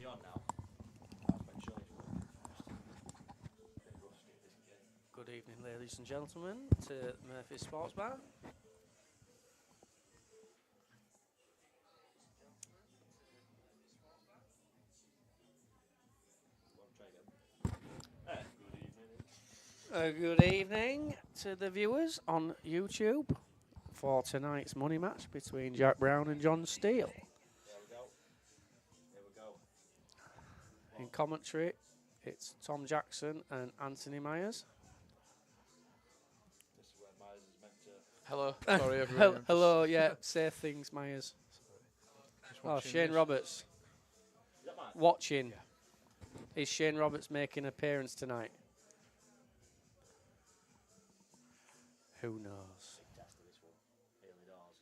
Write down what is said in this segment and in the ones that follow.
he on now? I'll make sure he's working first. Bit rusty at this game. Good evening, ladies and gentlemen, to Murphy's Sports Bar. Good evening to the viewers on YouTube for tonight's money match between Jack Brown and John Steele. There we go. Here we go. In commentary, it's Tom Jackson and Anthony Myers. This is where Myers is meant to. Hello, sorry everyone. Hello, yeah, say things, Myers. Oh, Shane this. Roberts Is that Myers? watching. Yeah. Is Shane Roberts making an appearance tonight? Who knows? Big test of this one. Early doors.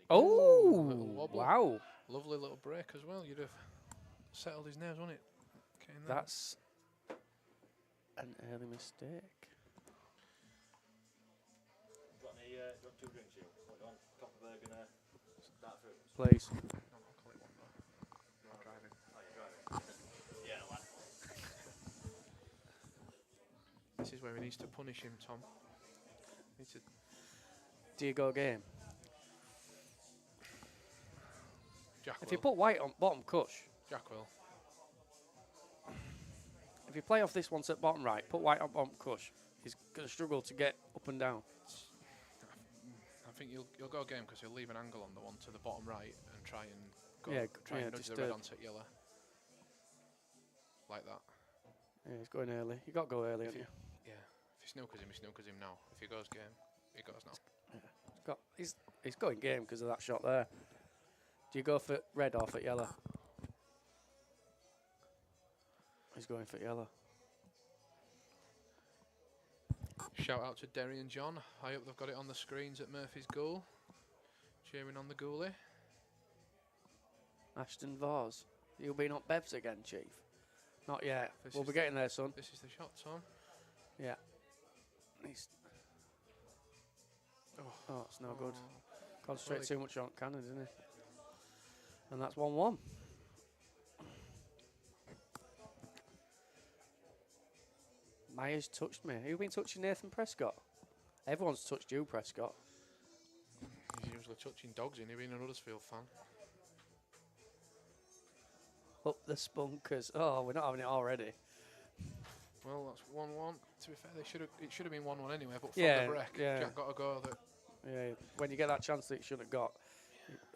Big Little Oh, wobble. wow. Lovely little break as well. You'd have settled his nerves, wouldn't it? Getting that. That's an early mistake. Got any? Do you want 2 drinks here? What do you want? Copperberg and dark fruit. Please. No, I'll call it one though. I'm driving. Oh, you're driving. Yeah, no, This is where he needs to punish him, Tom. Needs to Do you go game? Jack If will. you put White on bottom cush, Jack will. if you play off this one at bottom right, put White on bottom cush, he's going to struggle to get up and down. I think you'll go game because he'll leave an angle on the one to the bottom right and try and go. Yeah, try and nudge the red disturb. onto yellow. Like that. Yeah, he's going early. You got to go early, If haven't you? Yeah. If he snookers him, he snookers him now. If he goes game, he goes now. He's going game because of that shot there. Do you go for red or for yellow? He's going for yellow. Shout out to Derry and John. I hope they've got it on the screens at Murphy's goal. Cheering on the goalie. Ashton Vars. You've been on Bevs again, Chief? Not yet. This We'll is be getting there, son. This is the shot, Tom. Yeah. Oh, it's no good. Concentrate Well, too much on Cannon, didn't he? And that's 1-1. Myers touched me. Who've been touching Nathan Prescott? Everyone's touched you, Prescott. He's usually touching dogs in, he being a Huddersfield fan. Up the spunkers. Oh, we're not having it already. Well, that's 1-1. To be fair, it should have been 1-1 anyway, but from Yeah, the break, yeah. Jack got a go that Yeah, when you get that chance that you should have got,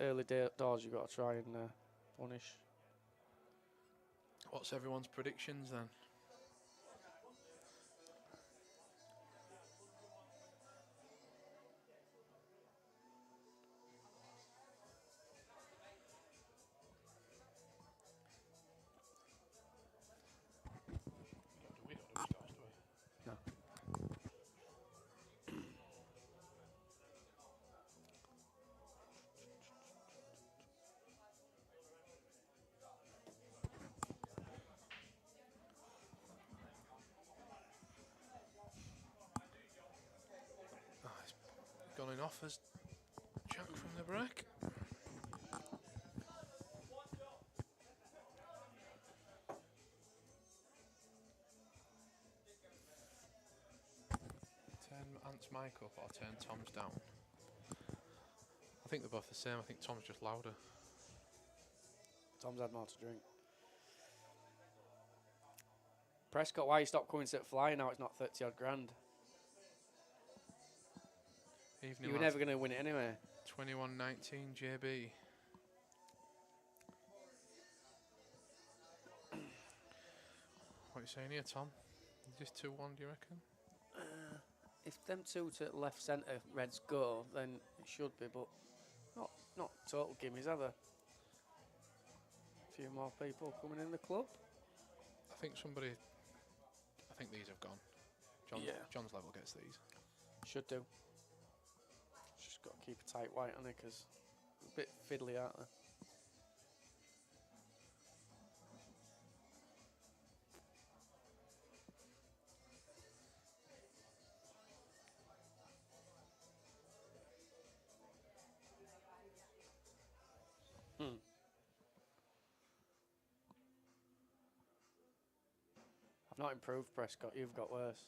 early doors, you've got to try and punish. What's everyone's predictions then? We don't do scores, do we? No. Oh, he's gone in off as Jack from the break. Turn Ant's mic up or turn Tom's down. I think they're both the same. I think Tom's just louder. Tom's had more to drink. Prescott, why you stopped coming to fly now? It's not 30 odd grand. Evening You were lads. never going to win it anyway. 21-19 JB. What are you saying here, Tom? Is this 2-1, do you reckon? If them two to left centre Reds go, then it should be, but not total gimmies, are there? A few more people coming in the club. I think these have gone. John's level gets these. Should do. Just got to keep a tight white on it because a bit fiddly, aren't they? Not improved, Prescott. You've got worse.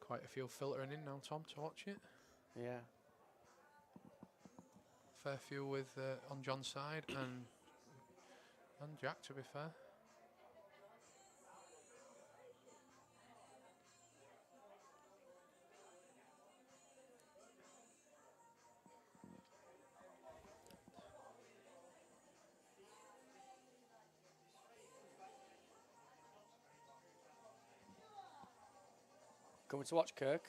Quite a few filtering in now, Tom, to watch it. Yeah. Fair few with on John's side and Jack, to be fair. Coming to watch Kirk.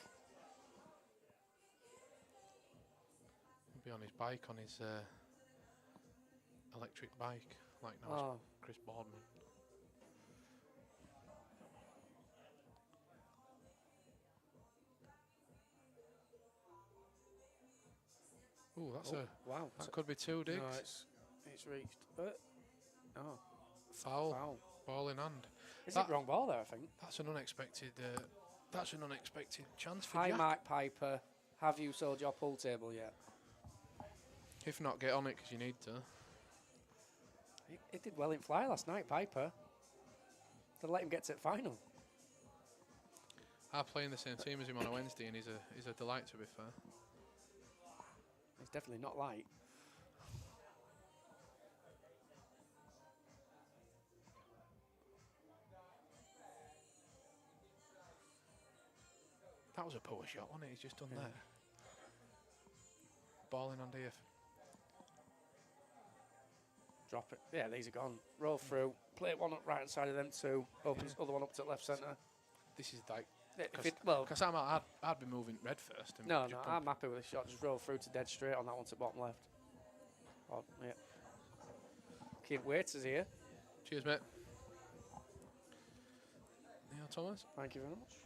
He'll be on his bike, on his electric bike, like now Oh. Chris Boardman. Ooh, that's Wow. that could be two digs. No, it's reached. Oh, Foul. foul. Ball in hand. Is That- it wrong ball there, I think? That's an unexpected. That's an unexpected chance for Hi, Jack. Mike Piper. Have you sold your pool table yet? If not, get on it because you need to. He did well in fly last night, Piper. They let him get to the final. I play in the same team as him on a Wednesday, and he's a delight, to be fair. He's definitely not light. That was a poor shot, wasn't it? He's just done Yeah. that. Ball in on DF. Drop it. Yeah, these are gone. Roll through. Play one up right hand side of them two. Opens other one up to left centre. This is like Well, because I'd be moving red first. And no, just I'm happy with the shot. Just roll through to dead straight on that one to bottom left. Oh, yeah. Keep Waiters here. Cheers, mate. Neil Thomas. Thank you very much.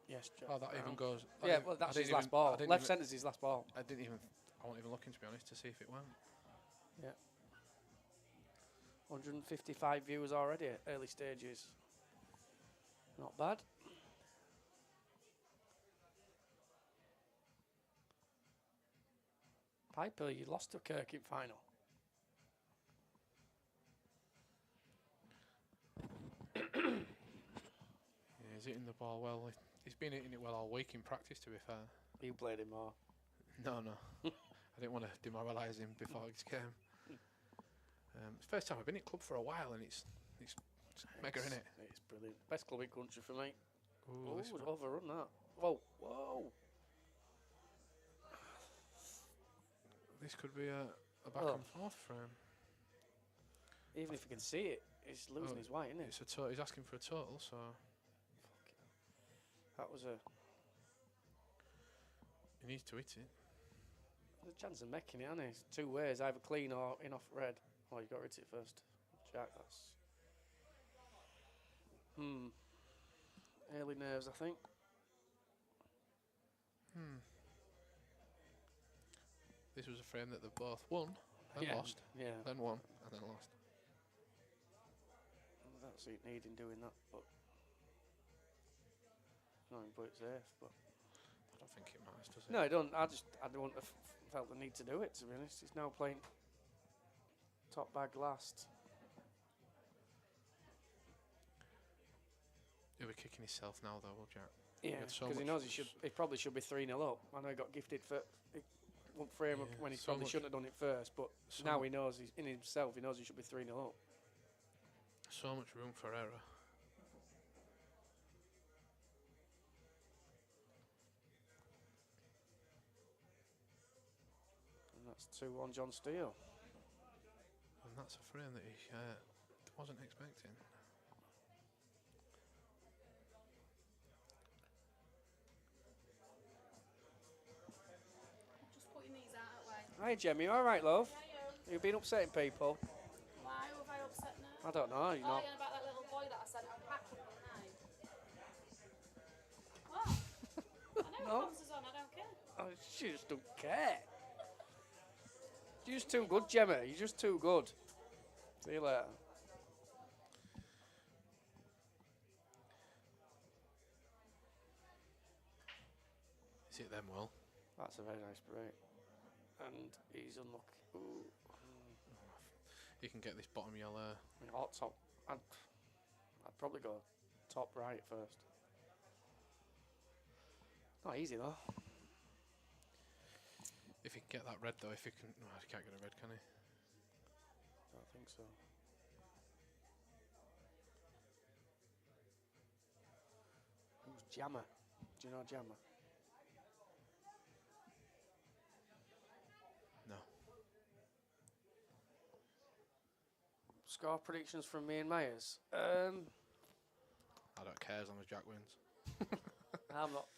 Yes, Jack. Oh, that even goes. I Yeah, didn't- well, I that's didn't his last even- ball. I didn't Left even- centre's his last ball. I didn't even. I wasn't even looking, to be honest, to see if it went. Yeah. 155 viewers already at early stages. Not bad. Piper, you lost to Kirk in final. Yeah, he's hitting the ball well. He's been hitting it well all week in practice, to be fair. You played him more. No. I didn't want to demoralise him before his game. It's the first time I've been at club for a while, and it's mega, innit? It's brilliant. Best club in country for me. Ooh, Oh, this it's one. overrun that. Whoa. This could be a back Oh. and forth for him. Even if you can see it, he's losing Oh, his white, isn't it? It's he's asking for a total, so That was a he needs to hit it. there's a chance of making it, isn't it? It's two ways, either clean or in off red. Oh, you got rid of it first. Jack, that's... Early nerves, I think. This was a frame that they've both won, then lost, Yeah. then won, and then lost. That's it needing doing that, but... Not even put it safe, but... I don't think it matters, does it? No, I don't. I don't have felt the need to do it, to be honest. He's now playing top bag last. He'll be kicking himself now, though, will Jack? Yeah, had so because he much- knows he probably should be 3-0 up. I know he got gifted for... He won't frame up Yeah, when he so probably much- shouldn't have done it first, but so now mu- he knows, he's in himself, he knows he should be 3-0 up. So much room for error. And that's 2-1 John Steele. And that's a frame that he wasn't expecting. Just putting these out way. Hi, Jemmy, you alright, love? Yeah, You've been upsetting people. why have I upset now? I don't know, you're Oh, not. yeah, about that little boy that I sent out packing the night. What? I know No. what comes on, I don't care. Oh, she just don't care. You're just too good, Gemma. You're just too good. See you later. Is it them, Will? That's a very nice break. And he's unlucky. Ooh. You can get this bottom yellow. I mean, hot top. I'd probably go top right first. Not easy though. If he can get that red though, if he can, no, he can't get a red, can he? Don't think so. Who's Jammer? Do you know Jammer? No. Score predictions from me and Myers. I don't care as long as Jack wins.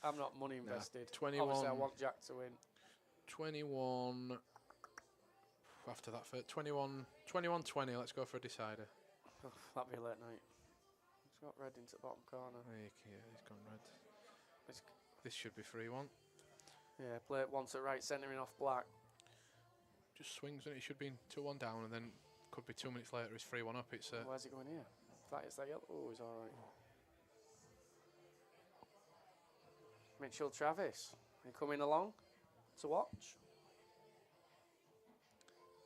I'm not money invested. 21. Obviously, I want Jack to win. 21. After that, 21-20. Let's go for a decider. Oh, that'd be a late night. He's got red into the bottom corner. Yeah, he's gone red. It's, This should be 3-1. yeah, play it once at right, centering off black. Just swings and it should be 2-1 down, and then could be 2 minutes later. It's 3-1 up. It's Where's he going here? That is that yellow. Oh, he's all right. Mitchell Travis, you coming along to watch?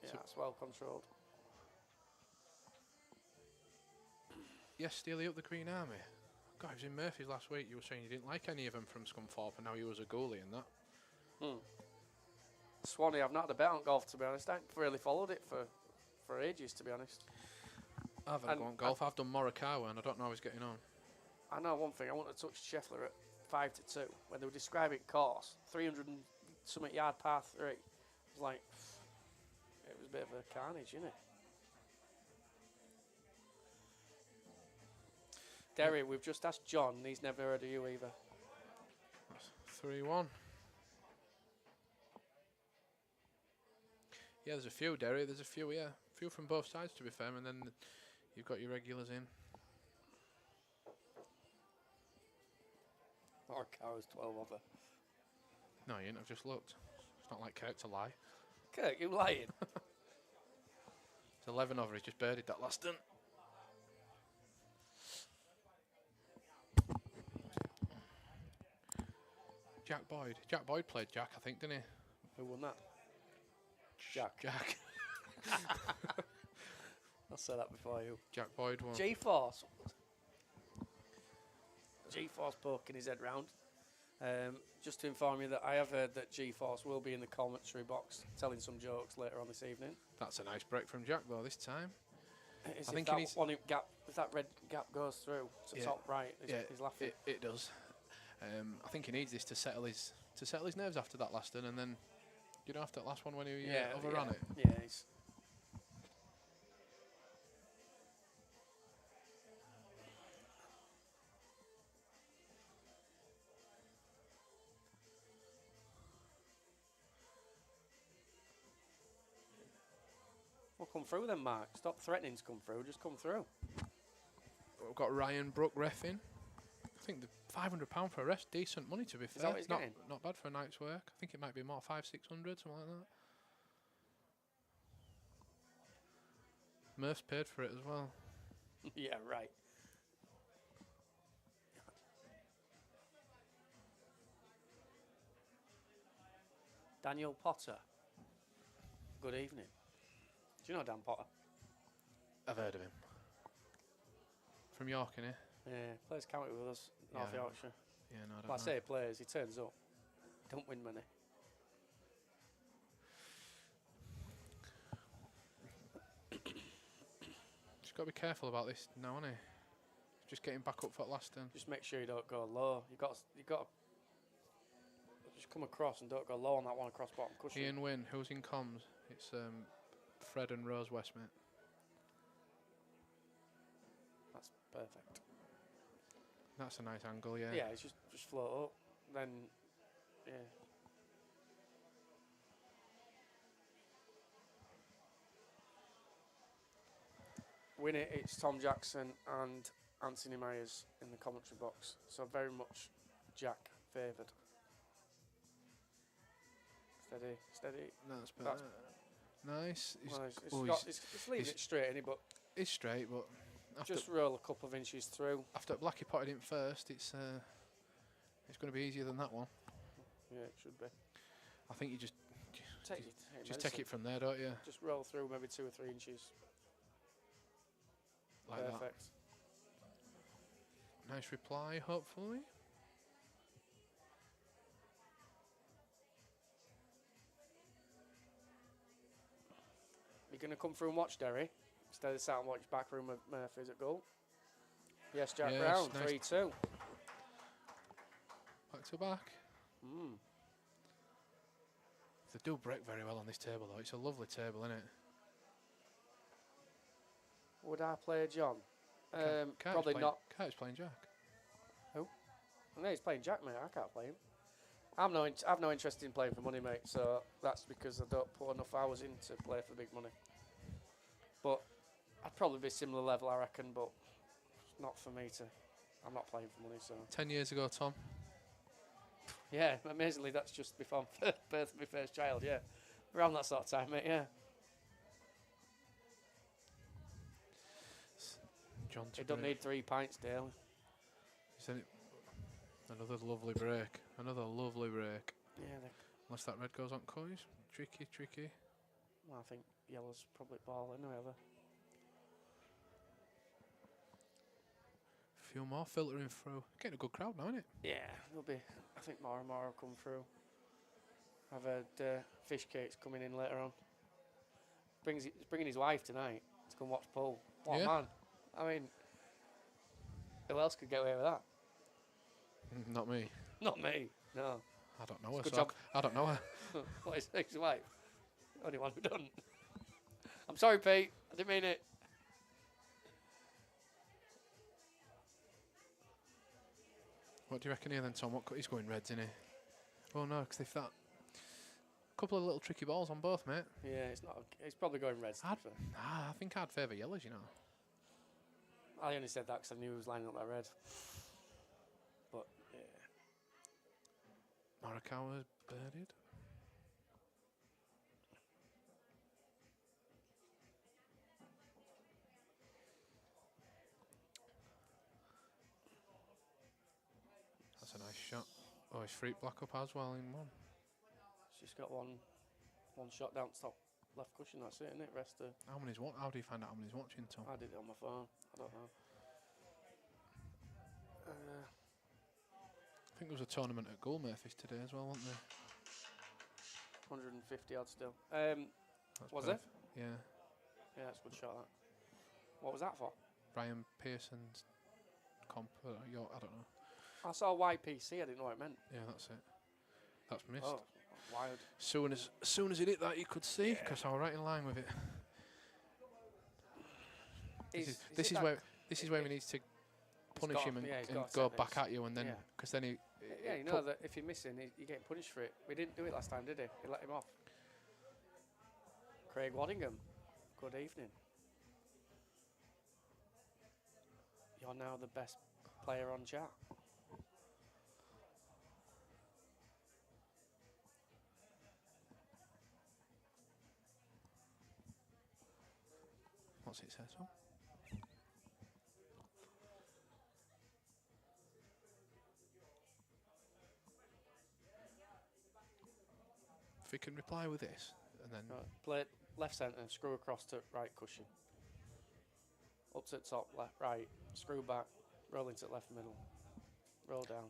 Yeah, So- that's well controlled. yes, Steely up the Green Army. God, I was in Murphy's last week. You were saying you didn't like any of them from Scunthorpe, and now you was a goalie in that. Swanee, I've not had a bet on golf to be honest. I haven't really followed it for ages to be honest. I've had a go on golf. I've done Morikawa, and I don't know how he's getting on. I know one thing. I want to touch Scheffler at 5-2 when they were describing course 300 and something yard par 3. It was like it was a bit of a carnage, isn't it? Derry, we've just asked John. And he's never heard of you either. That's 3-1. Yeah, there's a few, Derry. There's a few, yeah. A few from both sides, to be fair, and then you've got your regulars in. Or Cow's 12 over. No, you ain't. I've just looked. It's not like Kirk to lie. Kirk, you lying? It's 11 over. He's just birdied that last one. Jack Boyd. Jack Boyd played Jack, I think, didn't he? Who won that? Jack. Jack. I'll say that before you. Jack Boyd won. G-Force. G-Force poking his head round. Just to inform you that I have heard that G-Force will be in the commentary box telling some jokes later on this evening. That's a nice break from Jack, though, this time. Is I if think that he needs- one gap, if that red gap goes through to Yeah. top right, he's laughing. It does. I think he needs this to settle his nerves after that last one, and then, you know, after that last one when he overran it. Yeah, he's... Well, come through then, Mark. Stop threatening to come through. Just come through. We've got Ryan Brook ref in. I think the £500 for a rest, decent money to be fair. that what he's not, getting? not bad for a night's work. I think it might be more 500-600, something like that. Murph's paid for it as well. Yeah, right. Daniel Potter. Good evening. Do you know Dan Potter? I've heard of him. From York, innit? Yeah, plays county with us, North Yeah. Yorkshire. Yeah, no, I don't Well, I know. say he plays, he turns up. Don't win many. Just got to be careful about this now, innit? Just getting back up for that last one. Just make sure you don't go low. You got to just come across and don't go low on that one across bottom cushion. Ian Wynn, who's in comms? It's Fred and Rose Westmate. That's perfect. That's a nice angle, yeah. Yeah, it's just float up. Then, yeah. Win it, it's Tom Jackson and Anthony Myers in the commentary box. So very much Jack favoured. Steady, steady. No, that's That's- Nice. Well, it's, oh, it's leaving he's- it straight, innit, but He's straight, but after, just roll a couple of inches through. after Blackie potted him first, it's going to be easier than that one. Yeah, it should be. I think you just Take it from there, don't you? Just roll through maybe 2 or 3 inches. Like that. Perfect. Nice reply, hopefully. You're going to come through and watch Derry instead of sat and watch back room of Murphy's at goal. Yes, Jack Yes, Brown, nice. 3-2. Back to back. Mm. They do break very well on this table, though. It's a lovely table, isn't it? Would I play John? Kite's Probably playing- not. Kite's playing Jack. No, he's playing Jack, mate. I can't play him. I've no interest in playing for money, mate. So that's because I don't put enough hours in to play for big money. But I'd probably be similar level, I reckon. But it's not for me to. I'm not playing for money, so 10 years ago, Tom. yeah. Amazingly, that's just before birth of my first child. Yeah, around that sort of time, mate. Yeah. John to He don't break. need 3 pints daily. Isn't it? Another lovely break. Another lovely break. Yeah. Unless that red goes on coys. Tricky, tricky. Well, I think yellow's probably ball anyway. Few more filtering through. Getting a good crowd now, isn't it? Yeah, there'll be. I think more and more will come through. I've heard fish cakes coming in later on. He's bringing his wife tonight to come watch Paul. What Yeah. a man! I mean, who else could get away with that? Not me. Not me. No. I don't know her. Good So job. I don't know her. What is his wife? Only one who doesn't. I'm sorry, Pete. I didn't mean it. What do you reckon here then, Tom? He's going reds, isn't he? Oh no, because they've that couple of little tricky balls on both, mate. Yeah, it's not. It's probably going reds. To be fair. I think I'd favour yellows, you know. I only said that because I knew he was lining up that red. But yeah. Morikawa's birdied. That's a nice shot. Oh, he's freaked Black up as well in one. She's got one shot down top left cushion. That's it, isn't it? Rest of. How do you find out how many's watching, Tom? I did it on my phone. I don't know. I think there was a tournament at Gold Murphy's today as well, wasn't there? 150 odd still. That's Was it? Yeah. Yeah, that's a good shot. That. What was that for? Brian Pearson's comp. I don't know. I saw YPC. I didn't know what it meant. Yeah, that's it. That's missed. Oh, wild. Soon as he did that, you could see, because I was right in line with it. This is where we need to punish him and go back at you, and then because then he. Yeah, you know that if you're missing, you're getting punished for it. We didn't do it last time, did he? He let him off. Craig Waddingham, good evening. You're now the best player on chat. What's it say, Tom? If we can reply with this, and then Right, play left centre, screw across to right cushion. Up to the top, left, right, screw back, roll into left middle, roll down,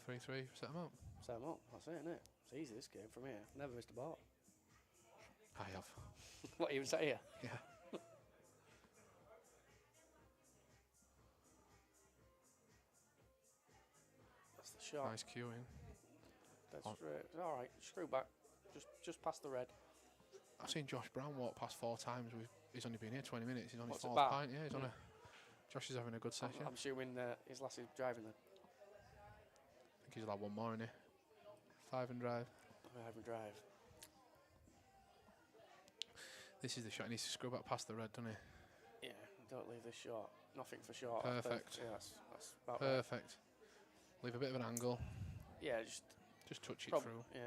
3-3, set them up. set 'em up. That's it, isn't it? It's easy this game from here. Never missed a ball. I have. What you say here? Yeah. That's the shot. Nice cueing. That's On. straight. All right, screw back, just past the red. I've seen Josh Brown walk past 4 times. He's only been here 20 minutes. He's on What's his it 4th back? pint. Yeah, he's on a. Josh is having a good session. I'm assuming his lass is driving then. I think he's allowed one more in here. 5 and drive. Driving drive. This is the shot. He needs to screw back past the red, doesn't he? Yeah, don't leave this short. Nothing for short. Perfect. Yeah, that's about right. Perfect. Leave a bit of an angle. Yeah, Just touch it prob- through. Yeah.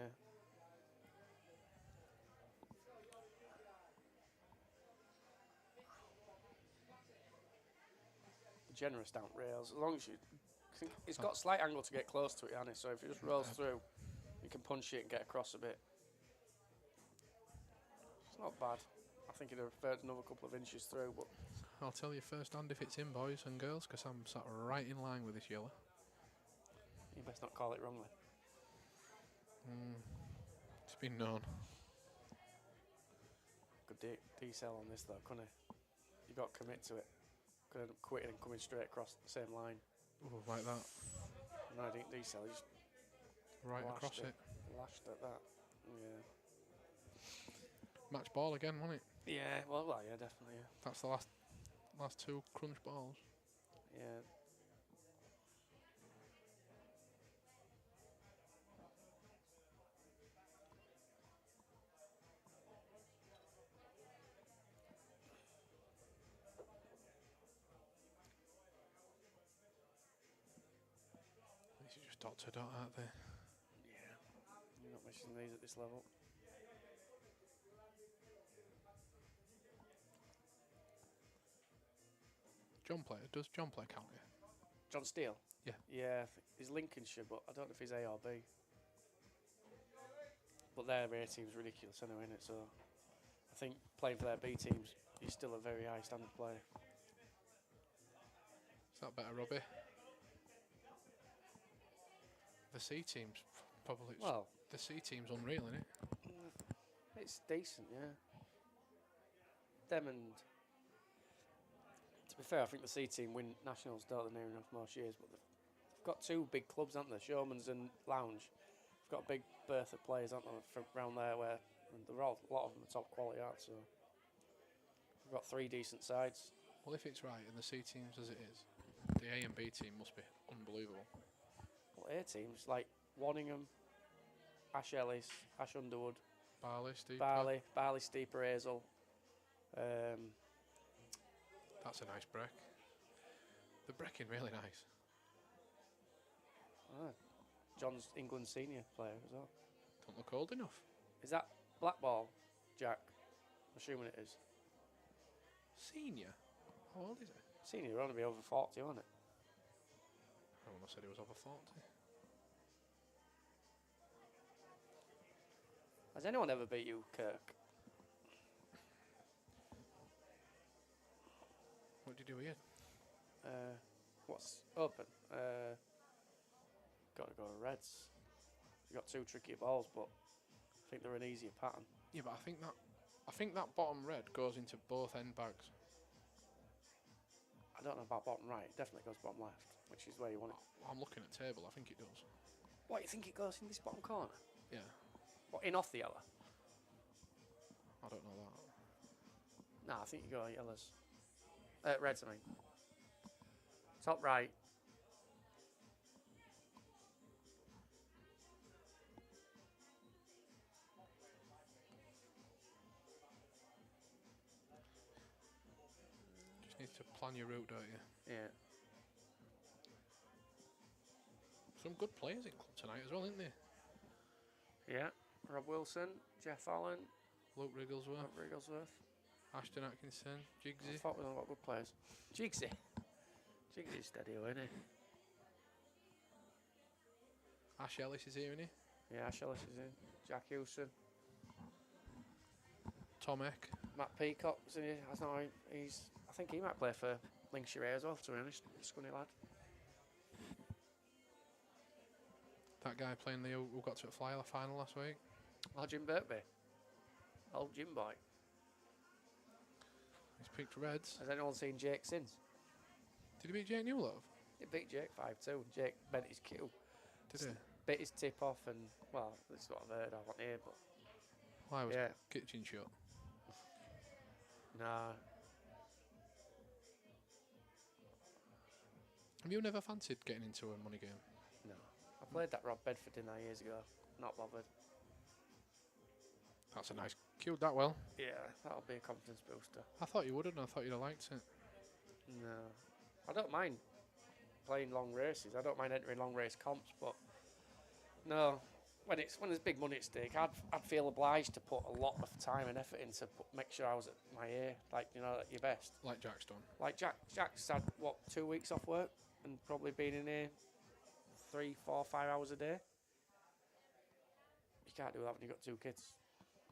generous down rails. As long as you, it's got slight angle to get close to it, Annie. So if it just rolls through, you can punch it and get across a bit. It's not bad. I think it'd have preferred another couple of inches through, but I'll tell you first hand if it's in, boys and girls, because I'm sat right in line with this yellow. you best not call it wrongly. It's been known. Good decel on this though, couldn't he? You got to commit to it. Could end up quitting and coming straight across the same line. Ooh, like that. No, I didn't decel. He just Right lashed across it. lashed at that. Yeah. Match ball again, wasn't it? Yeah. Well, yeah, definitely. Yeah. That's the last two crunch balls. Yeah. These are just dot to dot, aren't they? Yeah. You're not missing these at this level. Does John play county? John Steele? Yeah. Yeah, he's Lincolnshire, but I don't know if he's A or B. But their A team's ridiculous anyway, isn't it? So I think playing for their B teams, he's still a very high standard player. Is that better, Robbie? The C team's probably. Well, The C team's unreal, isn't it? it's decent, yeah. Them and, to be fair, I think the C team win nationals, don't they, near enough most years, but they've got two big clubs, haven't they? Showman's and Lounge. They've got a big berth of players, haven't they, from around there where and they're all, a lot of them are top quality, aren't they? So we've got three decent sides. Well, if it's right and the C team's as it is, the A and B team must be unbelievable. Well, A teams like Wanningham, Ash Ellis, Ash Underwood, Barley, Steve. Barley, Steeper, Hazel. That's a nice break. The breaking really nice. John's England senior player as well. Don't look old enough. Is that Blackball, Jack? I'm assuming it is. Senior? How old is he? Senior will only be over 40, won't it? I almost said he was over 40. Has anyone ever beat you, Kirk? What did you do here? What's open? Got to go to Reds. You got two tricky balls, but I think they're an easier pattern. Yeah, but I think that bottom red goes into both end bags. I don't know about bottom right. It definitely goes bottom left, which is where you want it. I'm looking at table. I think it does. What, you think it goes in this bottom corner? Yeah. What, in off the yellow? I don't know that. No, I think you go yellows. Reds, I mean. Top right. Just need to plan your route, don't you? Yeah. Some good players in club tonight as well, isn't there? Yeah. Rob Wilson, Jeff Allen, Luke Wrigglesworth, Rob Wrigglesworth. Ashton Atkinson, I Jigsy. thought we had a lot of good players. Jigsy. Jigsy's steady, isn't he? Ash Ellis is here, isn't he? Yeah, Ash Ellis is in. Jack Hewson. Tom Eck. Matt Peacock's in here. I don't know, I think he might play for Lincolnshire as well, to be honest. Scunny lad. That guy playing who got to a flyer final last week. Oh, Jim Birkby. Old Jim boy. He's picked Reds. Has anyone seen Jake since? Did he beat Jake Newlove? He beat Jake 5-2. Jake bent his cue. Did he? Bit his tip off and, well, this is what I've heard. I wasn't here, but Why was yeah. kitchen shut? Nah. Have you never fancied getting into a money game? No. I played that Rob Bedford in there years ago. Not bothered. That's a nice. Cued that well. Yeah, that'll be a confidence booster. I thought you would have, and I thought you'd have liked it. No. I don't mind playing long races. I don't mind entering long race comps, but no. when there's big money at stake, I'd feel obliged to put a lot of time and effort into make sure I was at my A, like at your best. Like Jack's done. Like Jack's had what 2 weeks off work and probably been in here 3, 4, 5 hours a day. You can't do that when you've got 2 kids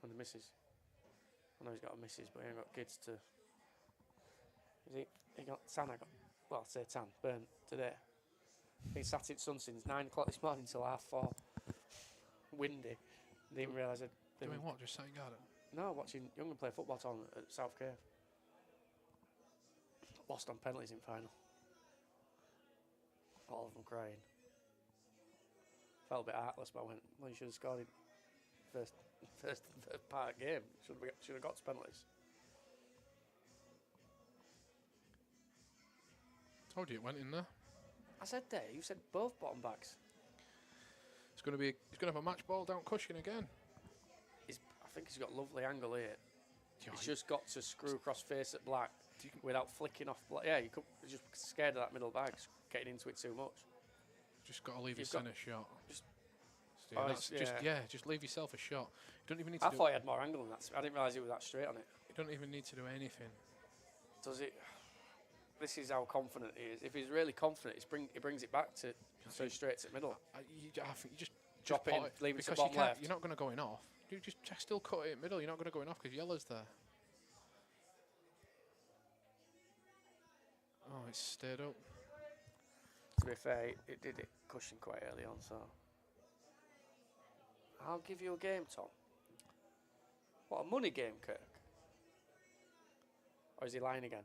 and the missus. I know he's got a missus, but he ain't got kids to. He got tan. I say tan burnt today. Been sat in sun since 9 o'clock this morning till 4:30. Windy. Didn't realise I'd been. Doing what? Just sat in garden? No, watching Youngland play football tournament at South Cave. Lost on penalties in final. All of them crying. Felt a bit heartless, but I went, well, you should have scored in first part of the game. Should have got to penalties. Told you it went in there. I said there. You said both bottom backs. He's going to have a match ball down cushion again. I think he's got a lovely angle here. Yeah, He's just got to screw across face at Black without flicking off Black. Yeah, he's just scared of that middle bag, getting into it too much. Just got to leave You've his got- centre shot. just- Yeah, Oh, that's that's- just leave yourself a shot. You don't even need I to. thought he had more angle than that. I didn't realise he was that straight on it. You don't even need to do anything. Does it? This is how confident he is. If he's really confident, he brings it back to so straight to the middle. I think you just Drop it in, pot leave it to because bottom left. You're not going to go in off. You just still cut it in middle. You're not going to go in off because yellow's there. Oh, it's stayed up. To be fair, it did it cushion quite early on, so I'll give you a game, Tom. What, a money game, Kirk? Or is he lying again?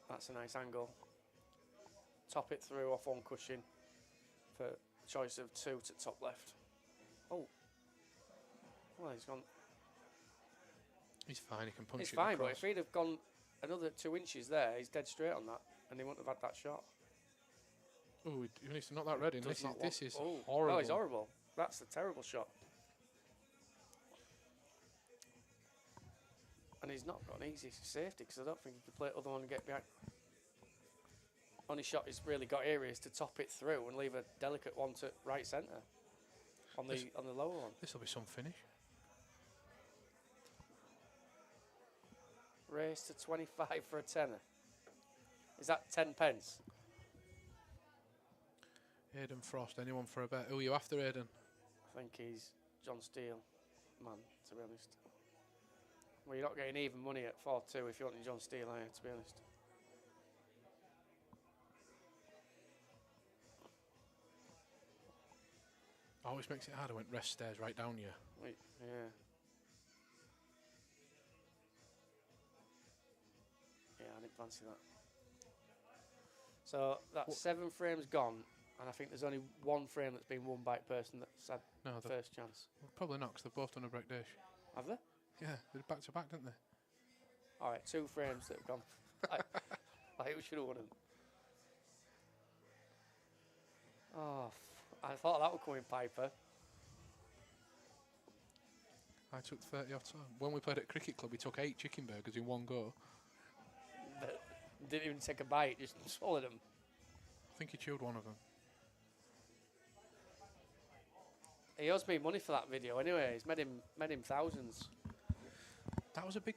That's a nice angle. Top it through off one cushion for choice of 2 to top left. Oh. Well, he's gone. He's fine. He can punch It's it fine, but across. if he'd have gone another 2 inches there, he's dead straight on that, and he wouldn't have had that shot. Oh, he needs to knock that red in. Does not This want- is oh, horrible. No, he's horrible. That's a terrible shot. And he's not got an easy safety because I don't think he could play it other one and get behind. Only shot he's really got here is to top it through and leave a delicate one to right centre on the lower one. This will be some finish. Race to 25 for a tenner. Is that 10 pence? Aidan Frost. Anyone for a bet? Who are you after, Aidan? I think he's John Steele, man, to be honest. Well, you're not getting even money at 4-2 if you want John Steele, are you, to be honest. Always makes it harder when rest stares right down you. Wait, yeah. Yeah, I didn't fancy that. So that's 7 frames gone, and I think there's only 1 frame that's been won by a person that's had No, first chance. probably not because they've both done a break dish. Have they? Yeah, they're back to back, didn't they? All right, 2 frames that have gone. like we should have won them. Oh, I thought that would come in Piper. I took 30 off time. When we played at Cricket Club, we took 8 chicken burgers in one go. But didn't even take a bite, just swallowed them. I think he chewed one of them. He owes me money for that video anyway. He's made him thousands. That was a big.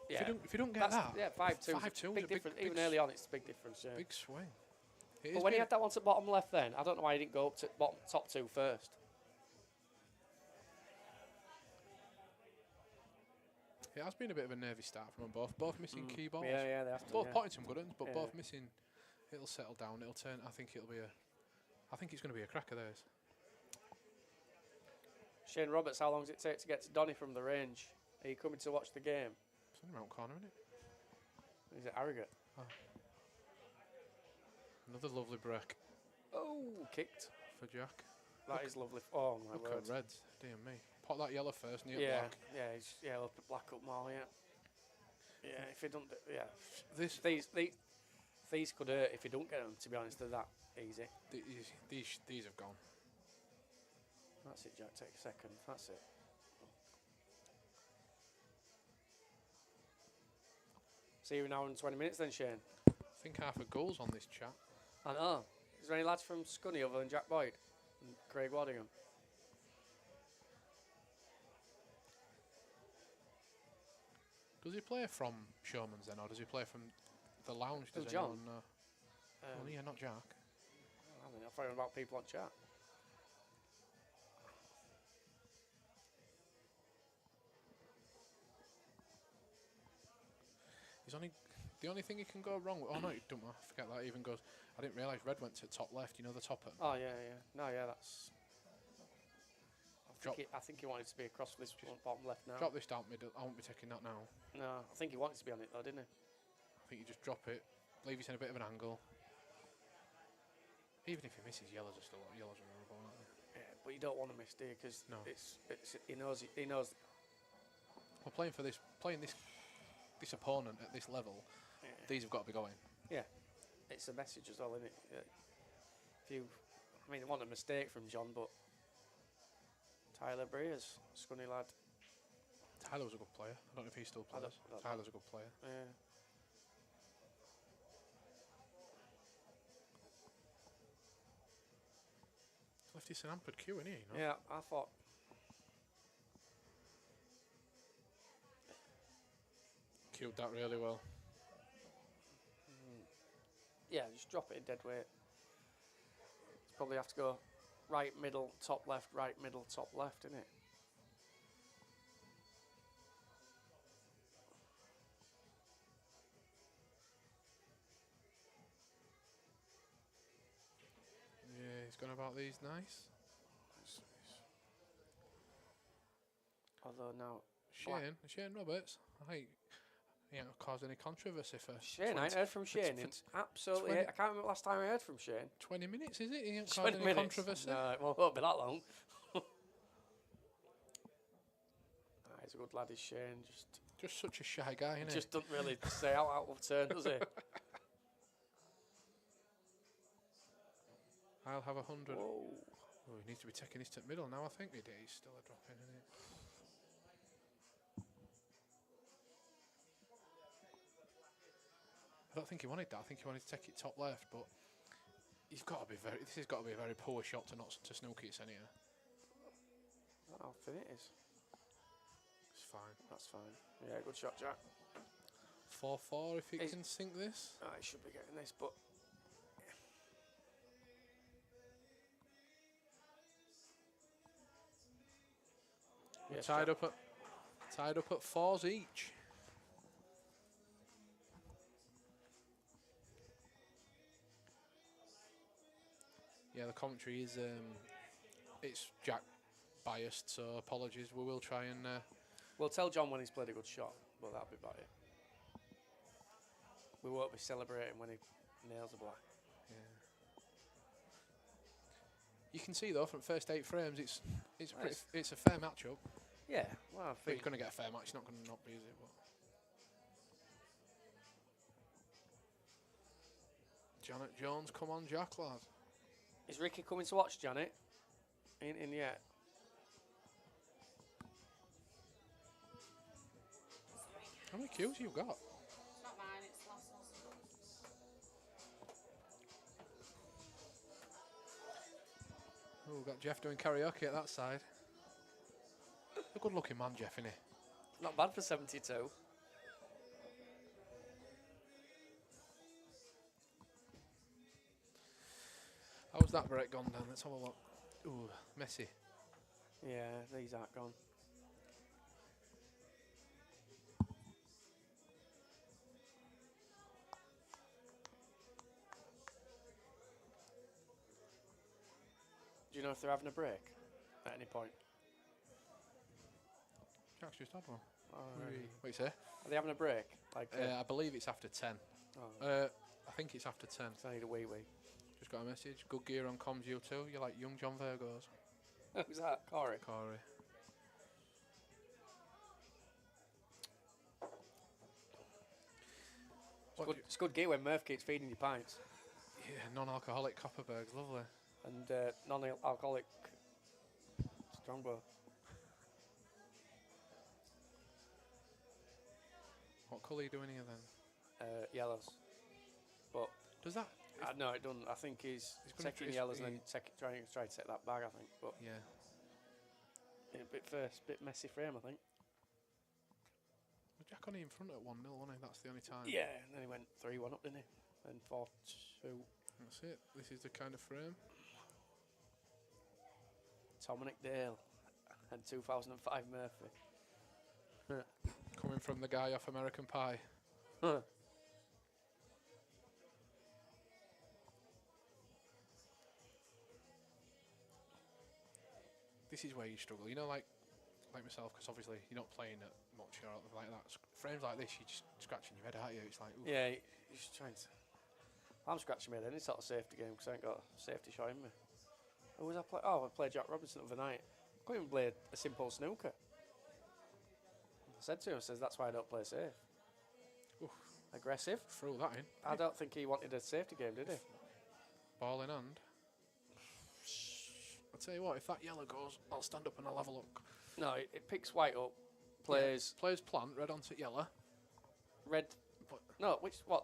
Yeah, If you don't get that, yeah, 5-2. 5-2 was Big a difference. big Even early on, it's a big difference. Yeah. big swing. But when he had that one to bottom left, then I don't know why he didn't go up to top 2 first. It has been a bit of a nervy start from them both. Both missing key balls. Yeah, they have to. Both yeah. potting some good ones, but Yeah. both missing. It'll settle down. It'll turn. I think it's going to be a cracker. Theirs. Shane Roberts, how long does it take to get to Donny from the range? Are you coming to watch the game? It's only round corner, isn't it? Is it Harrogate? Another lovely break Oh, kicked. for Jack. That is lovely. Oh my Look word. at reds. Dear me. Pot that yellow first, near Yeah, black. yeah, he'll put black up more. Yeah. Yeah, if he don't, yeah. This These could hurt if you don't get them. To be honest, they're that easy. these have gone. That's it, Jack. Take a second. That's it. See you in an hour and 20 minutes then, Shane. I think half a goal's on this chat. I know. Is there any lads from Scunny other than Jack Boyd and Craig Waddingham? Does he play from Showman's then, or does he play from the lounge? Who, Does John? anyone know? Well, yeah, not Jack. I mean, I'm thinking about people on chat. He's only the only thing he can go wrong with. Oh no, don't I forget that. He even goes. I didn't realise Red went to top left. You know the topper. Oh yeah, yeah. No, yeah, that's. Drop. I think he wanted to be across this bottom left now. Drop this down middle. I won't be taking that now. No, I think he wanted to be on it though, didn't he? I think you just drop it, leave it in a bit of an angle. Even if he misses, yellows are still yellows are horrible, aren't they? Yeah, but you don't want to miss, do you? Because No. it's he knows. Well, playing this opponent at this level, Yeah. these have got to be going. Yeah, it's a message as well, isn't it? If you, I mean, it wasn't a mistake from John, but Tyler Breers, Scunny lad. Tyler was a good player. I don't know if he still I plays. don't Tyler's a good player. Yeah. Lefty St Ampered Q, isn't he? You know? Yeah, I thought. Queued that really well. Yeah, just drop it in dead weight. It's probably have to go right, middle, top left, right, middle, top left, isn't it? Yeah, he's gone about these nice. Although now, Shane Roberts. I think he ain't caused any controversy for Shane, I ain't heard from Shane. Absolutely, 20 I can't remember last time I heard from Shane. 20 minutes, is it? He ain't 20 caused any minutes. controversy. No, it won't be that long. He's a good lad, is Shane. Just such a shy guy, isn't he? Just doesn't really say out of turn, does he? I'll have 100. Whoa. Oh, he needs to be taking this to middle now, I think. He's still a drop in, isn't it? I don't think he wanted that. I think he wanted to take it top left, but he's got to be very. This has got to be a very poor shot to not to snook it, anyway. I think it is. It's fine. That's fine. Yeah, good shot, Jack. 4-4 if he He's- can sink this. I should be getting this, but We're Yes, tied Jack. up at 4s each. Yeah, the commentary is it's Jack biased, so apologies. We will try and we'll tell John when he's played a good shot, but that'll be about it. We won't be celebrating when he nails a black. yeah. You can see though from first 8 frames, it's Nice. it's a fair matchup. Yeah, well, I But think you're going to get a fair match. It's not going to not be, is it? But Janet Jones, come on, Jack, lad. is Ricky coming to watch Janet? Ain't in yet. How many kills you got? It's not mine, it's Lassell's. Oh, we've got Jeff doing karaoke at that side. A good-looking man, Jeff, innit? Not bad for 72. How's that break gone down? Let's have a look. Ooh, messy. Yeah, these aren't gone. Do you know if they're having a break at any point? Jack's just had one. Oh, What you say? are they having a break? Like, I believe it's after 10. oh, I think it's after 10. so I need a wee wee. Just got a message. Good gear on comms, you too. You're like young John Virgos. Who's that? Corey. Corey. It's good gear when Murph keeps feeding you pints. Yeah, non-alcoholic Copperbergs, lovely. And non-alcoholic Strongbow. What colour are you doing here then? Yellows. But Does that? No, it doesn't. I think he's gonna taking try- yellows and then try to take that bag, I think. But Yeah. a bit messy frame, I think. Well, Jack only in front at 1-0, wasn't he? That's the only time. Yeah, and then he went 3-1 up, didn't he? And 4-2. That's it. This is the kind of frame. Dominic Dale and 2005 Murphy. Coming from the guy off American Pie. This is where you struggle. You know, like myself, because obviously you're not playing at much or anything like that. Frames like this, you're just scratching your head, aren't you? It's like, oof. Yeah, he's trying to. I'm scratching my head any sort of safety game because I ain't got a safety shot in me. Who was I play? Oh, I played Jack Robinson the other night. I couldn't even play a simple snooker. I said to him, that's why I don't play safe. Oof. Aggressive. Throw that in. I don't think he wanted a safety game, did he? Ball in hand. I'll tell you what, if that yellow goes, I'll stand up and I'll have a look. No, it picks white up, plays Players plant, red onto yellow. red. But No,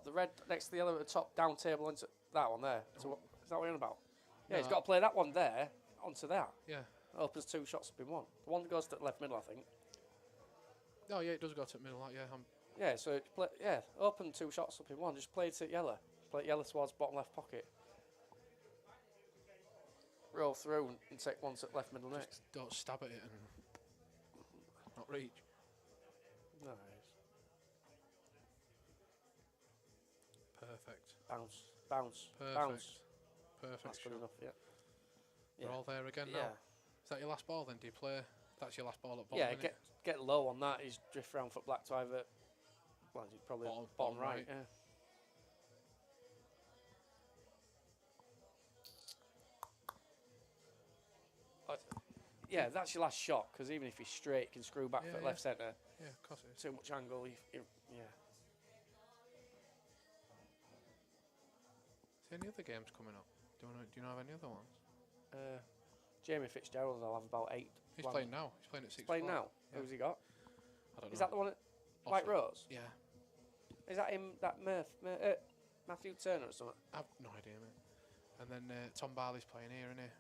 the red next to the yellow at the top, down table into that one there. So is that what you're on about? Yeah, No, he's got to play that one there onto that. yeah. Opens 2 shots up in one. The one that goes to the left middle, I think. Oh, yeah, it does go to the middle, like, yeah. Yeah, so open 2 shots up in one. Just play it to yellow. Play it yellow towards bottom left pocket. Roll through and take one to left middle next. Just don't stab at it and not reach. Nice. Perfect. Bounce. Perfect. Bounce. Perfect. That's good shot. enough, yeah. We're all there again now. Yeah. Is that your last ball then? Do you play? That's your last ball at bottom. Yeah, innit? get low on that. He's drift round for black to either. Well, he's probably bottom right. right. Yeah. Yeah, that's your last shot because even if he's straight, he can screw back Yeah, for left centre. Yeah, of course it is. Too much angle. Yeah. Is there any other games coming up? Do you know of any other ones? Jamie Fitzgerald will have about 8. He's playing now. He's playing at 6 Playing o'clock. now. Yeah. Who's he got? I don't know. Is that the one at Off White it. Rose? Yeah. Is that him? That Matthew Turner or something? I've no idea, mate. And then Tom Barley's playing here, isn't he?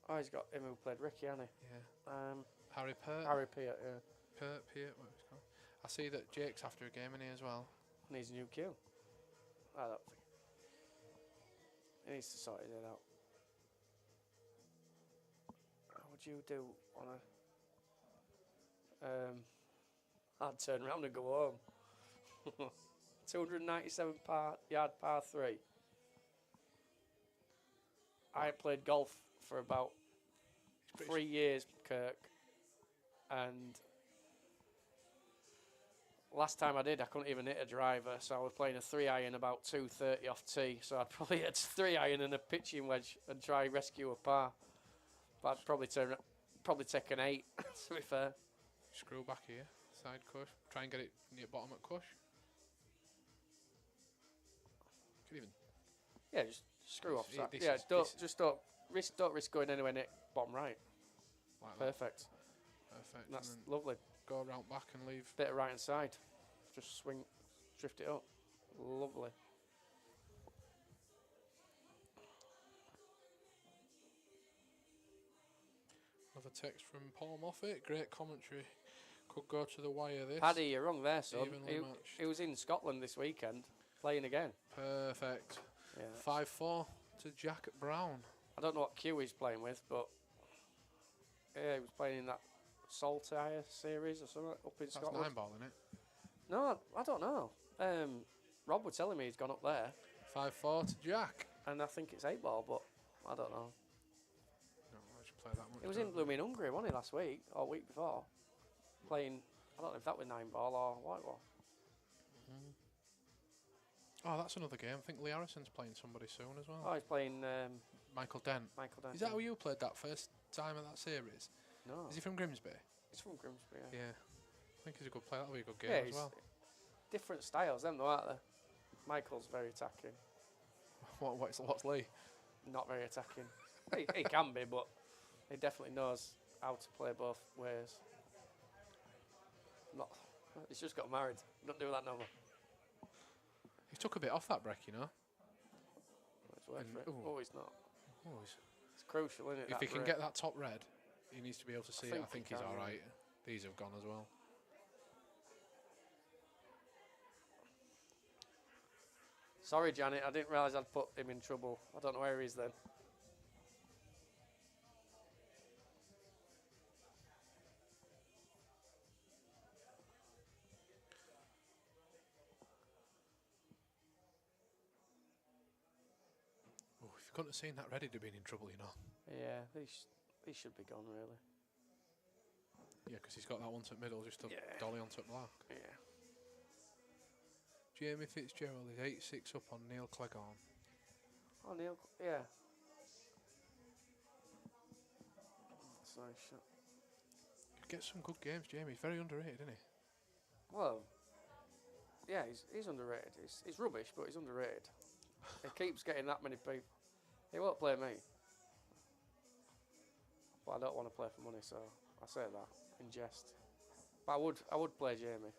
Oh, he's got him who played Ricky, hasn't he? Yeah. Harry Pert. Harry Peart, yeah. Peart, what was it called? I see that Jake's after a game in here as well. Needs a new cue. I don't think. He needs to sort his head out. What would you do on a... I'd turn around and go home. 297 yard par 3. I played golf for about 3 years, Kirk, and last time I did, I couldn't even hit a driver, so I was playing a 3-iron about 230 off tee, so I'd probably hit a 3-iron and a pitching wedge and try rescue a par. But I'd probably take an 8, to be fair. Screw back here, side cush. Try and get it near bottom at cush. Could even. Yeah, just screw off. Yeah, Yeah, this don't risk going anywhere near bottom right. Like that. Perfect. Perfect. That's and then lovely. go round back and leave. Bit of right hand side. Just swing, drift it up. Lovely. Another text from Paul Moffat. Great commentary. Could go to the wire this. Paddy, you're wrong there, son. Evenly matched. He was in Scotland this weekend, playing again. Perfect. Yeah. 5-4 to Jack Brown. I don't know what cue he's playing with, but yeah, he was playing in that Saltire series or something up in That's Scotland. 9 ball, isn't it? No, I don't know. Rob was telling me he's gone up there, 5-4 to Jack. and I think it's 8 ball, but I don't know. No, I should play that much. He was in blooming Hungary, wasn't he, last week or week before? Playing, I don't know if that was 9 ball or white ball. Oh, that's another game. I think Lee Harrison's playing somebody soon as well. Oh, he's playing Michael Dent. Michael Dent. Is that how you played that first time of that series? No. Is he from Grimsby? He's from Grimsby, yeah. Yeah. I think he's a good player. That'll be a good game Yeah, as he's well. different styles, them though, aren't they? Michael's very attacking. What's Lee? Not very attacking. he can be, but he definitely knows how to play both ways. Not. He's just got married. Don't do that no more. He took a bit off that break, you know. to wait And- for it. ooh. Oh, it's not. Oh, It's crucial, isn't it? if he can get that top red, he needs to be able to see it. I think think he he's can, all yeah. right. These have gone as well. Sorry, Janet. I didn't realise I'd put him in trouble. I don't know where he is then. Oh, if you couldn't have seen that red, he'd have been in trouble, you know. Yeah, these should be gone, really. Yeah, because he's got that one to middle, just a Yeah. dolly onto black. Yeah. Jamie Fitzgerald is 8-6 up on Neil Cleghorn. Oh, Neil. Yeah. That's a nice shot. Gets some good games, Jamie. He's very underrated, isn't he? Well, yeah, he's underrated. He's rubbish, but he's underrated. He keeps getting that many people. He won't play me. But I don't want to play for money, so I say that in jest. But I would play Jamie.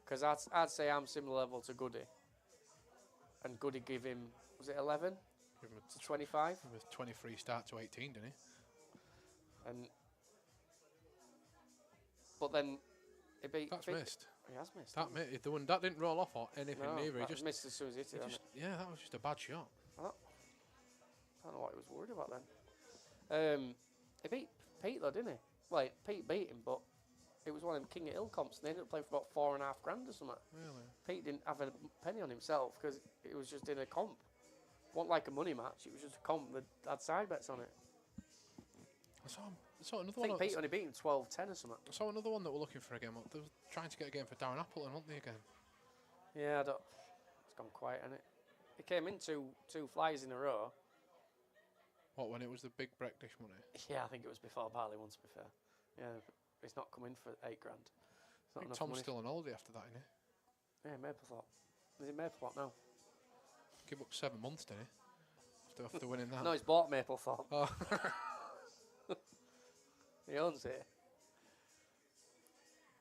Because I'd say I'm similar level to Goody. And Goody give him, was it 11 Give him to 25? Give him a 23 start to 18, didn't he? And but then he beat. That's missed. He has missed. That that didn't roll off or anything no, neither. He that just, missed as soon as he hit it. Didn't it? yeah, that was just a bad shot. I don't know what he was worried about then. He beat Pete though, didn't he? Well, Pete beat him, but it was one of them King of Hill comps, and they ended up playing for about $4.5 grand or something. Really? Pete didn't have a penny on himself because it was just in a comp. It wasn't like a money match. It was just a comp that had side bets on it. I saw another I think one. Pete only beat him 12-10 or something. I saw another one that were looking for a game. They were trying to get a game for Darren Appleton, weren't they, again? Yeah, it's gone quiet, hasn't it? He came in two flies in a row. What, when it was the big British money? Yeah, I think it was before Barley one, to be fair. Yeah, it's not come in for $8 grand. It's I not think enough Tom's money. still on holiday after that, isn't he? Yeah, Maplethorpe. Is it Maplethorpe now? Give up 7 months, didn't he? After winning that. No, he's bought Maplethorpe. Oh. He owns it.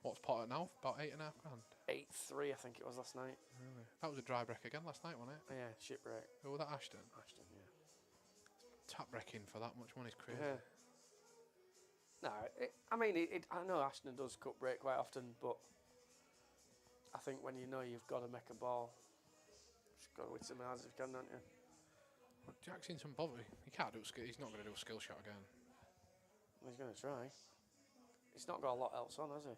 What's Potter now? About 8.5 grand. 8-3, I think it was last night. Really? That was a dry break again last night, wasn't it? Yeah, shipwreck. Who was that, Ashton? Ashton, yeah. Tap wrecking for that much money is crazy. Yeah. No, I know Ashton does cut break quite often, but I think when you know you've got to make a ball, just go with some hands if you can, don't you? Well, Jack's in some bother. He can't do a skill. He's not going to do a skill shot again. He's going to try. He's not got a lot else on, has he?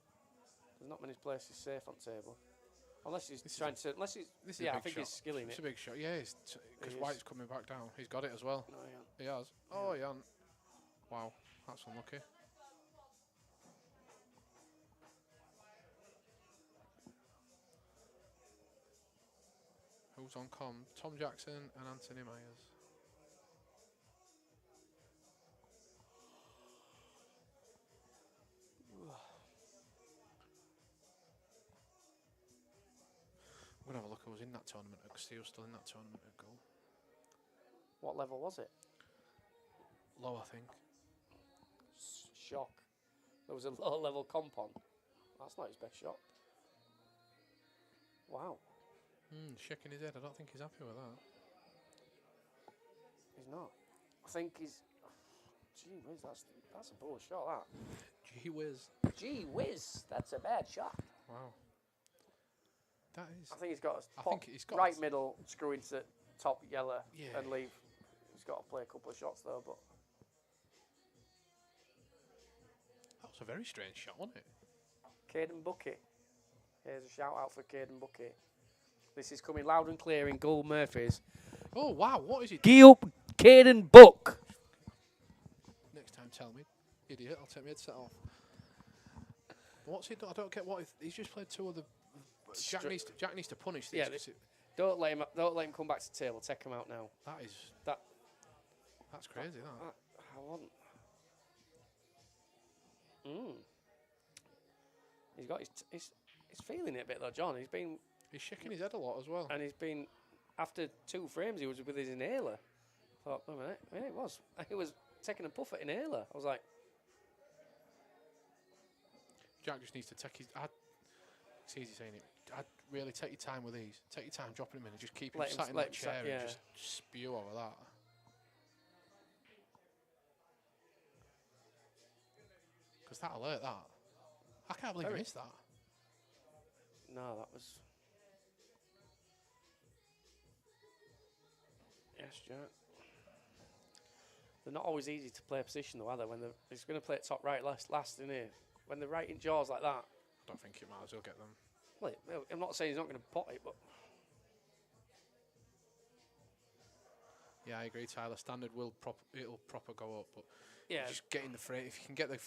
There's not many places safe on table. Unless he's trying to. Unless he's. This is Yeah, a I big think shot. he's skilling It's it. a big shot. Yeah, because He White's is. coming back down. He's got it as well. No, yeah. He has. Oh, he hasn't. Wow, that's unlucky. Who's on com? Tom Jackson and Anthony Myers. I'm going to have a look who was in that tournament. Steele's still in that tournament at goal. What level was it? Low, I think. Shock. There was a low level comp on. That's not his best shot. Wow. Shaking his head. I don't think he's happy with that. He's not. I think he's. Gee whiz, that's a poor shot, that. Gee whiz. Gee whiz, that's a bad shot. Wow. That is. I think he's got to I pop think he's got right to- middle, screw into top yellow, Yeah. and leave. He's got to play a couple of shots though, but That was a very strange shot, wasn't it? Caden Bucket. Here's a shout out for Caden Bucket. This is coming loud and clear in Gould Murphy's. Oh, wow. What is he? Gee up, Caden Buck. Next time, tell me. Idiot. I'll take my headset off. What's he done? I don't get what he's just played two of the. Jack needs to punish this. Yeah, 'cause Don't let him come back to the table. Take him out now. That's crazy. That. I want. He's feeling it a bit though, John. He's shaking his head a lot as well. And he's been after 2 frames. He was with his inhaler. I thought, wait a minute, yeah, it was. He was taking a puff at inhaler. I was like, Jack just needs to take his. It's easy saying it. really take your time with these. Take your time dropping him in and just keep him Let him- sat in let that him sat- chair yeah. and just spew over that. Because that'll hurt that. I can't believe he Very. missed that. No, that was. Yes, Jack. They're not always easy to play a position though, are they? When he's going to play it top right last in here. When they're right in jaws like that. I don't think it matters. He'll get them. Well, I'm not saying he's not going to pot it, but Yeah, I agree, Tyler. Standard it'll proper go up, but yeah, just get in the frame. If you can get the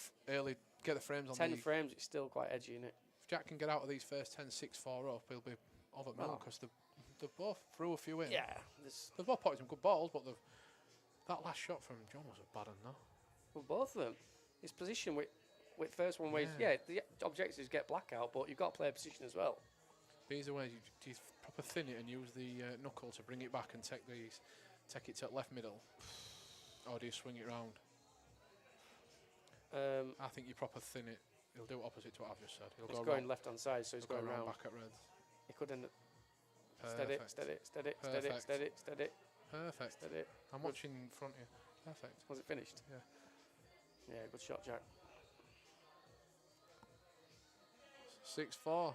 get the frames on 10 the. frames, it's still quite edgy, isn't it? If Jack can get out of these first 10, 6-4 up, he'll be over the moon Oh. because they've both threw a few in. Yeah, They've both potted some good balls, but that last shot from John was a bad one, though. well, both of them. His position with first one where the objective is get black out, but you've got to play a position as well. These are where you proper thin it and use the knuckle to bring it back and take it to left middle. Or do you swing it round? I think you proper thin it. He'll do it opposite to what I've just said. It's going left hand side, so he's he'll going go round. back at reds. He could end up Perfect. steady, Perfect. steady. I'm Good. watching in front here. Perfect. Was it finished? Yeah. Yeah, good shot, Jack. 6-4.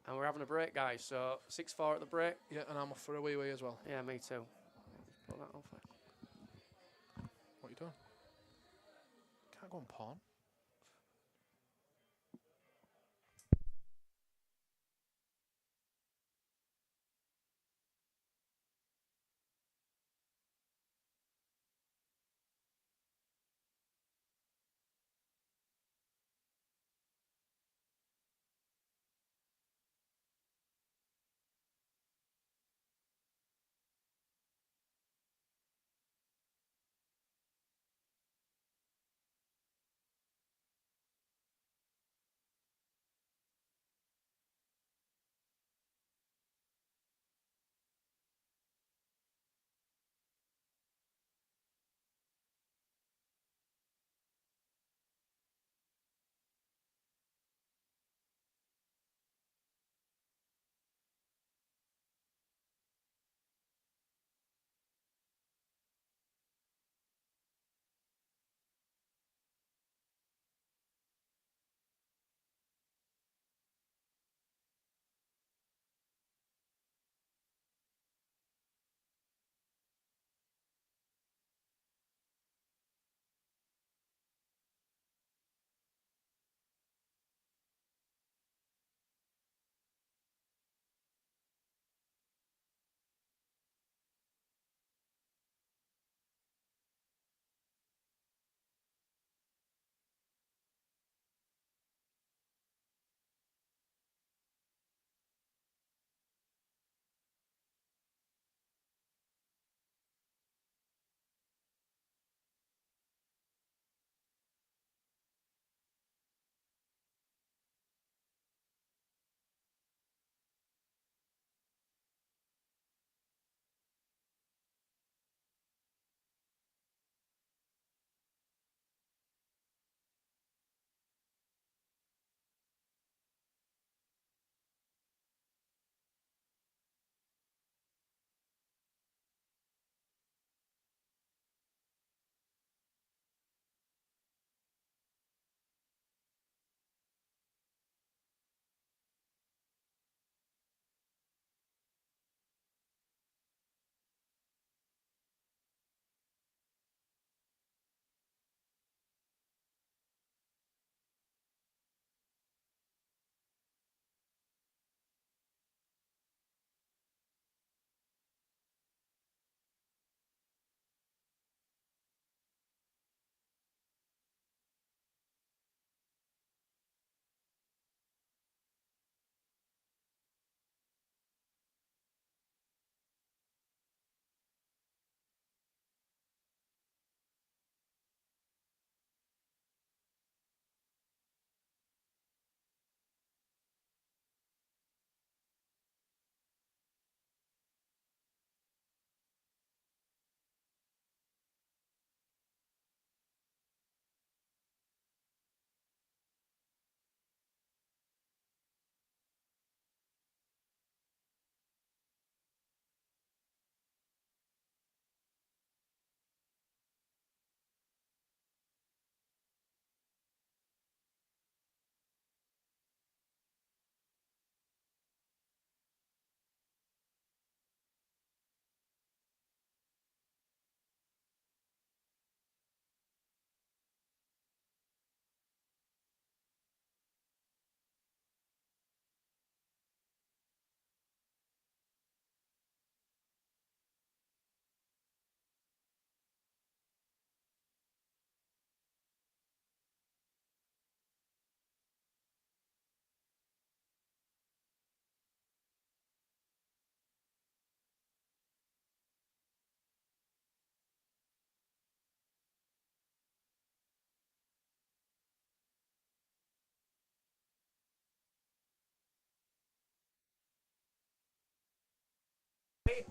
And we're having a break, guys. So 6-4 at the break. Yeah, and I'm off for a wee as well. Yeah, me too. Put that on for What you doing? Can't go on pawn.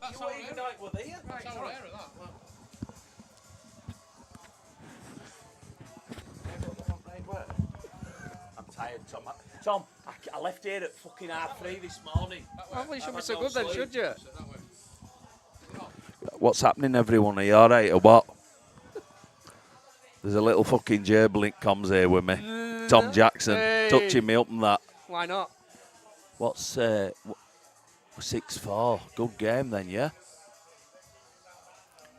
That's You our won't even area. know it were there. That's our area, that. I'm tired, Tom. Tom, I left here at fucking 3:30 this morning. Oh, well, you shouldn't be had so no good then, sleep. should you? What's happening, everyone? Are you alright or what? There's a little fucking gerbil comes here with me. Tom Jackson, Hey. touching me up and that. Why not? What's 6-4? Good game then, yeah?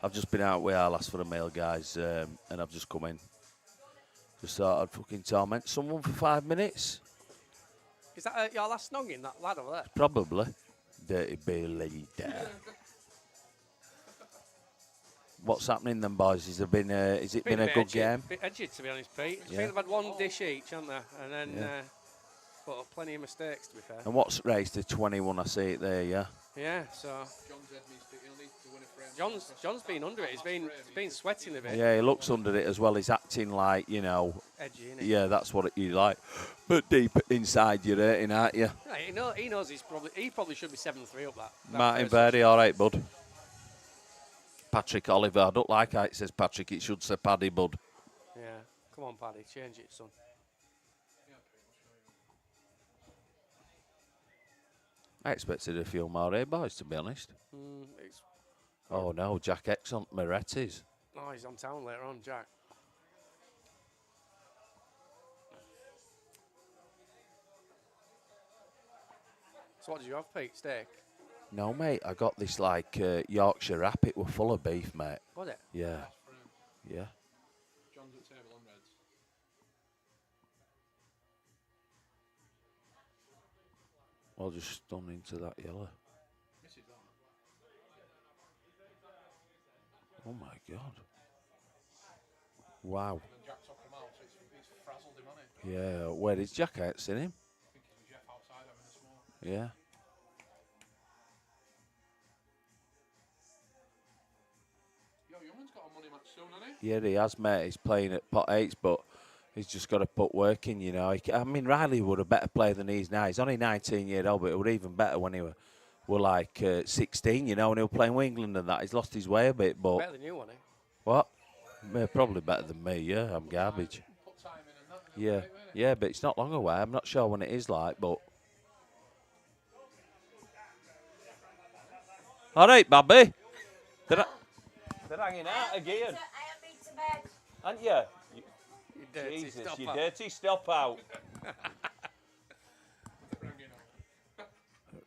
I've just been out with our last for the mail, guys, and I've just come in. Just thought I'd fucking torment someone for 5 minutes. Is that your last snogging, that lad over there? Probably. Dirty Billy there. What's happening then, boys? Has it been a good edgy, game? Bit edgy, to be honest, Pete. I Yeah. think they've had one dish each, haven't they? And then, Yeah. but plenty of mistakes, to be fair. And what's raised to 21? I see it there, yeah. Yeah, so John's head needs to, he'll need to win a frame. John's been under it. He's been sweating a bit. Yeah, he looks under it as well. He's acting like, Edgy, innit? yeah, that's what you like. But deep inside, you're hurting, aren't you? Yeah, he knows he probably should be 7-3 up that. Martin first Verdi, all right, bud. Patrick Oliver, I don't like how it says Patrick. It should say Paddy, bud. Yeah, come on, Paddy, change it, son. I expected a few more boys, to be honest. It's, Oh no, Jack X on Moretti's. oh, he's on town later on, Jack. So what did you have, Pete? Steak? No, mate, I got this like Yorkshire wrap. It were full of beef, mate. Was it? Yeah, yeah. John's at table on reds. Well, just stun into that yellow. Misses that. Oh my god. Wow. And then Jack took him out, so he's frazzled him on it. Yeah, where is Jack X in him? I think he's with Jeff outside having a smoke. Yeah. Yo, Youngman's got a money match soon, hasn't he? Yeah, he has, mate. He's playing at pot 8s, but he's just got to put work in, you know. I mean, Riley would a better player than he is now. He's only 19 years old, but it would even better when he were like 16, you know, when he was playing with England and that. He's lost his way a bit, but... Better than you, wasn't he? What? Yeah, probably better than me, yeah. I'm garbage. Put time in and that. Yeah, yeah, but it's not long away. I'm not sure when it is like, but... All right, Bobby. They're hanging out again. I have been to bed. Aren't you? You dirty Jesus, stop you out. dirty stop out.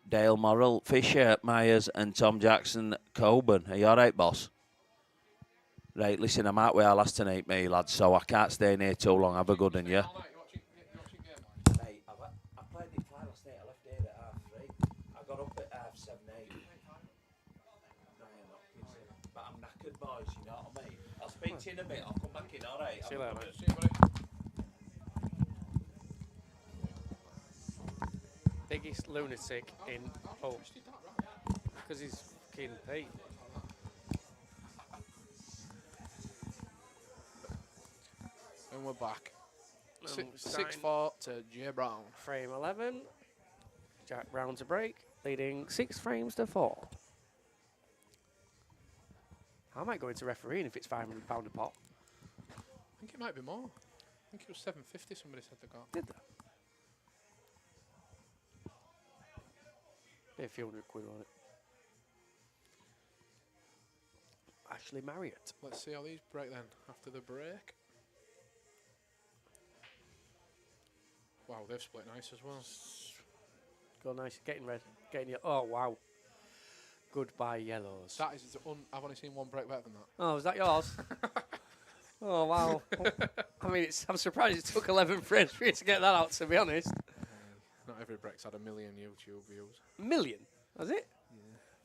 Dale Morrill, Fisher, Myers and Tom Jackson, Coburn. Are you all right, boss? Right, listen, I'm out with our last tonight, me, lads, so I can't stay in here too long. Have a good one, yeah? All night, you're watching game night. Mate, I played it fine last night. I left here at 3:30. I got up at 7, 8. No, I'm not. But I'm knackered, boys, you know what I mean? I'll speak to you in a bit. I'll come back in, all right? See you later, mate. See you, buddy. Biggest lunatic in Hull. Just did that, right? Because he's fucking Pete. And we're back. Starting 6-4 to Jay Brown. Frame 11. Jack Brown to break, leading 6 frames to 4. I might go into refereeing if it's £500 a pop. I think it might be more. I think it was 750. Somebody said they got. Did they? Be a few hundred quid on it. Ashley Marriott. Let's see how these break then after the break. Wow, they've split nice as well. Go nice, getting red, getting yellow. Oh wow. Goodbye yellows. That is, I've only seen one break better than that. Oh, is that yours? Oh wow. I mean, I'm surprised it took 11 frames for you to get that out. To be honest. Not every break's had 1 million YouTube views. Million, has it?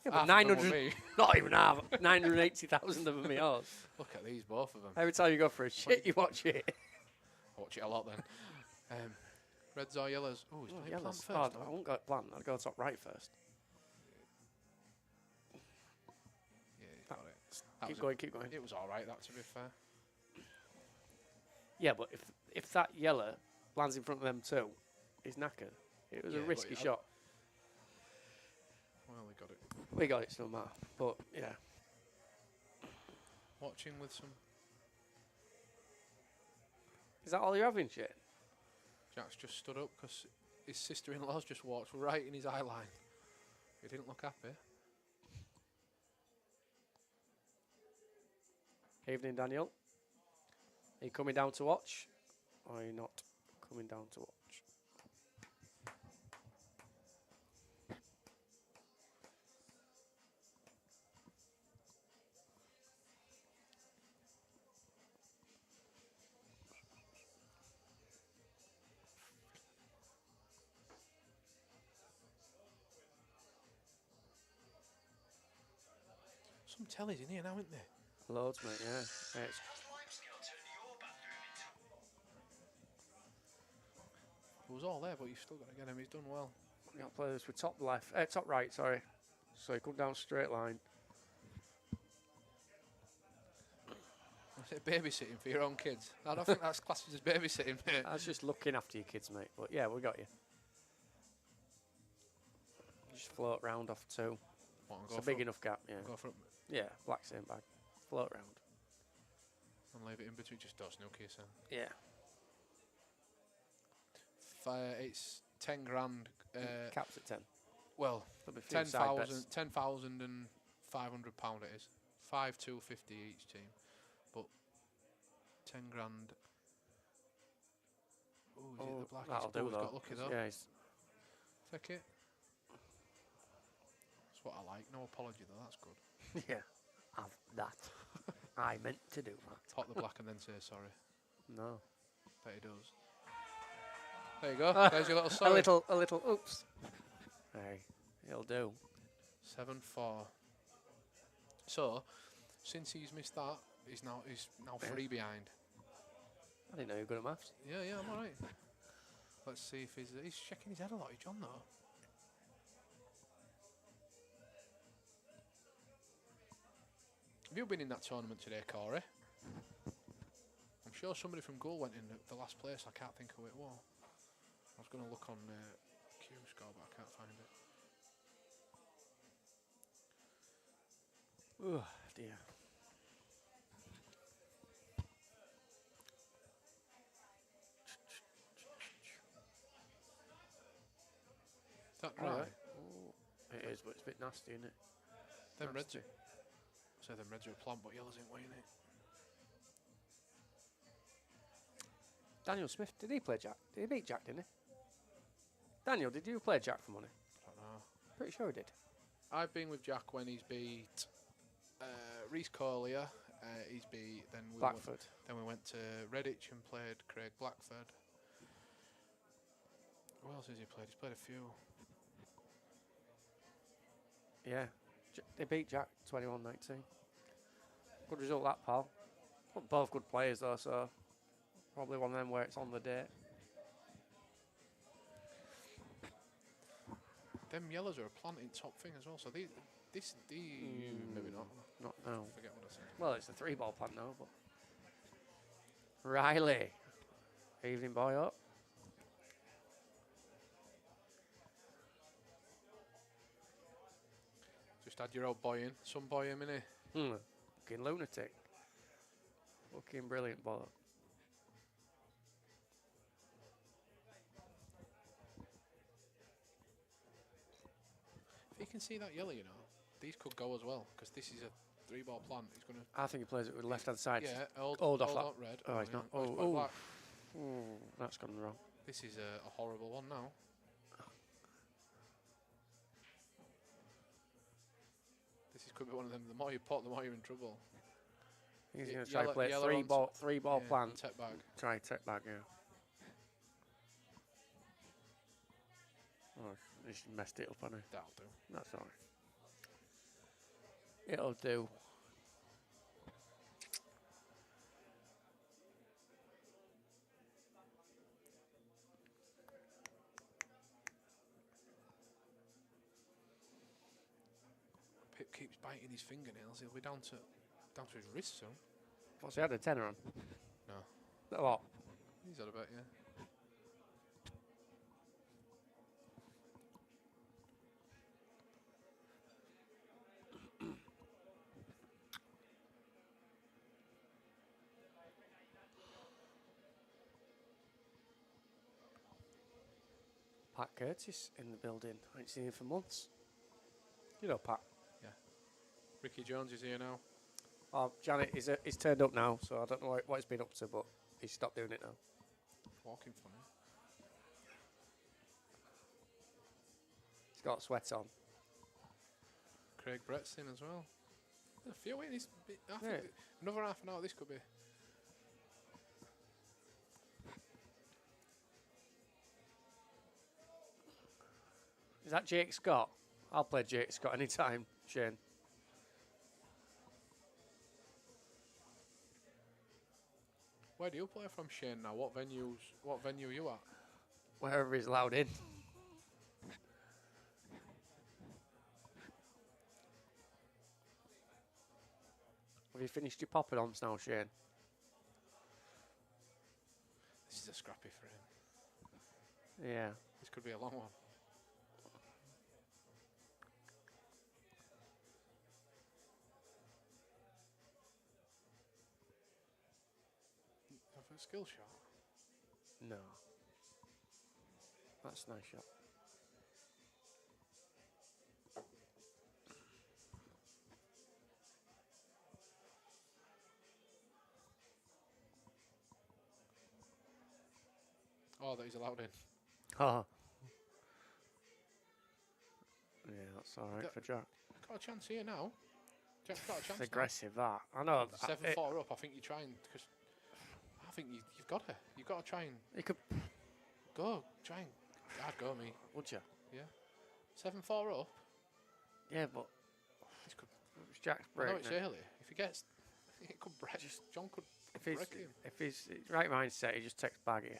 Yeah, but Half of them were 900. me. Not even half. 980,000 of them are yours. Look at these, both of them. Every time you go for a shit, you watch it. I watch it a lot then. Reds or yellows? Oh, he's playing Yellows. plan first. Oh, I won't go plan. I'll go top right first. Yeah, he's got it. That Keep was going, keep going. It was all right, that, to be fair. Yeah, but if that yellow lands in front of them too, he's knackered. It was Yeah, a but risky I- shot. Well, we got got it. We got it, so no matter. But yeah, Watching with some. is that all you're having, Shane? Jack's just stood up because his sister-in-law's just walked right in his eye line. He didn't look happy. Evening, Daniel. Are you coming down to watch, or are you not coming down to watch? Some tellies in here now, isn't there? Loads, mate. Yeah. It's It was all there, but you've still got to get him. He's done well. we got to play this with top left, top right. Sorry. So you come down straight line. Is it babysitting for your own kids? I don't think that's classed as babysitting, mate. I was just looking after your kids, mate. But yeah, we got you. Just float round off two. What, and It's go a for big it? enough gap. Yeah. Go for it Yeah. Black same bag. Float round. and leave it in between. Just don't snooky yourself. Yeah. It's 10 grand. Caps at 10. Well, There'll be a few side bets. 10,000 and £500 it is. 250 each team, but 10 grand. Ooh, is it the black? That'll do He's though. got lucky though. Yeah, he's Take it. That's what I like. No apology though. That's good. yeah. Have that. I meant to do that. Pot the black and then say sorry. No. Bet he does. There you go. There's your little sorry. A little. Oops. Hey, it'll do. 7-4. So, since he's missed that, he's now three behind. I didn't know you were good at maths. Yeah, I'm alright. Let's see if he's shaking his head a lot, John, though. Have you been in that tournament today, Corey? I'm sure somebody from Goal went in the last place. I can't think who it was. I was going to look on Q score, but I can't find it. Oh dear. Is that dry? Right. It is, but it's a bit nasty, isn't it? Them reds. Nasty. So them reds are a plant, but yellow's in way, innit? Daniel Smith, did he play Jack? Did he beat Jack, didn't he? Daniel, did you play Jack for money? I don't know. Pretty sure he did. I've been with Jack when he's beat Reece Collier. He's beat Blackford. Then we went to Redditch and played Craig Blackford. Who else has he played? He's played a few. Yeah. They beat Jack 21-19. Good result, that, pal. Both good players, though, so probably one of them where it's on the day. Them yellows are a planting top thing as well. So maybe not. Not now. Forget what I said. Well, it's a 3-ball plant now, but. Riley. Evening, boy, up. Just had your old boy in. Some boy in, innit? Fucking lunatic. Fucking brilliant, boy. If you can see that yellow, you know, these could go as well, because this is a 3-ball plant. He's going to. I think he plays it with the left-hand side. Yeah, old off off that. red. Oh, he's yeah. not. Oh, he's Oh, played oh. black. That's gone wrong. This is a horrible one now. This could be one of them. The more you pot, the more you're in trouble. He's going to try to play three-ball Yeah, plant. Tech bag. Try tech back, yeah. Oh, he's messed it up, hasn't he? That'll do. That's all right. It'll do. Pip keeps biting his fingernails. He'll be down to his wrist soon. What's he had a tenner on? No. A lot. He's had a bet, yeah. Pat Curtis in the building. I ain't seen him for months. You know Pat. Ricky Jones is here now. Oh, Janet, he's turned up now, so I don't know what he's been up to, but he's stopped doing it now. Walking funny. He's got sweat on. Craig Brett's in as well. A few in. I think Yeah. another half an hour this could be. Is that Jake Scott? I'll play Jake Scott anytime, Shane. Where do you play from, Shane? Now, what venue are you at? Wherever he's allowed in. Have you finished your poppadoms now, Shane? This is a scrappy for him. Yeah. This could be a long one. Have a skill shot. No. That's a nice shot. Oh, that he's allowed in. Oh. Yeah, that's all right Got- for Jack. Got a chance here now. Jack's got a chance. It's aggressive, that. I know. Now. 7-4 up. I think you're trying because I think you've got to. You've got to try and He could. go. Try and. I'd go me. Would you? 7-4 up. Yeah, but This could. it's Jack's I know break. it's now. early. If he gets, it could break. John could If he's break him. right mindset, he just takes bag here.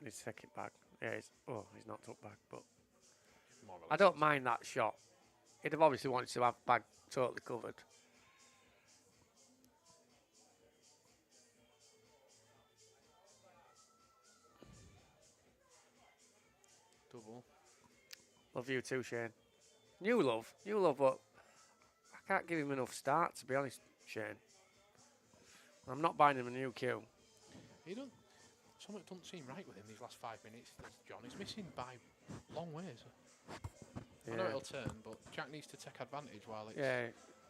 And he's taking back. Yeah, he's not took back, but More or I less. don't mind that shot. He'd have obviously wanted to have bag totally covered. Double. Love you too, Shane. New love, but I can't give him enough start, to be honest, Shane. I'm not buying him a new cue. He don't. Something doesn't seem right with him these last 5 minutes. John, he's missing by long ways. I know Yeah. it'll turn, but Jack needs to take advantage while it's Yeah,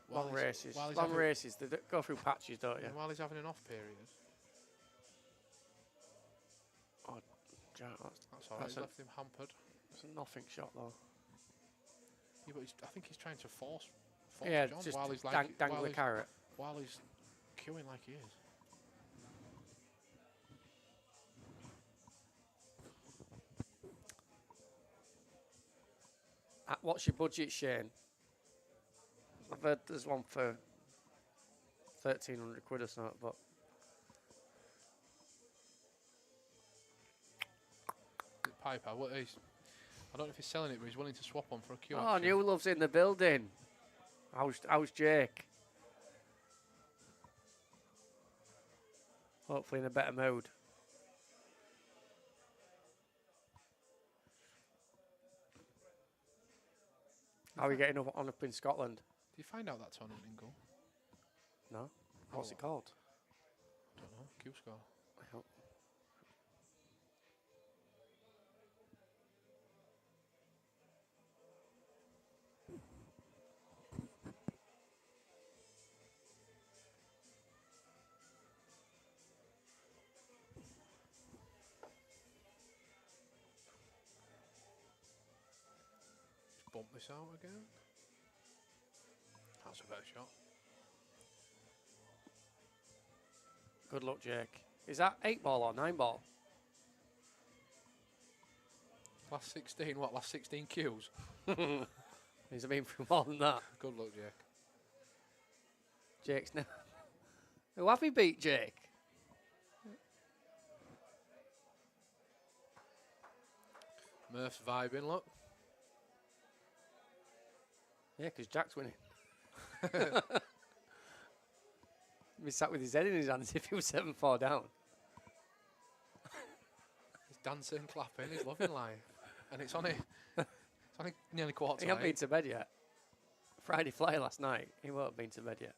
while long he's- races. while he's Long having- races, they go through patches, don't you? and while he's having an off period. Jack, That's all right. That's He's a- left him hampered. that's a nothing shot, though. Yeah, but I think he's trying to force Yeah, John just while he's dangle while the he's, carrot. while he's queuing like he is. What's your budget, Shane? I've heard there's one for 1,300 quid or something, but Piper, what is? I don't know if he's selling it, but he's willing to swap on for a queue. oh, option. New Love's in the building. How's Jake? Hopefully in a better mood. How are you getting on up in Scotland? Did you find out that tournament in goal? No? What's Oh. it called? Don't know. Q score. I hope. Just bump this out again. That's a better shot. Good luck, Jake. Is that 8 ball or 9 ball? Last 16, what? Last 16 Qs? He's been through more than that. Good luck, Jake. Jake's now. Who have we beat, Jake? Murph's vibing, look. Yeah, because Jack's winning. He sat with his head in his hands if he was 7-4 down. He's dancing, clapping, he's loving life. And it's only nearly quarter He to hasn't been 8. to bed yet. Friday fly last night. He won't have been to bed yet.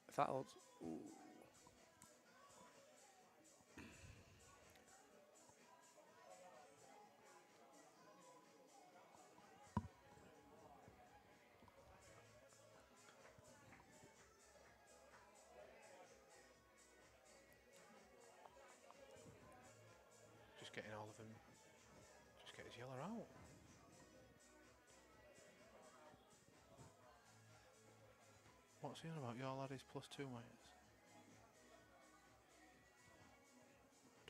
If that holds. Ooh. Just getting all of them. Just get his yellow out. What's he on about? Your lad is +2 minus.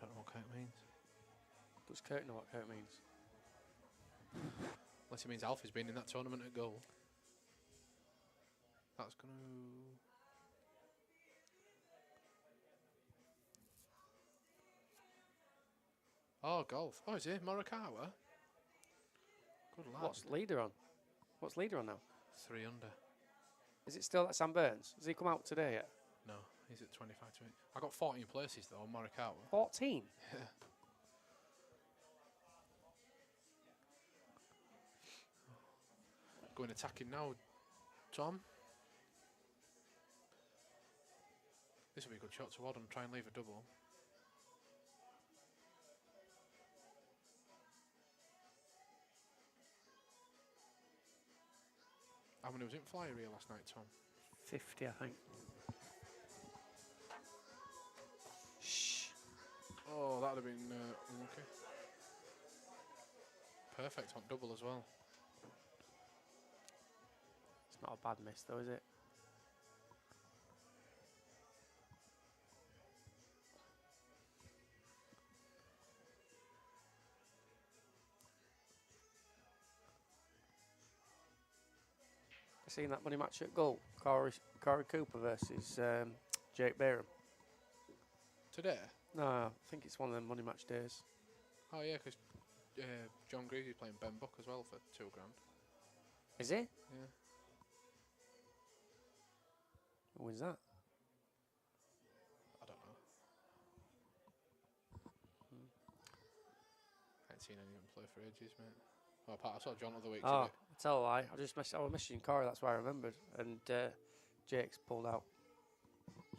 Don't know what Kurt means. Does Kurt know what Kurt means? Unless it means Alfie's been in that tournament at goal. That's going to... Oh, golf. Oh, is he? Morikawa? Good lad. What's leader on? What's leader on now? 3 under. Is it still at Sam Burns? Has he come out today yet? No, he's at 25 to 8. I got 14 places though on Morikawa. 14? Yeah. Going attacking now, Tom. This will be a good shot to Odd and try and leave a double. How many was in Flyer here last night, Tom? 50, I think. Shh. Oh, that would have been unlucky. Perfect on double as well. It's not a bad miss, though, is it? Seen that money match at goal? Corey Cooper versus Jake Bayram. Today? No, I think it's one of them money match days. Oh yeah, because John Greasy's playing Ben Buck as well for £2 grand. Is it? Yeah. Who wins that? I don't know. I ain't seen anyone play for ages, mate. Oh, I saw John the other week. Oh, I tell a lie. I was messaging Corey, that's why I remembered. And Jake's pulled out.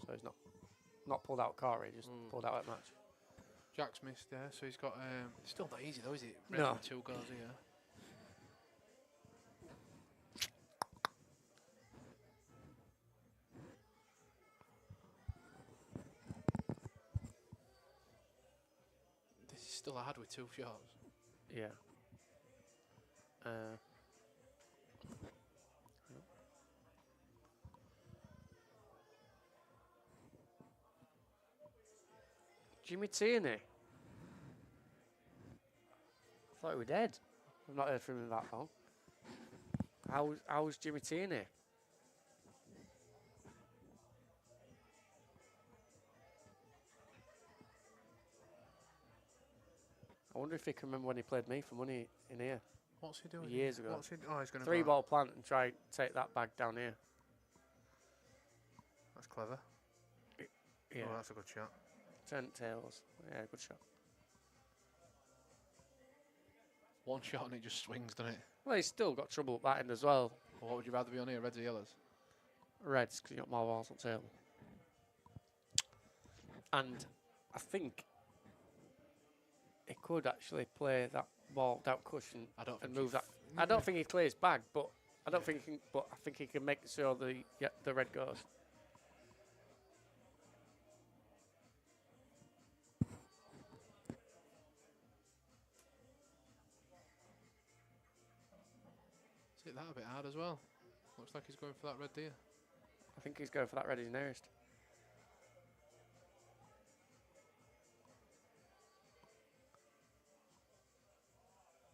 So he's not pulled out Corey, just pulled out at match. Jack's missed there, so he's got... it's still not easy though, is it? No. Raising 2 goals here. This is still hard with 2 shots. Yeah. Jimmy Tierney. I thought he was dead. I've not heard from him that long. How's Jimmy Tierney? I wonder if he can remember when he played me for money in here. What's he doing? Years ago. What's he oh, he's going to 3-ball plant and try take that bag down here. That's clever. Yeah. Oh, that's a good shot. 10 tails. Yeah, good shot. 1 shot and it just swings, doesn't it? Well, he's still got trouble at that end as well. Well, what would you rather be on here, reds or yellows? Reds, because you got more balls on table. And I think he could actually play that ball without cushion I don't and think move that. I don't think he clears bag, but I don't think he can. But I think he can make sure the red goes. Is it that a bit hard as well? Looks like he's going for that red deer. I think he's going for that red he's nearest.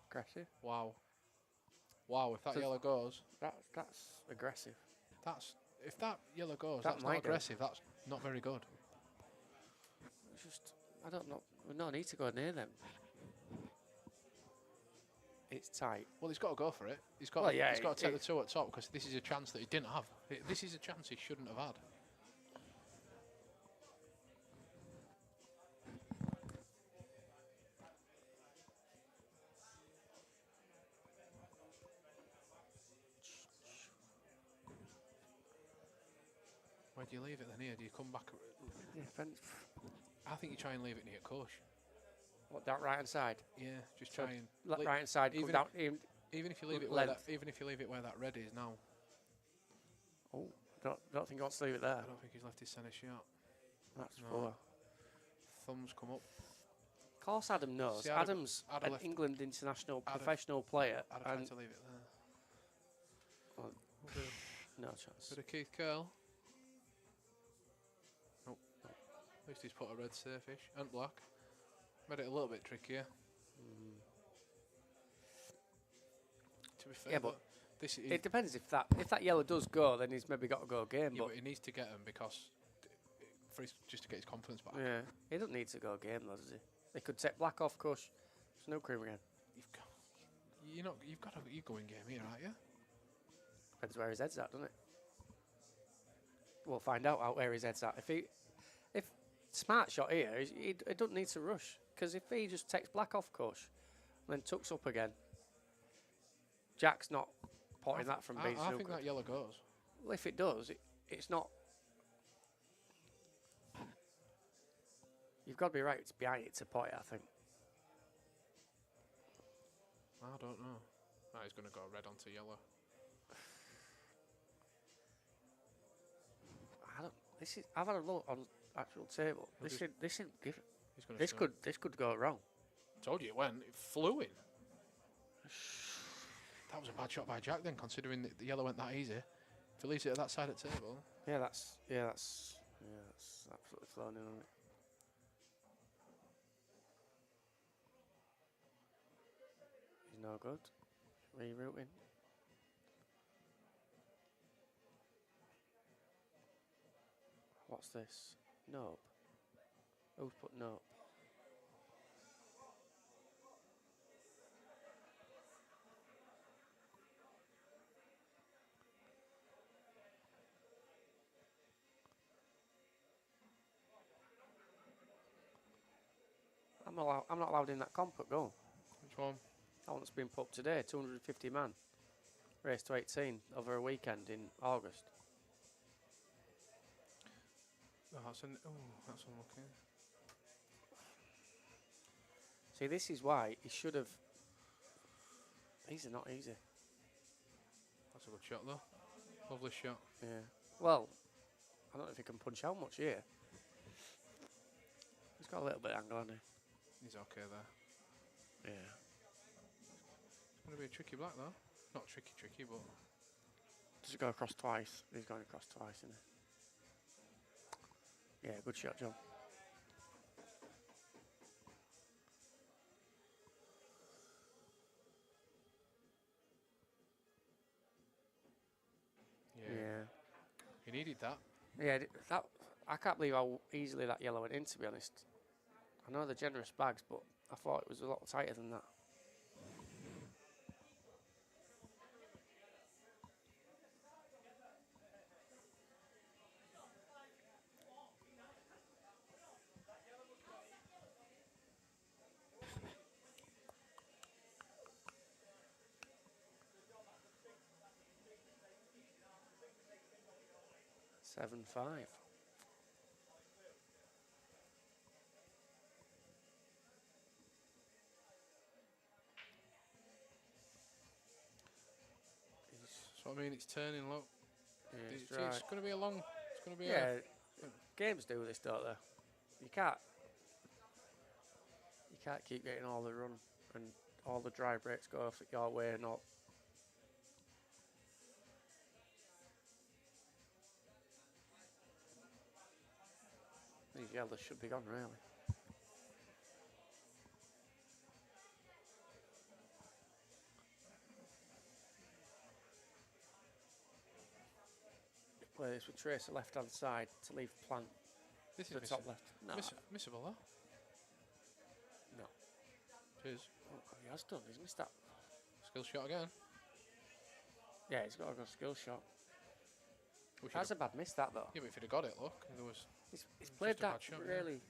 Aggressive. Wow. Wow, if that So yellow goes, That's aggressive. that's... If that yellow goes, That that's not might go. aggressive, that's not very good. It's just, I don't know. We don't need to go near them. It's tight. Well, he's got to go for it. He's got, Well, yeah, he's got to take it- the 2 at top because this is a chance that he didn't have. This is a chance he shouldn't have had. Where do you leave it then here? Do you come back? Yeah, I think you try and leave it near coach. what, that right hand side? Yeah, just So try and Right hand side. Come even down. even if you leave it where that, length. even if you leave it where that red is now. Oh, don't think he wants to leave it there. I don't think he's left his centre shot. That's No. poor. Thumbs come up. Of course, Adam knows. See, I'd have- Adam's I'd have an left- England international I'd have- professional player, I'd have tried and to leave it there. Well, We'll do. no chance. Bit of Keith Curl. Nope. At least he's put a red surfish and black. Made it a little bit trickier. To be fair, Yeah, but this is. It depends if that yellow does go, then he's maybe got to go game. Yeah, but but he needs to get him because just to get his confidence back. yeah, he doesn't need to go game, though, does he? They could take black off, Cush. Snow cream again. You've got to go in game here, aren't you? Depends where his head's at, doesn't it? We'll find out where his head's at. If smart shot here, he doesn't need to rush, because if he just takes black off Cush, and then tucks up again, Jack's not potting that from being I think that yellow goes. Well, if it does, it's not. You've got to be right behind it to pot it, I think. I don't know. Oh, he's going to go red onto yellow. I've had a look on actual table. Well, This isn't give. He's going to This could go wrong. Told you it went. It flew in. That was a bad shot by Jack then, considering the yellow went that easy. If he leaves it at that side of the table. Yeah, that's absolutely flown in on it. He's no good. Rerouting. What's this? Nope. Who's put nope? I'm not allowed in that comp at goal. Which one? That one's been put today, 250 man. Race to 18 over a weekend in August. Oh, that's unlucky. See, this is why he should have. These are not easy. That's a good shot though. Lovely shot. Yeah. Well, I don't know if he can punch out much here. He's got a little bit of angle on him. He's okay there. Yeah. It's going to be a tricky black though. Not tricky, but. Does it go across twice? He's going across twice, isn't he? Yeah, good shot, John. Yeah. He needed that. Yeah, that I can't believe how easily that yellow went in, to be honest. I know they're generous bags, but I thought it was a lot tighter than that. Seven five. So I mean, it's turning. Look, Yeah, it's right. going to be a long. It's going to be Yeah, games do this, don't they? You can't keep getting all the run and all the dry breaks go off your way and all. These yellows should be gone, really. Play this with Tracer left hand side to leave plant This to the is top left. No, missable though. no. It is. Oh, he has done. He's missed that. Skill shot again. Yeah, he's got a good skill shot. We That's a should've- bad miss, that though. Yeah, but if he'd have got it, look, there was. He's played just a bad that shot, yeah. really.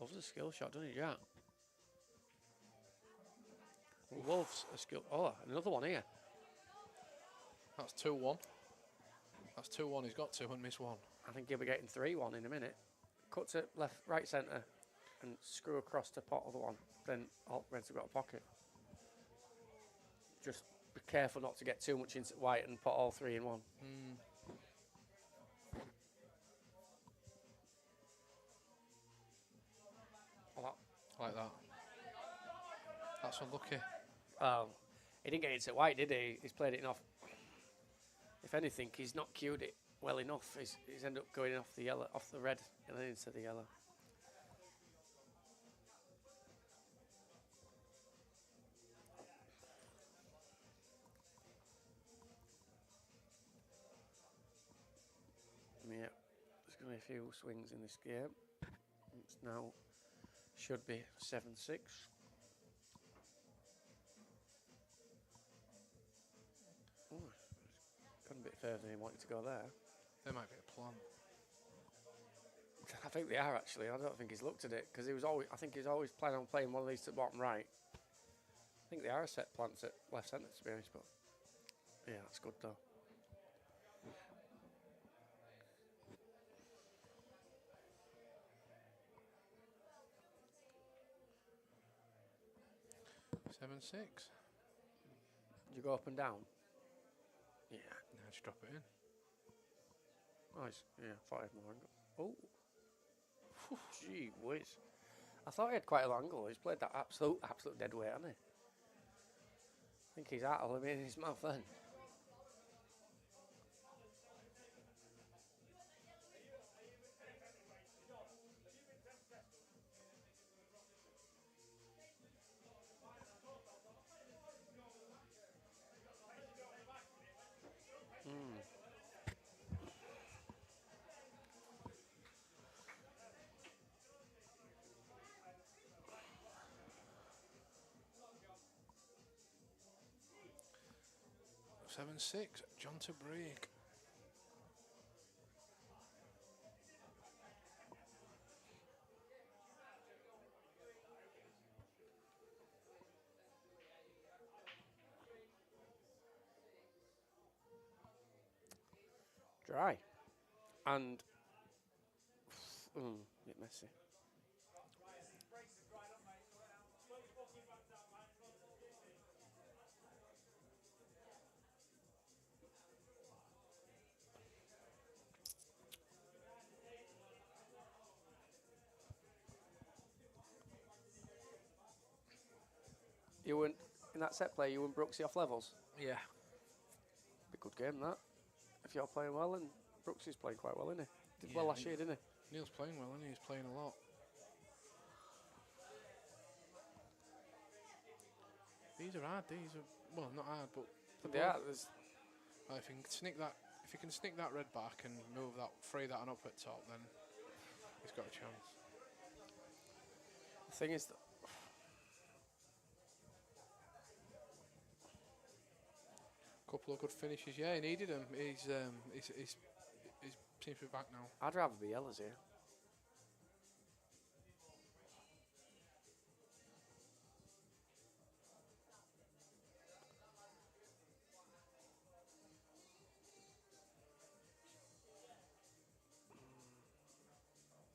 Loves a skill shot, doesn't he, Jack? Loves a skill. Oh, another one here. That's 2-1. That's 2-1. He's got two and missed one. I think he'll be getting 3-1 in a minute. Cut to left, right centre. and screw across to pot other one, then all Reds have got a pocket. Just be careful not to get too much into white and put all three in one. Mm. Like that. That's unlucky. He didn't get into white, did he? He's played it enough. If anything, he's not cued it well enough. He's ended up going off the yellow, off the red, and then into the yellow. Yeah, there's going to be a few swings in this game. It's now should be 7-6. Gone a bit further than he wanted to go there. There might be a plan. I think they are actually. I don't think he's looked at it because he was always. I think he's always planning on playing one of these to the bottom right. I think they are a set plants at left centre, to be honest. But yeah, that's good though. Seven, 6. Did you go up and down? Yeah. Now just drop it in. Nice. Yeah, 5 more angle. Oh. Gee whiz. I thought he had quite a long angle. He's played that absolute dead weight, hasn't he? I think he's out of him in his mouth then. Mm. Seven, 6. John to break. Dry. And a bit messy. You went in that set play. You and Brooksy off levels. Yeah. Be a good game that. If you're playing well, and Brooksy's playing quite well, isn't he? Did well last year, didn't he? Neil's playing well, and he's playing a lot. These are hard. These are not hard, but They are. if you can sneak that red back and move that, free that one up at top, then he's got a chance. The thing is that Couple of good finishes. Yeah, he needed them. He's seems to be back now. I'd rather be yellows here.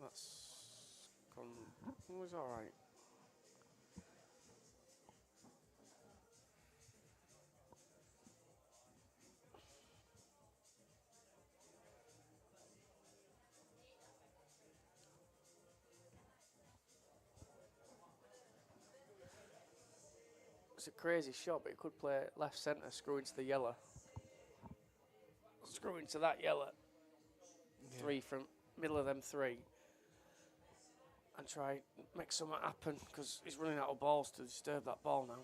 That's gone. It was all right. It's a crazy shot, but he could play left centre, screw into the yellow. Screw into that yellow. Yeah. 3 from middle of them 3. And try make something happen because he's running out of balls to disturb that ball now.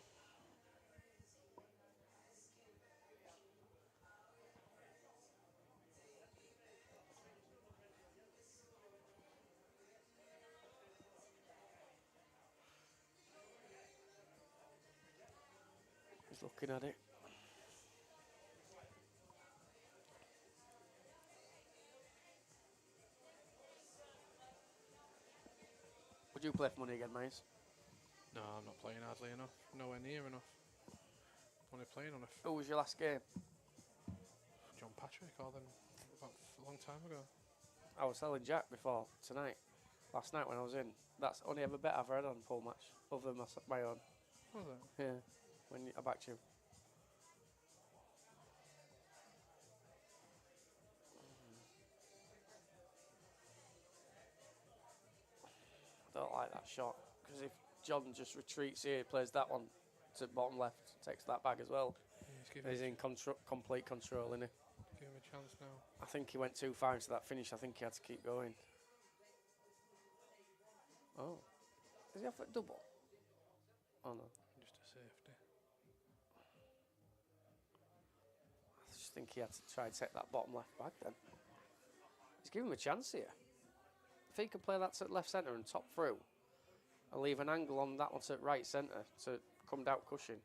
He's looking at it. Would you play for money again, Mace? No, I'm not playing hardly enough. Nowhere near enough. Only playing on Who was your last game? John Patrick, or then about a long time ago. I was telling Jack before tonight. last night when I was in. That's the only ever bet I've had on a pool match, other than my own. Was it? Yeah, when I backed you. I don't like that shot because if John just retreats here, plays that one to bottom left, takes that bag as well. Yeah, He's in complete control, isn't he? give him a chance now. I think he went too far into that finish. I think he had to keep going. Oh, is he off at double? Oh no, Just a safety. I just think he had to try and take that bottom left bag then. He's giving him a chance here. If he could play that to left centre and top through, and leave an angle on that one to right centre to come down cushion,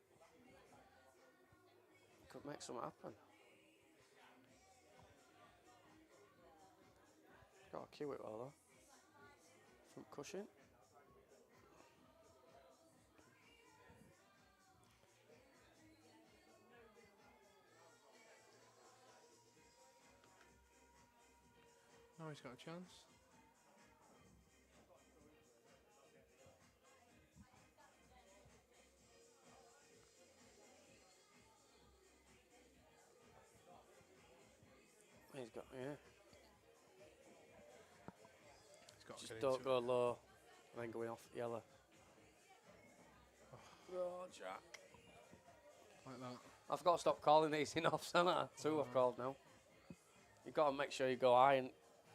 could make something happen. Got to cue it well though. From cushion. Now he's got a chance. He's got, yeah. He's got to Just get don't into go it. low and then going off yellow. Oh, Jack. Like that. I've got to stop calling these in offs, haven't I? Two I've called now. You've got to make sure you go high and,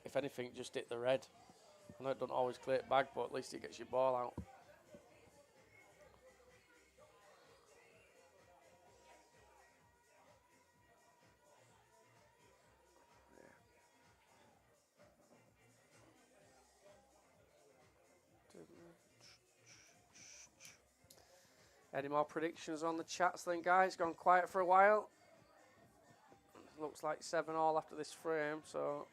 if anything, just hit the red. I know it doesn't always clear it back, but at least it gets your ball out. Any more predictions on the chats then, guys? Gone quiet for a while. Looks like 7-all after this frame, so...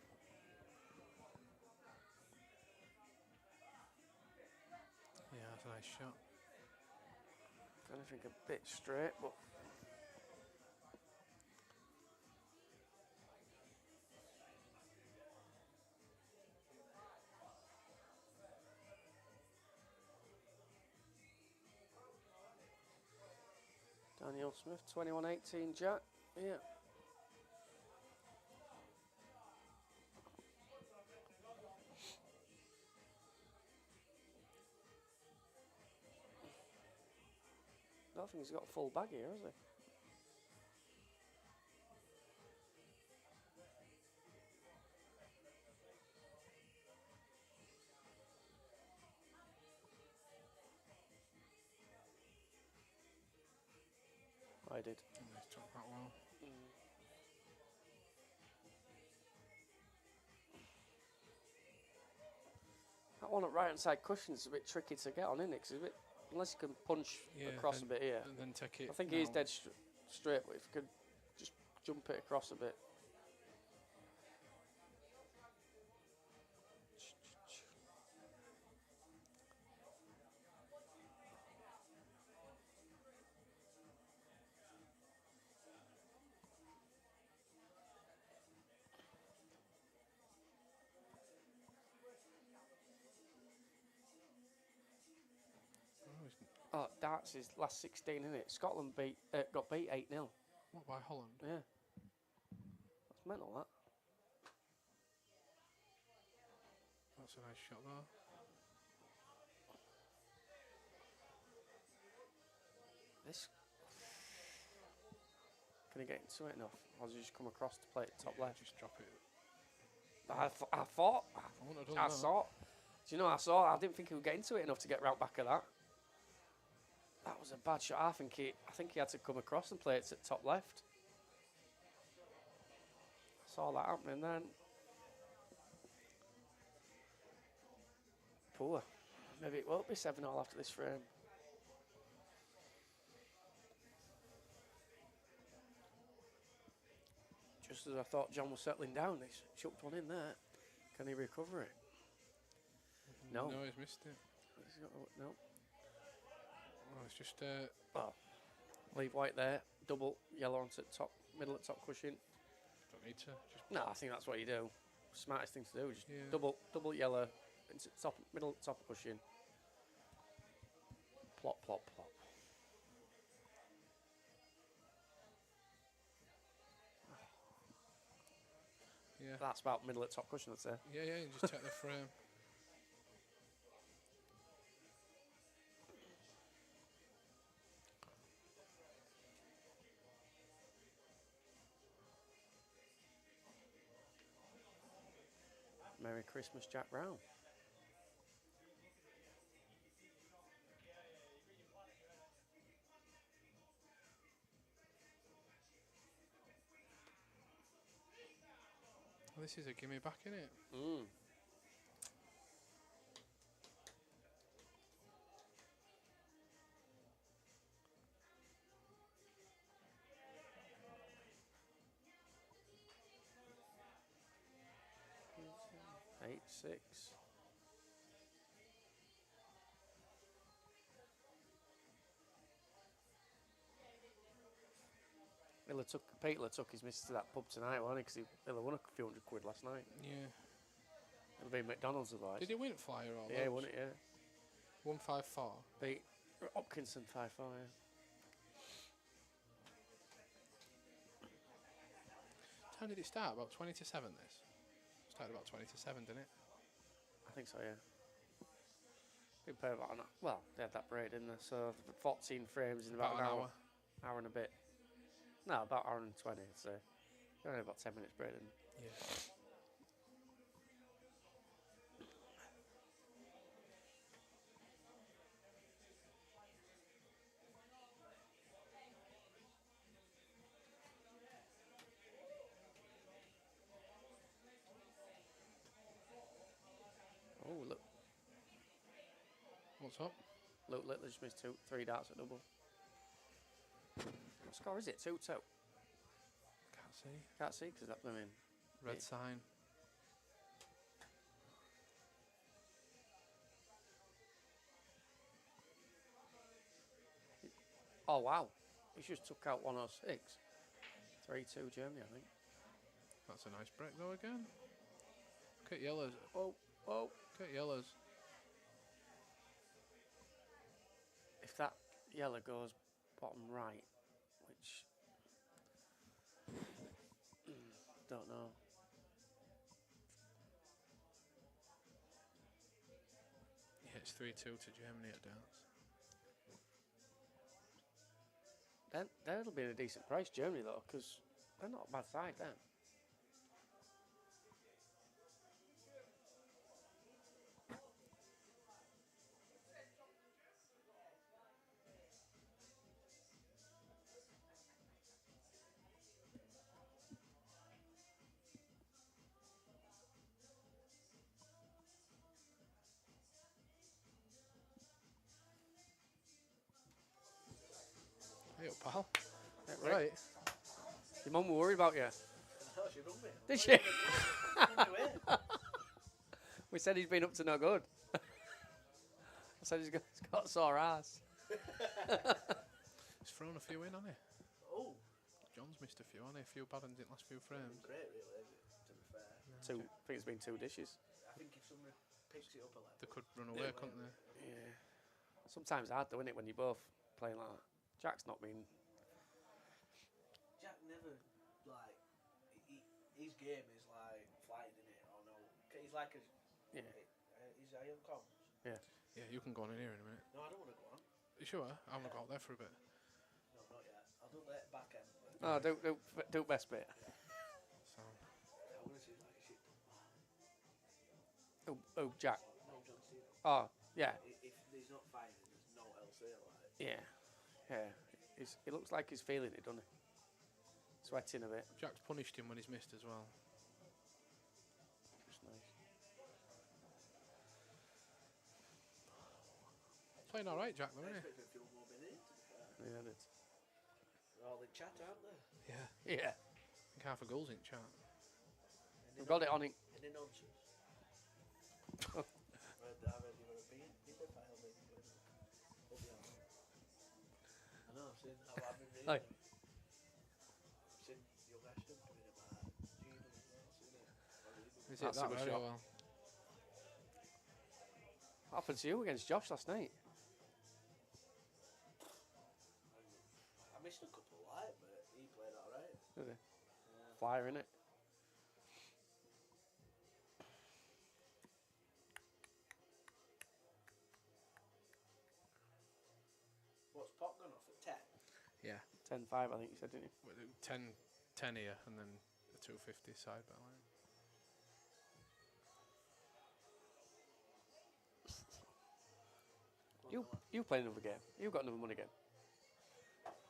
Yeah, that's a nice shot. If anything, a bit straight, but... Daniel Smith, 21-18, Jack. Yeah. I don't think he's got a full bag here, has he? I did. He's took that well. That one at right hand side cushion's a bit tricky to get on, isn't it? 'Cause it's a bit, unless you can punch Yeah, across a then- bit here. And then take it. I think he is now. dead straight, but if you could just jump it across a bit. Oh, he's Oh, darts is last 16, isn't it? Scotland got beat 8-0. what by Holland? Yeah. That's mental, that. That's a nice shot there. This. Can he get into it enough? Or does he just come across to play it top Yeah, left? Just drop it. I thought. I wouldn't have done I that. saw. Do you know, I didn't think he would get into it enough to get round back of that. That was a bad shot. I think he had to come across and play it at top left. I saw that happening then. Poor. Maybe it won't be 7-all after this frame. Just as I thought John was settling down, he's chucked one in there. Can he recover it? No. No, he's missed it. No. Oh, it's just. Well, leave white there. Double yellow onto top, middle at top cushion. Don't need to. Just No, I think that's what you do. Smartest thing to do. Just Yeah. double yellow, into top, middle, top cushion. Plop, plop, plop. Yeah. That's about middle at top cushion, I'd say. Yeah, yeah, you just take the frame. Merry Christmas, Jack Brown. Well, this is a gimme back, innit? Mm. Eight, six. Peter took his missus to that pub tonight, wasn't he? Because he won a few £100 last night. Yeah. It'll be McDonald's otherwise. Did he win flyer or Yeah, he won it, yeah. 154. Beat Hopkinson 5-4, yeah. How did it start? About 20 to 7 this? Started about 20 to 7, didn't it? I think so, yeah. Been played about an hour. Well, they had that break, didn't they? So 14 frames in about an hour. Hour and a bit. No, about hour and 20, I'd say. Only about 10 minutes break, didn't they? Yeah. Oh, look. What's up? Luke Littler just missed 3 darts at double. What score is it? 2-2. Can't see. Can't see because that blooming. Red Yeah. sign. Oh, wow. He just took out 106. 3-2 Germany, I think. That's a nice break though again. Look at yellows. Oh, oh. Look at yellows. If that yellow goes bottom right, which don't know. Yeah, it's 3-2 to Germany at darts. Then that'll be a decent price, Germany though, because they're not a bad side then. Hey up, pal. Right. Right. Your mum were worried about you. No, she rung me. Did she? Anyway, We said he's been up to no good. I said he's got a sore ass. He's thrown a few in, hasn't he? oh, John's missed a few, hasn't he? A few bad ones in the last few frames. great, really, to be fair. I think it's been 2 dishes. I think if somebody picks it up a level. They could run away, couldn't they? Yeah. Sometimes hard though, isn't it, when you're both playing like that? Jack's not been. Jack never, like, his game is like flying, in it, or no? He's like a. Yeah. He's a young comms. Yeah, you can go on in here in a minute. No, I don't want to go on. You sure? I want to go out there for a bit. No, not yet. I'll do that back end. Oh, do best bit. So, I want to see like shit. Oh, Jack. No, John Cena. Oh, yeah. If he's not fighting, there's no else there. Like, Yeah. Yeah. It looks like he's feeling it, doesn't he? Sweating a bit. Jack's punished him when he's missed as well. Just nice. Playing all right, Jack, though, I isn't expect a few more minutes. To be fair. Yeah, it is. They're all in chat, aren't they? he? Yeah. Yeah. I think half a goal's in chat. We've got it on it. Any nonsense? I read you were a bean. You could file me. We'll be on. I know, I've seen how I've been reading. Aye. I've seen Young Ashton putting about Gino as well, seen it. Is That's it a that good very shot. well? What happened to you against Josh last night? I missed a couple light, but he played alright. Did he? Yeah. Flyer, innit? What's Pop gone off at 10? Yeah. 10-5, I think you said, didn't you? 10 here and then a 250 side bet line. You play another game. You've got another money game.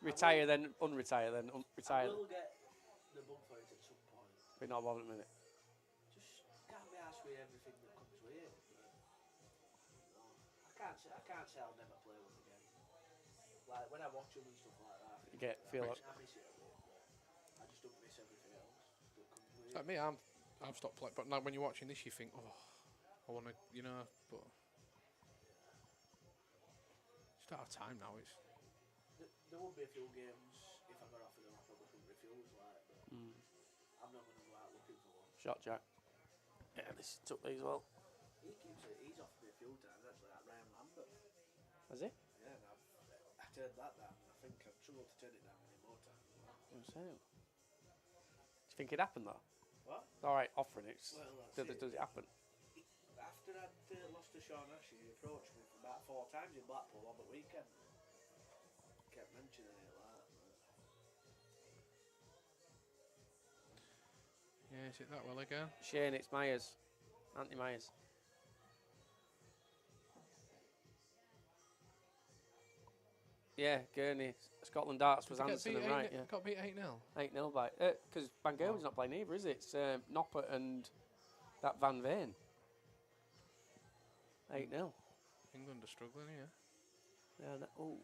Retire, then unretire, then I retire. will get the bump for it at some point. But not bothered a minute. Just can't be asked with everything that comes with it. But, no, I can't say I'll never play one again. Like when I watch them and stuff like that, You get I feel miss, like I miss it a bit, but I just don't miss everything else that comes with Like it. me, I've stopped playing. But now when you're watching this, you think, oh, I want to, you know, but just out of time now. It's There would be a few games if I got offered them I probably couldn't refuse, like, but I'm not going to go out looking for one. shot jack. Yeah, this took these well. He keeps it. He's offered me a few times actually, like Ryan Lambert. Has he? Yeah, and I turned that down. And I think I've struggled to turn it down many more times. than that. I'm saying. Do you think it happened though? What? All right, offering it. Well, that's Does it happen? After I'd lost to Sean Ash, he approached me about 4 times in Blackpool on the weekend. Kept mentioning it like that. yeah, is it that well again? Shane, it's Myers. Anthony Myers. Yeah, Gurney. Scotland Darts was Did they Anderson get beat and Wright. 8-0 Yeah. Got beat 8-0. 8-0 by. Because Van Gerwen's not playing either, is it? It's Nopper and that Van Veen. 8-0. England are struggling here. Yeah, oh.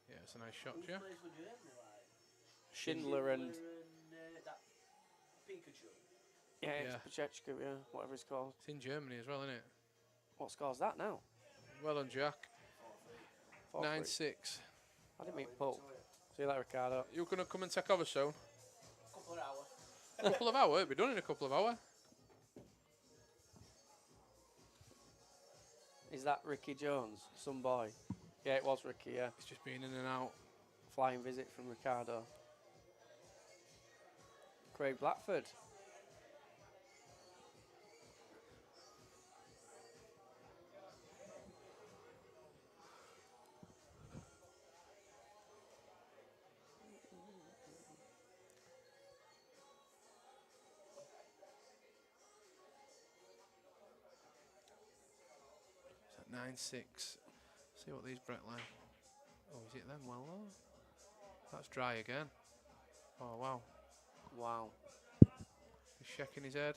Yeah, it's a nice shot, Who yeah. plays for Germany, like? Schindler and. that Pikachu. Yeah, Yeah. it's Pachechka, yeah, whatever it's called. It's in Germany as well, isn't it? What score's that now? Well done, Jack. 4-3. 9-6. I didn't mean Paul. See you later, Ricardo. You're going to come and take over soon? Couple of hours. A couple of hours? It'll be done in a couple of hours. Is that Ricky Jones? Some boy. Yeah, it was Ricky, yeah. It's just been in and out. Flying visit from Ricardo. Craig Blackford. It's at 9-6. See what these Brett like. Oh, is it them? Well, though. That's dry again. Oh, wow. Wow. He's shaking his head.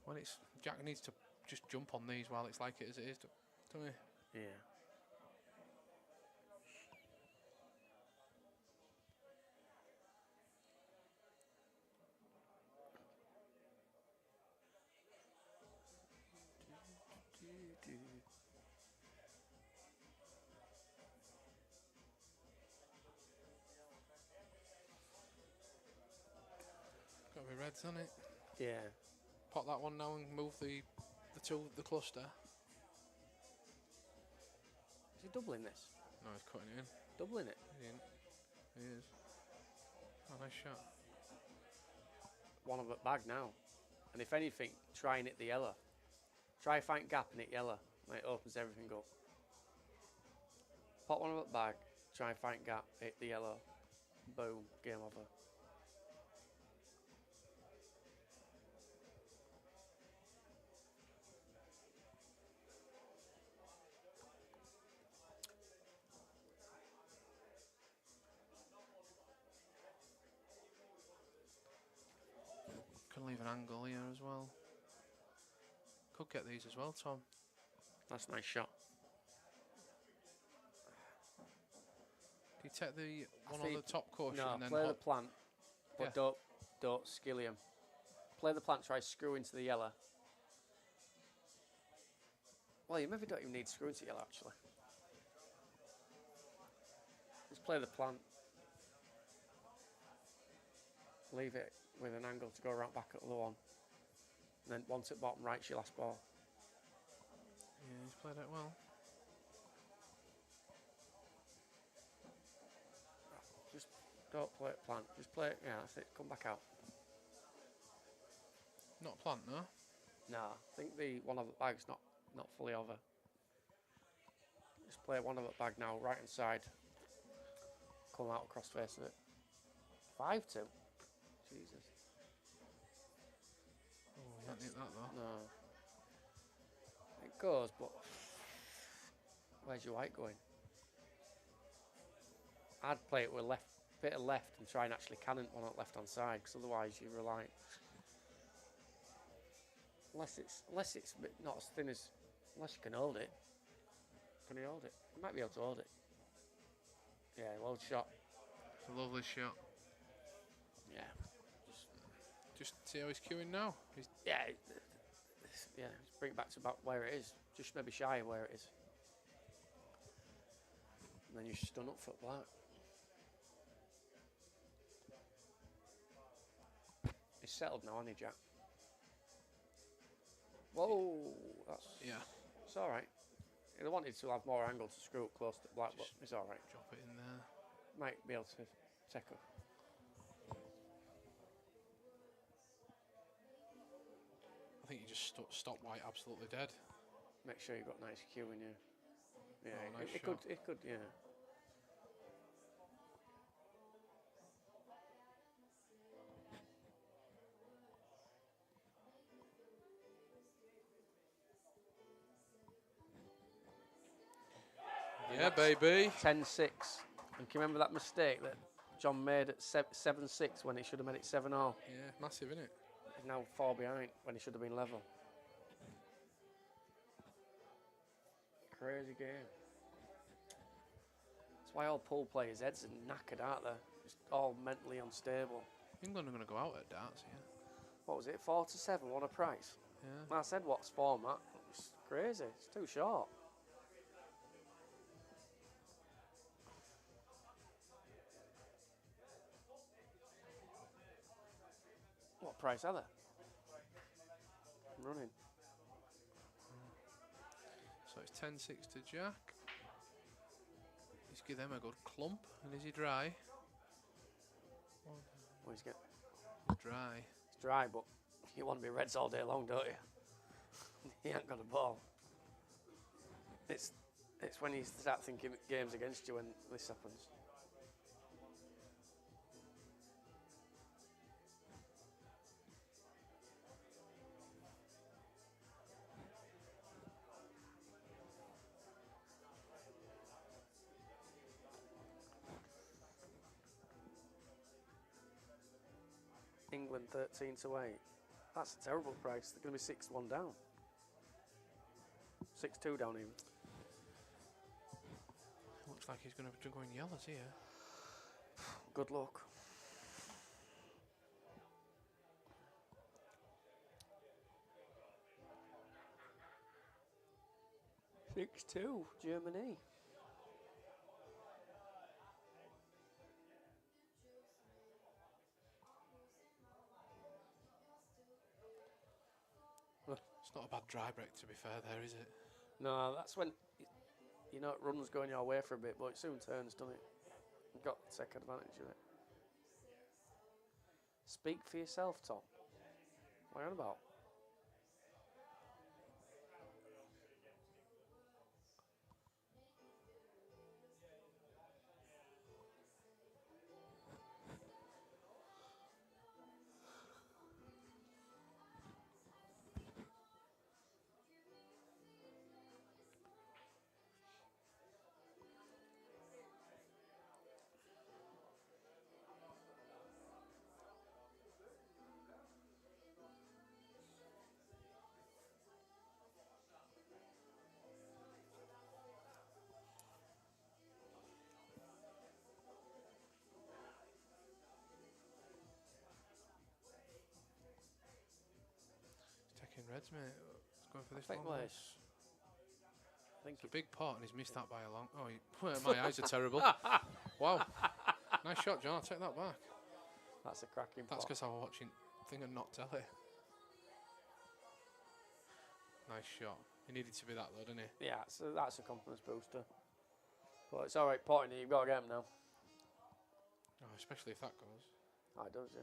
When it's Jack needs to just jump on these while it's like it as it is, don't he? Yeah. Got to be reds on it. Yeah. Pop that one now and move the cluster. Is he doubling this? No, he's cutting it in. Doubling it? He ain't. He is. Oh, nice shot. One of it bag now. And if anything, try and hit the yellow. Try find gap and hit yellow. It opens everything up. Pop one of it bag. Try and find gap. Hit the yellow. Boom. Game over. Can leave an angle here as well. Could get these as well, Tom. That's a nice shot. Do you take the one on think- the top cushion No, and then play the hop? plant, but Yeah. don't skilly him. Play the plant, try screw into the yellow. Well, you maybe don't even need screw into yellow, actually. Just play the plant. Leave it with an angle to go around back at the other one. And then once at bottom right's your last ball. Yeah, he's played it well. Just don't play it plant. Just play it. Yeah, that's it. Come back out. Not plant, no. No, I think the one of the bag's not fully over. Just play one of the bag now, right hand side. Come out across face of it. 5-2. Jesus. Oh, he didn't hit that though. No. It goes, but where's your white going? I'd play it with bit of left and try and actually cannon one on the left hand side, because otherwise you're relying. Unless it's a bit not as thin as, unless you can hold it. Can you hold it? You might be able to hold it. Yeah, well shot. It's a lovely shot. Yeah. Just see how he's queuing now. He's Yeah. Yeah. Just bring it back to about where it is. Just maybe shy of where it is. And then you're just done up foot black. He's settled now, hasn't he, Jack? Whoa, that's yeah. it's all right. He wanted to have more angle to screw up close to black, but it's all right. Drop it in there. Might be able to take a. I think you just stop White absolutely dead. Make sure you've got nice cue in you. Yeah, Oh, nice it shot. could, yeah. Yeah, baby. 10-6. And can you remember that mistake that John made at 7-6 when he should have made it 7-0? Yeah, massive, isn't it? He's now 4 behind when he should have been level. Crazy game. That's why all pool players' heads are knackered, aren't they? Just all mentally unstable. England are going to go out at darts, yeah. What was it? 4-7 won a prize. Yeah. I said what's format. It's crazy. It's too short. What price are they? Running. So it's 10-6 to Jack. Let's give them a good clump. And is he dry? Well, he's get Dry. it's dry, but you want to be Reds all day long, don't you? He ain't got a ball. It's when you start thinking games against you when this happens. England 13-8. That's a terrible price. They're going to be 6-1 down. 6-2 down even. Looks like he's going to be going yellows here. Good luck. Six-2, Germany. It's not a bad dry break, to be fair, there, is it? No, that's when you know it runs going your way for a bit, but it soon turns, doesn't it? You've got to take advantage of it. Speak for yourself, Tom. What are you on about? He's taking reds, mate. He's going for this Thick long one. lace. I think It's a big pot, and he's missed that by a long. Oh, my eyes are terrible. Wow. Nice shot, John. I'll take that back. that's a cracking That's pot. because I was watching thing and not telly. Nice shot. He needed to be that though, didn't he? Yeah, so that's a confidence booster. But it's all right, potting it. You've got to get him now. Oh, especially if that goes. Oh, it does, yeah.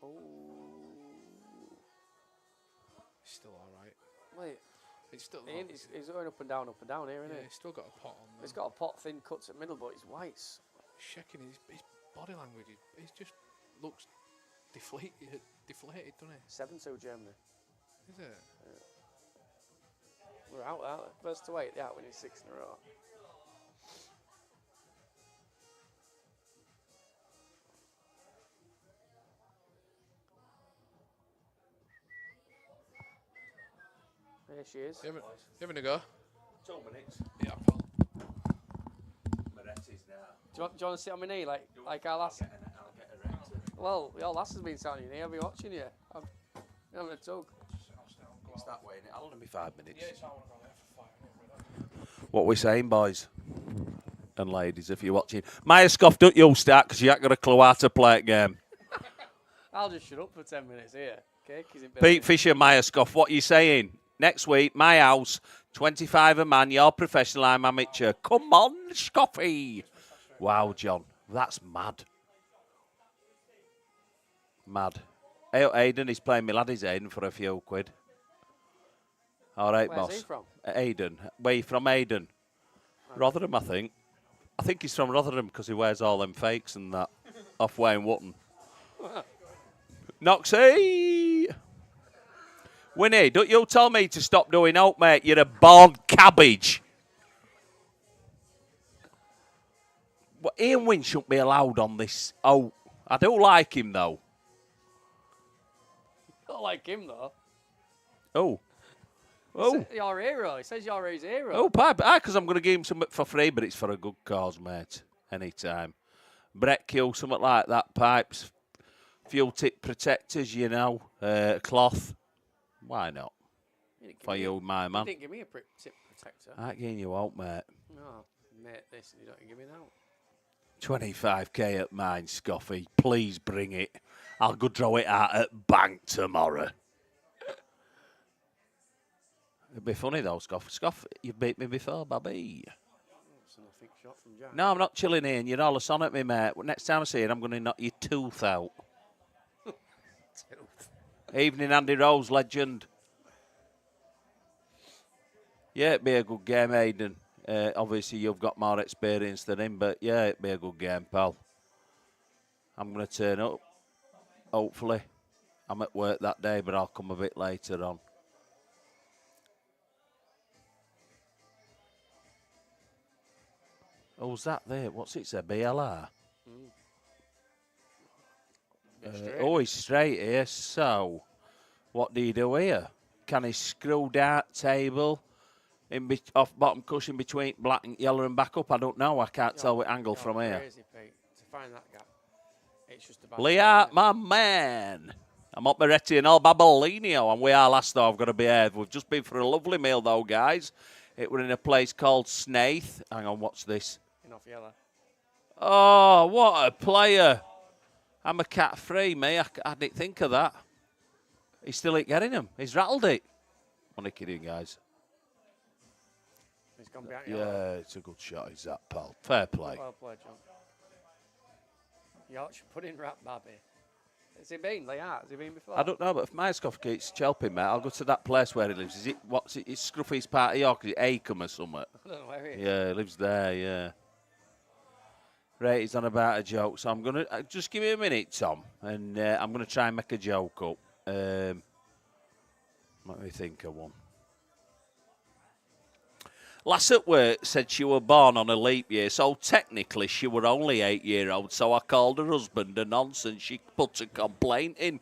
Oh. He's still all right. Wait, It's still. he's going up and down here, isn't yeah, he? he's still got a pot on. He's got a pot, thin cuts at middle, but his whites. Checking his body language. He just looks deflated, doesn't he? 7-2 Germany. Is it? We're out, aren't we? First to 8, yeah, winning 6 in a row. There she is. You having a go? 2 minutes. Yeah, pal. Moretti's now. Do you want to sit on my knee like our lass? I'll get erected. Well, your lass has been sat on your knee. I've been watching you. I'm having a tug. It's that way, innit? I'll only be 5 minutes. Yeah, it's all right for 5 minutes. What we saying, boys and ladies, if you're watching. Maya Scoff, don't you start because you ain't got a clue how to play a game. I'll just shut up for 10 minutes here. Okay? Pete Fisher, Maya Scoff, what are you saying? Next week, my house, 25 a man, you're professional, I'm amateur. Come on, Scoffy. Wow, John, that's mad. Mad. Hey, Aiden, he's playing me laddies, Aiden, for a few quid. All right, Where's boss. he from? Aiden. Where you from, Aiden? Rotherham, I think. I think he's from Rotherham because he wears all them fakes and that off Wayne Wotton. Noxie! Winnie, don't you tell me to stop doing out, mate. You're a born cabbage. Well, Ian Wynn shouldn't be allowed on this. Oh, I do like him, though. Not like him, though. Oh. Oh. Your hero. He says you're his hero. Oh, pipe. Because I'm going to give him something for free, but it's for a good cause, mate. Anytime. Brett Q, something like that. Pipes. Fuel tip protectors, you know. Cloth. Why not? For you, my man. You didn't give me a tip protector. I ain't getting you out, mate. No, mate, this, you don't give me out. 25k at mine, Scoffy. Please bring it. I'll go draw it out at bank tomorrow. It'd be funny though, Scoff. Scoff, you've beat me before, baby. That's a nothing shot from Jack. No, I'm not chilling in. You're all a on at me, mate. Next time I see you, I'm going to knock your tooth out. Evening, Andy Rose, legend. Yeah, it'd be a good game, Aiden. Obviously, you've got more experience than him, but yeah, it'd be a good game, pal. I'm going to turn up, hopefully. I'm at work that day, but I'll come a bit later on. Who's that there? What's it say? BLR? He's straight here. So, what do you do here? Can he screw dart table off bottom cushion between black and yellow and back up? I don't know. I can't tell what angle from here. Crazy, Pete. To find that gap, it's just about. Liat, my man. I'm up Moretti and all Babolinio, and we are last though. I've got to behave. We've just been for a lovely meal though, guys. It were in a place called Snaith. Hang on, what's this? Off yellow. Oh, what a player. I'm a cat free, me. I didn't think of that. He's still ain't getting him. He's rattled it. Only kidding, guys. He's gone behind Yeah, yellow. it's a good shot, is that, pal? Fair play. Well played, John. Yorkshire pudding wrap, Babby. Has he been? Has he been before? I don't know, but if Myerskoff keeps chelping, mate, I'll go to that place where he lives. Is it, what's it? It's Scruffy's part of York. Is it Acombe or something? I don't know where he is. Yeah, he lives there, yeah. Right, he's on about a joke, so I'm going to... just give me a minute, Tom, and I'm going to try and make a joke up. Let me think of one. Lass at work said she were born on a leap year, so technically she were only 8-year-old, so I called her husband a nonsense. She put a complaint in.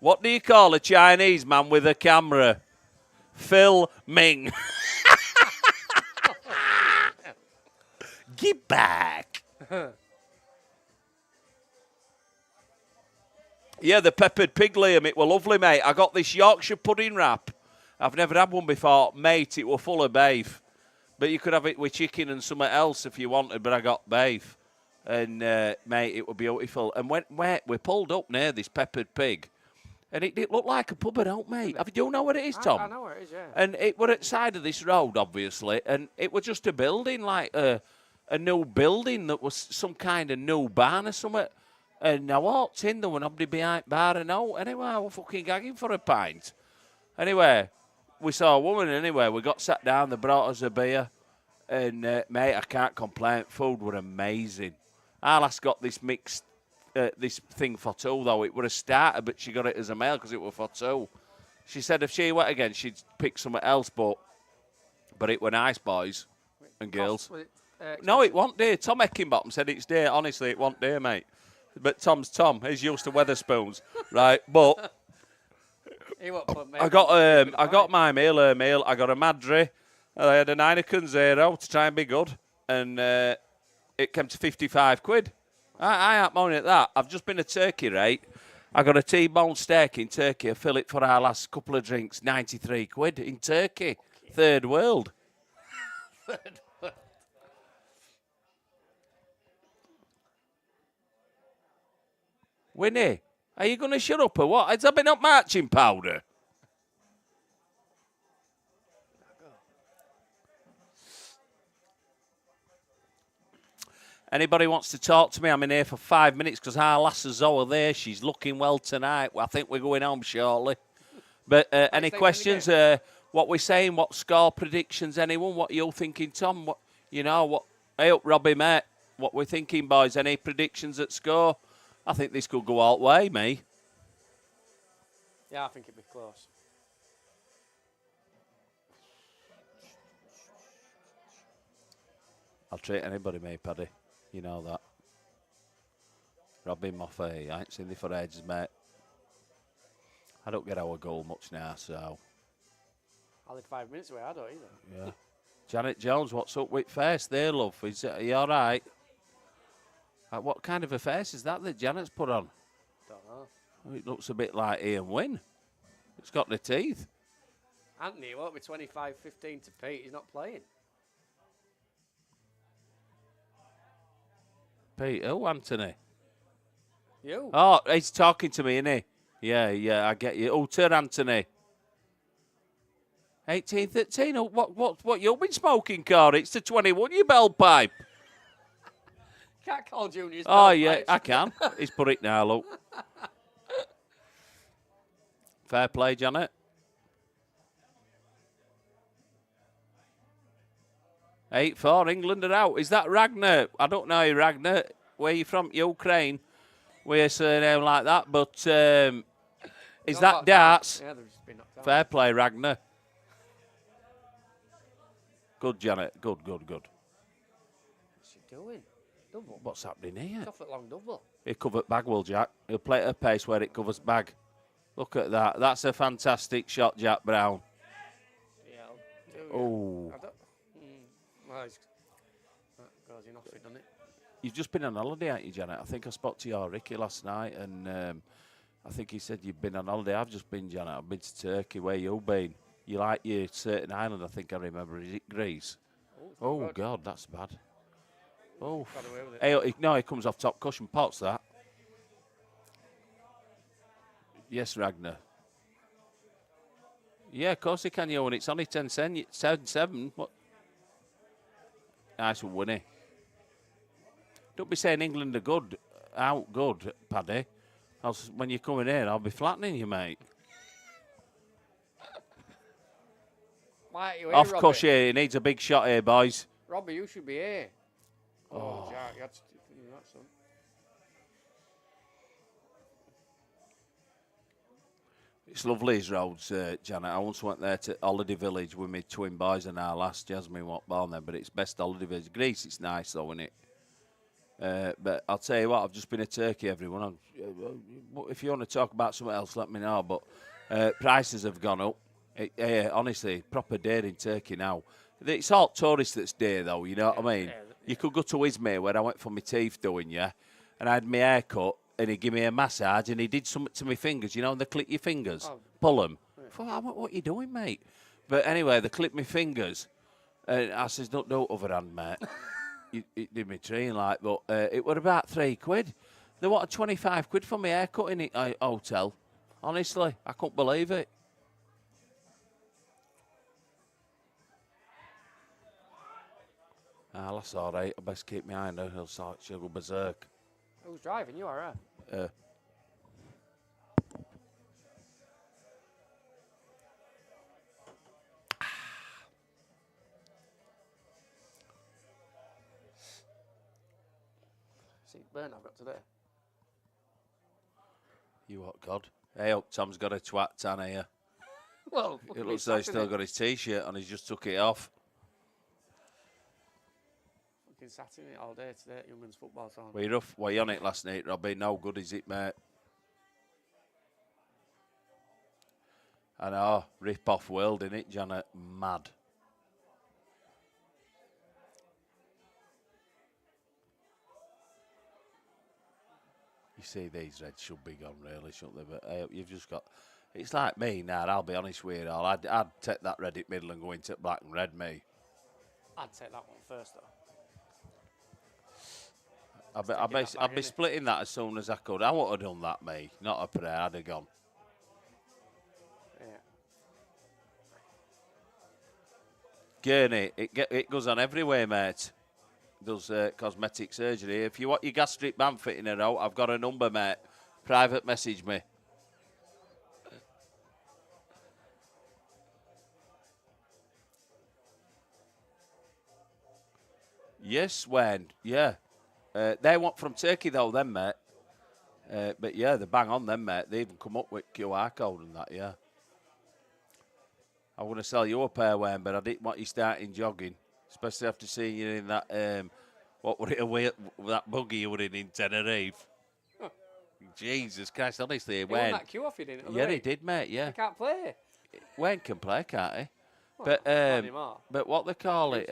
What do you call a Chinese man with a camera? Phil Ming. Get back. Yeah, the peppered pig, Liam. It were lovely, mate. I got this Yorkshire pudding wrap. I've never had one before. Mate, it were full of beef. But you could have it with chicken and something else if you wanted, but I got beef. And, mate, it was beautiful. And when we pulled up near this Peppered Pig, and it looked like a pub, don't mate? Do you know what it is, Tom? I know where it is, yeah. And it were at the side of this road, obviously, and it was just a building, like a new building that was some kind of new barn or something. And I walked in, there was nobody behind bar and all. Anyway, I was fucking gagging for a pint. Anyway, we saw a woman anyway. We got sat down, they brought us a beer. And, mate, I can't complain. Food were amazing. Our lass got this mixed, this thing for two, though. It was a starter, but she got it as a meal because it was for two. She said if she went again, she'd pick something else, but it were nice, boys and girls. No, it wasn't dear. Tom Eckenbottom said it's dear. Honestly, it wasn't dear, mate. But Tom's Tom. He's used to Weatherspoons, right? But I got my meal. I got a Madri. I had a Heineken Zero to try and be good, and it came to 55 quid. I ain't moaning at that. I've just been a turkey rate. I got a T-bone steak in Turkey, a fillet for our last couple of drinks, 93 quid in Turkey. Third world. Winnie, are you going to shut up or what? Has there been up marching powder? Anybody wants to talk to me? I'm in here for 5 minutes because our lass Zoe there. She's looking well tonight. I think we're going home shortly. But any questions? What we're saying? What score predictions? Anyone? What are you thinking, Tom? What Hey up, Robbie, mate. What we're thinking, boys? Any predictions at score? I think this could go all the way, me. Yeah, I think it'd be close. I'll treat anybody, mate, Paddy. You know that. Robbie Moffat, I ain't seen thee for ages, mate. I don't get our goal much now, so. I live 5 minutes away, I don't either. Yeah. Janet Jones, what's up with face there, love? Are you all right? What kind of a face is that Janet's put on? Don't know. It looks a bit like Ian Wynn. It's got the teeth. Anthony won't be 25-15 to Pete. He's not playing. Pete, who, Anthony? You. Oh, he's talking to me, isn't he? Yeah, I get you. Oh, turn Anthony. 18, 13. Oh, what you been smoking, Corey? It's the 21, you bell pipe. Can't call juniors. Oh, yeah, I can. He's put it now, look. Fair play, Janet. 8-4, England are out. Is that Ragnar? I don't know, Ragnar. Where you from? Ukraine. We're surname like that, but is that darts? Yeah, they've just been knocked out. Fair play, Ragnar. Good, Janet. Good. What's she doing? Double. What's happening here? Tough at long double. He covered bag, will Jack. He'll play at a pace where it covers bag. Look at that. That's a fantastic shot, Jack Brown. Yeah, I'll do it. Oh. I don't. Well, that goes in off it, doesn't it? You've just been on holiday, haven't you, Janet? I think I spoke to your Ricky last night, and I think he said you've been on holiday. I've just been, Janet. I've been to Turkey. Where you been? You like your certain island, I think I remember. Is it Greece? Oh, God, that's bad. Oh. Got away with it. Hey, no, he comes off top cushion. Pots that. Yes, Ragnar. Yeah, of course he can, you, and it's only 10-7. What? Nice one, Winnie. Don't be saying England are good, out good, Paddy. Else when you come in here, I'll be flattening you, mate. Why are you here, Off Robbie? cush here. He needs a big shot here, boys. Robbie, you should be here. Oh, Jack, you had to do that, son. It's lovely, these roads, Janet. I once went there to Holiday Village with my twin boys and our last Jasmine was born there, but it's best Holiday Village. Greece, it's nice though, isn't it? But I'll tell you what, I've just been to Turkey, everyone. If you want to talk about something else, let me know. But prices have gone up. Honestly, proper day in Turkey now. It's all tourists that's there, though, you know what I mean? You could go to Izmir, where I went for my teeth doing, and I had my hair cut, and he gave me a massage, and he did something to my fingers, and they clip your fingers, pull them. Yeah. What are you doing, mate? But anyway, they clipped my fingers, and I says, don't do it other hand, mate. it did me train like, but it were about £3. They wanted 25 quid for my haircut in the hotel. Honestly, I couldn't believe it. Ah, that's all right. I best keep my eye on her. She'll go berserk. Who's driving? You are, right? See, burn I've got today. You what, God? Hey, up, Tom's got a twat tan here. Well, It looks like he's still got his T-shirt on. He's just took it off. Fucking sat in it all day today at Youngman's football tournament. Were you rough? Were you on it last night, Robbie? No good, is it, mate? I know. Rip-off world, innit, Janet? Mad. You see, these reds should be gone, really, shouldn't they? But hey, you've just got... It's like me now, I'll be honest with you all. I'd take that red at middle and go into black and red, me. I'd take that one first, though. I'd be splitting that as soon as I could. I would have done that, me. Not a prayer, I'd have gone. Yeah. Gurney, it goes on everywhere, mate. Does cosmetic surgery. If you want your gastric band fitting it out, I've got a number, mate. Private message me. Yes, Wayne. Yeah. They want from Turkey, though, them, mate. But, yeah, they bang on them, mate. They even come up with QR code and that, yeah. I want to sell you a pair, Wayne, but I didn't want you starting jogging, especially after seeing you in that, what were it, that buggy you were in Tenerife. Huh. Jesus Christ, honestly, He Wayne. won that queue off, he didn't. Yeah, he did, mate, yeah. He can't play. Wayne can play, can't he? Well, not anymore. But what they call it,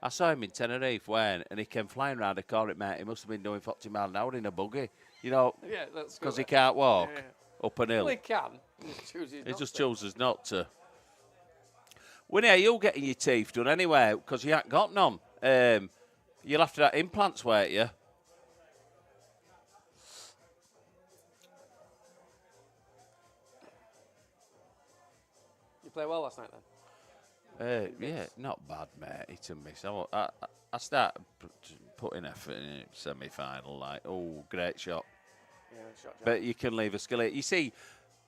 I saw him in Tenerife, Wayne, and he came flying round the corner, mate. He must have been doing 40 miles an hour in a buggy, you know, Yeah, that's because good. he can't walk Yeah. up an hill. Well, he can. He He just chooses not to. Winnie, are you getting your teeth done anyway? Because you ain't got none. You'll have to have implants, won't you? You play well last night, then? Yeah, not bad, mate. Hit and miss. I started putting effort in it, semi-final, like, oh, great shot. Yeah, shot Jack. But you can leave a skillet. You see,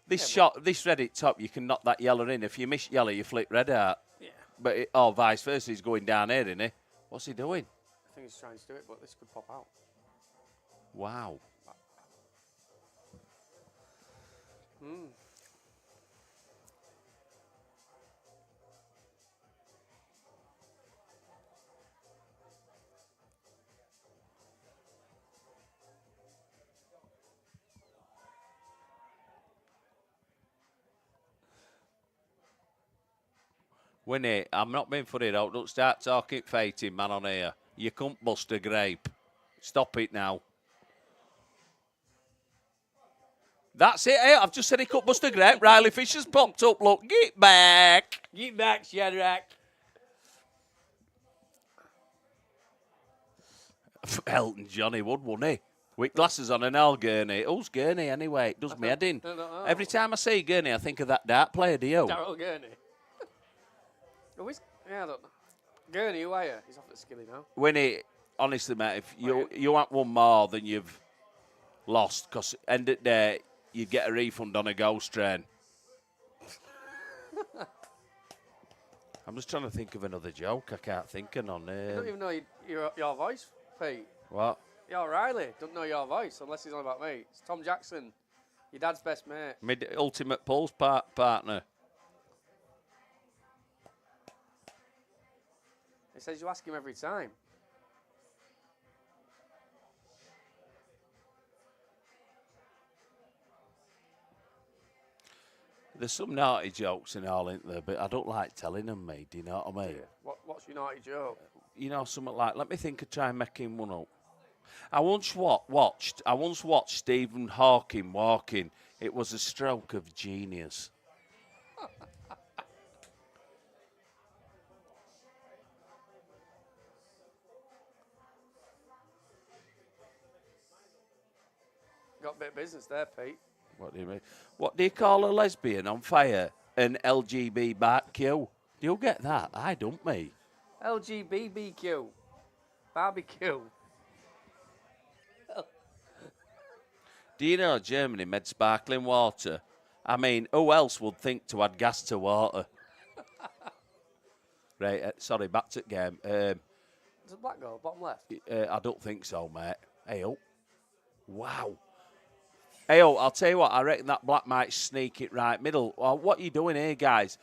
this Yeah, shot, this red at top, you can knock that yellow in. If you miss yellow, you flick red out. Yeah. But or vice versa, he's going down here, isn't he? What's he doing? I think he's trying to do it, but this could pop out. Wow. Winnie, I'm not being funny though. Don't start talking fighting, man, on here. You can't bust a grape. Stop it now. That's it. Hey, I've just said he couldn't bust a grape. Riley Fisher's popped up. Look, get back. Get back, Shadrach. Elton John, he would, wouldn't he? With glasses on and all, Gurney. Who's Gurney anyway? It does me head in. I don't know. Every time I see Gurney, I think of that dart player, do you? Darryl Gurney. Oh, yeah, I don't know. Gurney, who are you? He's off at Skilly now. Winnie, honestly, mate, if you want one more than you've lost, because end of the day, you get a refund on a ghost train. I'm just trying to think of another joke. I can't think of none. I don't even know your voice, Pete. What? You're Riley. Don't know your voice unless he's on about me. It's Tom Jackson, your dad's best mate. Ultimate Pulse partner. He says you ask him every time. There's some naughty jokes and all, isn't there? But I don't like telling them, mate. Do you know what I mean? What's your naughty joke? You know, something like, let me think of trying making one up. I once watched Stephen Hawking walking. It was a stroke of genius. Got a bit of business there, Pete. What do you mean? What do you call a lesbian on fire? An LGBTQ. Do you get that? I don't, me. LGBTQ. Barbecue. Do you know Germany made sparkling water? I mean, who else would think to add gas to water? Right, sorry, back to the game. Is it black goal, bottom left? I don't think so, mate. Hey, oh. Wow. Hey, oh, I'll tell you what, I reckon that black might sneak it right middle. Well, what are you doing here, guys?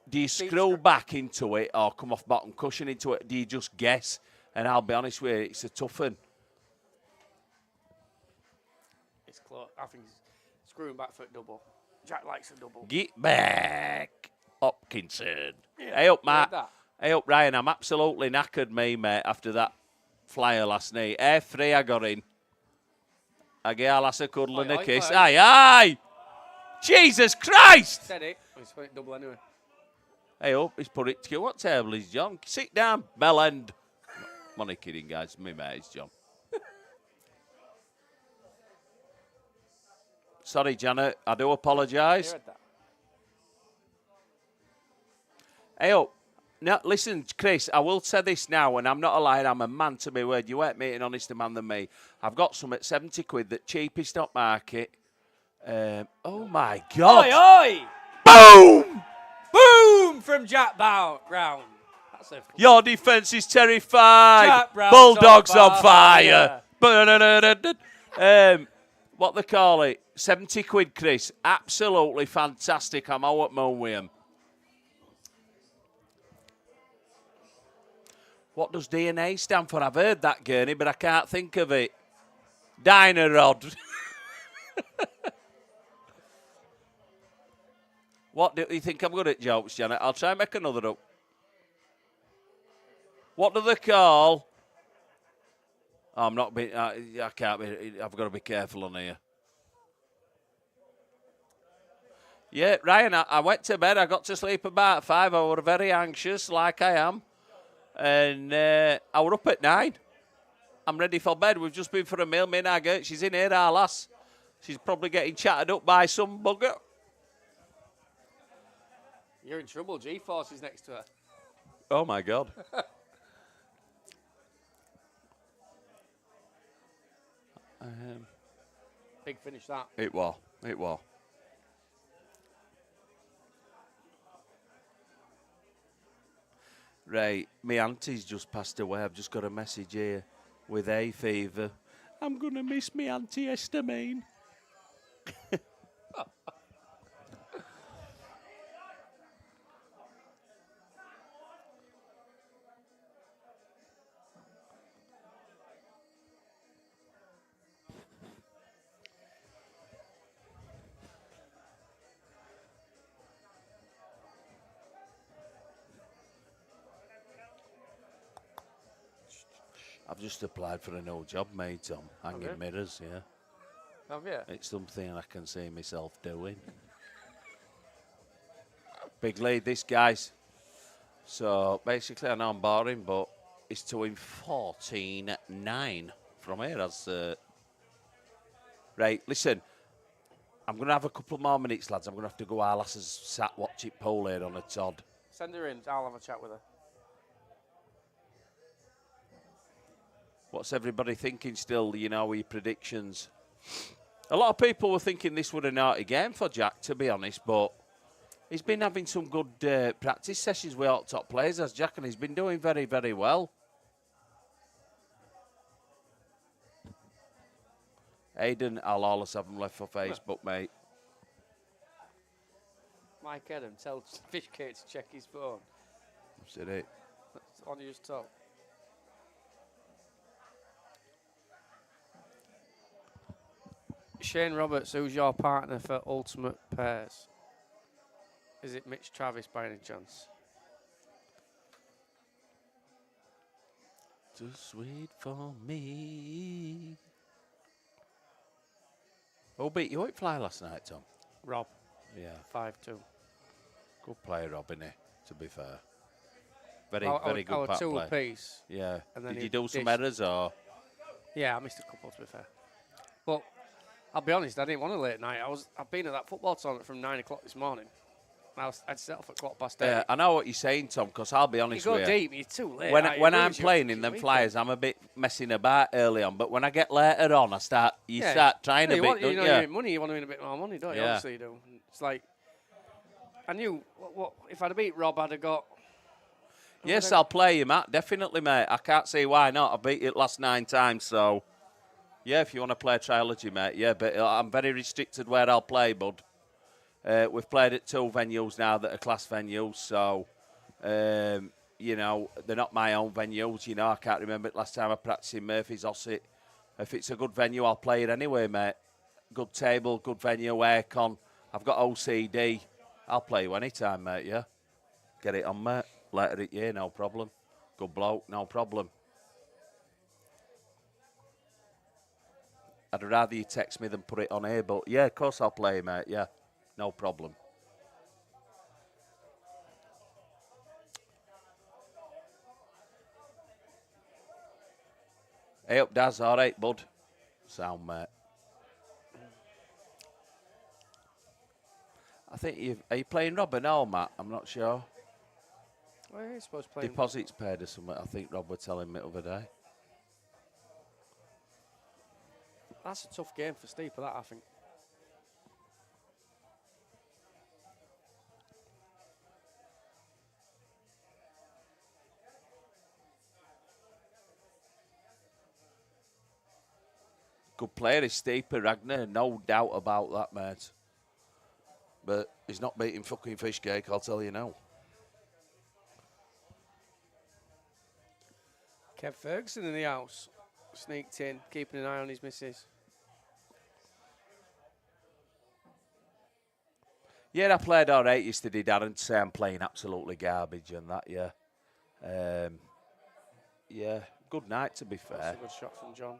Do you screw back into it or come off bottom cushion into it? Do you just guess? And I'll be honest with you, it's a tough one. It's close. I think he's screwing back for a double. Jack likes a double. Get back, Hopkinson. Hey up, Matt. Hey up, Ryan. I'm absolutely knackered, me, mate, after that flyer last night. F3 I got in. I gave Alas a cuddle and a kiss. Aye, aye. Jesus Christ. Steady. He's put it double anyway. Hey up, he's put it to you. What table is John? Sit down, bellend. I'm only kidding, guys. Me mate is John. Sorry, Janet. I do apologise. Hey up. Now, listen, Chris, I will say this now, and I'm not a liar, I'm a man to my word. You ain't meeting honester man than me. I've got some at 70 quid, that cheapest stock market. Oh, my God. Oi, oi! Boom! Boom from Jack Brown. That's a Your defence is terrified. Jack Brown's Bulldogs on on fire. What they call it? 70 quid, Chris. Absolutely fantastic. I'm out at moon with 'em. What does DNA stand for? I've heard that, Gurney, but I can't think of it. Dynarod. What do you think I'm good at jokes, Janet? I'll try and make another up. What do they call? Oh, I'm not being. I can't be. I've got to be careful on here. Yeah, Ryan, I went to bed. I got to sleep about 5. I was very anxious, like I am. And I was up at 9. I'm ready for bed. We've just been for a meal. Me and our girl, she's in here, our lass. She's probably getting chatted up by some bugger. You're in trouble. G-Force is next to her. Oh, my God. Big finish, that. It was. It was. Right, my auntie's just passed away. I've just got a message here with hay fever. I'm going to miss me Auntie Esther Main. I've just applied for a new job, mate, Tom. Hanging mirrors, yeah. Have you? It's something I can see myself doing. Big lead, this, guys. So, basically, I know I'm boring, but it's to win 14-9 from here. Right, listen. I'm going to have a couple more minutes, lads. I'm going to have to go. Our lasses sat watching pool here on a Todd. Send her in. I'll have a chat with her. What's everybody thinking still, with your predictions? A lot of people were thinking this would a naughty game for Jack, to be honest, but he's been having some good practice sessions with all top players, as Jack, and he's been doing very, very well. Aidan, I'll always have him left for Facebook, mate. Mike Adam, tell Fishcake to check his phone. Said it. That's on his top. Shane Roberts, who's your partner for Ultimate Pairs? Is it Mitch Travis by any chance? Too sweet for me. Oh, beat you out fly last night, Tom? Rob. Yeah. 5-2. Good player, Rob, innit, to be fair. Very good pack two player. apiece. Yeah. And then Did he you do some dished. errors or? Yeah, I missed a couple, to be fair. But I'll be honest, I didn't want a late night. I've been at that football tournament from 9 o'clock this morning. I'd set off at 8:15. Yeah, I know what you're saying, Tom, because I'll be You honest go with you. deep, you're too late. When, Like, it when I'm ruins your playing in fucking them weekend. flyers, I'm a bit messing about early on. But when I get later on, I start Yeah. start trying Yeah, a you bit, want, don't you know, you? you money, you want to win a bit more money, don't you? Yeah. Obviously you do. It's like, I knew what if I'd have beat Rob, I'd have got. Yes, I'll play you, Matt. Definitely, mate. I can't see why not. I beat you last 9 times, so yeah. If you want to play trilogy, mate, yeah. But I'm very restricted where I'll play, bud. We've played at 2 venues now that are class venues, so you know they're not my own venues. You know, I can't remember last time I practiced in Murphy's Osset. If it's a good venue, I'll play it anyway, mate. Good table, good venue, aircon. I've got OCD. I'll play you anytime, mate. Yeah, get it on, mate. Letter it, yeah, no problem. Good bloke, no problem. I'd rather you text me than put it on here, but yeah, of course I'll play, mate. Yeah, no problem. Hey up, Daz. All right, bud. Sound, mate. I think are you playing Robert now, Matt? I'm not sure. Well, you're supposed to play. Deposits paid or something. I think Rob was telling me the other day. That's a tough game for Steve for that, I think. Good player is Steeper Ragnar, no doubt about that, mate. But he's not beating fucking Fishcake, I'll tell you now. Kev Ferguson in the house. Sneaked in, keeping an eye on his missus. Yeah, I played all right yesterday, Darren, to say I'm playing absolutely garbage and that, yeah. Yeah, good night, to be fair. That's a good shot from John.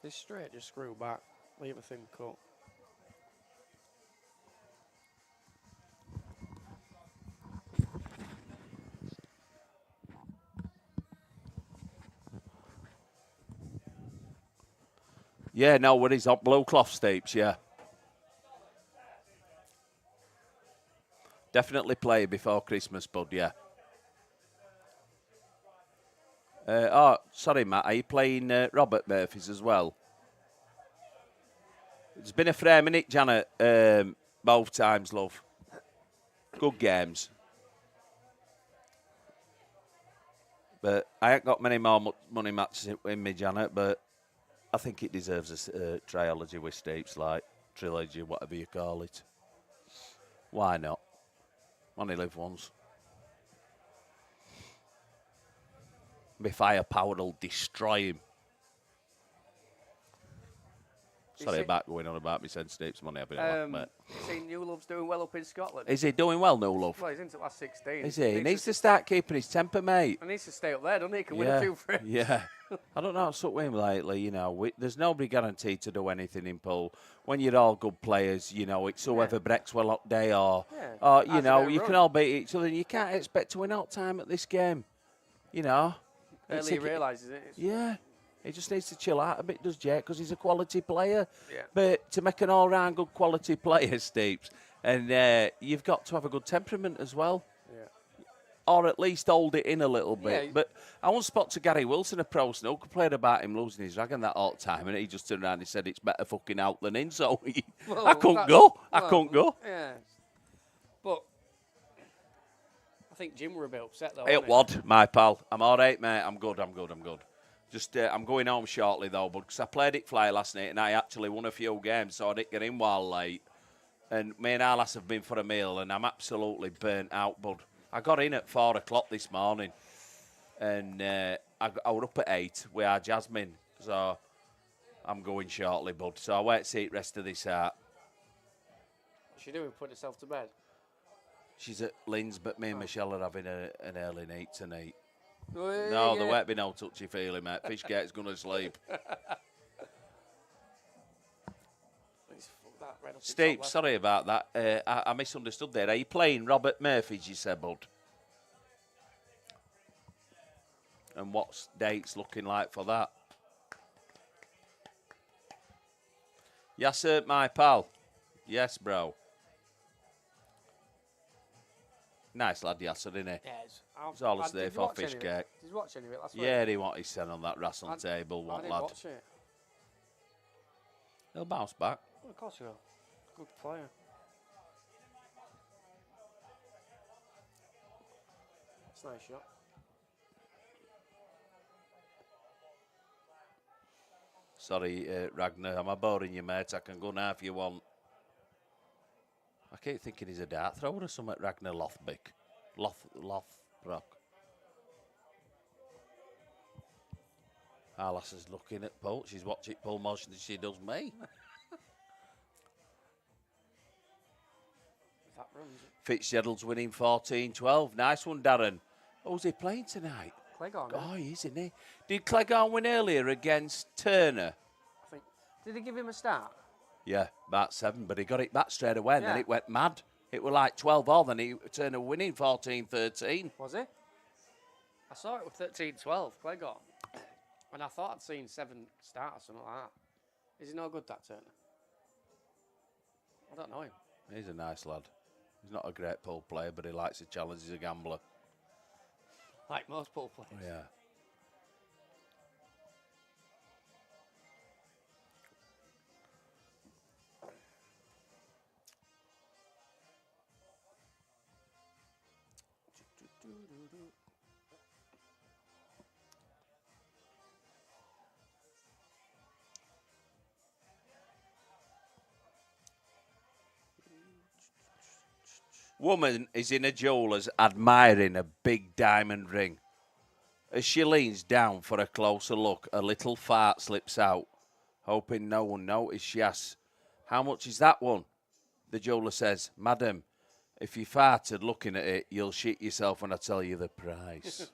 This straight, just screw back. Leave a thin cut. Yeah, no worries, on blue cloth steeps, yeah. Definitely play before Christmas, bud, yeah. Oh, sorry, Matt, are you playing Robert Murphy's as well? It's been a fair minute, Janet, both times, love. Good games. But I ain't got many more money matches in me, Janet, but I think it deserves a trilogy with Steeps, like trilogy, whatever you call it. Why not? Only live once. My firepower will destroy him. Sorry about going on about me saying Steeps money. I've been a lot, Seen New Love's doing well up in Scotland. Is he doing well, no love? Well, he's into last 16. Is he? He needs to start keeping his temper, mate. He needs to stay up there, doesn't he? He can win a few frames. Yeah. I don't know what's up with him lately, you know. There's nobody guaranteed to do anything in pool. When you're all good players, you know, it's whoever breaks well up day or you know, you can all beat each other. You can't expect to win all time at this game, you know. Early he realises it. Yeah. He just needs to chill out a bit, does Jake, because he's a quality player. Yeah. But to make an all-round good quality player, Steeps, and you've got to have a good temperament as well. Yeah. Or at least hold it in a little bit. Yeah. But I once spoke to Gary Wilson, a pro snooker player, about him losing his dragon that all the time, and he just turned around and said it's better fucking out than in, so I couldn't go. I couldn't go. Yeah. But I think Jim were a bit upset, though. It would, my pal. I'm all right, mate. I'm good. Just, I'm going home shortly, though, because I played it fly last night, and I actually won a few games, so I didn't get in while late. And me and Arlas have been for a meal, and I'm absolutely burnt out, bud. I got in at 4 o'clock this morning, and I was up at 8 with our Jasmine, so I'm going shortly, bud. So I won't see it rest of this out. What's she doing? Put herself to bed? She's at Lynn's, but me and Michelle are having an early night tonight. Well, No, yeah. there won't be no touchy-feely, mate. Fishgate's going to sleep. Steve, sorry about that. I misunderstood there. Are you playing Robert Murphy's, you said, bud? and what's dates looking like for that. Yes, sir, my pal. Yes, bro. Nice lad, Yasser, isn't he? Yeah, It's all a stay for fish Did cake. you watch any of it last week? Yeah, he what he said on that wrestling table, I what didn't lad. watch it. He'll bounce back. Well, of course you will. Good player. It's a nice shot. Sorry, Ragnar, am I boring you, mate? I can go now if you want. I keep thinking he's a dart thrower or something, Ragnar Lothbrok. Lothbrok. Alice is looking at Paul. She's watching Paul motion as she does me. That runs it. Fitzgerald's winning 14-12. Nice one, Darren. Who's he playing tonight? Clegg-on, Oh, he is, isn't he? Did Clegg-on win earlier against Turner? I think. Did they give him a start? Yeah, about 7, but he got it back straight away, and then Yeah. it went mad. It was like 12-all, then Turner winning 14-13. Was it? I saw it with 13-12, Clegg-on. And I thought I'd seen 7 start or something like that. Is he no good, that Turner? I don't know him. He's a nice lad. He's not a great pool player, but he likes a challenge. He's a gambler. Like most pool players. Yeah. Woman is in a jeweller's admiring a big diamond ring. As she leans down for a closer look, a little fart slips out. Hoping no one noticed, she asks, "How much is that one?" The jeweller says, "Madam, if you farted looking at it, you'll shit yourself when I tell you the price."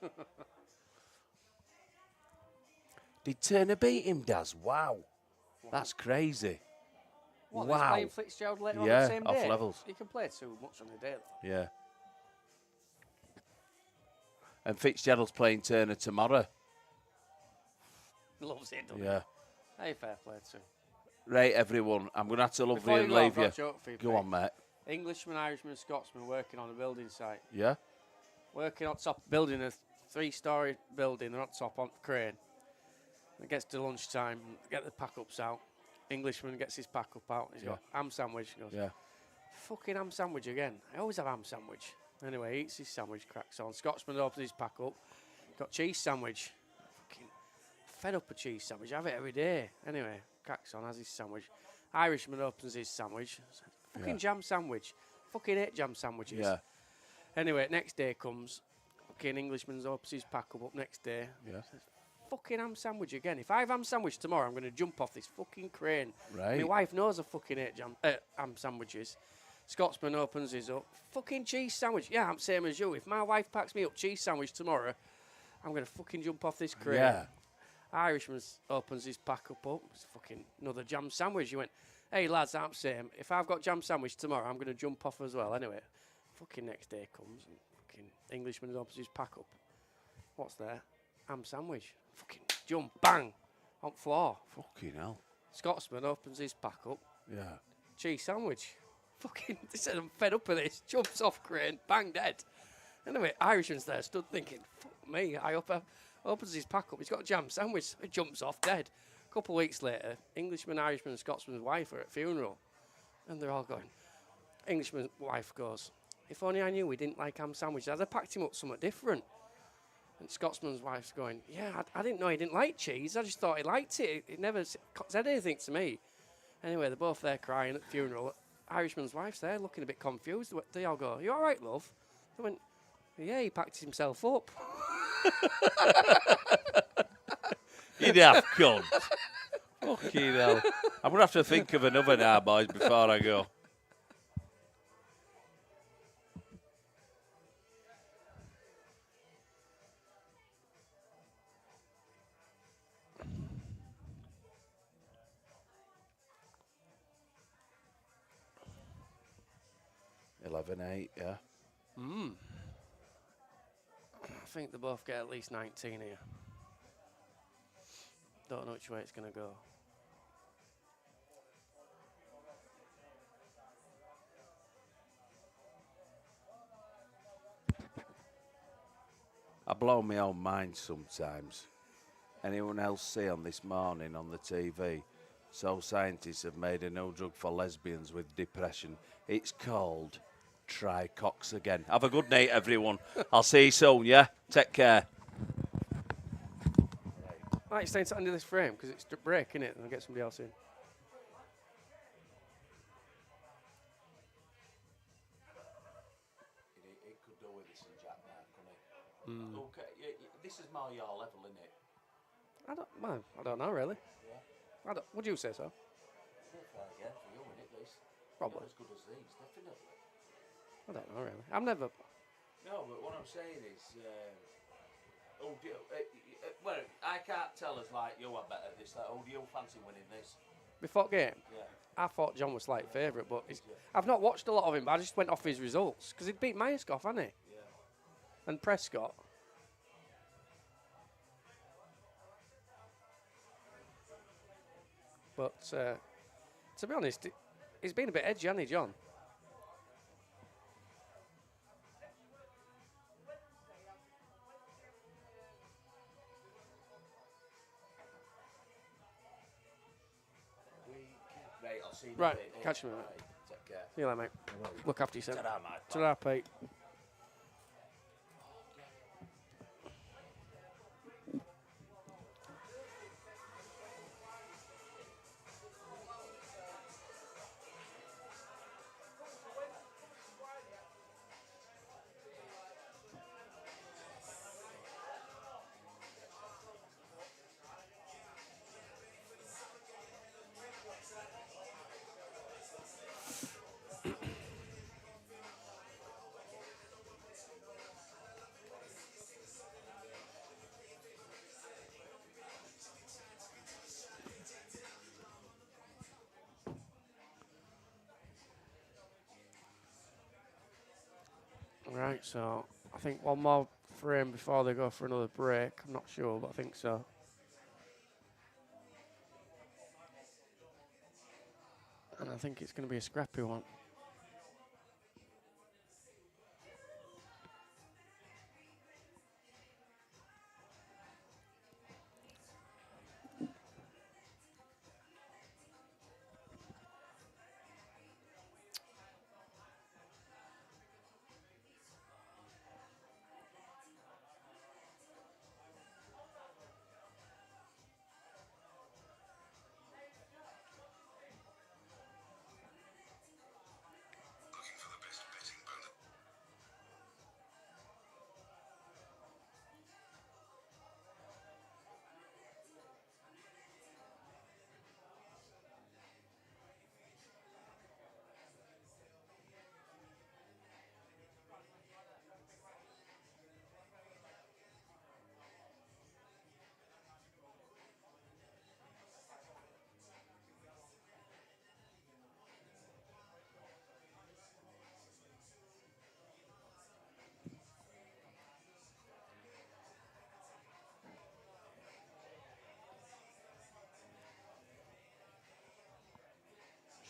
Did Turner beat him, Daz? Wow. That's crazy. What, wow. He's playing Fitzgerald later on Yeah, the same off day? levels. He can play too much on a day, though. Yeah. And Fitzgerald's playing Turner tomorrow. Loves it, doesn't Yeah. he? Hey, fair play too. Right, everyone. I'm going to have to love Before you you and go, I've leave got you. a joke for you, Go Pete. on, mate. Englishman, Irishman, Scotsman working on a building site. Yeah? Working on top, building a 3-story building. They're on top on crane. It gets to lunchtime, get the pack-ups out. Englishman gets his pack-up out. He's got ham sandwich. He goes, Yeah. fucking ham sandwich again. I always have ham sandwich. Anyway, he eats his sandwich, cracks on. Scotsman opens his pack-up. Got cheese sandwich. Fucking fed up a cheese sandwich. I have it every day. Anyway, cracks on, has his sandwich. Irishman opens his sandwich. Fucking jam sandwich. Fucking hate jam sandwiches. Yeah. Anyway, next day comes. Fucking Englishman's opens his pack-up next day. Yeah. Fucking ham sandwich again. If I have ham sandwich tomorrow, I'm going to jump off this fucking crane. Right. My wife knows I fucking hate ham sandwiches. Scotsman opens his up. Fucking cheese sandwich. Yeah, I'm same as you. If my wife packs me up cheese sandwich tomorrow, I'm going to fucking jump off this crane. Yeah. Irishman opens his pack up. It's fucking another jam sandwich. He went, hey lads, I'm same. If I've got jam sandwich tomorrow, I'm going to jump off as well. Anyway, fucking next day comes and fucking Englishman opens his pack up. What's there? Ham sandwich. Fucking jump, bang, on floor. Fucking hell. Scotsman opens his pack up. Yeah. Cheese sandwich. Fucking, they said I'm fed up with this. Jumps off crane, bang, dead. Anyway, Irishman's there, stood thinking, fuck me. Opens his pack up. He's got a jam sandwich. He jumps off dead. A couple of weeks later, Englishman, Irishman, and Scotsman's wife are at a funeral. And they're all going. Englishman's wife goes, if only I knew we didn't like ham sandwiches, I'd have packed him up something different. And Scotsman's wife's going, yeah, I didn't know he didn't like cheese. I just thought he liked it. He never said anything to me. Anyway, they're both there crying at the funeral. Irishman's wife's there looking a bit confused. They all go, you all right, love? They went, yeah, he packed himself up. You daft cunt. Fucking hell. I'm going to have to think of another now, boys, before I go. $11-8, yeah. think they both get at least 19 here. Don't know which way it's going to go. I blow my own mind sometimes. Anyone else see on this morning on the TV? So scientists have made a new drug for lesbians with depression. It's called Try Cox Again. Have a good night, everyone. I'll see you soon, yeah? Take care. Right, staying to under this frame because it's break, innit? And I'll get somebody else in. It could do with this in Jack Mark, couldn't it? Okay, this is more your level, isn't it? I don't know really. Yeah. Would you say so? Yeah, for you, innit, this? Probably. Not as good as these, definitely. I don't know really. I'm never. No, but what I'm saying is, well, I can't tell us like you are better at this. Like, who do you fancy winning this? Before game, Yeah. I thought John was slight favourite, but I've not watched a lot of him. But I just went off his results because he'd beat Myerscough, hadn't he? Yeah. And Prescott. But to be honest, he's been a bit edgy, hasn't he, John? Right, I'll see you. Right, in a bit. catch you in a minute. Right, take care. See you later, mate. Look after yourself. Ta-ra, mate. Ta-ra, Pete. Right, so I think one more frame before they go for another break. I'm not sure, but I think so. And I think it's going to be a scrappy one.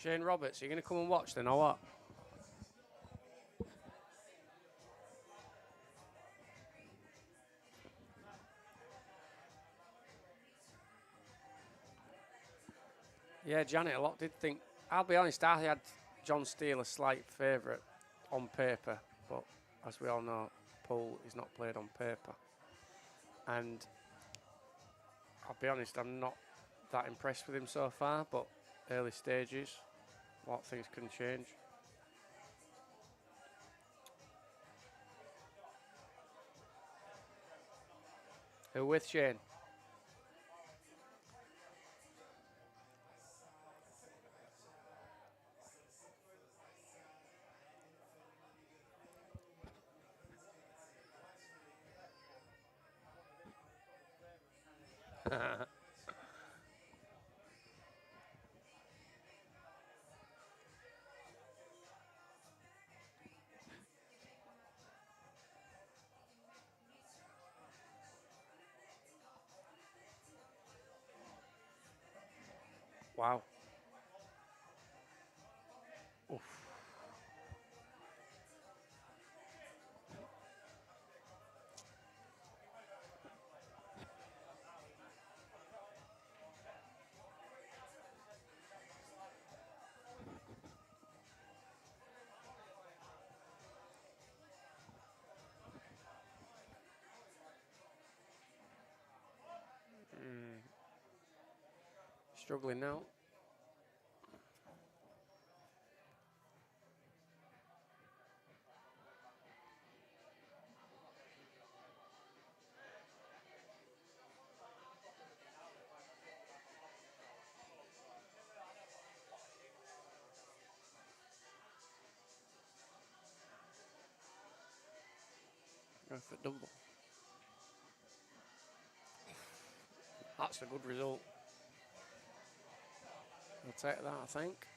Shane Roberts, are you going to come and watch then, or what? Yeah, Janet, a lot did think. I'll be honest, I had John Steele a slight favourite on paper, but as we all know, Paul is not played on paper. And I'll be honest, I'm not that impressed with him so far, but early stages, a lot of things can change. Who with Shane? Wow. Struggling now. Go for double. That's a good result. I'll take that, I think.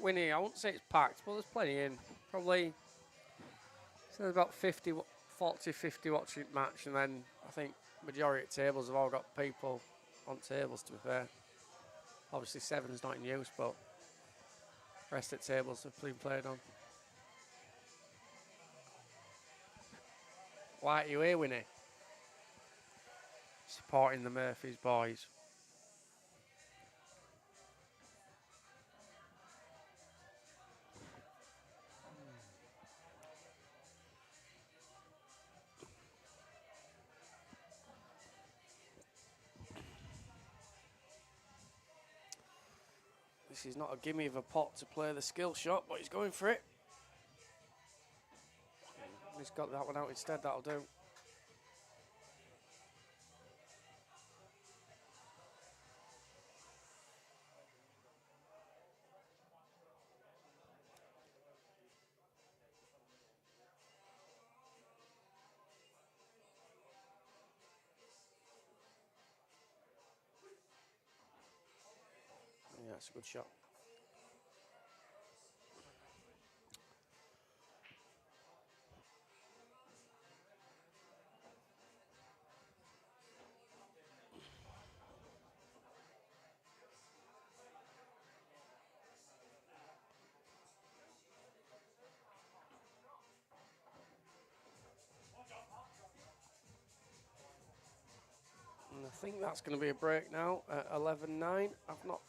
Winnie, I won't say it's packed, but there's plenty in. Probably, so there's about 50, 40, 50 watching match, and then I think majority of tables have all got people on tables, to be fair. Obviously, seven's not in use, but rest of the tables have been played on. Why are you here, Winnie? Supporting the Murphys boys. This is not a gimme of a pot to play the skill shot, but he's going for it. He's got that one out instead, that'll do. Yeah, it's a good shot. And I think that's going to be a break now at 11-9. I've not.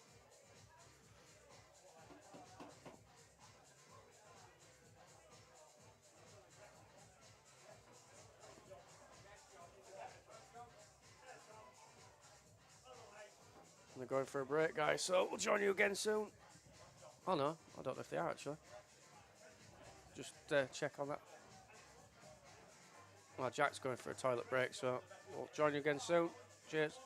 They're going for a break, guys, so we'll join you again soon. Oh no, I don't know if they are actually. Just check on that. Well, Jack's going for a toilet break, so we'll join you again soon. Cheers.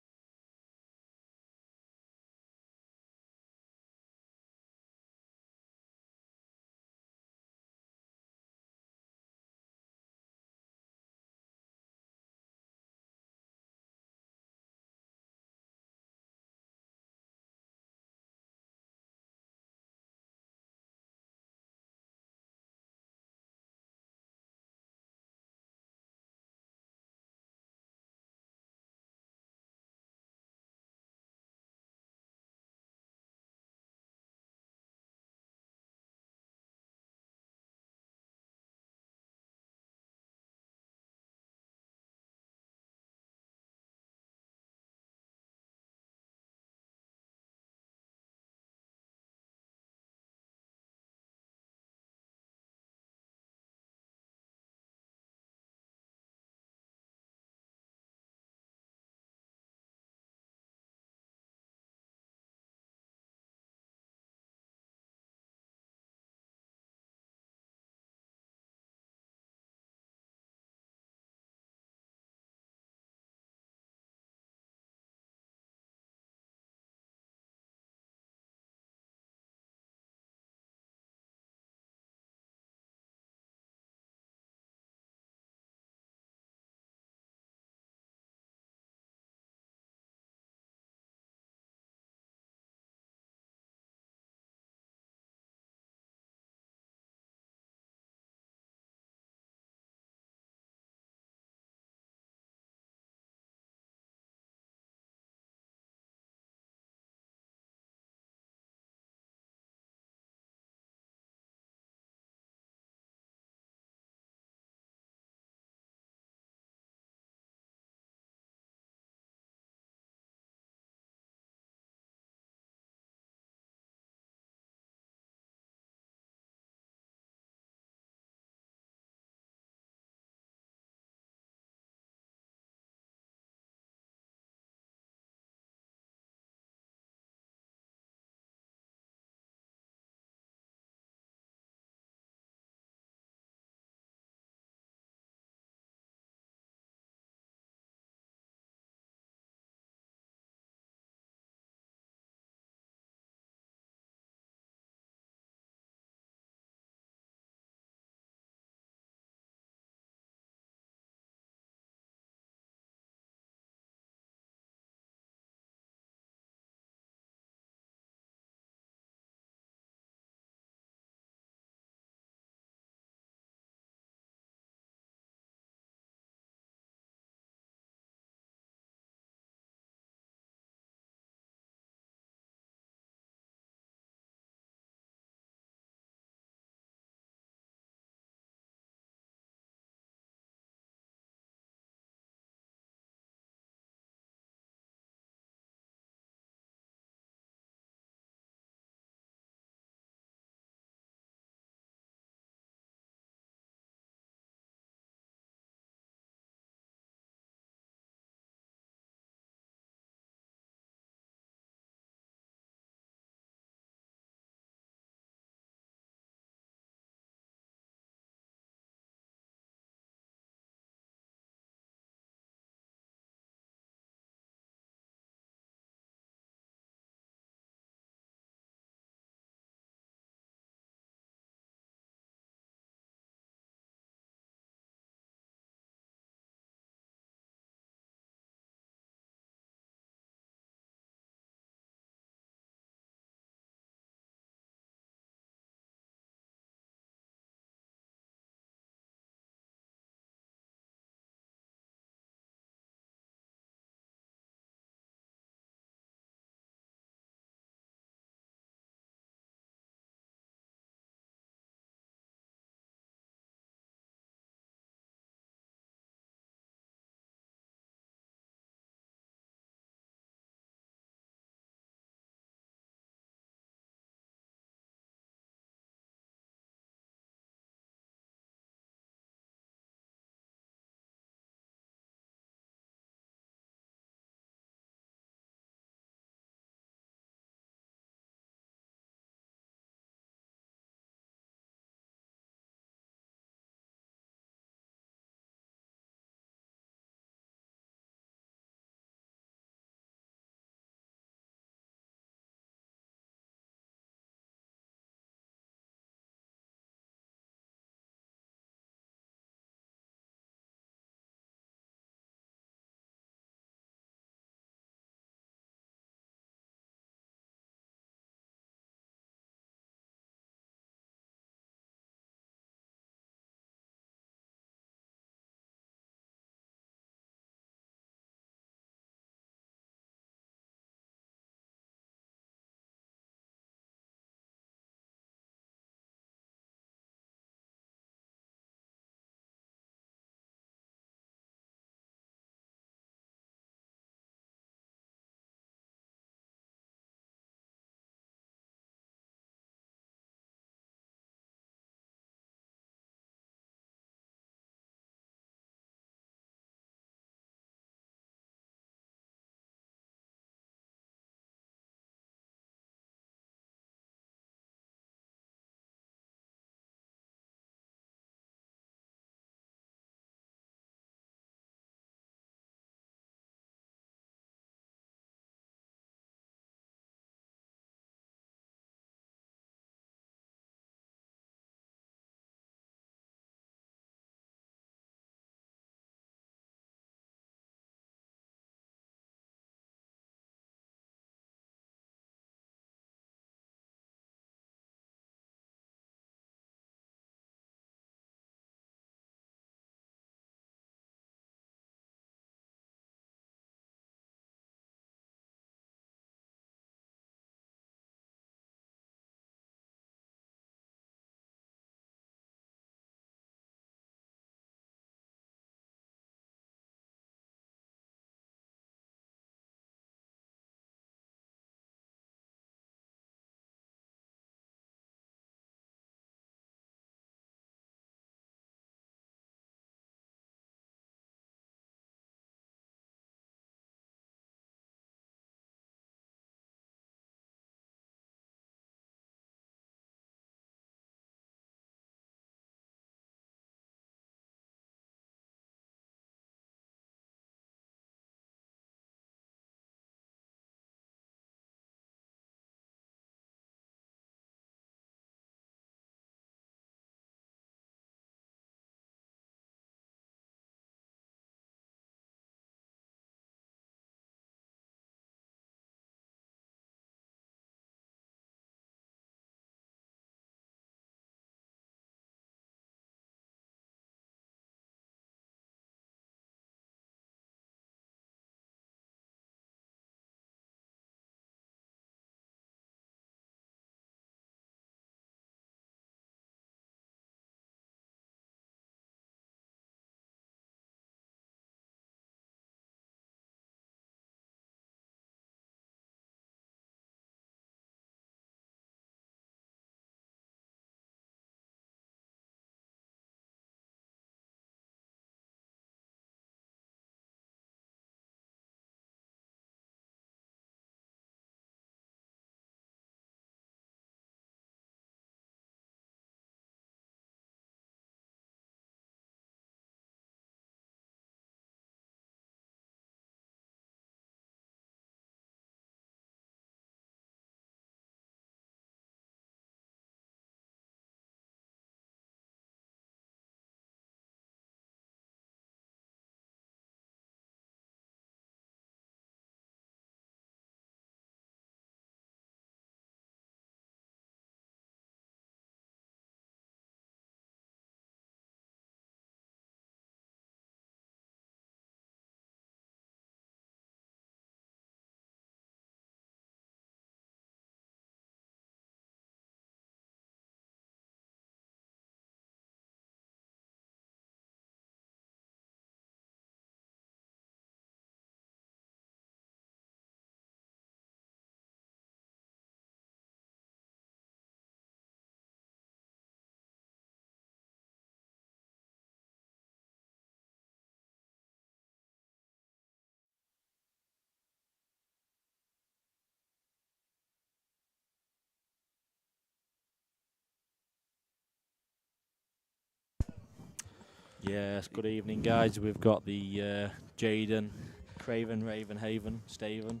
Yes, good evening, guys. We've got the Jaden, Craven, Ravenhaven, Staven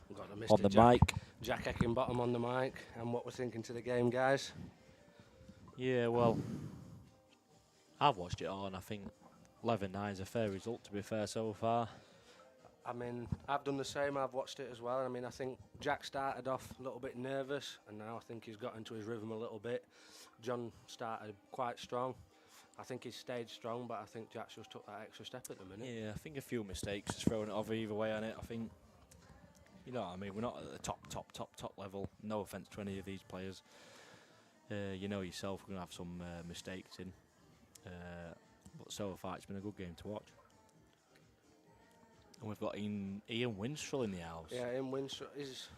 We've got the on Mr. the Jack, mic. Jack Eckenbottom on the mic, and what we're thinking to the game, guys. Yeah, well, I've watched it all, and I think 11-9 is a fair result, to be fair, so far. I mean, I've done the same. I've watched it as well. I mean, I think Jack started off a little bit nervous, and now I think he's got into his rhythm a little bit. John started quite strong. I think he's stayed strong, but I think Jack just took that extra step at the minute. Yeah, I think a few mistakes has thrown it over either way on it. I think, you know what I mean, we're not at the top level. No offence to any of these players. You know yourself, we're going to have some mistakes in. But so far, it's been a good game to watch. And we've got Ian Winstrel in the house. Yeah, Ian Winstrel is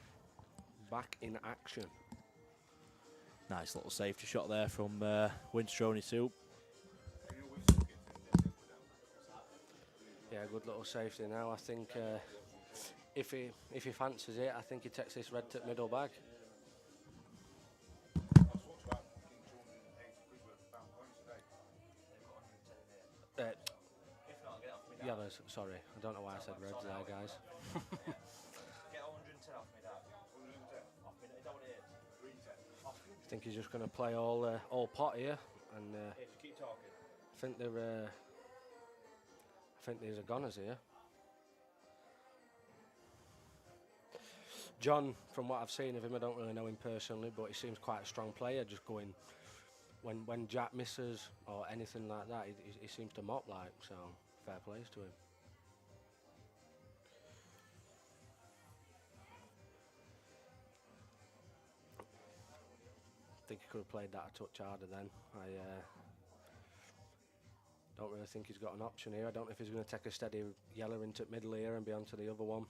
back in action. Nice little safety shot there from Winstrel in his suit. Yeah, good little safety now. I think if he fancies it, I think he takes this red tip middle bag. Yellows, sorry. I don't know why I said reds there, guys. I think he's just going to play all pot here, and I think there's a gunners here. John, from what I've seen of him, I don't really know him personally, but he seems quite a strong player. Just going when Jack misses or anything like that, he seems to mop like. So fair plays to him. I think he could have played that a touch harder then. I don't really think he's got an option here. I don't know if he's going to take a steady yellow into middle here and be on to the other one.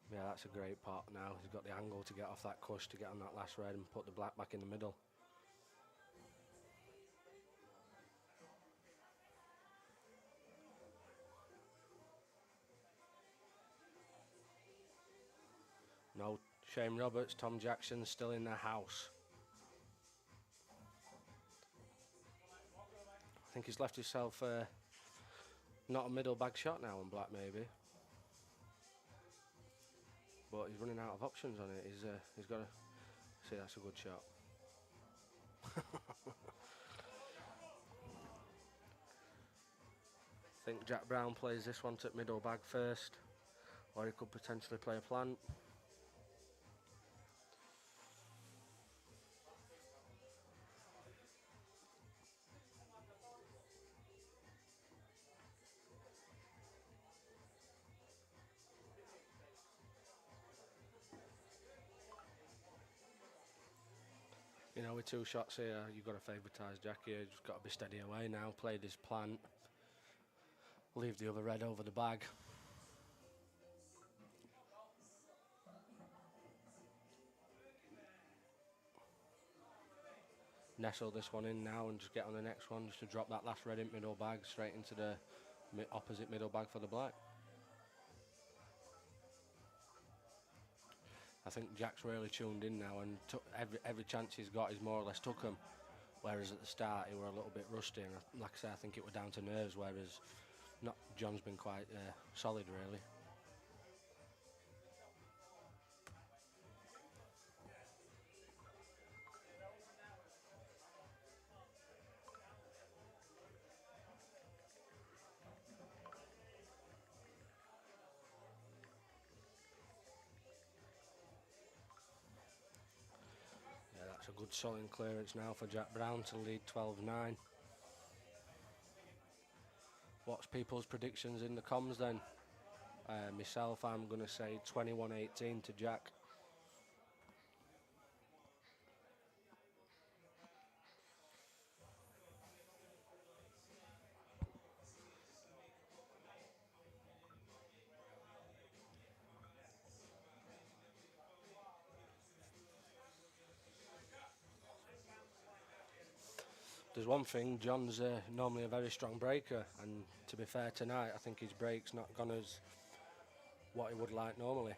Yeah, that's a great pot now. He's got the angle to get off that cush to get on that last red and put the black back in the middle. No, Shane Roberts, Tom Jackson still in the house. I think he's left himself not a middle bag shot now on black maybe. But he's running out of options on it. He's got to see, that's a good shot. I think Jack Brown plays this one to middle bag first, or he could potentially play a plant. You know, with two shots here, you've got to favourite Jack here. Just got to be steady away now. Play this plant. Leave the other red over the bag. Nestle this one in now and just get on the next one. Just to drop that last red in middle bag straight into the opposite middle bag for the black. I think Jack's really tuned in now and took every chance he's got, he's more or less took them. Whereas at the start he were a little bit rusty, and like I say, I think it were down to nerves. Whereas John's been quite solid really. Yeah, that's a good solid clearance now for Jack Brown to lead 12-9. What's people's predictions in the comms then? Myself, I'm going to say 21-18 to Jack. There's one thing, John's normally a very strong breaker, and to be fair tonight, I think his break's not gone as what he would like normally.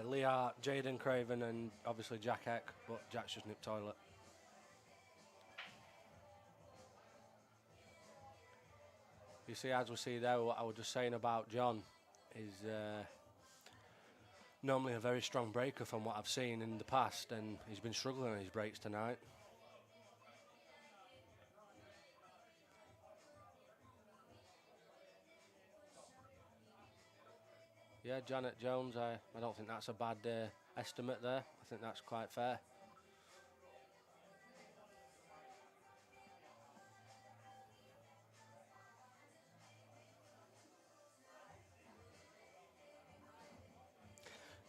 Lee Hart, Jaden Craven, and obviously Jack Eck, but Jack's just nipped toilet. You see, as we see there, what I was just saying about John is normally a very strong breaker from what I've seen in the past, and he's been struggling on his breaks tonight. Yeah, Janet Jones, I don't think that's a bad estimate there. I think that's quite fair.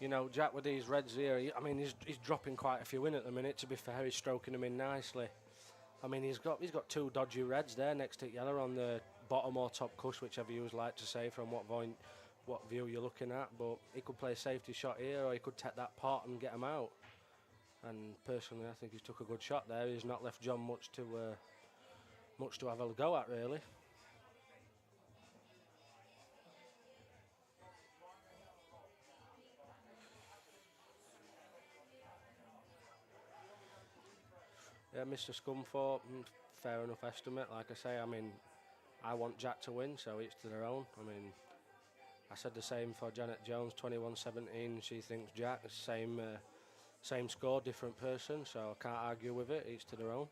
You know, Jack with these reds here, I mean, he's dropping quite a few in at the minute. To be fair, he's stroking them in nicely. I mean, he's got two dodgy reds there next to yellow on the bottom or top cush, whichever you like to say from what point, what view you're looking at. But he could play a safety shot here, or he could take that pot and get him out. And personally, I think he's took a good shot there. He's not left John much to have a go at, really. Yeah, Mr. Scunthorpe, fair enough estimate. Like I say, I mean, I want Jack to win, so each to their own. I mean, I said the same for Janet Jones, 21-17. She thinks Jack, same score, different person, so I can't argue with it. Each to their own.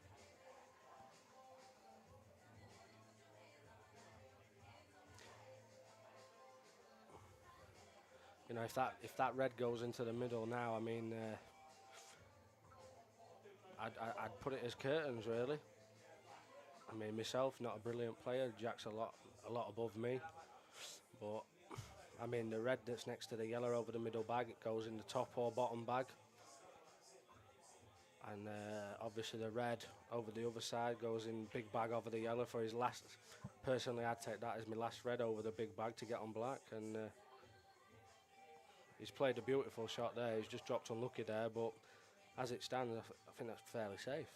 You know, if that red goes into the middle now, I mean, I'd put it as curtains, really. I mean, myself, not a brilliant player. Jack's a lot above me, but I mean, the red that's next to the yellow over the middle bag, it goes in the top or bottom bag, and obviously the red over the other side goes in big bag over the yellow for his last. Personally, I'd take that as my last red over the big bag to get on black, and he's played a beautiful shot there. He's just dropped unlucky there, but as it stands, I think that's fairly safe.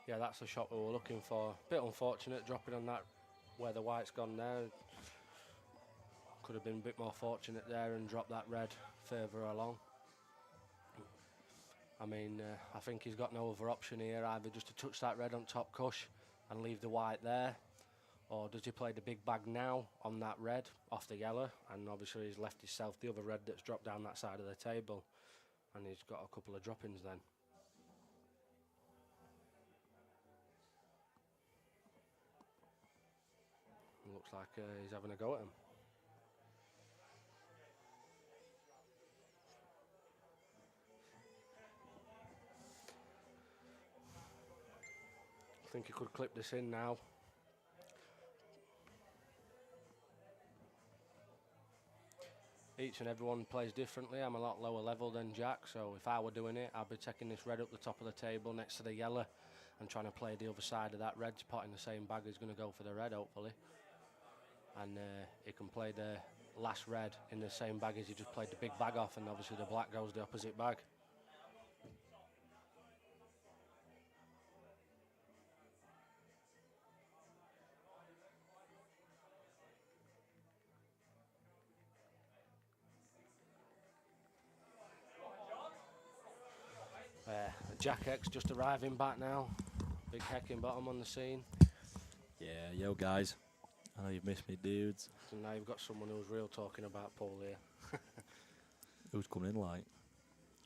Yeah, that's the shot we were looking for. Bit unfortunate dropping on that where the white's gone there. Could have been a bit more fortunate there and dropped that red further along. I mean, I think he's got no other option here, either just to touch that red on top cush and leave the white there, or does he play the big bag now on that red off the yellow, and obviously he's left himself the other red that's dropped down that side of the table, and he's got a couple of droppings then. Looks like he's having a go at him. I think he could clip this in now. Each and everyone plays differently. I'm a lot lower level than Jack, so if I were doing it, I'd be taking this red up the top of the table next to the yellow and trying to play the other side of that red, pot in the same bag. He's going to go for the red, hopefully. And he can play the last red in the same bag as he just played the big bag off, and obviously the black goes the opposite bag. Jack X just arriving back now. Big Heckingbottom on the scene. Yeah, yo guys. I know you've missed me, dudes. So now you've got someone who's real talking about Paul here. Who's coming in like?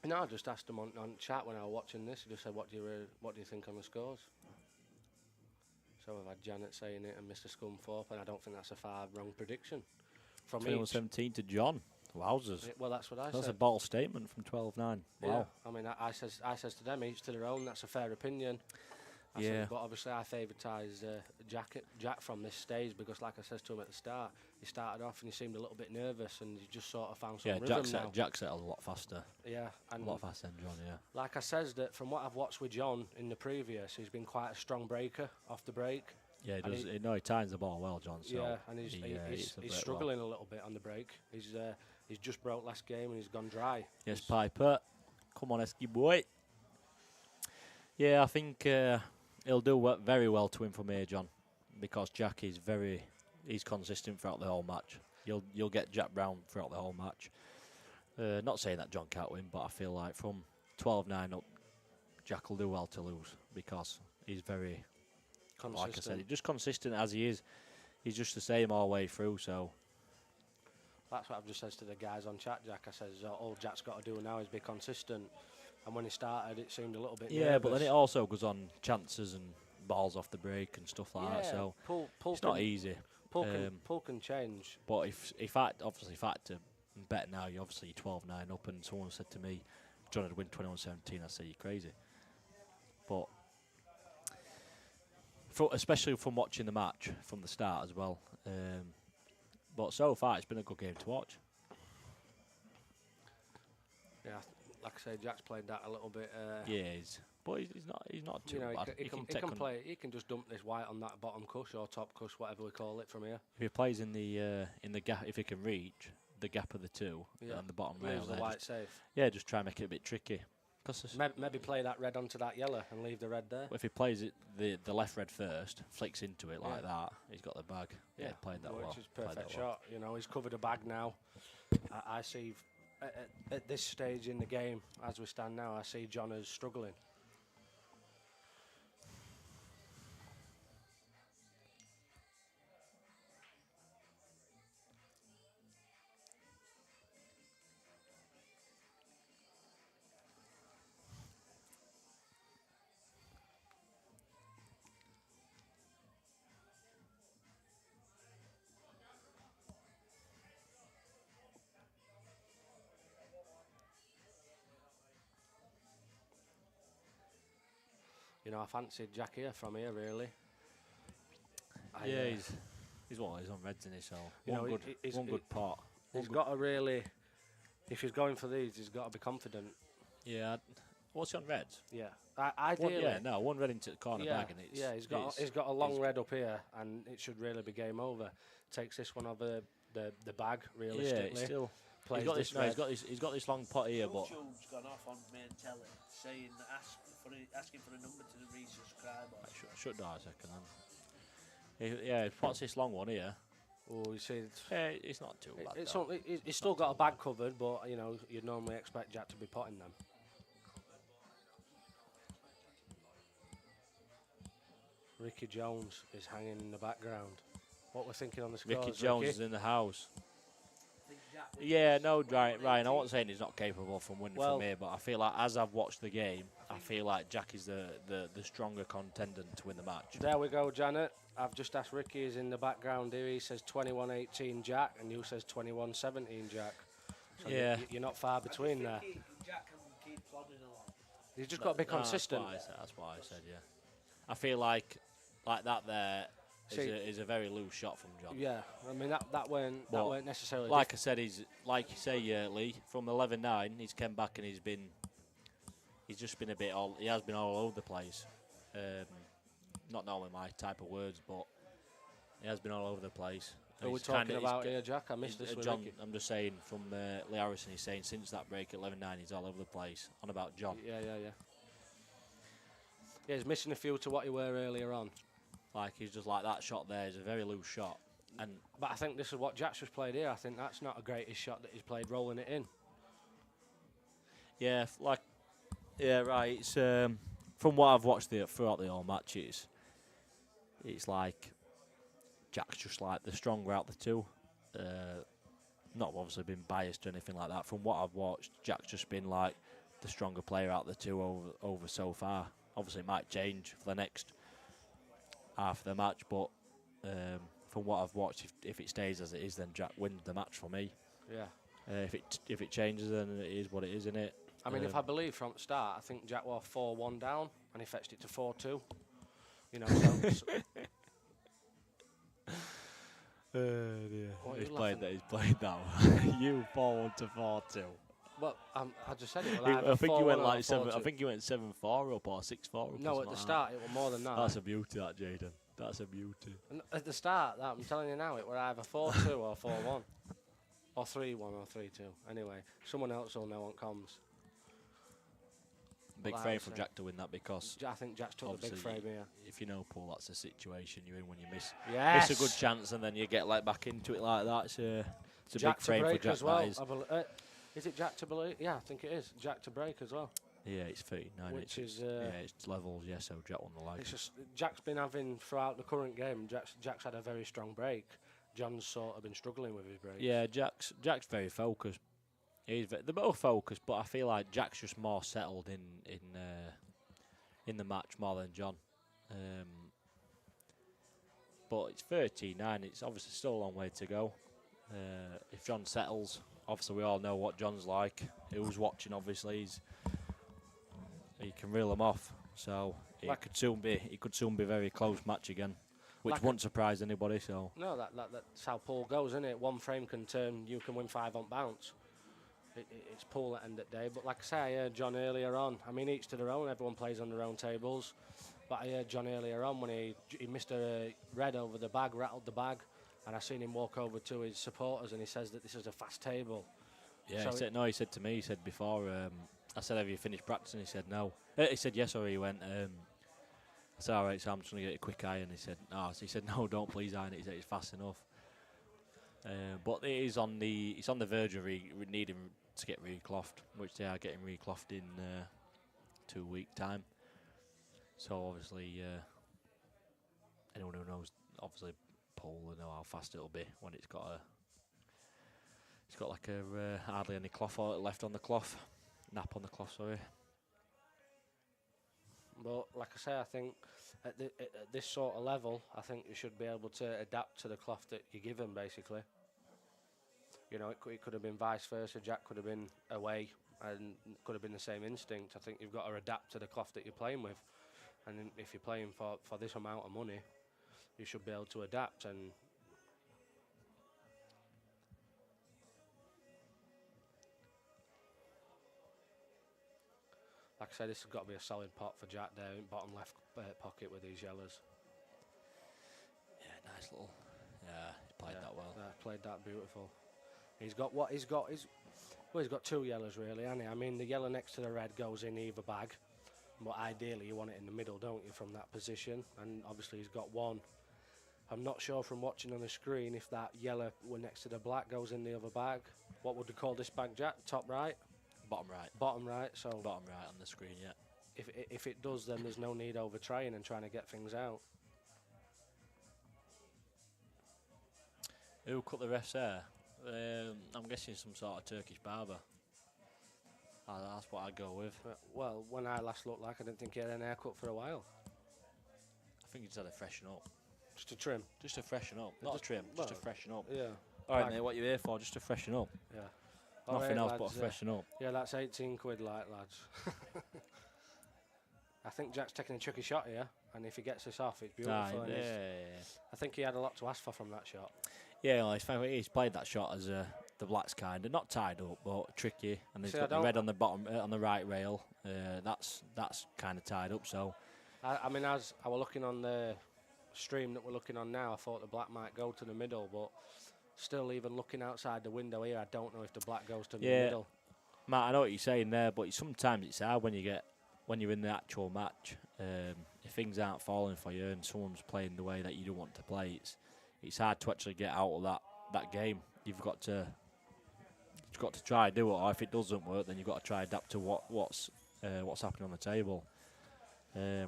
No, I just asked him on chat when I was watching this. He just said, "What do you think on the scores?" So we've had Janet saying it and Mr. Scunthorpe, and I don't think that's a far wrong prediction from each. 21-17 to John. Wowzers. Well, that's what I That's a said. bold statement from 12-9. Yeah. Wow. I mean, I says to them, each to their own. That's a fair opinion. I Yeah. said, but obviously I favoritise Jack from this stage because, like I says to him at the start, he started off and he seemed a little bit nervous and he just sort of found some Yeah, rhythm now. Jack settled a lot faster. Yeah, A and lot faster than John, yeah. like I says, that from what I've watched with John in the previous, he's been quite a strong breaker off the break. Yeah, he And does. He times the ball well, John. So Yeah, and hits the he's break struggling a little bit on the break. He's just broke last game and he's gone dry. well. Yes, Piper. Come on, Esky boy. Yeah, I think he'll do very well to him from here, John, because Jack is he's consistent throughout the whole match. You'll get Jack Brown throughout the whole match. Not saying that John can't win, but I feel like from 12-9 up, Jack will do well to lose because he's very, Consistent. like I said, he's just consistent as he is. He's just the same all the way through. So That's what I've just said to the guys on chat, Jack. I says, all Jack's got to do now is be consistent. And when he started, it seemed a little bit yeah, but then nervous. it also goes on chances and balls off the break and stuff like that. So Pull it's not easy. Pull can change. But if I had to bet now, you're obviously 12-9 up, and someone said to me, John would win 21-17, I'd say you're crazy. But especially from watching the match from the start as well. But so far, it's been a good game to watch. Yeah, like I say, Jack's played that a little bit. Yeah, but he's not too You know, bad. he can play. He can just dump this white on that bottom cush or top cush, whatever we call it, from here. If he plays in the gap, if he can reach the gap of the two and the bottom rail, Leaves the there, white safe. just try and make it a bit tricky. Maybe play that red onto that yellow and leave the red there. If he plays it the left red first, flicks into it like that, he's got the bag. Yeah, played that well. Which is Played perfect that well. shot. You know, he's covered a bag now. I see at this stage in the game, as we stand now, I see John as struggling. You know, I fancied Jack here from here, really. He's on reds in his so You know, one good pot. He's got to really, if he's going for these, he's got to be confident. Yeah, what's he on reds? Yeah, ideally. One red into the corner bag and it's he's got a long red up here, and it should really be game over. Takes this one over the bag realistically. Yeah, it's still. Plays He's got this this. No, he's got this long pot here, but YouTube's gone off on main telly saying asking for a number to resubscribe. shut down a second. Then. He pots this long one here. Oh, you see, It's not too bad. he's still got a bag covered, but you know you'd normally expect Jack to be potting them. Ricky Jones is hanging in the background. What we're thinking on the scores, Ricky Jones is in the house. Yeah, no, Ryan. I wasn't saying he's not capable from winning from here, but I feel like as I've watched the game, I feel like Jack is the stronger contender to win the match. There we go, Janet. I've just asked Ricky, is in the background here. He says 21-18 Jack, and you says 21-17 Jack. So Yeah. you're not far between there. Jack can keep plodding along. You've just got to be consistent. That's what I said. Yeah, I feel like that there is a very loose shot from John. Yeah, I mean that weren't necessarily. Like I said, he's like you say, Lee. From 11-9, he's come back and he's just been a bit all. He has been all over the place. Not normally my type of words, but he has been all over the place. Who are we talking about here, Jack? I missed this with John. Ricky. I'm just saying from Lee Harrison. He's saying since that break at 11-9, he's all over the place. On about John. Yeah. Yeah, he's missing a few to what he were earlier on. Like he's just like that shot there is a very loose shot. But I think this is what Jack's just played here. I think that's not a greatest shot that he's played, rolling it in. Yeah, right. It's from what I've watched throughout the whole match, it's like Jack's just like the stronger out the two. Not obviously been biased or anything like that. From what I've watched, Jack's just been like the stronger player out the two over so far. Obviously, it might change for the next half the match, but from what I've watched, if it stays as it is, then Jack wins the match for me. Yeah. If it changes, then it is what it is, innit? I mean, if I believe from the start, I think Jack was 4-1 down, and he fetched it to 4-2. You know, so What are He's you played laughing that. He's played that one. You 4-1 to 4-2. well, I just said it. Was I think you went 4-1 or like 7. I 4-2. think you went 7-4 up or 6-4 up. or No, something at the like that. start it was more than that. That's a beauty, that Jaden. That's a beauty. And at the start, that I'm telling you now, it were either 4-2 or 4-1, or 3-1 or 3-2. Anyway, someone else will know on comms. Big Like frame I for say, Jack to win that because I think Jack's took the big obviously frame here. if you know Paul, that's the situation you're in when you miss Yes. a good chance and then you get like back into it like that. It's a Jack big frame to for break Jack. as well. That Is it Jack to believe? Yeah, I think it is. Jack to break as well. yeah, it's 39. Which it's, is, yeah, it's levels. Yeah, so Jack won the leg. It's just Jack's been having throughout the current game. Jack's had a very strong break. John's sort of been struggling with his break. Yeah, Jack's very focused. They're both focused, but I feel like Jack's just more settled in the match more than John. But it's 13-9. It's obviously still a long way to go. If John settles, obviously we all know what John's like. Who's watching? Obviously, he can reel him off. So it could soon be a very close match again, which won't surprise anybody. So No, that's how pool goes, isn't it? One frame can turn. You can win 5 on bounce. It's pool at end of day. But like I say, I heard John earlier on. I mean, each to their own. Everyone plays on their own tables. But I heard John earlier on when he missed a red over the bag, rattled the bag, and I seen him walk over to his supporters and he says that this is a fast table. yeah, So he said to me. He said before. I said, "Have you finished practicing?" He said, "No." He said, "Yes," or he went. I said, "All right, so I'm just gonna get a quick eye." And he said, "No." So he said, "No, don't please iron it." He said, "It's fast enough." But it's on the verge of needing to get reclothed, which they are getting reclothed in 2 week time. So obviously, anyone who knows, obviously, Paul will know how fast it'll be when it's got like a hardly any cloth left on the cloth, nap on the cloth. Sorry. But like I say, I think at this sort of level, I think you should be able to adapt to the cloth that you're given, basically. You know, it could have been vice versa. Jack could have been away and could have been the same instinct. I think you've got to adapt to the cloth that you're playing with. And then if you're playing for this amount of money, you should be able to adapt. And like I said, this has got to be a solid pot for Jack there in bottom left pocket with these yellows. Yeah, nice little. Yeah, he played that well. Yeah, played that beautiful. He's got 2 yellows really, hasn't he? I mean, the yellow next to the red goes in either bag, but ideally you want it in the middle, don't you, from that position? And obviously he's got 1. I'm not sure from watching on the screen if that yellow were next to the black goes in the other bag. What would you call this bag, Jack? Top right? Bottom right. Bottom right. So Bottom right on the screen. Yeah. if it does, then there's no need over trying and trying to get things out. Who cut the ref's hair? I'm guessing some sort of Turkish barber. That's what I'd go with. Well, when I last looked, like I didn't think he had an haircut for a while. I think he just had to freshen up. Just to trim. Just to freshen up. Not a trim, just to well, freshen up. Yeah. All right, Like- mate, what you here for? Just to freshen up. Yeah. Nothing Alright, else but lads, to freshen up. Yeah, that's 18 quid, like, lads. I think Jack's taking a tricky shot here, and if he gets this off, it's beautiful. And I think he had a lot to ask for from that shot. Yeah, well, he's played that shot as the black's kind of not tied up, but tricky, and he's See, got the red on the bottom, on the right rail. That's kind of tied up. So I mean, as I was looking on the stream that we're looking on now, I thought the black might go to the middle, but still, even looking outside the window here, I don't know if the black goes to the middle. Matt, I know what you're saying there, but sometimes it's hard when you're in the actual match. If things aren't falling for you and someone's playing the way that you don't want to play, it's hard to actually get out of that game. You've got to try and do it, or if it doesn't work, then you've got to try and adapt to what's happening on the table. I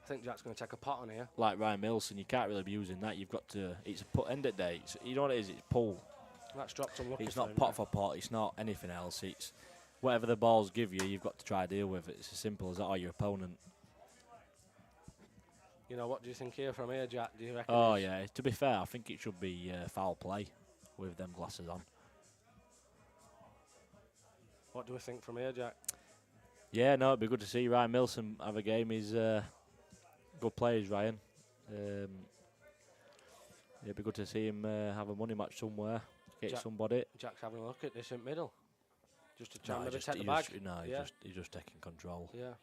think Jack's going to take a pot on here. Like Ryan Milson, you can't really be using that. You've got to. It's a put end of day. You know what it is? It's pull. That's dropped unlucky. It's for not him, pot yeah. for pot. It's not anything else. It's whatever the balls give you, you've got to try and deal with it. It's as simple as that, or your opponent. You know, what do you think here from here, Jack? Do you reckon? Oh he's- yeah. To be fair, I think it should be foul play with them glasses on. What do we think from here, Jack? Yeah, no, it'd be good to see Ryan Milson have a game. He's good players, Ryan. It'd be good to see him have a money match somewhere. Get Jack- somebody. Jack's having a look at this in middle. Just to try No, and maybe just- take the he bag. just- no, Yeah. he's just taking control. Yeah,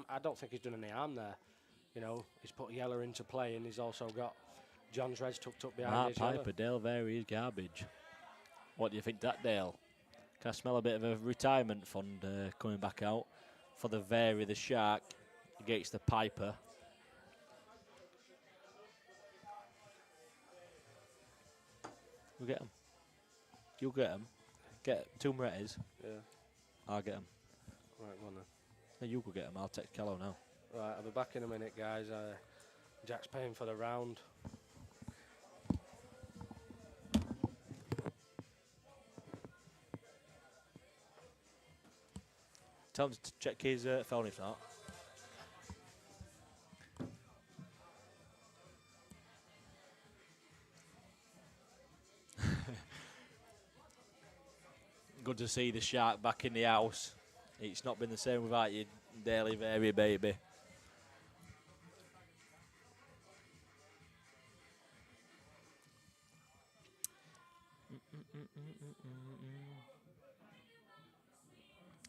I don't think he's done any harm there. You know, he's put Yeller into play, and he's also got John's Reds tucked up behind Mark his Yeller. Piper, Dale Vary is garbage. What do you think that, Dale? Can I smell a bit of a retirement fund coming back out for the Vary, the Shark, against the Piper? We'll get him. You'll get him. Get two Morettis. Yeah, I'll get him. right, go on then. No, you could get him. I'll text Callow now. Right, I'll be back in a minute, guys. Jack's paying for the round. Tell him to check his phone if not. Good to see the Shark back in the house. It's not been the same without you, Daily Vary, baby.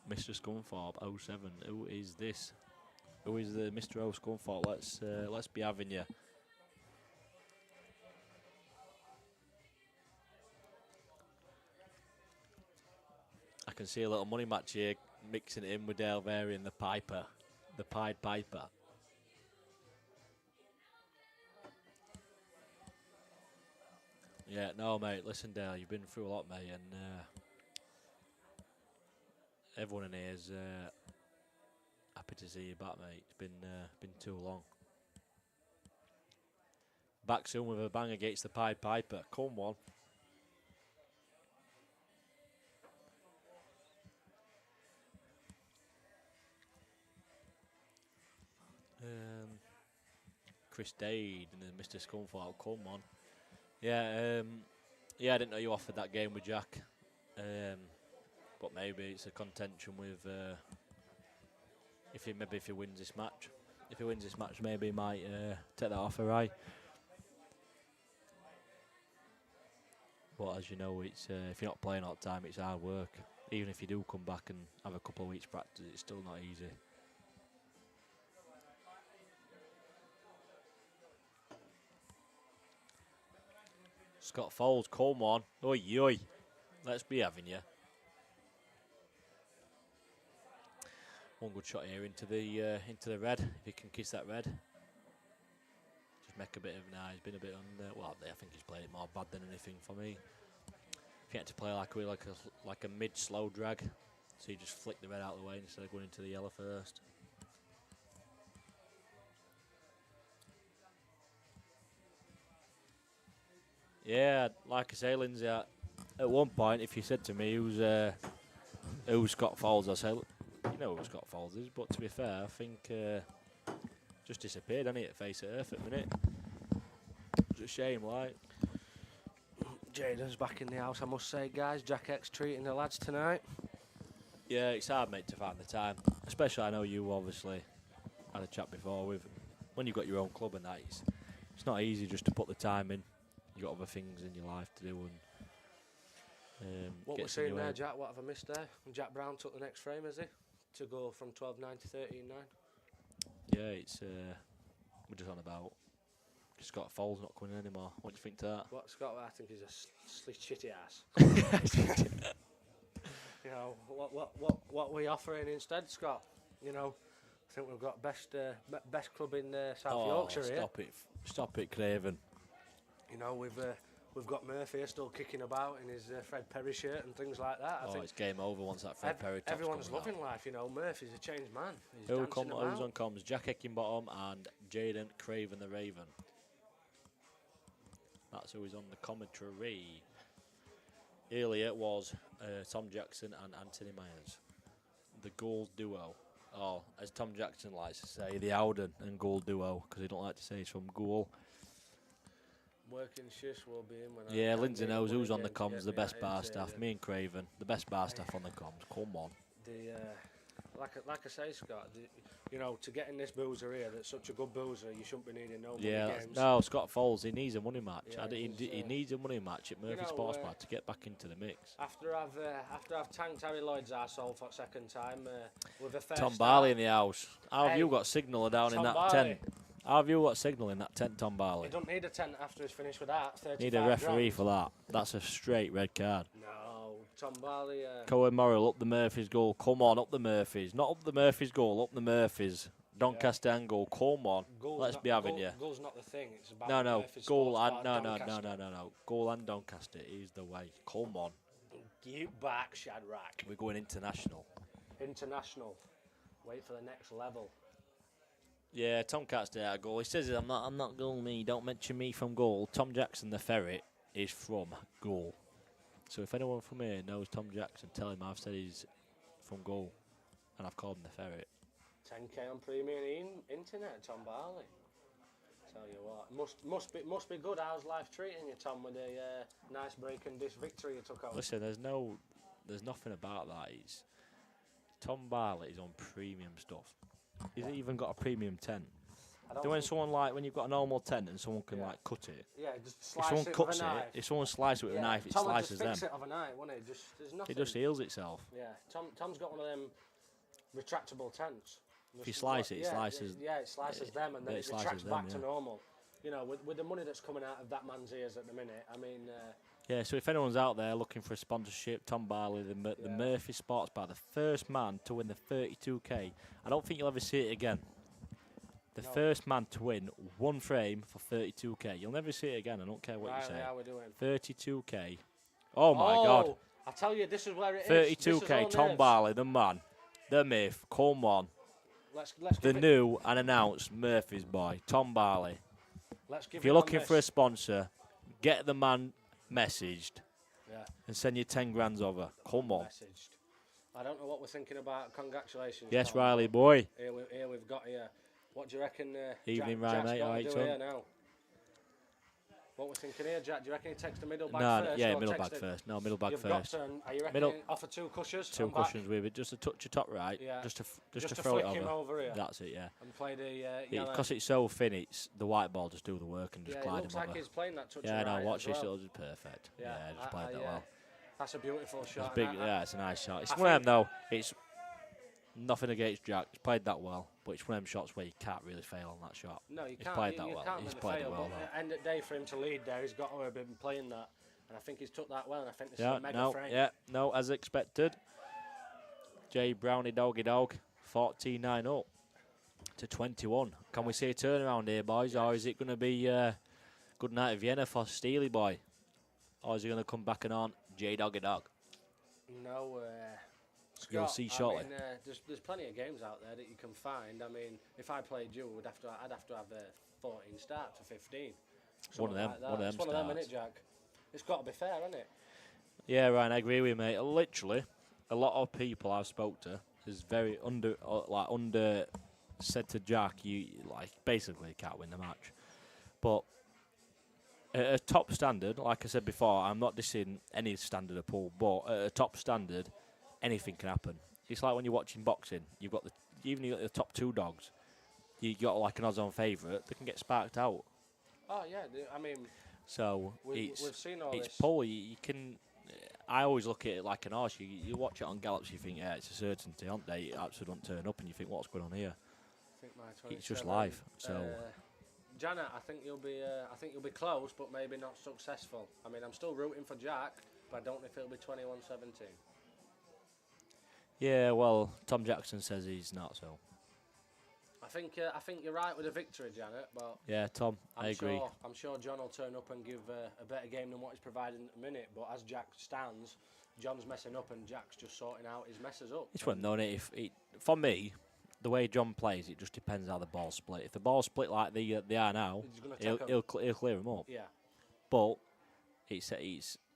Mr. Scunthorpe 07. Who is this? Who is the Mr. O Scunthorpe? Let's be having you. I can see a little money match here, mixing it in with Dale Vary and the Piper, the Pied Piper. Yeah, no, mate. Listen, Dale, you've been through a lot, mate, and everyone in here is happy to see you back, mate. It's been too long. Back soon with a bang against the Pied Piper. Come on. Chris Dade and then Mr. Scunthorpe. Come on. Yeah, I didn't know you offered that game with Jack. But maybe it's a contention with if he wins this match. If he wins this match, maybe he might take that offer, right? But as you know, it's if you're not playing all the time, it's hard work. Even if you do come back and have a couple of weeks practice, it's still not easy. Scott Foles, come on. Oi, oi. Let's be having you. One good shot here into the red. If he can kiss that red. Just make a bit of he's been a bit on well, I think he's played it more bad than anything for me. If he had to play like a mid slow drag, so he just flicked the red out of the way instead of going into the yellow first. Yeah, like I say, Lindsay, at one point, if you said to me who's Scott Foles, I say, you know who Scott Foles is, but to be fair, I think just disappeared, hasn't he, at face of earth at the minute. It's a shame, like. Jaden's back in the house, I must say, guys. Jack X treating the lads tonight. Yeah, it's hard, mate, to find the time. Especially, I know you obviously had a chat before with when you've got your own club and that. It's not easy just to put the time in. You got other things in your life to do and What we're seeing there, Jack, what have I missed there? Jack Brown took the next frame, has he? To go from 12-9 to 13-9. Yeah, it's we're just on about Scott Foles not coming in anymore. What do you think to that? What Scott, I think he's a shitty ass. You know, what we offering instead, Scott? You know, I think we've got best club in South Yorkshire here. Stop it, Craven. You know, we've got Murphy here still kicking about in his Fred Perry shirt and things like that. I think It's game over once that Fred Perry top's everyone's coming loving out. life. You know, Murphy's a changed man. He's Who's dancing about. on comms? Jack Hickenbottom and Jaden Craven the Raven. That's who is on the commentary. Earlier it was Tom Jackson and Anthony Myers, the goal duo. Oh, as Tom Jackson likes to say, the Howden and Gould duo, because he don't like to say he's from Gould. Working shifts will be in when I Yeah, can't Lindsay make knows money who's on the again to comms, get the me best out bar into staff. it. Me and Craven, the best bar staff on the comms. Come on. The like I say, Scott, you know, to get in this boozer here, that's such a good boozer, you shouldn't be needing no Yeah, money games. no, Scott Foles, he needs a money match. Yeah, He needs a money match at Murphy know, Sports Bar to get back into the mix. After I've tanked Harry Lloyd's arsehole for a second time with a fair Tom start. Barley in the house. How have Hey, you got signal down in Tom that Barley. tent? How have you got signal in that tent, Tom Barley? He don't need a tent after he's finished with that. 35 Need a referee grand. for that. That's a straight red card. No, Tom Barley. Cohen Morrill up the Murphy's goal. Come on, up the Murphys. Not up the Murphy's goal, up the Murphys. Doncaster angle. Come on. Let's be having you. Goal's not the thing. It's about No, Murphy's goal Sports and Bar, no. Doncaster. Goal and Doncaster is the way. Come on. Get back, Shadrach. We're going international. International. Wait for the next level. Yeah, Tom Cat's there at goal. He says I'm not goal me. Don't mention me from goal. Tom Jackson the ferret is from goal. So if anyone from here knows Tom Jackson, tell him I've said he's from goal, and I've called him the ferret. 10k on premium internet, Tom Barley. Tell you what, must be good. How's life treating you, Tom, with a nice break and dish victory you took home? Listen, there's nothing about that. It's Tom Barley is on premium stuff. He's even got a premium tent. When you've got a normal tent and someone can like cut it. Yeah, just If slice someone it cuts with a knife. if someone slices it with a knife, it Tom would slices just fix them. it overnight, wouldn't he? There's nothing. It just heals itself. Yeah, Tom's got one of them retractable tents. If you slice it, it slices. Yeah, it slices them and then it it slices retracts them, back yeah. to normal. You know, with the money that's coming out of that man's ears at the minute, I mean. Yeah, so if anyone's out there looking for a sponsorship, Tom Barley, the Murphy Sports Bar, the first man to win the 32k. I don't think you'll ever see it again. The first man to win one frame for 32k. You'll never see it again. I don't care what you say. How we doing? 32k. Oh my God. I tell you, this is where it is. 32k. Tom Barley, the man, the myth. Come on. Let's The new and announced Murphy's boy, Tom Barley. If you're looking for a sponsor, get the man messaged and send you 10 grand over. Come on. Messaged. I don't know what we're thinking about. Congratulations. Yes, Tom. Riley boy. Here we've got here. What do you reckon? Evening, Jack's Ryan, mate. got to Alright, do son. here now? What we're thinking here, Jack? Do you reckon he takes the middle bag No, first? yeah, or middle takes bag the- first. No, middle bag You've first. got to, are you reckon Middle- offer two cushions? Two and back? cushions with it, just a touch of top right, Yeah. just to Just to throw it flick him over. over here. That's it, yeah. And play the yellow. Because it's so thin, it's the white ball just do the work and just Yeah, it glide looks him like over. he's playing that touch. Yeah, right no, watch as this, well. it'll be perfect. Yeah, just played that yeah. well. That's a beautiful shot. It's big, and yeah, it's a nice shot. It's I one of them think- though. It's nothing against Jack. He's played that well, but it's one of them shots where you can't really fail on that shot. No, you He's can't. played you, that you well. can't He's really played it fail, well. but though. at the end of the day, for him to lead there, he's got to have been playing that. And I think he's took that well, and I think this is Yeah, a mega frame. no, as expected. Jay Brownie Doggy Dog, 14-9 up to 21. Can we see a turnaround here, boys, or is it going to be good night of Vienna for Steely Boy? Or is he going to come back and on Jay Doggy Dog? No, You'll Scott, see shortly. I mean, there's plenty of games out there that you can find. I mean, if I played you, I'd have to have 14 starts or 15. One of them, Like that. one of them It's one of them, starts. innit, Jack? It's got to be fair, isn't it? Yeah, Ryan, I agree with you, mate. Literally, a lot of people I've spoke to is very under said to Jack, you like basically can't win the match. But at a top standard, like I said before, I'm not dissing any standard of pool, but at a top standard, anything can happen. It's like when you're watching boxing, you've got you got the top two dogs, you got like an odds-on favourite, they can get sparked out. Oh yeah, I mean, So we've seen all it's this. pull. You can. I always look at it like an horse. You watch it on gallops, you think, yeah, it's a certainty, aren't they? It actually don't turn up, and you think, what's going on here? I think my It's just 27, life. So Janet, I think you'll be close, but maybe not successful. I mean, I'm still rooting for Jack, but I don't know if it'll be 21-17. yeah, well, Tom Jackson says he's not. So I think you're right with a victory, Janet, but yeah, Tom, I agree. I'm sure John will turn up and give a better game than what he's providing at the minute. But as Jack stands, John's messing up and Jack's just sorting out his messes up. It's one known if for me, the way John plays, it just depends how the ball's split. If the ball's split like they are now, He's gonna take 'em. he'll clear them up. Yeah, But it's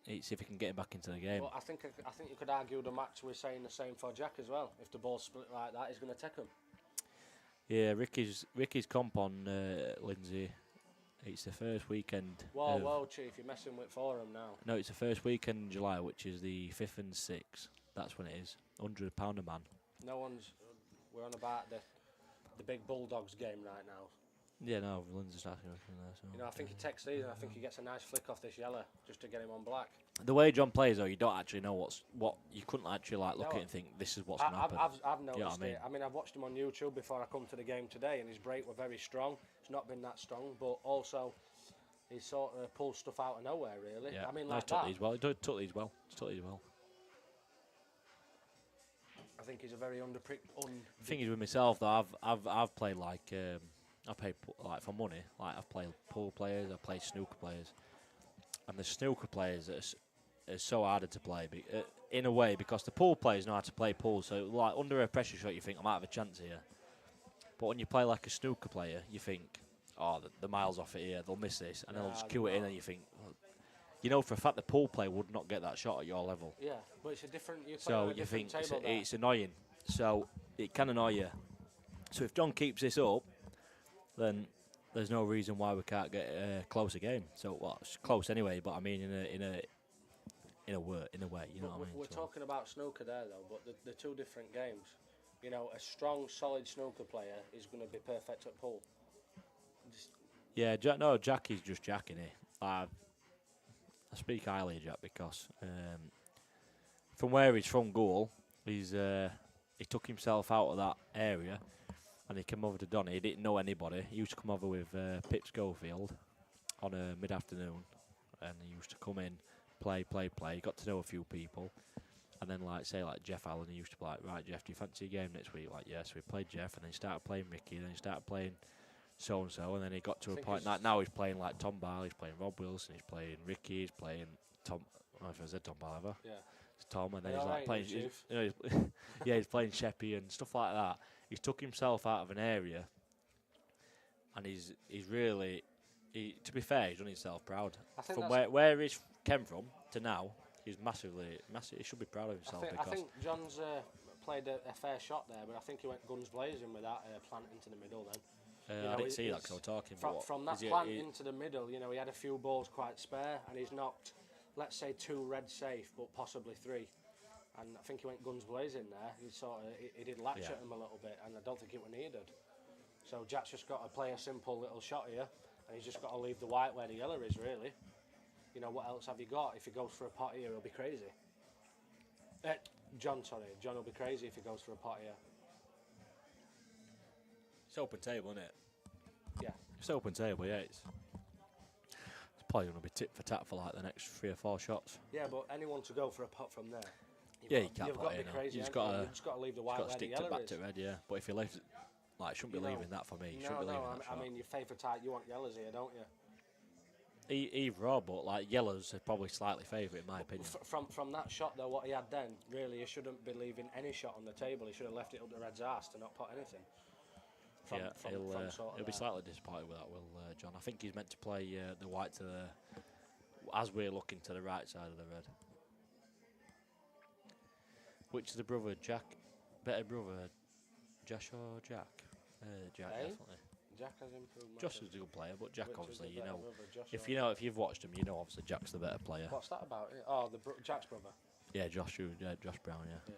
it's if he can get him back into the game. But I think you could argue the match we're saying the same for Jack as well. If the ball's split like that, he's going to take him. Yeah, Ricky's comp on Lindsay. It's the first weekend. Whoa, Chief, you're messing with Forum now. No, it's the first weekend in July, which is the 5th and 6th. That's when it is. £100 a man. No one's. We're on about the big Bulldogs game right now. Yeah, no, Lindsay's asking us from there. So. You know, I think he takes these and I think he gets a nice flick off this yellow just to get him on black. The way John plays, though, you don't actually know what you couldn't actually like look at it and think this is what's going to happen. I've noticed You know what I mean? it. I mean, I've watched him on YouTube before I come to the game today, and his break were very strong. It's not been that strong, but also he sort of pulls stuff out of nowhere, really. Yeah, I mean, no, like he's took that. these well. He took these well. He's took these well. I think he's a very The thing is with myself, though, I've played like I pay like for money. Like I've played pool players, I've played snooker players, and the snooker players are so harder to play in a way because the pool players know how to play pool. So like under a pressure shot, you think I might have a chance here. But when you play like a snooker player, you think, oh, the miles off it here, they'll miss this, and they'll just cue it in, and you think, well, you know for a fact the pool player would not get that shot at your level. Yeah, but it's a different. So you think it's annoying. So it can annoy you. So if John keeps this up, then there's no reason why we can't get a closer game. So well, it's close anyway. But I mean, in a way, you know what I mean. We're So talking about snooker there, though, but they're two different games. You know, a strong, solid snooker player is going to be perfect at pool. yeah, Jack is just Jack in it. I speak highly of Jack because from where he's from, goal, he took himself out of that area. And he came over to Donny. He didn't know anybody. He used to come over with Pip Schofield on a mid-afternoon, and he used to come in, play. He got to know a few people, and then like Jeff Allen, he used to be like, right, Jeff, do you fancy a game next week? Like, yes. We played Jeff, and then he started playing Ricky, then he started playing so and so, and then he got to a point that now he's playing like Tom Ball, he's playing Rob Wilson, he's playing Ricky, he's playing Tom. I don't know if I said Tom Ball ever. Yeah. It's Tom, and then Are he's you like alright, playing. Chief? He's playing Sheppy and stuff like that. He's took himself out of an area, and he's really, to be fair, he's done himself proud. I think From that's- where he's came from to now, he's massive. He should be proud of himself I think John's played a fair shot there, but I think he went guns blazing with that plant into the middle then. I didn't see that because I was talking. From that plant into the middle, you know, he had a few balls quite spare, and he's knocked, let's say, 2 red safe, but possibly 3. And I think he went guns blazing there. He did latch at him a little bit, and I don't think it was needed. So Jack's just got to play a simple little shot here, and he's just got to leave the white where the yellow is, really. You know, what else have you got? If he goes for a pot here, he'll be crazy. John will be crazy if he goes for a pot here. It's open table, isn't it? Yeah. It's open table, yeah. It's probably going to be tit for tat for like the next 3 or 4 shots. Yeah, but anyone to go for a pot from there. You can't You've got to be crazy. You've you've just got to leave the white got to where the stick to yellow back is. to red, yeah. But if you leave, shouldn't be leaving that for me. Shouldn't be leaving that I shot. mean, your favourite type, you want yellows here, don't you? Either or, but like yellows are probably slightly favourite in my opinion. From that shot though, what he had then, really, he shouldn't be leaving any shot on the table. He should have left it up the red's arse to not put anything. He'll be slightly disappointed with that, will John. I think he's meant to play the white to the, as we're looking to the right side of the red. Which is the brother, Jack? Better brother, Josh or Jack? Jack, definitely. Jack has improved. Josh is a good player, but Jack, Which is obviously, the you better know, brother, Josh or- if you've watched him, you know, obviously Jack's the better player. What's that about? Oh, Jack's brother. Yeah, Josh Brown, yeah. Yeah.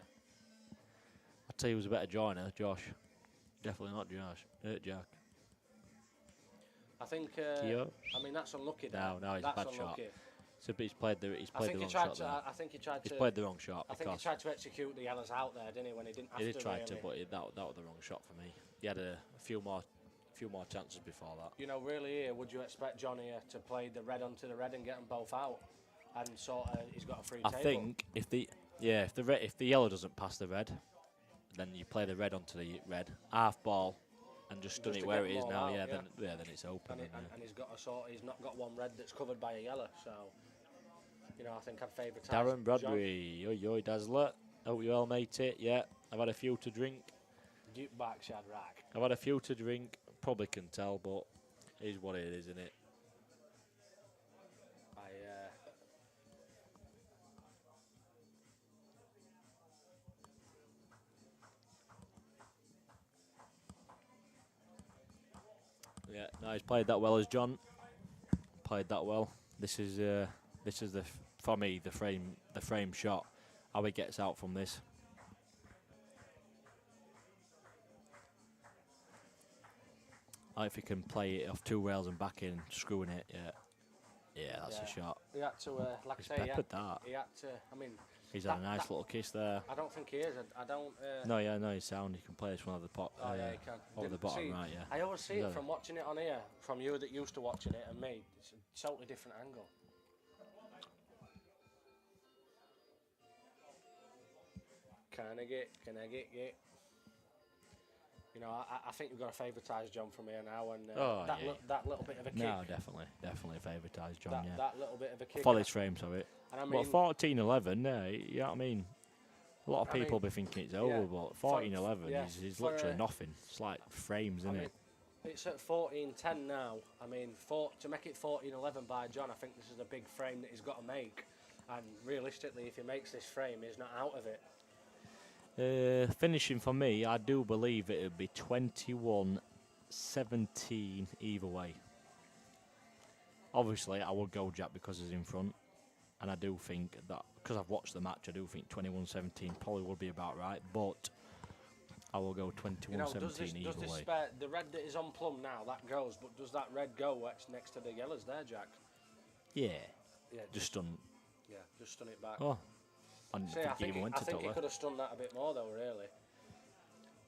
I'd say he was a better joiner, Josh. Definitely not Josh. Jack. I think. Yeah. I mean, that's unlucky. No, There. it's a That's bad unlucky. shot. So, but he's played the I think he wrong tried shot to. there. I think he tried He's to. played the wrong shot I think he because tried to execute the yellows out there, didn't he? When he didn't have he did to. try really. to, but that was the wrong shot for me. He had a few more chances before that. You know, really, here, would you expect Johnny to play the red onto the red and get them both out? And sort of, he's got a free I table. think if the yellow doesn't pass the red, then you play the red onto the red, half ball, and just stun Just it to where get it is them now. all out, Then it's open. And he's got he's not got one red that's covered by a yellow, so you know, I think I'd favourite Darren Bradbury, yo Dazzler. Hope you all made it. Yeah, I've had a few to drink. Duke back Shadrach. I've had a few to drink. Probably can tell, but it is what it is, isn't it? Yeah, no, he's played that well as John. Played that well. This is for me the frame shot. How he gets out from this. If he can play it off 2 rails and back in, screwing it, yeah, that's a shot. He had to, like He's I say, peppered that. he had to. I mean, He's had a nice little kiss there. I don't think he is. I don't. No, he's sound. He can play this one over the pot. Oh yeah, he can. Over the bottom, See, right? Yeah. I always see Yeah. it from watching it on here, from you that used to watching it, and me. It's a totally different angle. Can I get? You know, I think you've got to favourite John from here now, and that little bit of a kick. No, definitely favouritised John. Yeah. That little bit of a kick. For this frame, sorry. And I But mean, 14-11, yeah, you know what I mean. A lot of I people mean, be thinking it's over, but 14-11 yeah, is for literally a- nothing. It's like frames, isn't it? it's at 14-10 now. I mean, to make it 14-11 by John, I think this is a big frame that he's got to make. And realistically, if he makes this frame, he's not out of it. Finishing for me, I do believe it would be 21-17 either way. Obviously, I would go Jack because he's in front. And I do think that, because I've watched the match, I do think 21-17 probably would be about right. But I will go 21-17 You know, does this way. spare, the red that is on plum now, that goes, but does that red go next to the yellows there, Jack? Yeah. Yeah, Just stun. Yeah, just stun it back. Oh. I didn't See, I think he think, even went I to think top he left. could have stunned that a bit more, though, really.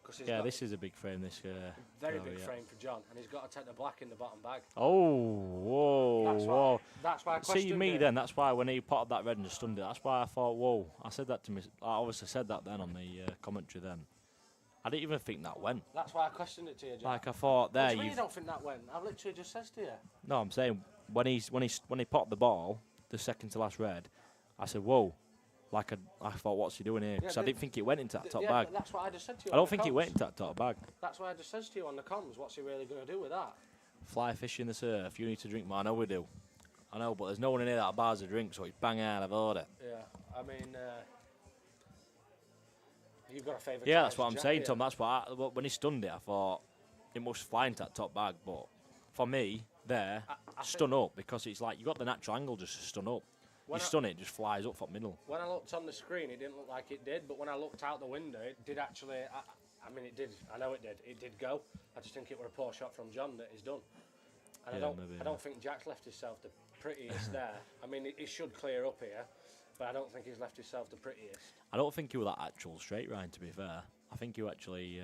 'Cause he's Yeah, got this is a big frame, this. very oh, big yeah. frame for John, and he's got to take the black in the bottom bag. Oh, whoa, whoa. That's why I See questioned me it. then, that's why when he potted that red and just stunned it, that's why I thought, whoa. I said that to me, I obviously said that then on the commentary then. I didn't even think that went. That's why I questioned it to you, Jack. Like I thought What there, do you mean you you don't think that went? I've literally just said to you. no, I'm saying when he popped the ball, the second to last red, I said, whoa. Like I thought, what's he doing here? Because I didn't think it went into that top yeah, bag. but that's what I just said to you. I on don't the think it comms. went into that top bag. That's why I just said to you on the comms. What's he really going to do with that? Fly fish in the surf. You need to drink more. I know we do. I know, but there's no one in here that bars a drink, so it's bang out of order. Yeah, I mean, you've got a favourite. Yeah, that's what I'm saying, Tom. That's what when he stunned it, I thought it must fly into that top bag. But for me, there, I stun up because it's like you got the natural angle just to stun up. You stun it, just flies up from middle. When I looked on the screen, it didn't look like it did, but when I looked out the window, it did actually. I mean, it did. I know it did. It did go. I just think it was a poor shot from John that he's done. And Yeah, I don't think Jack's left himself the prettiest there. I mean, he should clear up here, but I don't think he's left himself the prettiest. I don't think he was that actual straight Ryan. To be fair, I think he actually.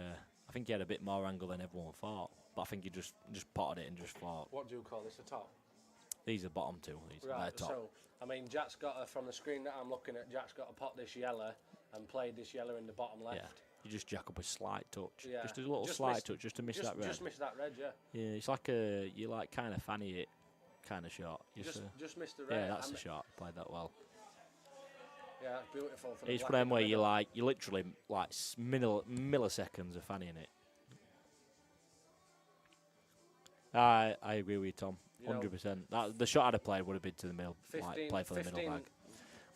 I think he had a bit more angle than everyone thought. But I think he just potted it and just thought. What do you call this? A top? These are bottom two. These are Right. top. So, I mean, Jack's got from the screen that I'm looking at. Jack's got to pot this yellow and played this yellow in the bottom left. Yeah. You just jack up a slight touch. Yeah. Just a little Just slight missed- touch, just to miss that red. Just missed that red, yeah. Yeah, it's like you like kind of fanny it kind of shot. Just missed the red. Yeah, that's I the mean, shot. Played that well. Yeah, it's beautiful. For the It's black one of in them the where you middle. you literally like milliseconds of fannying it. I agree with you, Tom. You know, 100%. That the shot I'd have played would have been to the middle, 15 play for the middle 15 bag.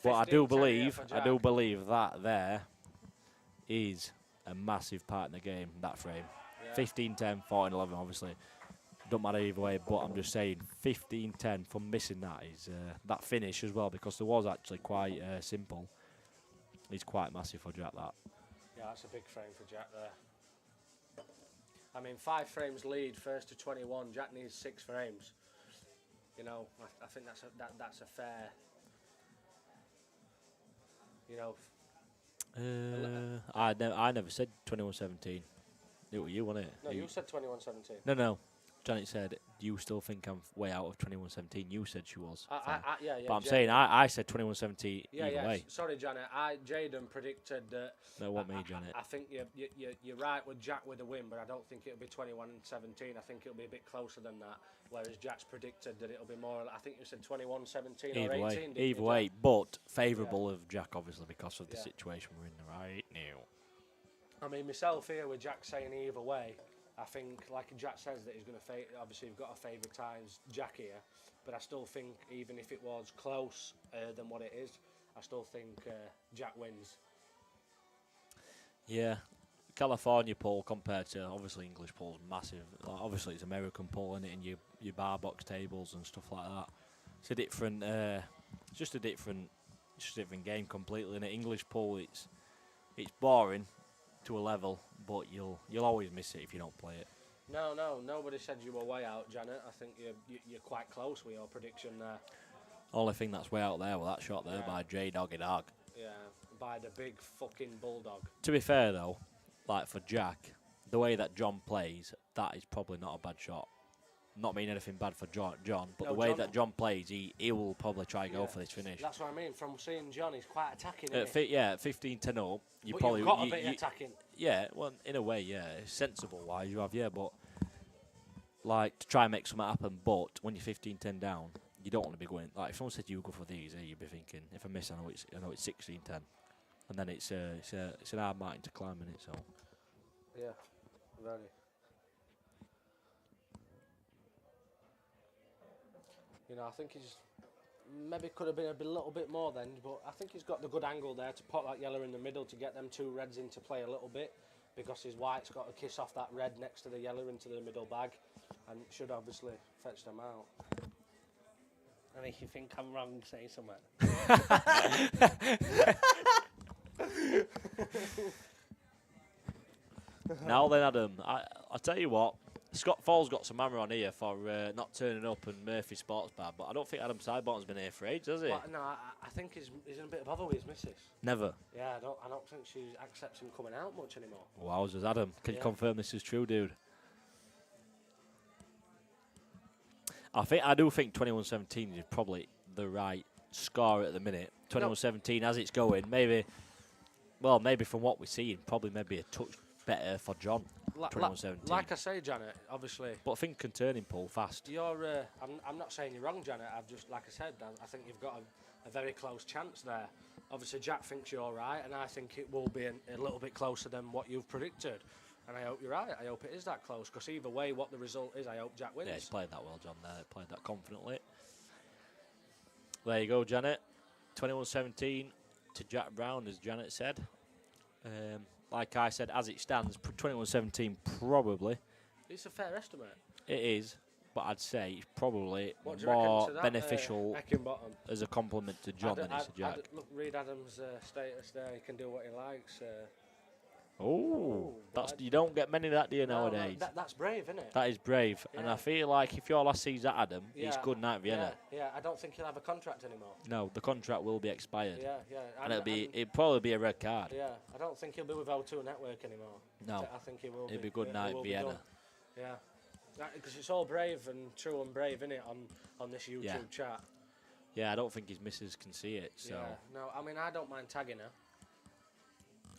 But I do 15-10 here believe, for I do Jack. believe that there is a massive part in the game. That frame, Yeah. 15-10, 14-11, obviously. Don't matter either way, but I'm just saying 15-10 from missing that is that finish as well, because there was actually quite simple. It's quite massive for Jack, that. Yeah, that's a big frame for Jack there. I mean, 5 frames lead, first to 21. Jack needs 6 frames. You know, I think that's a fair. You know, I never said 21-17. It was you, wasn't it? no, you said 21-17. No. Janet said, "Do you still think I'm way out of 21-17?" You said she was. Yeah. But I'm Jay- saying I said 21-17 Yeah, either yeah. way. Sorry, Janet. Jaden predicted that. No, what me, Janet? I think you're right with Jack with the win, but I don't think it'll be 21-17. I think it'll be a bit closer than that. Whereas Jack's predicted that it'll be more. I think you said 21-17 or 18. Either way, didn't you, either Jack? way. But favourable of Jack, obviously, because of the situation we're in right now. I mean, myself here with Jack saying either way, I think, like Jack says, that he's going to obviously you've got to favourite Jack here, but I still think even if it was close than what it is, I still think Jack wins. Yeah, California pool compared to obviously English pool's massive. Like, obviously, it's American pool in it, and your bar box tables and stuff like that. It's a different, it's just a different game completely. In an English pool, it's boring to a level, but you'll always miss it if you don't play it. No, nobody said you were way out, Janet. I think you're quite close with your prediction there. Only thing that's way out there was that shot there by J Doggy Dog. Yeah, by the big fucking bulldog. To be fair though, like for Jack, the way that John plays, that is probably not a bad shot. Not mean anything bad for John, but No, the way John- that John plays, he will probably try and go Yeah. for this finish. That's what I mean. From seeing John, he's quite attacking. At 15-10 up, you But probably you've got a bit attacking. Yeah, well, in a way, yeah, sensible wise you have, yeah, but like to try and make something happen. But when you're 15-10 down, you don't want to be going like if someone said you go for these, you'd be thinking if I miss, I know it's 16-10, and then it's an hard mountain to climb in it. So Yeah, very. You know, I think he's maybe could have been a little bit more then, but I think he's got the good angle there to put that yellow in the middle to get them two reds into play a little bit, because his white's got to kiss off that red next to the yellow into the middle bag, and should obviously fetch them out. And if you think I'm wrong, say something. now then, Adam, I tell you what, Scott Fall's got some hammer on here for not turning up and Murphy Sports Bar, but I don't think Adam Sidebottom's been here for ages, has he? Well, no, I think he's in a bit of bother with his missus. Never. Yeah, I don't think she accepts him coming out much anymore. Wowzers, Adam, can you confirm this is true, dude? I do think 21-17 is probably the right score at the minute. 21-17 as it's going, maybe from what we're seeing, probably maybe a touch better for John. 21-17. Like I say, Janet, obviously. But I think can turn in pool fast. You're. I'm not saying you're wrong, Janet. I've just, like I said, I think you've got a very close chance there. Obviously, Jack thinks you're right, and I think it will be a little bit closer than what you've predicted. And I hope you're right. I hope it is that close, because either way, what the result is, I hope Jack wins. Yeah, he's played that well, John. There, played that confidently. There you go, Janet. 21-17 to Jack Brown, as Janet said. Like I said, as it stands, 21-17 probably. It's a fair estimate. It is, but I'd say it's probably What do you more reckon to that, beneficial Heckingbottom? as a compliment to John than it's to Jack. Look, read Adam's status there. He can do what he likes. That's you don't get many of that, do you, nowadays? That's brave, isn't it? That is brave, and I feel like if your last sees that Adam, it's good night at Vienna. Yeah, I don't think he'll have a contract anymore. No, the contract will be expired. Yeah. And it'll probably be a red card. Yeah, I don't think he'll be with O2 Network anymore. No. I think he will be. It'll be good night will be Vienna. done. Yeah. Because it's all brave and true and brave, innit, on this YouTube chat. Yeah, I don't think his missus can see it, so. Yeah. No, I mean, I don't mind tagging her.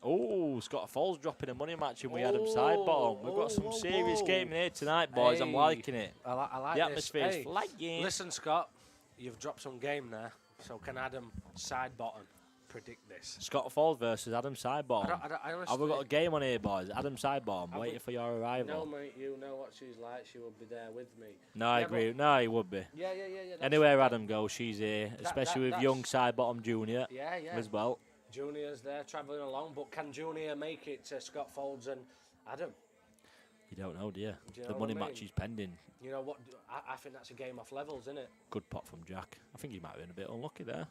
Oh, Scott Falls dropping a money match and we had him Sidebottom. We've got some serious gaming here tonight, boys. I'm liking it. I like The this. atmosphere's Hey, flying. listen, Scott, you've dropped some game there, so can Adam Sidebottom predict this? Scott Falls versus Adam Sidebottom. I honestly, Have we got a game on here, boys? Adam Sidebottom, Have waiting we- for your arrival. No, mate, you know what she's like. She will be there with me. No, I Yeah, agree. No, he would be. Yeah. that's- Anywhere Adam goes, she's here, especially with that's- young Sidebottom Junior Yeah. as well. Junior's there travelling along, but can Junior make it to Scott Folds and Adam? You don't know, do you? Do you The know money what I match mean? is pending. You know what? I think that's a game off levels, isn't it? Good pot from Jack. I think he might have been a bit unlucky there.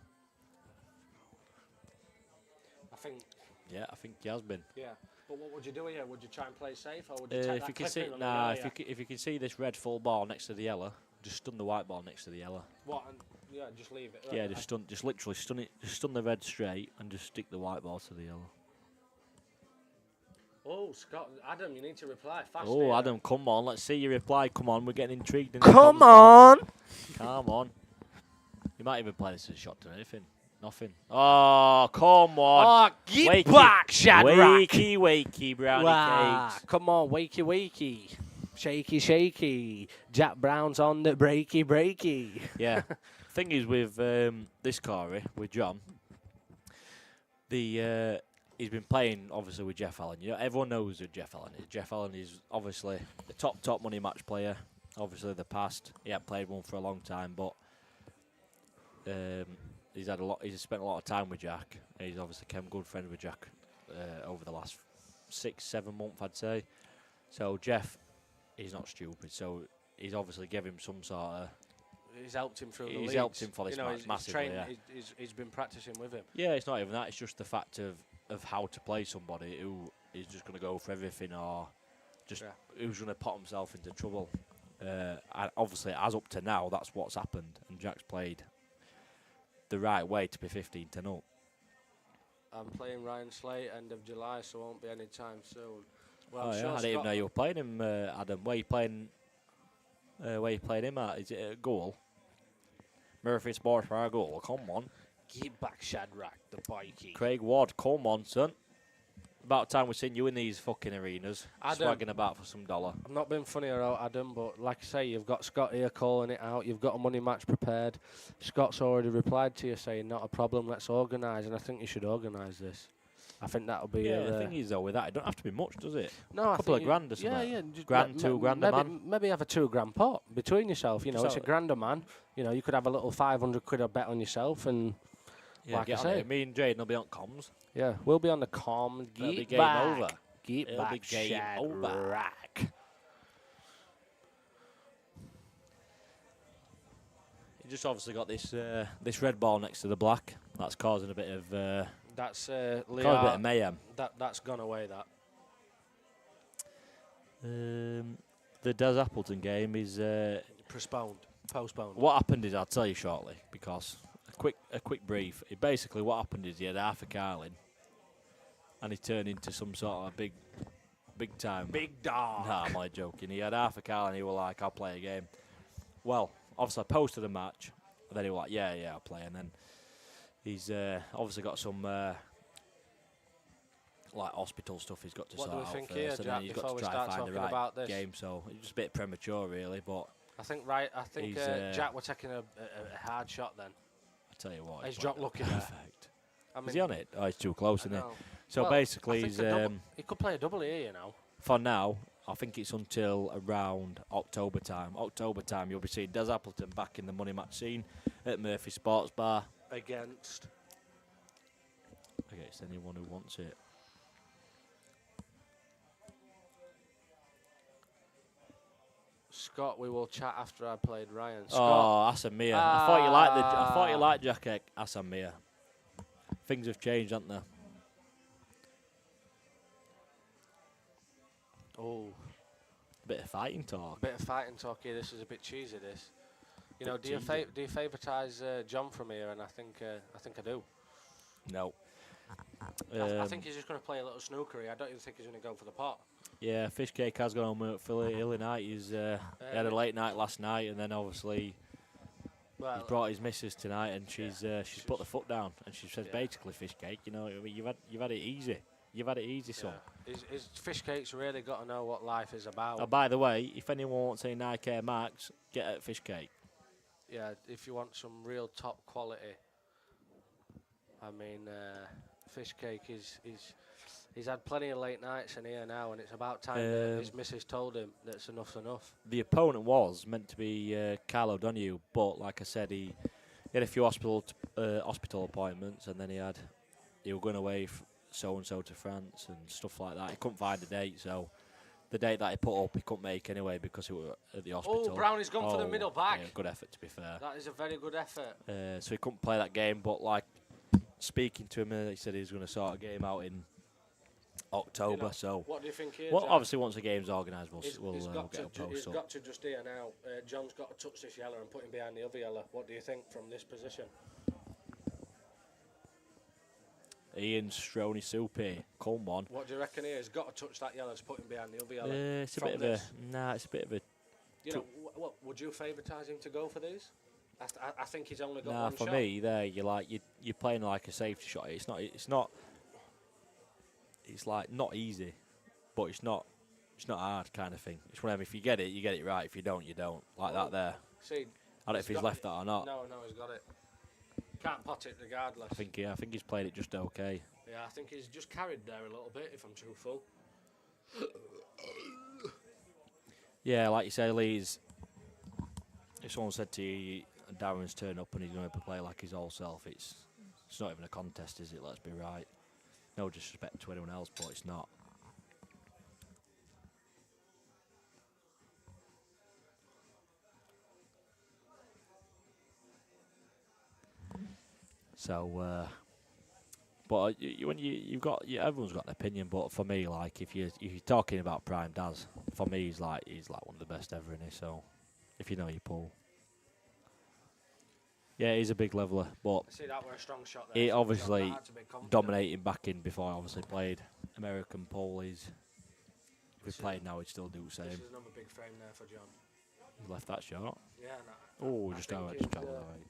I think, Yeah, I think he has been. yeah. But what would you do here? Would you try and play safe, or would you take If that you can see, clipping on the if you can see this red full ball next to the yellow, just stun the white ball next to the yellow. What? And, yeah, just leave it. Yeah, just literally stun it, just stun the red straight and just stick the white ball to the yellow. Oh, Scott, Adam, you need to reply fast. Oh, here. Adam, come on, let's see your reply. Come on, we're getting intrigued. in the Come comments. on. Come on. You might even play this as a shot to anything. Nothing. Oh, come on. Oh, get Wakey, back, Shadrach. wakey, brownie Wow. cakes. Come on, wakey. Shaky. Jack Brown's on the breaky. Yeah. Thing is with this Corey, with John, he's been playing obviously with Jeff Allen. You know, everyone knows who Jeff Allen is. Jeff Allen is obviously the top money match player. Obviously the past, he hadn't played one for a long time, but he's spent a lot of time with Jack. He's obviously become good friends with Jack over the last 6-7 months, I'd say. So Jeff, he's not stupid. So he's obviously given him some sort of. He's helped him through the He's leagues. helped him for this you know, match he's massively. trained, Yeah. he's been practicing with him. Yeah, it's not even that. It's just the fact of how to play somebody who is just going to go for everything or just who's going to put himself into trouble. And obviously, as up to now, that's what's happened. And Jack's played the right way to be 15-10 up. I'm playing Ryan Slate end of July, so it won't be any time soon. Well, Oh, I'm yeah. sure I didn't even know you were playing him, Adam. Where you playing him at? Is it at goal? Murphy Sports for our goal. Come on. Get back, Shadrach, the bikey. Craig Ward, come on, son. About time we've seen you in these fucking arenas, Adam, swagging about for some dollar. I'm not being funny about Adam, but like I say, you've got Scott here calling it out. You've got a money match prepared. Scott's already replied to you saying, not a problem, let's organise. And I think you should organise this. I think that'll be... Yeah, the thing is, though, with that, it don't have to be much, does it? No, a couple of grand or something. Yeah, yeah. Just Grand, 2 grand a man. Maybe have a 2 grand pot between yourself. You know, it's So- a grand a man. You know, you could have a little 500 quid a bet on yourself and... Yeah, like I get on say. it. Me and Jaden will be on comms. Yeah, we'll be on the calm. It'll be Get game back. over. Get It'll be back, game over. Shadrach. You just obviously got this this red ball next to the black. That's causing a bit of That's causing a bit Leah. of mayhem. That's gone away. That. The Des Appleton game is Postponed. what happened is I'll tell you shortly because a quick brief. Basically, what happened is he had half a carling, and he turned into some sort of big time. Big dog. Nah, I'm only joking. He had half a carling. He was like, "I'll play a game." Well, obviously, I posted a match, and then he was like, "Yeah, I'll play." And then he's obviously got some like hospital stuff he's got to What do sort we out think first, here, and Jack, then he's got before to we try and start find the talking right about this? game. So it's just a bit premature, really. But I think He's, Jack, we're taking a hard shot then. I tell you what, He's it's dropped like lucky there. perfect. I Is he on it? Oh, he's too close, isn't he? know. So Well, basically, I think he's a double- he could play a double here, you know. for now. I think it's until around October time. October time, you'll be seeing Des Appleton back in the money match scene at Murphy Sports Bar Against. against anyone who wants it. Scott, we will chat after I played Ryan. Oh, Scott, Asamia. I thought you liked Jack Asamia. Things have changed, haven't they? oh, Bit of fighting talk. bit of fighting talk here. This is a bit cheesy. This, you know, Bit do you cheesy. do you favouritize John from here? And I think I do. No. I think he's just going to play a little snookery. I don't even think he's going to go for the pot. Yeah, Fishcake has gone home at Philly Hill night. He had a late night last night, and then obviously Well, he's brought his missus tonight, and she's put the foot down, and she says basically, Fishcake, you know, I mean, you've had it easy. You've had it easy, son. His Fishcake's really got to know what life is about. Oh, by the way, if anyone wants any Nike Air Max, get at Fishcake. Yeah, if you want some real top quality. I mean, Fishcake he's had plenty of late nights in here now, and it's about time that his missus told him that's enough's enough. The opponent was meant to be Carlo O'Donoghue, but like I said, he had a few hospital appointments, and then he was going away so and so to France and stuff like that. He couldn't find a date, so the date that he put up he couldn't make anyway because he was at the hospital. Oh, Brownie's gone for the middle back. Yeah, good effort, to be fair. That is a very good effort. So he couldn't play that game, but like speaking to him, he said he was going to sort a game out in October. You know, so, what do you think here, well, Jack? obviously once the game's organised, we'll He's get a post he's up. got to just here now. John's got to touch this yellow and put him behind the other yellow. What do you think from this position? Ian Stroney Soupy, come on. What do you reckon here? He's got to touch that yellow to put him behind the other yellow. It's a from bit of this. it's a bit of a. You know, what would you favouritize him to go for these? I think he's only got Nah, one for shot. me, there you're playing like a safety shot. It's like not easy, but it's not hard kind of thing. It's one of them, if you get it, you get it right. If you don't, you don't. Like that there. See, I don't know if he's got left it. that or not. No, he's got it. Can't pot it regardless. I think he's played it just okay. Yeah, I think he's just carried there a little bit, if I'm truthful. Yeah, like you say, Lee's. If someone said to you, Darren's turn up and he's going to play like his whole self, it's not even a contest, is it? Let's be right. No disrespect to anyone else, but it's not. So, but when you've got everyone's got an opinion. But for me, like if you're talking about prime Daz, for me he's like one of the best ever in it. So if you know your Paul, yeah, he's a big leveler. But I see that were a strong shot there. he so obviously John had to be confident. dominating back in before I obviously played American Paul. If we played now, he'd still do the This same. is another big frame there for John. He left that shot. Yeah. Oh, I just think out. he's, Just travelled away.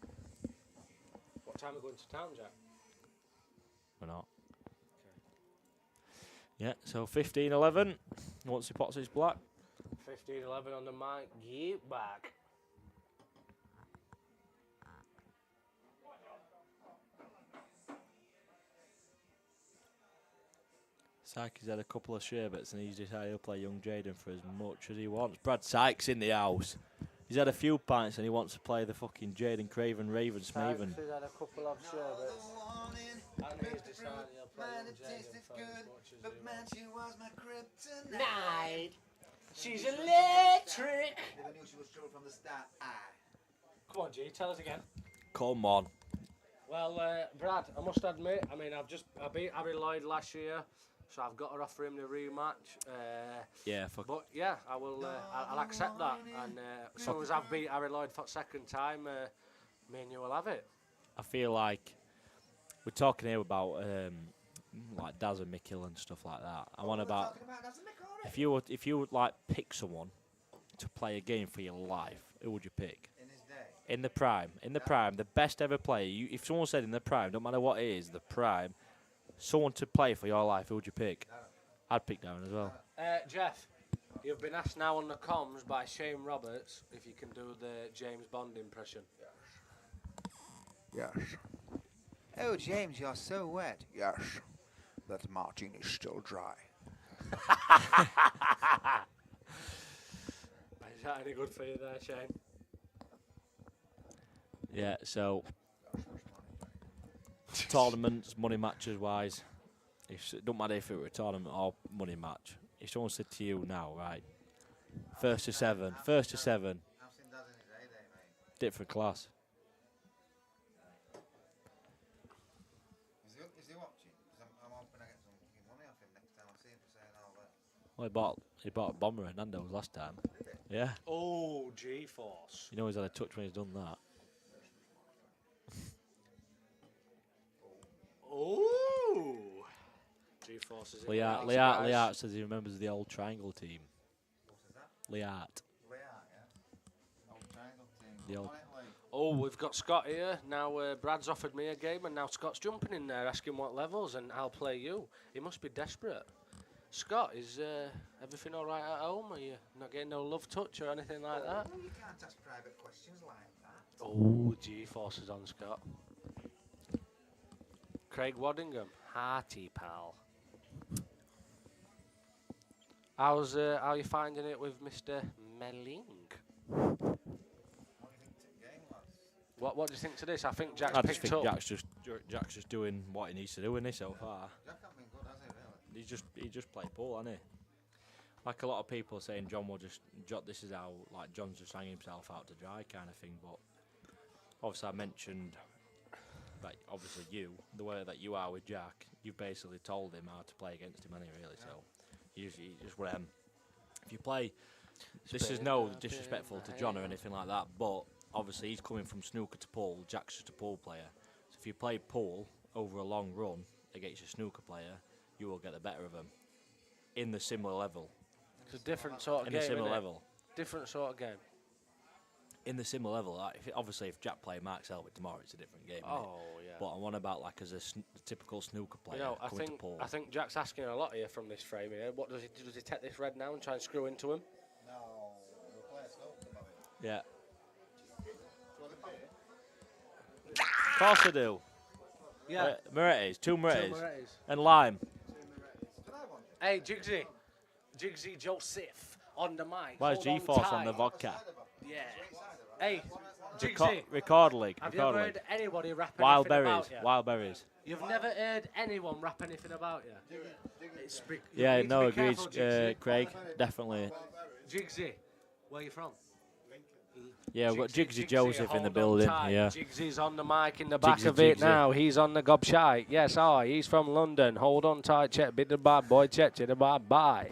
What time are we going to town, Jack? We're not. Yeah, so 15-11. Once he pots his black. 15-11 on the mic. Get back. Sykes had a couple of sherbets and he's decided he'll play young Jaden for as much as he wants. Brad Sykes in the house. He's had a few pints and he wants to play the fucking Jaden Craven Raven Smaven. He's had a couple of sherbets. And he's decided he'll play young Jaden for as much as he wants. She was my kryptonite. Night. She's electric. Never knew she was trouble from the start. Come on, G, tell us again. Come on. Well, Brad, I must admit, I mean, I beat Harry Lloyd last year, so I've got to offer him the rematch. Yeah, fuck. But yeah, I will. I'll accept that. And as soon as I've beat Harry Lloyd for the second time, me and you will have it. I feel like we're talking here about like Daz and Mikkel and stuff like that. I want about if you would like pick someone to play a game for your life, who would you pick? In his day. In the prime, the best ever player. If someone said in the prime, don't matter what it is, the prime, someone to play for your life, who would you pick? I'd pick Darren as well. Jeff, you've been asked now on the comms by Shane Roberts if you can do the James Bond impression. Yes. Oh, James, you're so wet. Yes. That martini's still dry. Is that any good for you there, Shane? Yeah, so tournaments, money matches wise, it don't matter if it were a tournament or money match. If someone said to you now, right, first to seven, I've seen Daz in his heyday, mate. different class. Is he watching? 'Cause I'm hoping I get some fucking money off him next time I see him for saying all that. Well, he bought a bomber at Nando's last time. Yeah, Oh, G-Force. you know he's had a touch when he's done that. Oh. G-Force is in Liart the house, guys. Liart says he remembers the old triangle team. What is that? Liart. Way out, yeah? Old triangle team. The old- On it, Lee. Oh, we've got Scott here. Now Brad's offered me a game and now Scott's jumping in there asking what levels and I'll play you. He must be desperate. Scott, is everything all right at home? Are you not getting no love touch or anything like that? Oh, you can't ask private questions like that. Oh, G-Force is on Scott. Craig Waddingham, hearty pal. How are you finding it with Mr. Melling? What do you think to the game, lads? What do you think to this? I think Jack's I just picked think up. Jack's just doing what he needs to do, isn't he, so far? Jack hasn't been good, has he, really? He just played pool, hasn't he? Like a lot of people are saying John will just this is how like John's just hanging himself out to dry kind of thing, but obviously I mentioned that obviously the way that you are with Jack, you've basically told him how to play against him, anyway, really. So you just if you play, this is no disrespectful to John or anything like that, but obviously he's coming from snooker to pool. Jack's just a pool player, so if you play pool over a long run against a snooker player, you will get the better of him in the similar level. It's a different sort of In game. the similar innit? level. Different sort of game. In the similar level, like obviously if Jack played Mark Selby tomorrow, it's a different game. innit? Oh yeah. But I want about like as a typical snooker player I coming to pool. think Jack's asking a lot here from this frame here. What does he do? Does he take this red now and try and screw into him? No, we'll play a snooker, Bobby. Yeah, Do you want to play? of course I do. Yeah. Moretti's, two Two Moretti's, Moretti's. and lime. Can I have one? Hey, Jigsy Joseph on the mic. Where's Hold on G-Force on tight. the vodka? Yeah. Hey, Reco- Jigsy, record league. have you Record ever league. heard anybody rap Wild anything berries. about you? Wild berries. You've never heard anyone rap anything about you? It's you Yeah, need to no, be agreed, careful, Jigsy. Craig. Definitely. Jigsy, where are you from? Yeah, we've got Jigsy Jigsy, Joseph in hold the on building. tight. Yeah. Jigsy's on the mic in the back Jigsy, of it Jigsy. now. He's on the gobshite. Yes, he's from London. Hold on tight, check, bit the bad boy, check, the bad bye.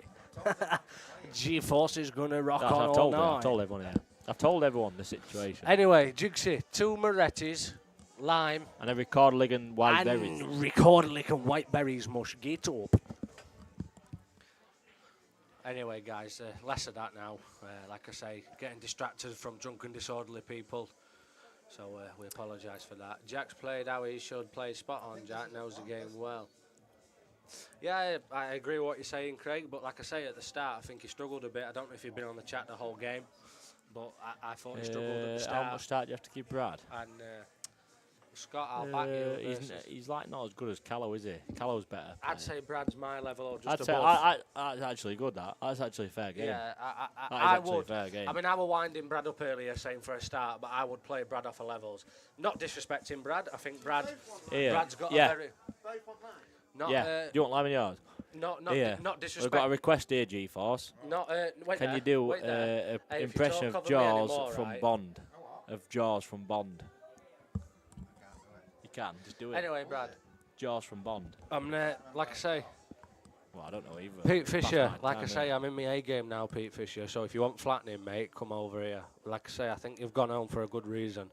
G-Force is going to rock on I've all told night. I've told everyone. Yeah. I've told everyone the situation. Anyway, Jigsy, 2 Morettis, lime, And every Cordligan white berries. and Recordlick and white berries must get up. Anyway, guys, less of that now. Like I say, getting distracted from drunken, disorderly people. So we apologise for that. Jack's played how he should play. Spot on, Jack knows the game well. Yeah, I agree with what you're saying, Craig. But like I say at the start, I think he struggled a bit. I don't know if you've been on the chat the whole game, but I thought he struggled at the How start. much start do you have to give Brad? And Scott, I'll back you. He's like not as good as Callow, is he? Callow's better. I'd say Brad's my level or just I'd say above. that's actually good. That's actually a fair game. Yeah, That is I actually would. a fair game. I mean, I was winding Brad up earlier, saying for a start, but I would play Brad off of levels. Not disrespecting Brad. I think Brad's got a very. Not, yeah. Do you want lime in yours? Not We've disrespect. got a request here, G-Force. Not. Wait Can there, you do wait there. an Hey, if you impression talk of over me Jaws anymore, from right? Bond? Of Jaws from Bond. You can just do it. Anyway, Brad, Jaws from Bond. I'm like I say, Well, I don't know either. Pete That's Fisher. my Like I time, say, innit? I'm in my A game now, Pete Fisher. So if you want flattening, mate, come over here. Like I say, I think you've gone home for a good reason,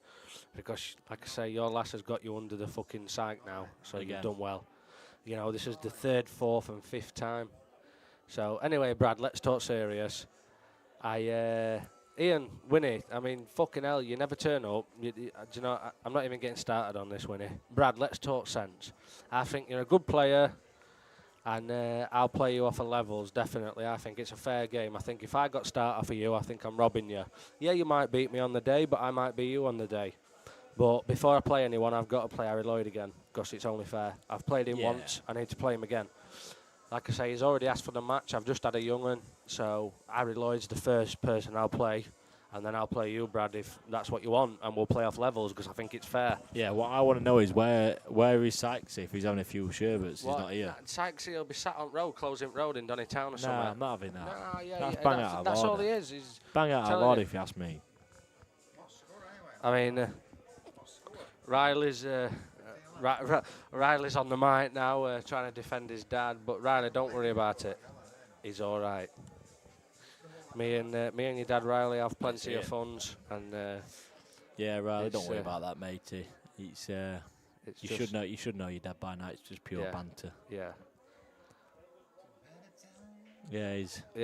because like I say, your lass has got you under the fucking psych now. So Again. you've done well. You know, this is the 3rd, 4th, and 5th time. So anyway, Brad, let's talk serious. Ian, Winnie, I mean, fucking hell, you never turn up. Do you know, I'm not even getting started on this, Winnie. Brad, let's talk sense. I think you're a good player, and I'll play you off of levels, definitely. I think it's a fair game. I think if I got start off of you, I think I'm robbing you. Yeah, you might beat me on the day, but I might beat you on the day. But before I play anyone, I've got to play Harry Lloyd again, because it's only fair. I've played him once, I need to play him again. Like I say, he's already asked for the match. I've just had a young one, so Harry Lloyd's the first person I'll play, and then I'll play you, Brad, if that's what you want, and we'll play off levels, because I think it's fair. Yeah, what I want to know is where is Sykes if he's having a few sherbets? He's not here. Sykes, he'll be sat on road, closing road in Donny Town or something. Nah, I'm not having that. Nah, yeah, That's yeah, bang out of that's all order. he is. He's Bang out of telling order you. if you ask me. I mean, Riley's Riley's on the mic now, trying to defend his dad. But Riley, don't worry about it. He's all right. Me and your dad Riley have plenty of funds, and Yeah, Riley, don't it's, worry about that, matey. It's you just, should know your dad by now. It's just pure Yeah. banter. Yeah, Yeah,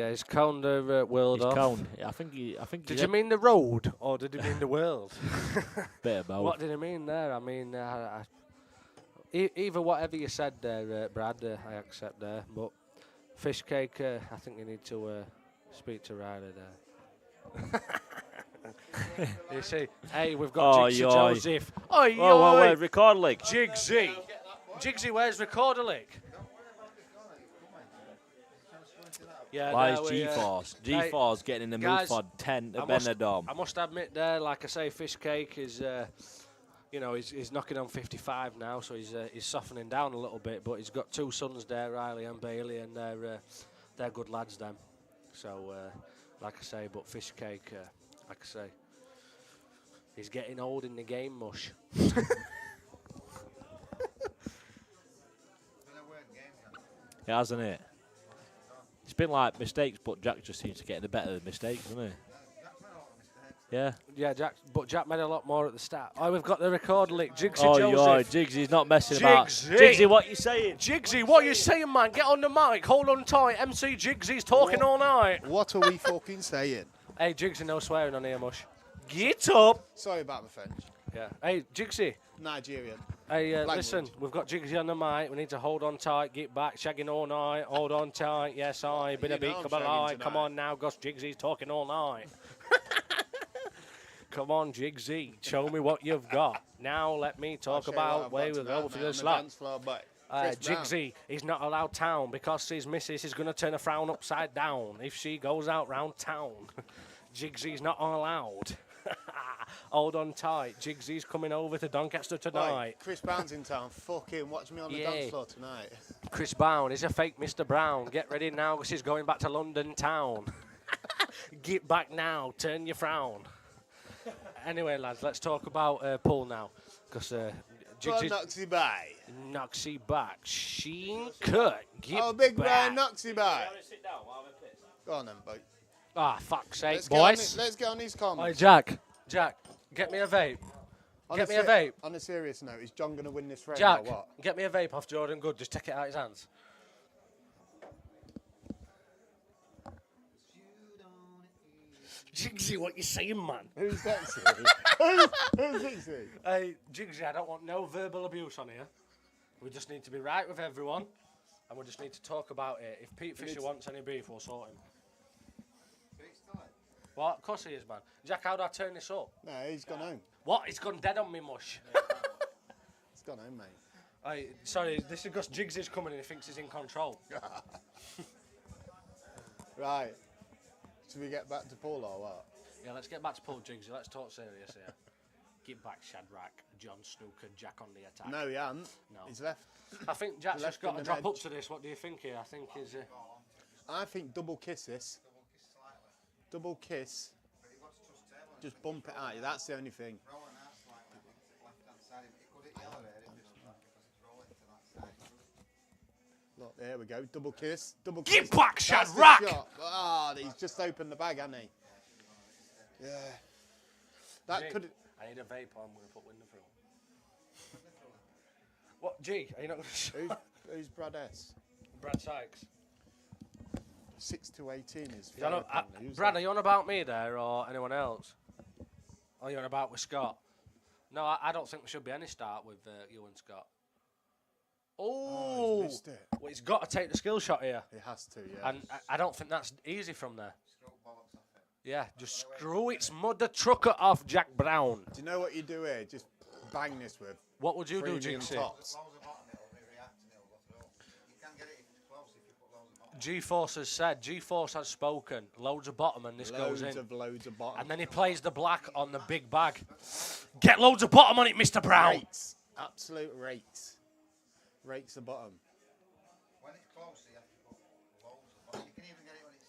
he's coned the world he's off. coned. I think Did you mean the road, or did he mean the world? bit of both. What did he mean there? I mean, either whatever you said there, Brad, I accept there. But fish cake, I think you need to speak to Riley there. You see, hey, we've got Jigsy Joseph. Oi, Whoa, record leg. Jigsy, where's Recorder Lick? Yeah, Why is there we, G-Force? hey, G-Force getting in the mood guys, for 10 to I must- Benidorm. I must admit there, like I say, fish cake is, he's knocking on 55 now, so he's softening down a little bit. But he's got 2 sons there, Riley and Bailey, and they're good lads, them. So, like I say, but fish cake, like I say, he's getting old in the game, mush. It hasn't it? It's been like mistakes, but Jack just seems to get the better of mistakes, doesn't he? Yeah. Yeah, Jack made a lot more at the start. Oh, we've got the record lick. Jigsy Oh, Joseph. Jigsy's not messing about. Jigsy. Jigsy, what you saying? Jigsy, what are you saying, man? Get on the mic. Hold on tight. MC Jigsy's talking all night. What are we fucking saying? Hey, Jigsy, no swearing on here, mush. Get up. Sorry about the French. Yeah. Hey, Jigsy. Nigerian. Hey, Language. listen, we've got Jigsy on the mic. We need to hold on tight, get back, shagging all night, hold on tight. Yes, I, bit You of beat, know I'm come shagging alive. Come tonight. on now, Gus Jigsy's talking all night. Come on, Jigsy, show me what you've got. Now let me talk about where we'll go for the slot. Jigsy, he's not allowed town because his missus is going to turn a frown upside down if she goes out round town. Jigsy's not allowed. Hold on tight. Jigsy's coming over to Doncaster tonight. Chris Brown's in town. Fucking watch me on the Yeah. dance floor tonight. Chris Brown is a fake Mr. Brown. Get ready now because he's going back to London town. Get back now. Turn your frown. Anyway, lads, let's talk about Paul now. Because Go on, Noxy by. Noxy back. Sheen cut. Oh, Big back. Brian Noxy by. Sit down while I'm pissed. Go on then, boy. Ah, fuck's sake, Let's boys. let's get on these Oi, comments. Jack, get me a vape. On Get a me a vape. On a serious note, is John going to win this race Jack, or what? get me a vape off Jordan Good. Just take it out his hands. Jigsy, what you saying, man? Who's Dixie? Who's Dixie? Hey, Jigsy, I don't want no verbal abuse on here. We just need to be right with everyone, and we just need to talk about it. If Pete Fisher wants any beef, we'll sort him. What? Of course he is, man. Jack, how do I turn this up? No, he's gone home. What? He's gone dead on me, mush. He's gone home, mate. Hey, sorry, this is because Jigsy's coming and he thinks he's in control. Right. Should we get back to Paul or what? Yeah, let's get back to Paul Jigsy. Let's talk serious here. Get back Shadrach, John Snooker, Jack on the attack. No, he hasn't. No. He's left. I think Jack's Left just got him to an drop up edge. to this. What do you think here? I think he's... I think double kiss this. Double kiss. Just bump it out. That's the only thing. Look, there we go. Double kiss. Double kiss. Get back, That's the Shadrach! shot. Ah, he's just opened the bag, hasn't he? Yeah. That G, could. I need a vape on. I'm going to put window through. What, G? Are you not going to Who's Brad S? Brad Sykes. 6 to 18 is. You on fair, a- apparently. Who's Brad, that? are you on about me there or anyone else? Or are you on about with Scott? No, I don't think there should be any start with you and Scott. Oh, Oh, he's missed it. well, he's got to take the skill shot here. He has to, yeah. And I don't think that's easy from there. Yeah, just screw its mother trucker off, Jack Brown. Do you know what you do here? Just bang this with. What would you do, premium Jinxie? tops. G-Force has said, G-Force has spoken. Loads of bottom and this goes in. Loads of bottom. And then he plays the black on the big bag. Get loads of bottom on it, Mr. Brown. Rates. Absolute rates. Rates the bottom. When it's close, you have to put loads of bottom. You can even get it when it's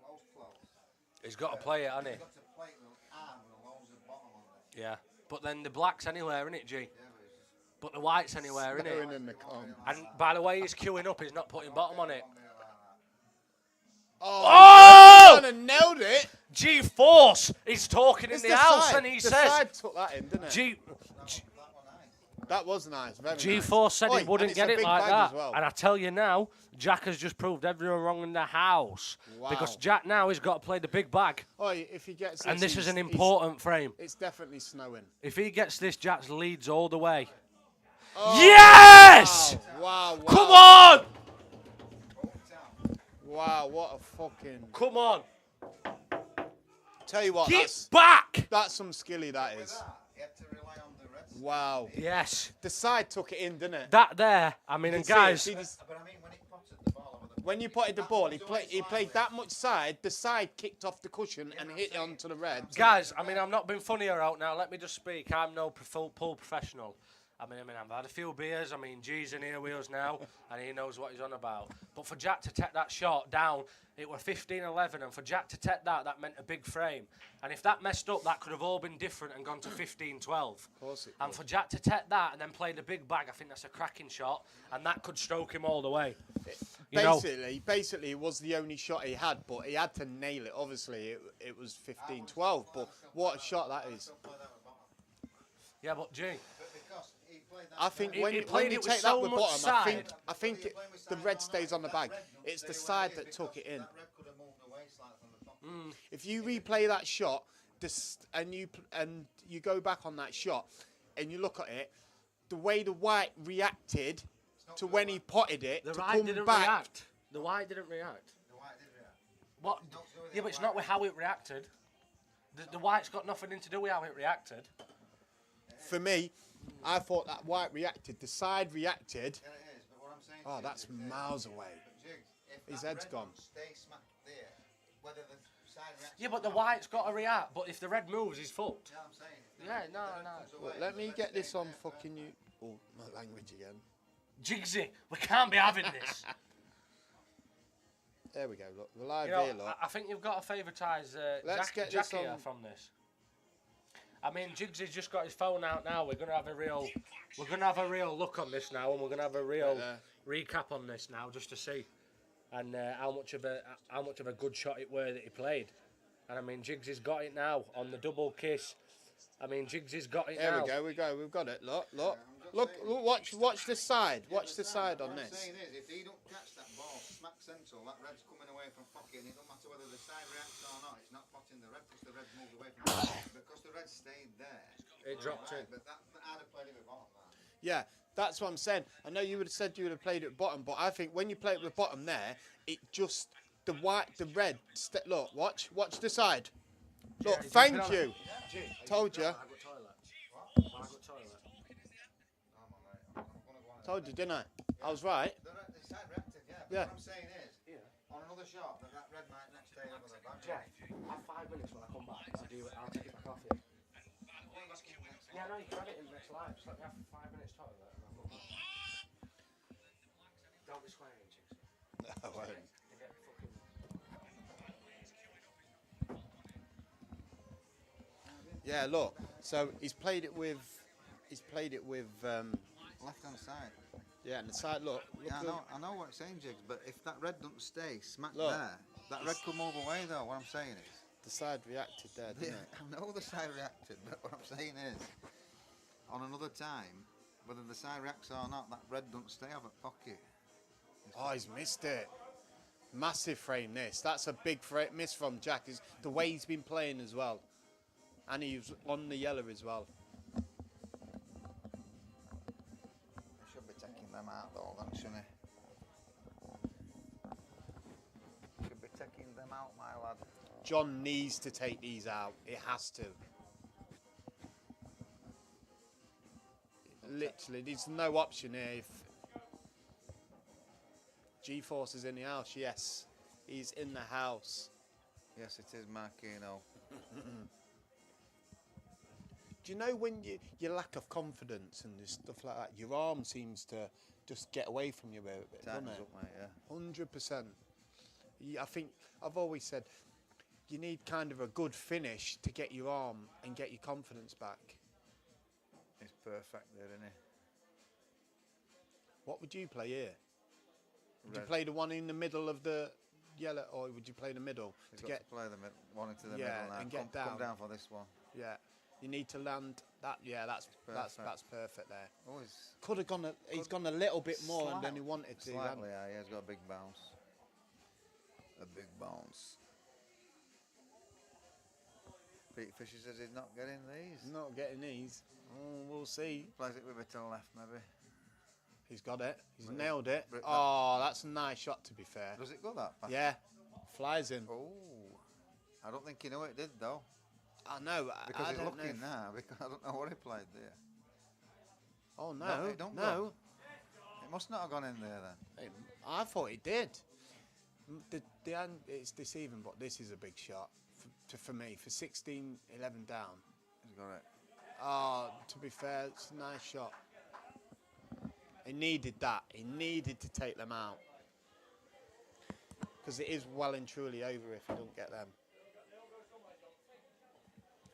close. He's got to play it, hasn't he? You've got to play it with an arm with loads of bottom on it. Yeah. But then the black's anywhere, innit, G? But the white's anywhere, Going innit? in the con. And by the way he's queuing up, he's not putting bottom on it. Oh! Oh! He nailed it. G-Force is talking It's in the house side. and he the says... side took that in, didn't it? That was nice. Very G-Force said nice. he Oi, wouldn't and get it's a it big like bag that. as well. And I tell you now, Jack has just proved everyone wrong in the house. Wow. Because Jack now has got to play the big bag. Oi, if he gets And this is an he's- important frame. It's definitely snowing. If he gets this, Jack's leads all the way. Oh, Yes! Wow, wow. Come on! Wow, what a fucking... Come on! Tell you what, Get back! that's some skilly, that is. You have to rely on the reds. Wow. Yes. The side took it in, didn't it? That there, I mean, and See it, guys, see this- But I mean, when he potted the ball over the... when you potted the ball, he played that much side, the side kicked off the cushion and hit it onto the red. guys, I mean, I'm not being funnier out now. Let me just speak. I'm no pool professional. I mean, I've had a few beers. I mean, G's in here with us now, and he knows what he's on about. But for Jack to take that shot down, it were 15-11, and for Jack to take that meant a big frame. And if that messed up, that could have all been different and gone to 15-12. Of course it And could. for Jack to take that and then play the big bag, I think that's a cracking shot, and that could stroke him all the way. You know, Basically, it was the only shot he had, but he had to nail it. Obviously, it was 15-12, but what a shot that is. yeah, but G, Because he played that... I think He- when, he when played you it with take so that with much bottom, side. I think the red stays on the bag. It's the side that took it in. That red could have moved away slightly from the top. If you replay that shot, and you go back on that shot, and you look at it, the way the white reacted to when he potted it the to white come didn't back. react. The white didn't react. The white did react. What? Yeah, but it's not with how it reacted. The white's got nothing to do with how it reacted. For me, I thought that white reacted. The side reacted. Yeah, it is, but what I'm saying Oh, to you that's is, miles away. Jigs, if His that head's red gone. one stays smack there, whether the side reacts... Yeah, but the white's got to react. But if the red moves, he's fucked. Yeah, I'm saying. If the Yeah, red- no, the red no. comes away, Let the me red get this stays on there. fucking you. Oh, my language again. Jigsy, we can't be having this. There we go. Look, the live You know, here. Look. I think you've got to favoritise Let's get this Jack here on- from this. I mean, Jiggsy's just got his phone out now. We're gonna have a real look on this now, and we're gonna have a real recap on this now, just to see, and how much of a good shot it were that he played. And I mean, Jiggsy's got it now on the double kiss. I mean, Jiggsy's got it There now. we go. We've got it. Look. Watch the side. Watch the side on What I'm this. saying is, if he don't catch that ball smack central, that red's coming away from pocket, and it doesn't matter whether the side reacts or not. It's not potting the red because the red's moved away from pocket. Because the red stayed there. It dropped in. But I'd have played it with bottom. Yeah, that's what I'm saying. I know you would have said you would have played it bottom, but I think when you play it with bottom there, it just the red. Look, watch the side. Look, Yeah, thank put on you. it. Told you. I got toilet. Told you, didn't I? I was right. The side reacted, yeah. But Yeah. what I'm saying is, on another shot, that red might not stay over the back. Jeff, have 5 minutes when I come back. I'll take it back off you. Yeah, no, you can have it in the next live. Just let me have 5 minutes toilet and I'll come back. Don't be swearing, chicks. I won't. You get fucking... Yeah, look. So he's played it with. Left hand side. Yeah, and the side. Look. Yeah, I know what it's saying, Jigs, but if that red doesn't stay smack Look. there, that red could move away though. What I'm saying is, The side reacted there, didn't it? I know the side reacted, but what I'm saying is, on another time, whether the side reacts or not, that red doesn't stay over pocket. Oh, he's missed it. Massive frame. That's a big miss from Jack. Is the way he's been playing as well, and he was on the yellow as well. I should be taking them out though, then, shouldn't he? Should be taking them out, my lad. John needs to take these out. It has to. Literally, there's no option here. If G-Force is in the house, yes, he's in the house. Yes, it is Marquino. Do you know when your lack of confidence and this stuff like that, your arm seems to just get away from you a bit, doesn't Tightens it? up, mate, yeah. 100%. I think I've always said you need kind of a good finish to get your arm and get your confidence back. He's perfect there, isn't he? What would you play here? Would you Red. play the one in the middle of the yellow, or would you play the middle He's to got get? to play the one into the Yeah, middle now. and get come down. down for this one. Yeah, you need to land that. Yeah, that's perfect. perfect there. Oh, Could have gone. He's gone a little bit more than he wanted to. Slightly, yeah, he's got a big bounce. A big bounce. Pete Fisher says he's not getting these. Not getting these. Oh, we'll see. Plays it with a toe left, maybe. He's got it. He's But- nailed it. but Oh, that's a nice shot. To be fair. Does it go that fast? Yeah, flies in. Oh, I don't think you know it did though. I know. Because I he's don't know looking if- now. Because I don't know what he played there. Oh No, no, it don't no. go. It must not have gone in there then. I thought it did. It's deceiving, but this is a big shot for me. For 16-11 down. He's got it. Oh, to be fair, it's a nice shot. He needed that. He needed to take them out. Because it is well and truly over if you don't get them.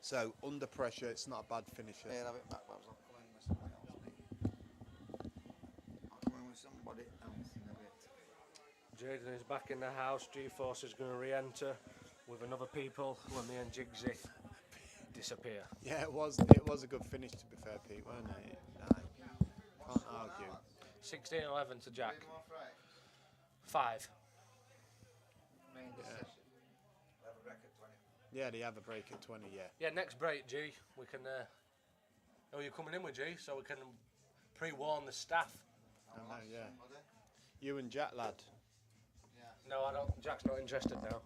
So, under pressure, it's not a bad finisher. Yeah, have it back, Babs. I'll come in with somebody else, mate. I'll come in with somebody else in a bit. Jaden is back in the house. G-Force is going to re-enter with another people when me and Jigsy disappear. Yeah, it was a good finish, to be fair, Pete, wasn't it? Can't argue. 16-11 to Jack. Three more fry. 5. Main decision. Have a record 20. Yeah, they have a break at 20, yeah. Yeah, next break, G. We can. Oh, you're coming in with G, so we can pre-warn the staff. I know, yeah. You and Jack, lad. No, I don't. Jack's not interested now.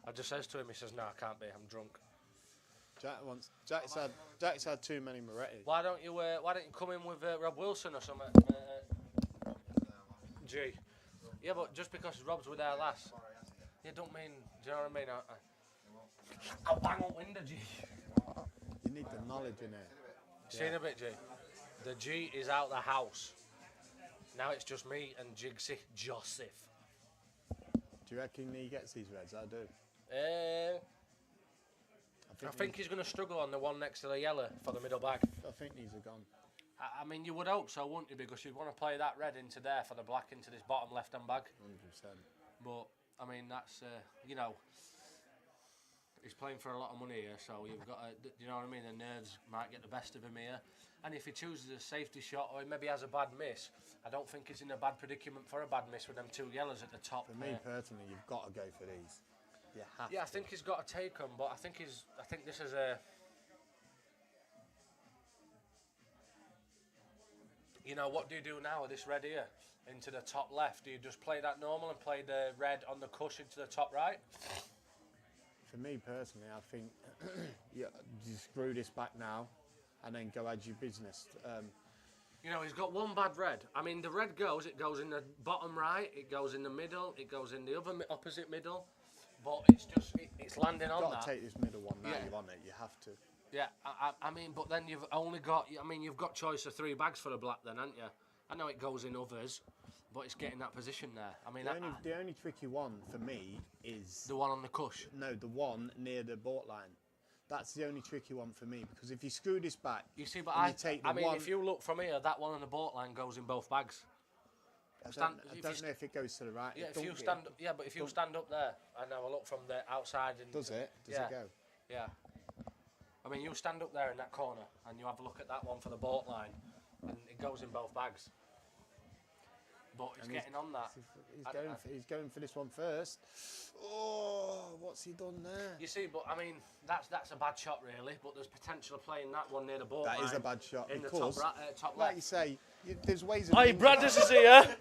I just says to him, he says, "No, I can't be. I'm drunk." Jack's had too many Morettis. Why don't you come in with Rob Wilson or something? G. Yeah, but just because Rob's with our lass, you don't mean. Do you know what I mean? I'll bang on window, G. You need the knowledge in it. Seen a bit, G. The G is out the house. Now it's just me and Jigsy Joseph. Do you reckon he gets these reds? I do. I think he's going to struggle on the one next to the yellow for the middle bag. I think these are gone. I mean, you would hope so, wouldn't you? Because you'd want to play that red into there for the black into this bottom left-hand bag. 100%. But, I mean, that's, you know, he's playing for a lot of money here, so you've got to, you know what I mean? The nerves might get the best of him here. And if he chooses a safety shot or he maybe has a bad miss, I don't think he's in a bad predicament for a bad miss with them two yellows at the top. For me personally, you've got to go for these. You have Yeah, I to. think he's got to take them, but I think this is a... You know, what do you do now with this red here? Into the top left? Do you just play that normal and play the red on the cush into the top right? For me personally, I think you screw this back now and then go add your business. You know, he's got one bad red. I mean, the red it goes in the bottom right, it goes in the middle, it goes in the other opposite middle, but it's just, it's landing on You've that. got to take this middle one now, Yeah. you're on it, you have to. Yeah, I mean, but then you've only got, I mean, you've got choice of 3 bags for the black then, haven't you? I know it goes in others, but it's getting that position there. I mean, The only tricky one for me is... the one on the cush. No, the one near the board line. That's the only tricky one for me, because if you screw this back... You see, but and you take the I mean, one, if you look from here, that one on the board line goes in both bags. I don't know if it goes to the right. Yeah, if you stand, but if you stand up there and have a look from the outside, and Does it? Does yeah, it go? Yeah. I mean, you stand up there in that corner and you have a look at that one for the boat line, and it goes in both bags. But it's getting on that. He's going for this one first. Oh, what's he done there? You see, but I mean, that's a bad shot really. But there's potential of playing that one near the boat line. That is a bad shot in because, the top like left. you say, there's ways of. Hey, Bradders is here.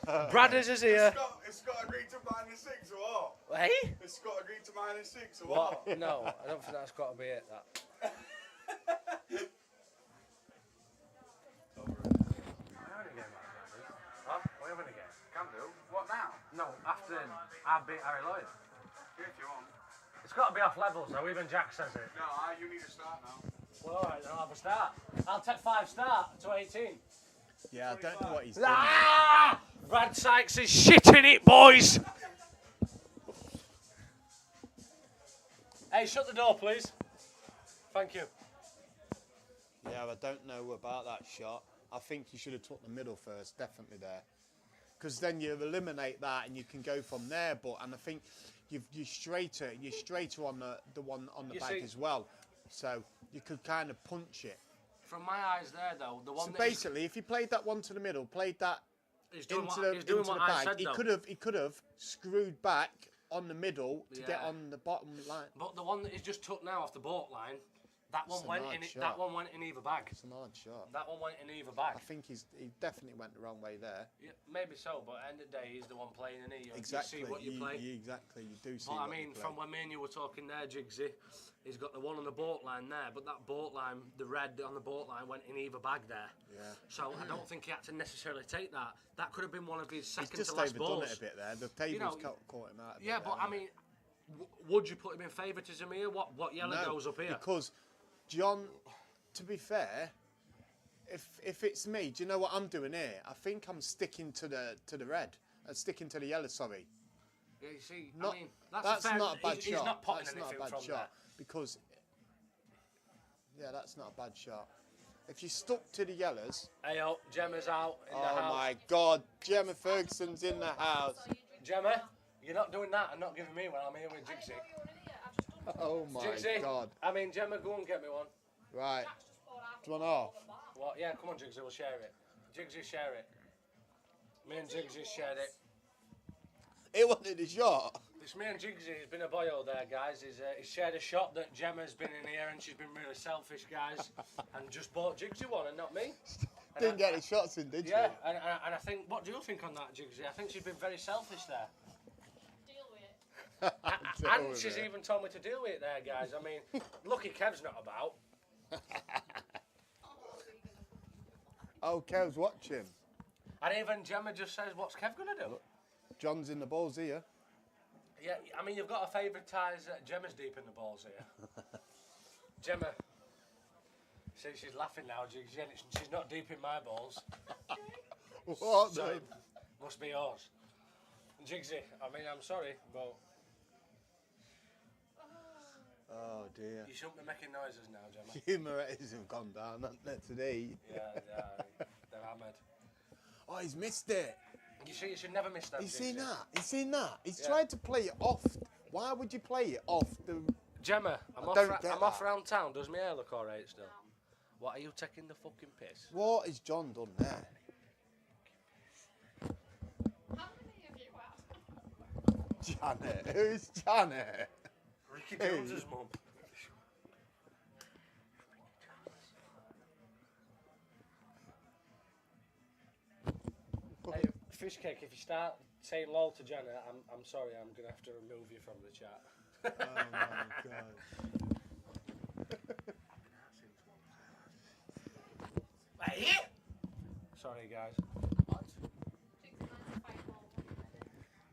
Bradders is here. It's got agreed to -6 or what? Hey? It's got agreed to -6 or what? No, I don't think that's got to be it. That. Huh? We're having a game. Can do. What now? No, after I beat Harry Lloyd. If you want. It's got to be off levels though, even Jack says it. No, you need to start now. Well, alright, then I'll have a start. I'll take 5 start to 18. Yeah, I don't know what he's doing. Ah! Brad Sykes is shitting it, boys! Hey, shut the door, please. Thank you. Yeah, I don't know about that shot. I think you should have took the middle first, definitely there. Because then you eliminate that and you can go from there. And I think you're straighter on the one on the You back see- as well. So you could kind of punch it. From my eyes there, though, the one So that basically, if he played that one to the middle, played that he's doing into what, he's doing the what I bag, said, he though. could have screwed back on the middle to get Yeah. on the bottom line. But the one that he's just took now off the boat line, that one It's a went hard in. shot. That one went in either bag. It's an odd shot. That one went in either bag. I think he definitely went the wrong way there. Yeah, maybe so, but at the end of the day, he's the one playing, and Exactly. You see what you play. Exactly. You do see But what I mean, you play. from when me and you were talking there, Jigsy, he's got the one on the boat line there, but that boat line, the red on the boat line, went in either bag there. Yeah. So I don't think he had to necessarily take that. That could have been one of his He's second just to last overdone balls. it a bit there. The tables caught him out. a bit Yeah, there, but I haven't mean, would you put him in favouritism here? What yellow No, goes up here? Because John, to be fair, if it's me, do you know what I'm doing here? I think I'm sticking to the red. Sticking to the yellow. Sorry. Yeah, you see, Not, I mean, that's fair, not a bad he's, shot. He's not potting That's anything not a bad from shot there. because. Yeah, that's not a bad shot. If you stuck to the yellows. Hey, oh, Gemma's out in the Oh house. my God, Gemma Ferguson's in the house. Gemma, you're not doing that and not giving me one. I'm here with Jigsy. Oh my Jigsy, God. I mean, Gemma, go and get me one. Right. Do you want off? What? Yeah, come on, Jigsy, we'll share it. Jigsy, share it. Me and Jigsy shared it. It wasn't a shot. It's me and Jigsy. He's been a boyo there, guys. He's shared a shot that Gemma's been in here and she's been really selfish, guys, and just bought Jigsy one and not me. And Didn't get any shots in, did you? Yeah, and I think, what do you think on that, Jigsy? I think she's been very selfish there. Deal with it. Deal And with she's it. even told me to deal with it there, guys. I mean, lucky Kev's not about. Oh, Kev's watching. And even Gemma just says, what's Kev going to do? John's in the balls here. Yeah, I mean, you've got to favouriteise Gemma's deep in the balls here. Gemma. See, she's laughing now. She's not deep in my balls. What? So it must be yours. Jigsy, I mean, I'm sorry, but Oh dear. you shouldn't be making noises now, Gemma. Humorities have gone down, haven't they, today? Yeah, they're hammered. Oh, he's missed it. You see, you should never miss that. He's Jigsy. seen that. He's seen that. He's Yeah. tried to play it off. Why would you play it off the... Gemma, I'm don't off. get I'm off that. around town. Does my hair look alright still? What are you taking the fucking piss? What has John done there? How many of you are? Janet. Who's Janet? Ricky Hey. Jones's mum. Hey, fish cake. If you start saying lol to Janet, I'm sorry. I'm gonna have to remove you from the chat. Oh my God. Hey. Sorry, guys.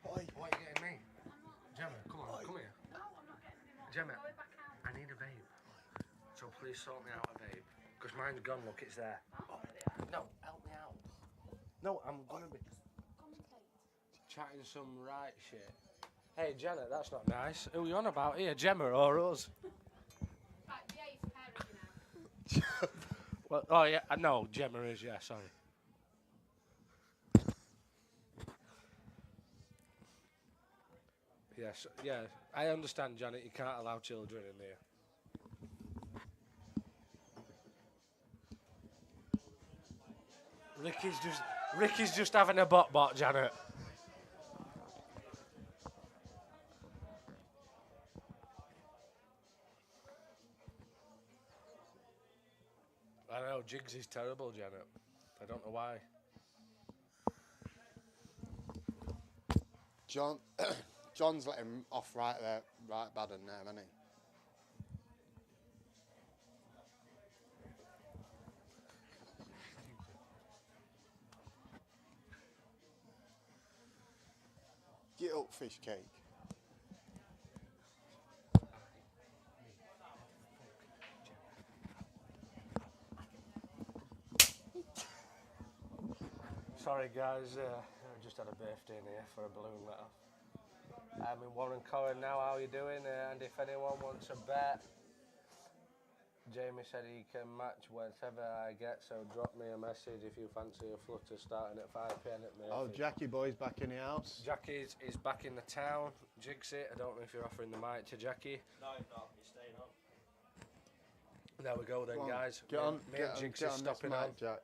Oi. What are you getting me? Gemma, come on, come here. No, I'm not getting any more. Gemma, Go back out. I need a vape. So please sort me out a vape. Because mine's gone, look, it's there. No, help me out. No, I'm gonna be chatting some right shit. Hey, Janet, that's not nice. Who are you on about here, Gemma or us? Right, behave, parent, you know. Well, oh yeah, no, Gemma is, yeah, sorry. Yes, yeah, I understand, Janet, you can't allow children in here. Ricky's just having a bot, Janet. I know, Jigs is terrible, Janet. I don't know why. John's let him off right there, right bad in there, hasn't he? Get up, fish cake. Sorry, guys. I just had a birthday in here for a balloon let off. I'm in Warren Corrin now. How are you doing? And if anyone wants a bet, Jamie said he can match whatever I get. So drop me a message if you fancy a flutter starting at 5 p.m. at Murphy. Oh, Jackie boy's back in the house. Jackie is back in the town. Jigsy, I don't know if you're offering the mic to Jackie. No, I'm not. You're staying on. There we go then, Come on, guys. Get on, me and get Jigsy on this stopping mic, on. Jack.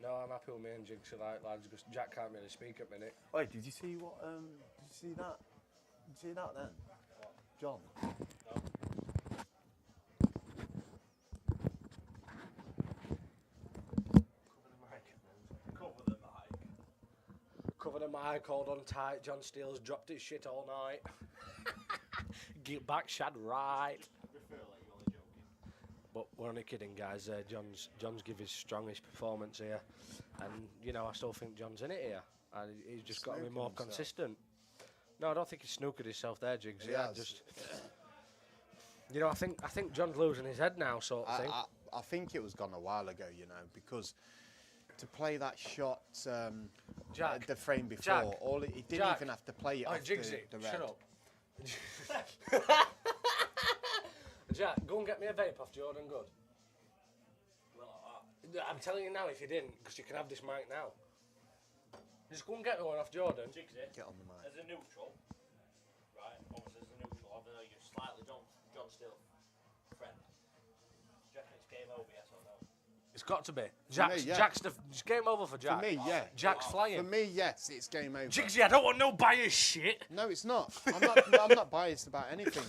No, I'm happy with me and Jigsy, like lads, because Jack can't really speak at minute. Wait, did you see what? Did you see that? Did you see that then? John. Cover the mic, hold on tight. John Steele's dropped his shit all night. Get back, shad right. But we're only kidding, guys. John's give his strongest performance here, and you know I still think John's in it here, and he's just got to be Snookered more himself. consistent. No, I don't think he's snookered himself there, Jigs. He Yeah, has. just you know, I think John's losing his head now, sort of thing. I think it was gone a while ago, you know, because to play that shot Jack, the frame before, Jack, he didn't Jack. even have to play it Oh, off Jigsy, the red. shut up. Jack, go and get me a vape off Jordan Good. I'm telling you now, if you didn't, because you can have this mic now. Just go and get me one off Jordan. Jigsy, Get on the mic. as a neutral, right? Obviously, as a neutral, even though you're slightly John Steele friend. Do you reckon it's game over, yes or no? It's got to be. me, yeah. Jack's it's game over for Jack. For me, yeah. Jack's flying. For me, yes, it's game over. Jigsy, I don't want no biased shit. No, it's not. I'm not biased about anything.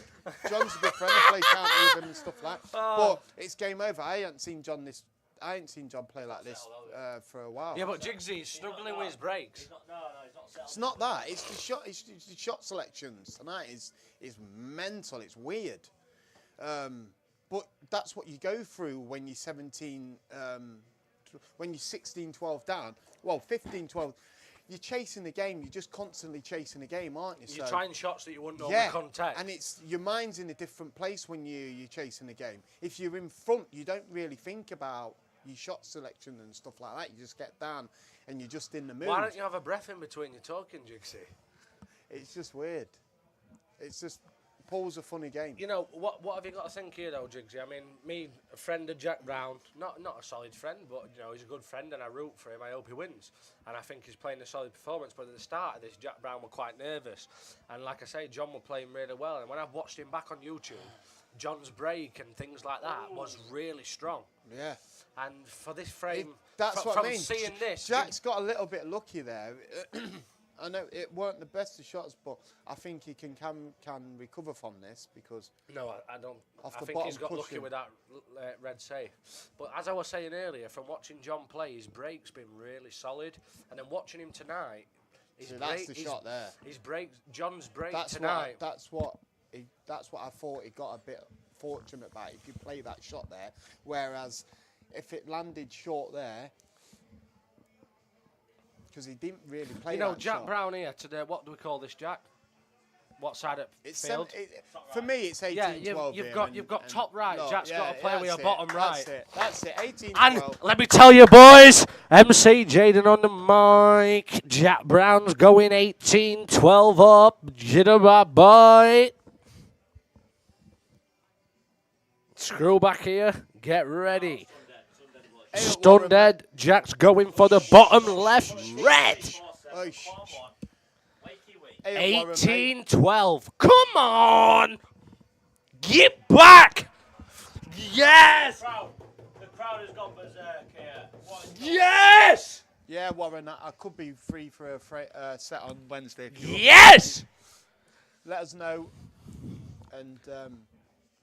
John's a good friend. I play county with him and stuff like that. Oh. But it's game over. I ain't seen John play like this for a while. Yeah, but Jigsy is struggling with his breaks. He's not, no, he's not settled. It's not that. It's the shot. It's the shot selections tonight is mental. It's weird. But that's what you go through when you're 17, when you're 16, 12 down. Well, 15, 12. You're chasing the game. You're just constantly chasing the game, aren't you? You're trying shots that you wouldn't yeah, normally contest. and it's your mind's in a different place when you're chasing the game. If you're in front, you don't really think about your shot selection and stuff like that. You just get down and you're just in the mood. Why don't you have a breath in between your talking, Jigsy? It's just weird. It's just Paul's a funny game. You know, what have you got to think here, though, Jigsy? I mean, me, a friend of Jack Brown, not a solid friend, but, you know, he's a good friend and I root for him. I hope he wins. And I think he's playing a solid performance. But at the start of this, Jack Brown were quite nervous. And like I say, John were playing really well. And when I've watched him back on YouTube, John's break and things like that was really strong. Yeah. And for this frame, That's what from I mean. seeing this... Jack's got a little bit lucky there. I know it weren't the best of shots, but I think he can recover from this because... No, I don't. Off I the think he's bottom got lucky cushion. with that red safe. But as I was saying earlier, from watching John play, his break's been really solid. And then watching him tonight... So that's the shot there. His break, John's break That's tonight... that's what I thought he got a bit fortunate about, if you play that shot there. Whereas if it landed short there... Because he didn't really play. You know, that Jack shot. Brown here today. What do we call this, Jack? What side of It's field? for me, it's 18, Yeah, 12. you've got top right. Jack's got to play with your that's bottom it, right. That's it. 18, And 12. let me tell you, boys, MC Jaden on the mic. Jack Brown's going 18-12 up. Jitter boy. Screw back here. Get ready. Stun dead. Jack's going for the bottom left red. Oh, 18-12. Come on. Get back. Yes. The crowd has gone berserk here. Yes. Yeah, Warren, I could be free for a set on Wednesday. If you want. Yes. Let us know, and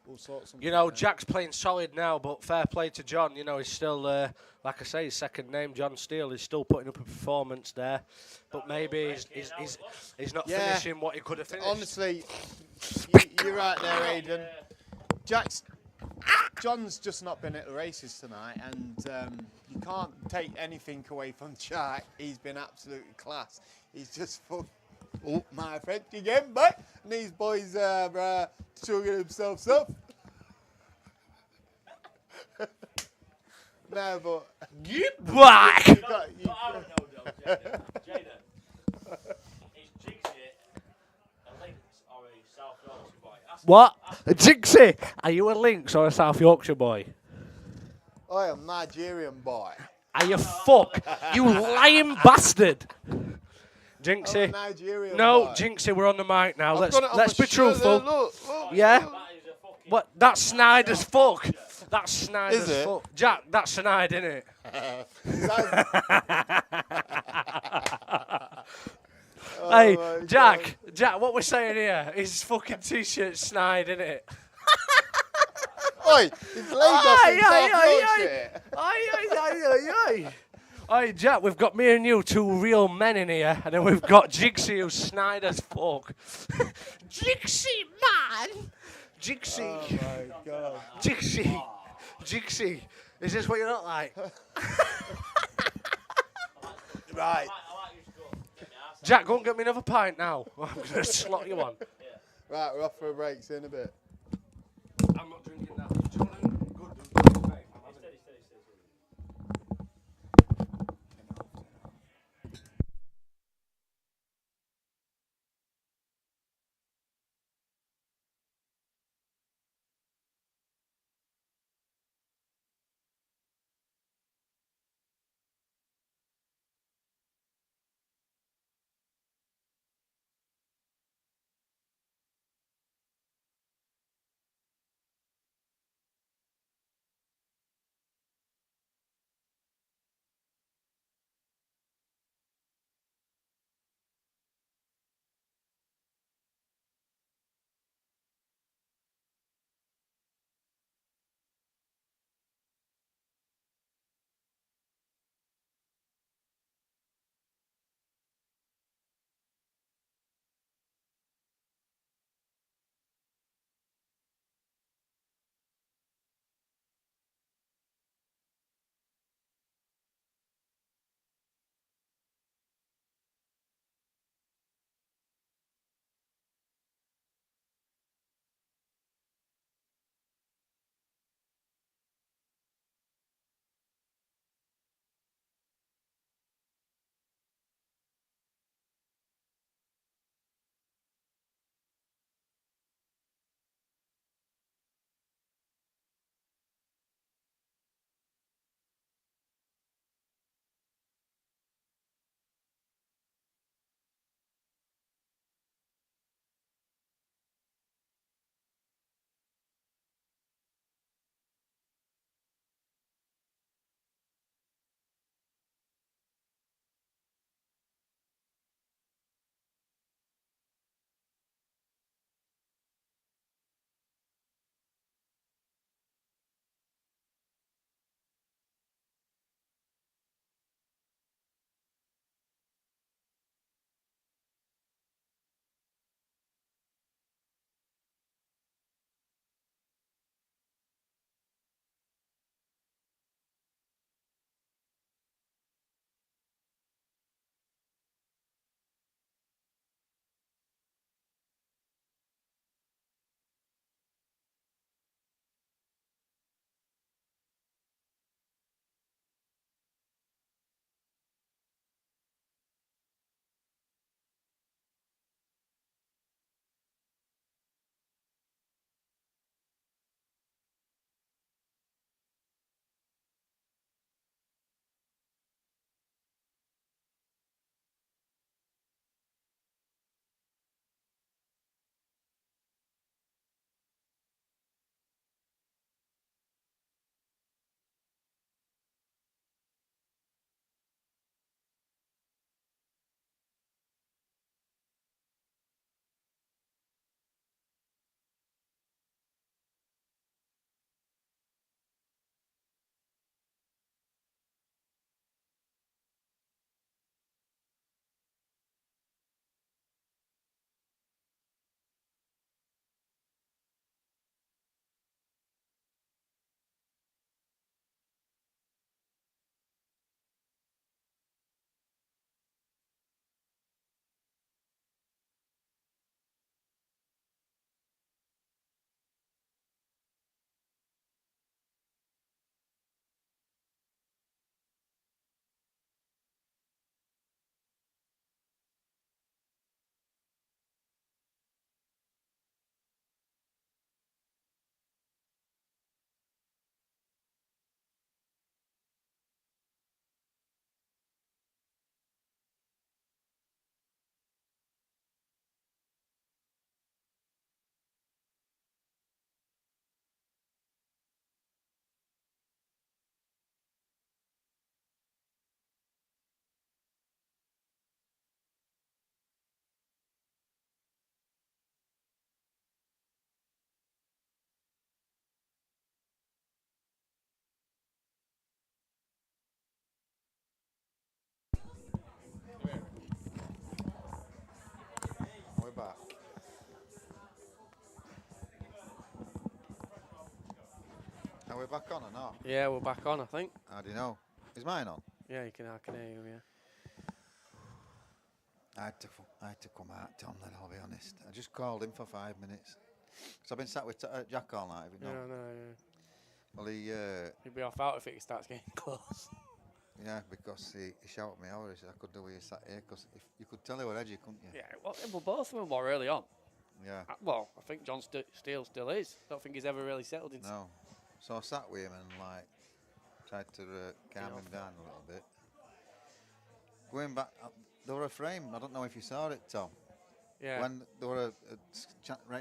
we'll sort something. You know, out. Jack's playing solid now, but fair play to John. You know, he's still, like I say, his second name, John Steele, is still putting up a performance there. But maybe he's not finishing what he could have finished. Honestly, you're right there, Aidan. John's just not been at the races tonight, and you can't take anything away from Jack. He's been absolutely class. He's just full. Oh, my friend again, mate. And these boys are chugging themselves up. No, but... Get back! I don't know, though, Jaden. Is Jigsy a Lynx or a South Yorkshire boy? What? Jinxie, are you a Lynx or a South Yorkshire boy? I am Nigerian boy. Are you fuck? You lying bastard! Jinxie. I'm a Nigerian No, boy. Jinxie, we're on the mic now. I've got it on Let's my be shirt truthful. there, look. Yeah? What? That's snide as fuck. That's snide Is as it? fuck. Jack, that's snide, innit? Hey, my Jack, what we're saying here is fucking t-shirt snide, innit? Oi, it's Lagos in South Yorkshire. Hey, Jack, we've got me and you, two real men in here, and then we've got Jigsy, who's snide as fuck. Jigsy, man! Jigsy. Oh my God. Jigsy, is this what you look like? Right. Jack, go and get me another pint now. I'm going to slot you on. Right, we're off for a break. See you in a bit. I'm not drinking that. we back on or not? Yeah, we're back on, I think. How do you know? Is mine on? Yeah, I can hear you, yeah. I had to come out, Tom, then I'll be honest. I just called him for 5 minutes. Because I've been sat with Jack all night, have you Yeah, know? no, yeah. Well, He'd be off out if it starts getting close. yeah, because he shouted me out. He said I could do with you sat here. Because if you could tell he were edgy, couldn't you? Yeah, well, both of them were early on. Yeah. Well, I think John Steele still is. Don't think he's ever really settled into. No. So I sat with him and like tried to calm him down a little bit. Going back, there were a frame. I don't know if you saw it, Tom. Yeah. When there were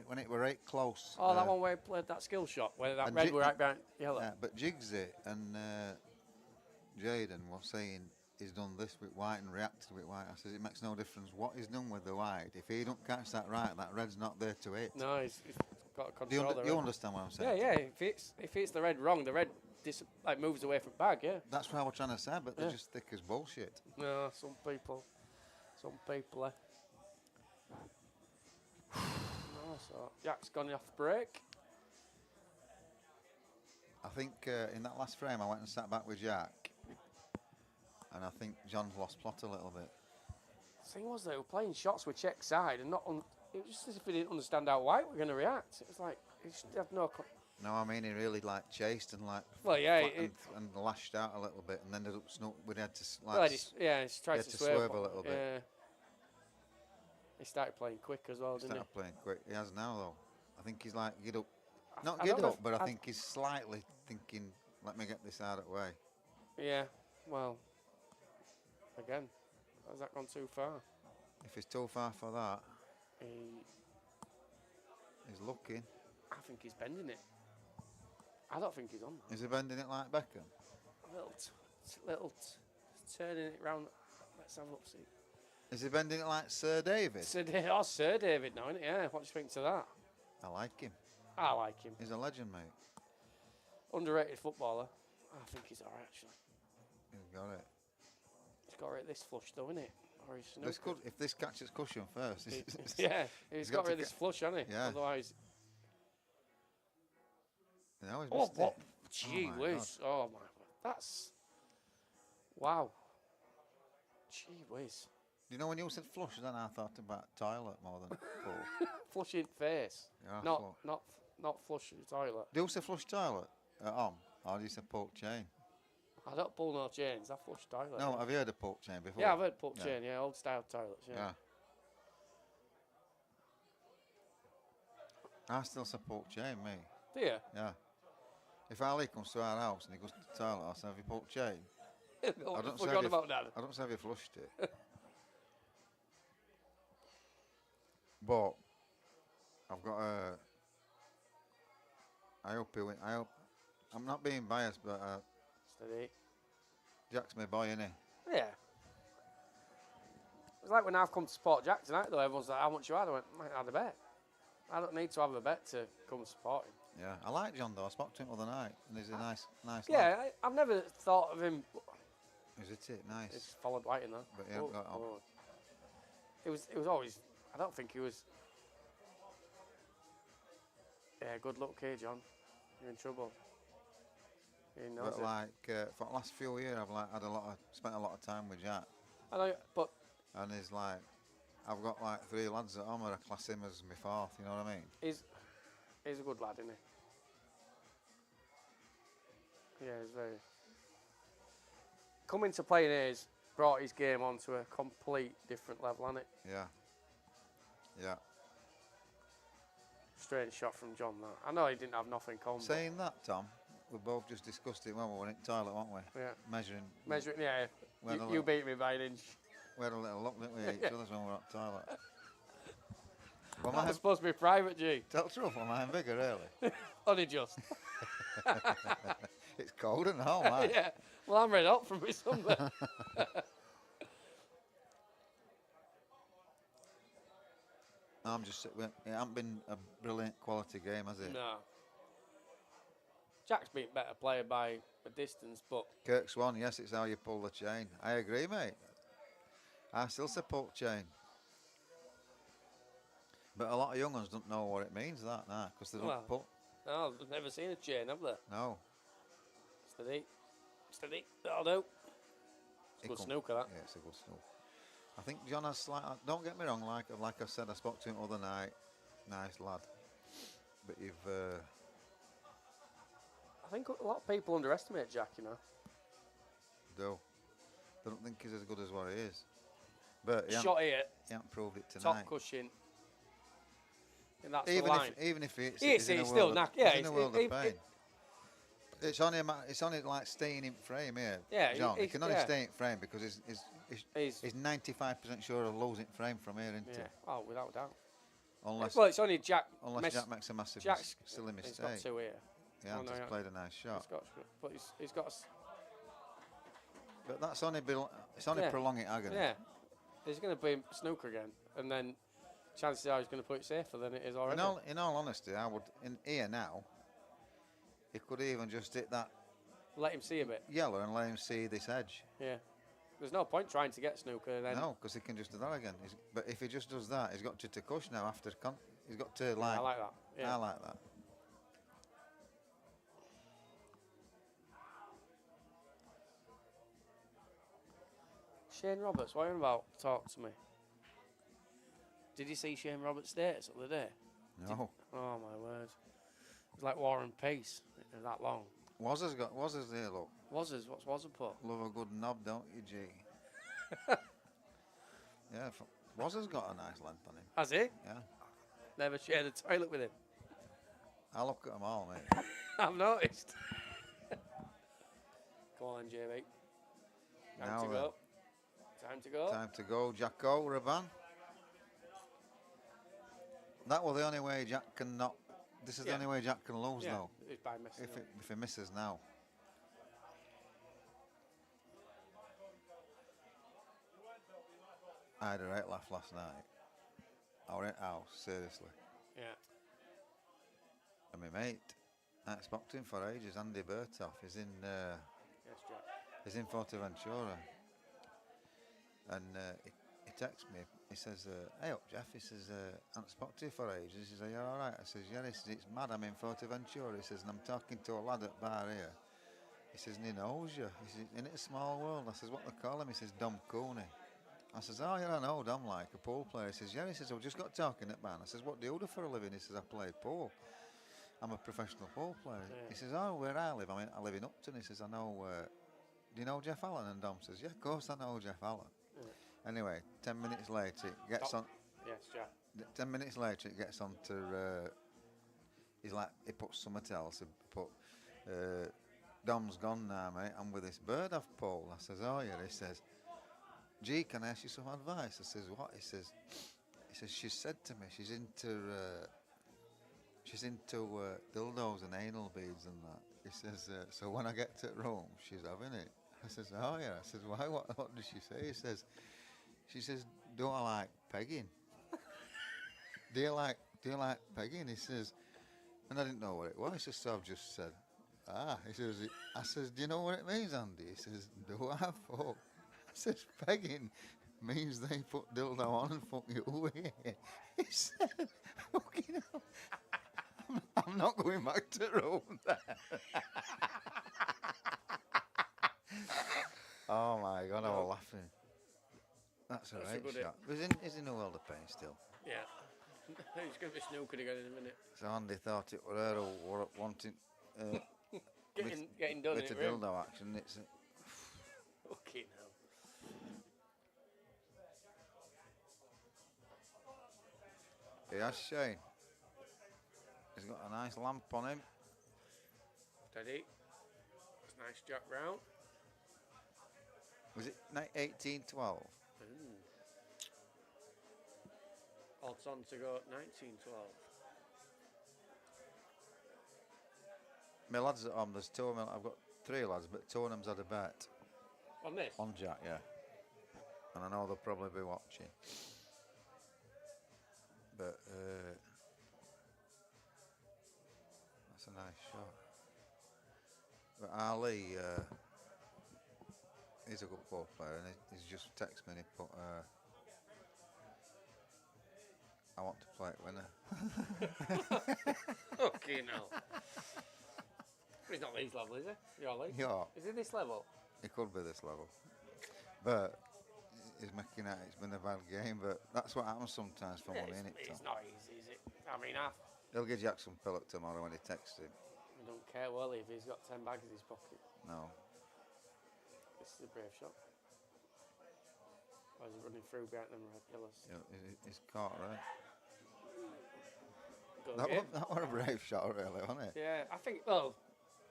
when it were right close. Oh, that one where he played that skill shot, where that and red were right behind yellow. Yeah, but Jigsy and Jaden were saying he's done this with white and reacted with white. I said it makes no difference what he's done with the white. If he don't catch that right, that red's not there to hit. No, he's got to Do control the you red. understand what I'm saying? Yeah, yeah. If it's the red wrong, the red moves away from bag. Yeah. That's what I was trying to say, but they're Yeah. just thick as bullshit. No, some people. No, so Jack's gone off break. I think in that last frame I went and sat back with Jack, and I think John's lost plot a little bit. The thing was, they were playing shots with check side and not on. It was just as if he didn't understand how white were going to react. It was like he just had no. No, I mean he really like chased and like Well, yeah, flattened and lashed out a little bit, and ended up we had to like Well, he's tried had to to swerve, swerve a little bit. Yeah. He started playing quick as well, didn't started playing quick. He has now though. I think he's like get up, not I get don't know up, if- but I I- think he's slightly thinking, let me get this out of the way. he? Yeah. Well. Again, has that gone too far? If he's too far for that, he's looking. I think he's bending it. I don't think he's on that. Is he bending it like Beckham? Turning it round. Let's have a look. See. Is he bending it like Sir David? Sir David now, isn't it? Yeah. What do you think to that? I like him. I like him. He's a legend, mate. Underrated footballer. I think he's alright actually. He's got it. He's got rid of this flush though, isn't it? Or he's This could, if this catches cushion first. yeah, he's got got rid of to this flush, hasn't he? Yeah. Otherwise. No, he's Oh, missed what? it. Gee my whiz. Oh, my. That's. Wow. Gee whiz. You know when you said flush, then I thought about toilet more than pool. Flush in face. Yeah, Not flush the toilet. Do you say flush toilet at home? Or do you say pull chain? I don't pull no chains. I flush toilet. No, yeah. have you heard of pull chain before? Yeah, I've heard pull Yeah. chain. Yeah, old style toilets. Yeah. Yeah. I still say pull chain, me. Do you? Yeah. If Ali comes to our house and he goes to the toilet, I'll say, have you pulled chain? I don't say Forgot have you- about that. I don't say have you flushed it. But I've got a. I hope he win. I hope. I'm not being biased, but Steady. Jack's my boy, innit? Yeah. It's like when I've come to support Jack tonight, though. Everyone's like, "How much you had?" I went, "Might have a bet." I don't need to have a bet to come support him. Yeah. I like John though. I spoke to him the other night, and he's a nice lad. Yeah, I've never thought of him. Is it nice? It's followed white in there. But he hasn't got on. It was always. I don't think he was. Yeah, good luck here, John. You're in trouble. He knows But it. like for the last few years, I've like spent a lot of time with Jack, I know, but and he's like, I've got like 3 lads at home, and I class him as my fourth. You know what I mean? he's a good lad, isn't he? Yeah, he's very. Coming to playing here has brought his game onto a complete different level, hasn't it? Yeah. Yeah. Strange shot from John. That I know he didn't have nothing common. Saying that, Tom, we both just discussed it when we were in the toilet, weren't we? Yeah. Measuring. Measuring, yeah. We had a You little- beat me by an inch. We had a little look, didn't we, at each other's when we were at the toilet. Well, That mine, was supposed to be private, G. tell the truth, well, mine bigger, really. Only just. It's cold and home, mate. Yeah. Well, I'm red hot from my sunburn. I'm just, it hasn't been a brilliant quality game, has it? No. Jack's been a better player by a distance, but Kirk Swan, yes, it's how you pull the chain. I agree, mate. I still say pull chain. But a lot of young ones don't know what it means, that, because they don't Well, pull. no, they've never seen a chain, have they? No. Steady. That'll do. It's He good come- snooker, that. Yeah, it's a good snook. I think John has slight. Don't get me wrong. Like I said, I spoke to him the other night. Nice lad. But you've. I think a lot of people underestimate Jack, you know. Do. They don't think he's as good as what he is. But he Shot here, hasn't proved it top tonight. cushion. And that's the Even line. if he hits He it, hits he's in it, a it's world still of- knack- he's yeah, in a it's- world it- of pain. It's only like staying in frame here. Yeah, John. He he's- can only yeah. stay in frame because he's 95% sure of losing frame from here, isn't Yeah. he? Oh, without a doubt. Unless Well, it's only Jack. Jack makes a massive Jack's silly He's got mistake. two here. Yeah, Oh, no, just yeah. played a nice shot. But he's got. But that's only Yeah. prolonging agony. Yeah. He's going to be snooker again, and then chances are he's going to put it safer than it is already. In all honesty, I would in here now. He could even just hit that Let him see a bit. yellow and let him see this edge. Yeah. There's no point trying to get snooker. And then No, because he can just do that again. But if he just does that, he's got to cush now after. He's got to like. I like that. Yeah. I like that. Shane Roberts, what are you on about? Talk to me. Did you see Shane Roberts' status the other day? No. Oh my word! It's like War and Peace. That long. Wazza's there, look. What's Wazza put? Love a good knob, don't you, G? Yeah, Wazza's got a nice length on him. Has he? Yeah. Never shared a toilet with him. I look at them all, mate. I've noticed. Come on, JB. Time Now to then. go. Time to go. Time to go, Jacko, Raban. That was the only way Jack can not. This is the Yeah. only way Jack can lose, Yeah, though. it's by messing up. If he misses now. I had a right laugh last night. I went out, seriously. Yeah. And my mate, I spoke to him for ages, Andy Bertoff, is in Yes, Jack. he's in Forteventura. And he texts me, he says, hey up Jeff, he says, I spoke to you for ages. He says, are you alright? I says, yeah, he says, it's mad, I'm in Forteventura. He says, and I'm talking to a lad at bar here. He says, and he knows you. He says, isn't it a small world? I says, what they call him? He says, Dom Cooney. I says, oh yeah, I know Dom, like a pool player. He says, yeah. He says, I just got talking at bar. I says, what do you do for a living? He says, I play pool. I'm a professional pool player. Yeah. He says, oh, where I live? I live in Upton. He says, I know, do you know Jeff Allen? And Dom says, yeah, of course I know Jeff Allen. Yeah. Anyway, 10 minutes later, it gets on. Yes, Jack. 10 minutes later, it gets on to. He's like, he puts something else. He put, Dom's gone now, mate. I'm with this bird I've pulled. I says, oh yeah. He says, gee, can I ask you some advice? I says, what? He says, she said to me, she's into dildos and anal beads and that. He says, so when I get to Rome, she's having it. I says, oh yeah. I says, why? What did she say? She says, do I like pegging? do you like pegging? He says, and I didn't know what it was. He says, so I've just said, He says, I says, do you know what it means, Andy? He says, do I fuck? I says, pegging means they put dildo on and fuck you away. He said, fucking hell. I'm not going back to Rome then. Oh my God, I was laughing. That's That's a alright, good shot. He's in a world of pain still. Yeah. He's going to be snookered again in a minute. So Andy thought it were her who were wanting Getting done with in the it, really. dildo action. It's Fucking hell. he has Shane. He's got a nice lamp on him. Steady. That's nice Jack round. Was it 1812? Odds on to go at 1912. My lads at home, there's two of them. I've got three lads, but two of them's had a bet On this? on Jack, yeah. And I know they'll probably be watching. But that's a nice shot. But Ali, he's a good ball player, and he's just texted me and he put, I want to play it winner. Fucking hell. He's not these level, is he? Your league? Yeah, Is he this level? it could be this level. But he's making out it's been a bad game, but that's what happens sometimes for money, innit, It's Tom? not easy, is it? I mean, He'll give Jackson Pillock tomorrow when he texts him. I don't care, will he, if he's got 10 bags in his pocket. No. This is a brave shot. Why is he running through behind them red yellows? He's caught, right? Good That game. was a brave shot, really, wasn't it? Yeah, I think, well,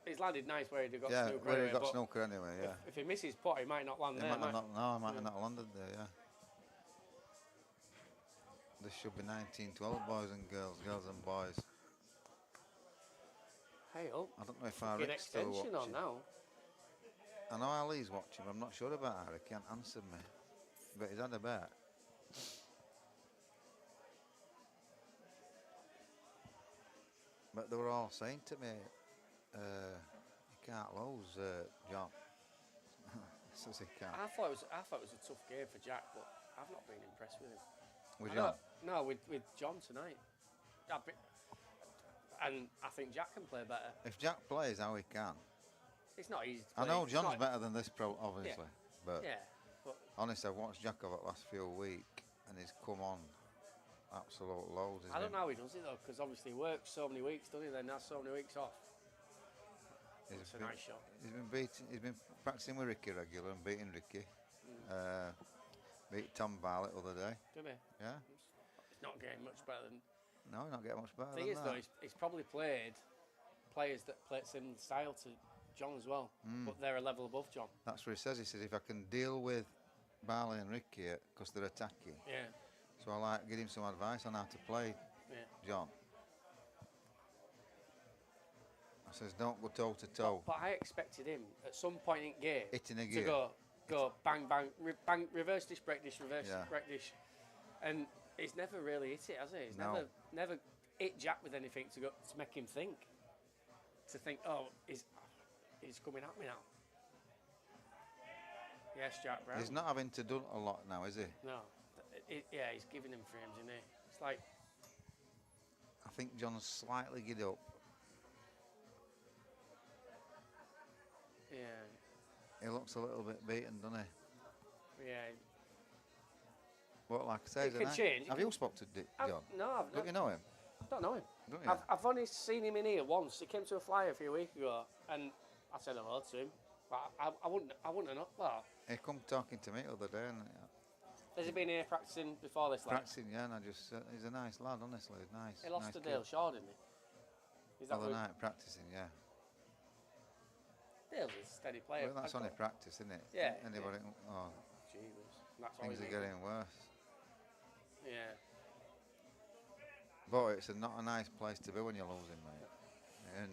he's landed nice where he'd have got Yeah, snooker where he anyway, got but snooker anyway, yeah. if he misses pot, he might not land He there, might have might. not, no, he might have not landed there, yeah. This should be 1912 boys and girls, girls and boys. Hey, oh, I don't know if fucking Rick's still extension watching. on now. I know Ali's watching, but I'm not sure about Harry. He can't answer me. But he's had a bet. But they were all saying to me, you can't lose, John. Says he can't. I thought it was a tough game for Jack, but I've not been impressed with him. With I John? don't- No, with John tonight. And I think Jack can play better. If Jack plays how he can. It's not easy to I play. know It's John's not- better than this pro, obviously. But Yeah, but honestly, I've watched Jack over the last few weeks and he's come on absolute loads. I don't know how he does it though, because obviously he works so many weeks, doesn't he? Then has so many weeks off. It's a nice shot. He's been practicing with Ricky regular and beating Ricky. Beat Tom Barlett the other day. Didn't he? Yeah. He's not getting much better than. No, not getting much better The thing than is that. though, he's probably played players that play similar style to John as well, but they're a level above John. That's what he says. He says if I can deal with Barley and Ricky because they're attacking, Yeah, so I like give him some advice on how to play yeah. John. I says don't go toe to toe. But I expected him at some point in game Hitting a to gear. go bang bang, bang, reverse dish, break dish, reverse Yeah. break dish, and he's never really hit it, has he? He's No. never hit Jack with anything to make him think. To think, oh, he's coming at me now. Yes, Jack Brown. He's not having to do a lot now, is he? No, yeah, he's giving him frames, isn't he? It's like I think John's slightly get up. yeah, He looks a little bit beaten, doesn't he? yeah. But like I say, It can change. Have you spoke to John? No, I've Don't not. you know him? Don't know him. Don't you? I've only seen him in here once. He came to a flyer a few weeks ago, and I said hello to him. But I wouldn't have known. Well, He come talking to me the other day and has he been here practicing before this? Like, practicing, yeah, and I just he's a nice lad, honestly, he's nice. he lost nice to kid. Dale Shaw, didn't he? Is that Other what night practicing, yeah. Dale's a steady player. Well, that's only practice, isn't it? Yeah, Anybody? Oh, Jesus, that's all things he are needs. getting worse. Yeah, But it's not a nice place to be when you're losing, mate. And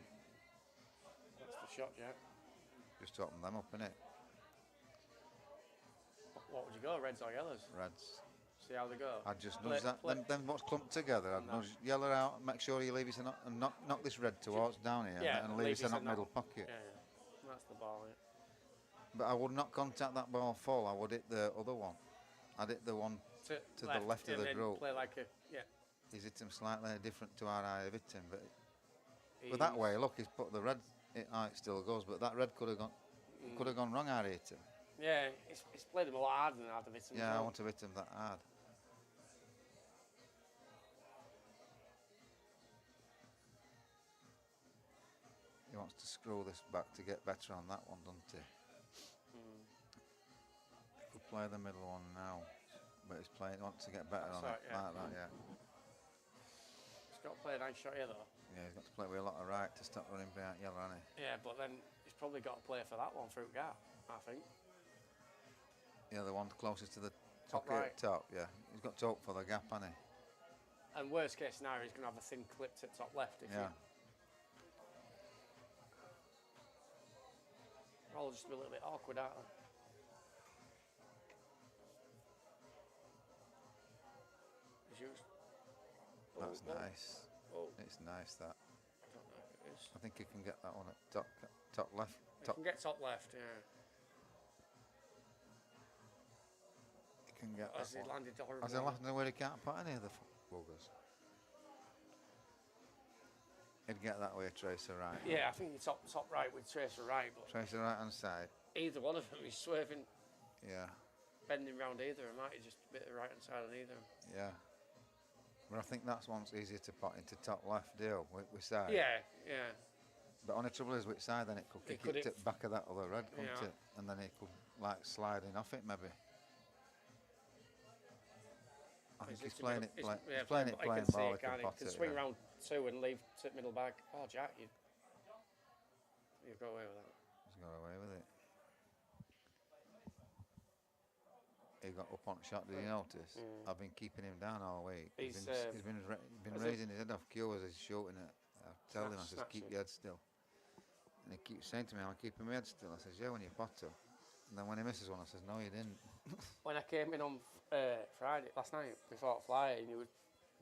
that's the shot, Jack. just open them up, innit? What would you go, reds or yellows? Reds. See how they go. I'd just Play- nudge that. play- Them what's clumped together. I'd No. nudge Yeller out. Make sure you leave it and knock this red towards down here, Yeah, and leave it in that in that middle one. pocket. Yeah, yeah. That's the ball. Yeah. But I would not contact that ball full. I would hit the other one. I'd hit the one. To the left of and the then group. Play like a He's hit him slightly different to how I have hit him, but that way, look, he's put the red. It still goes, but that red could have gone wrong. I hit him. Yeah, it's played him a lot harder than I'd have hit him. Yeah, as I well. want to hit him that hard. He wants to screw this back to get better on that one, doesn't he? He could play the middle one now, but he's playing. Wants to get better That's on right, it, yeah. like that, yeah. He's got to play a nice shot here though. Yeah, he's got to play with a lot of right to stop running behind Yellow, hasn't he? Yeah, but then he's probably got to play for that one through gap, I think. Yeah, the one closest to the Top pocket right. top. Yeah, he's got to hope for the gap, hasn't he? And worst case scenario, he's going to have a thin clip to top left. If Yeah. All just a little bit awkward, aren't they? As usual. That's Oh, nice. Oh, It's nice that. I don't know if it is. I think he can get that one at top left. He Top. can get top left, yeah. He can get Has that he one. landed horribly? Has he landed where he can't put any of the buggers? He'd get that way, Tracer right. Yeah, I think the top right with Tracer right, but Tracer right hand side. either one of them is swerving, Yeah, bending round either. It might be just a bit of the right hand side on either. yeah. But I think that's one's easier to pot into top left deal with side. Yeah, yeah. But only trouble is with side, then it could kick could it to it- the back of that other red, couldn't Yeah. it? And then it could like sliding off it maybe. I think he's playing it, playing I can see ball. it, can't he? Can swing round two and leave to middle bag. Oh, Jack, you've got away with that. He's got away with it. He got up on shot. Did you notice? I've been keeping him down all week. He's been raising his head off cue as he's shooting it. I tell him, I says, keep your head still. And he keeps saying to me, I'm keeping my head still. I says, yeah, when you pot him. And then when he misses one, I says, no, you didn't. When I came in on Friday last night before flying, he was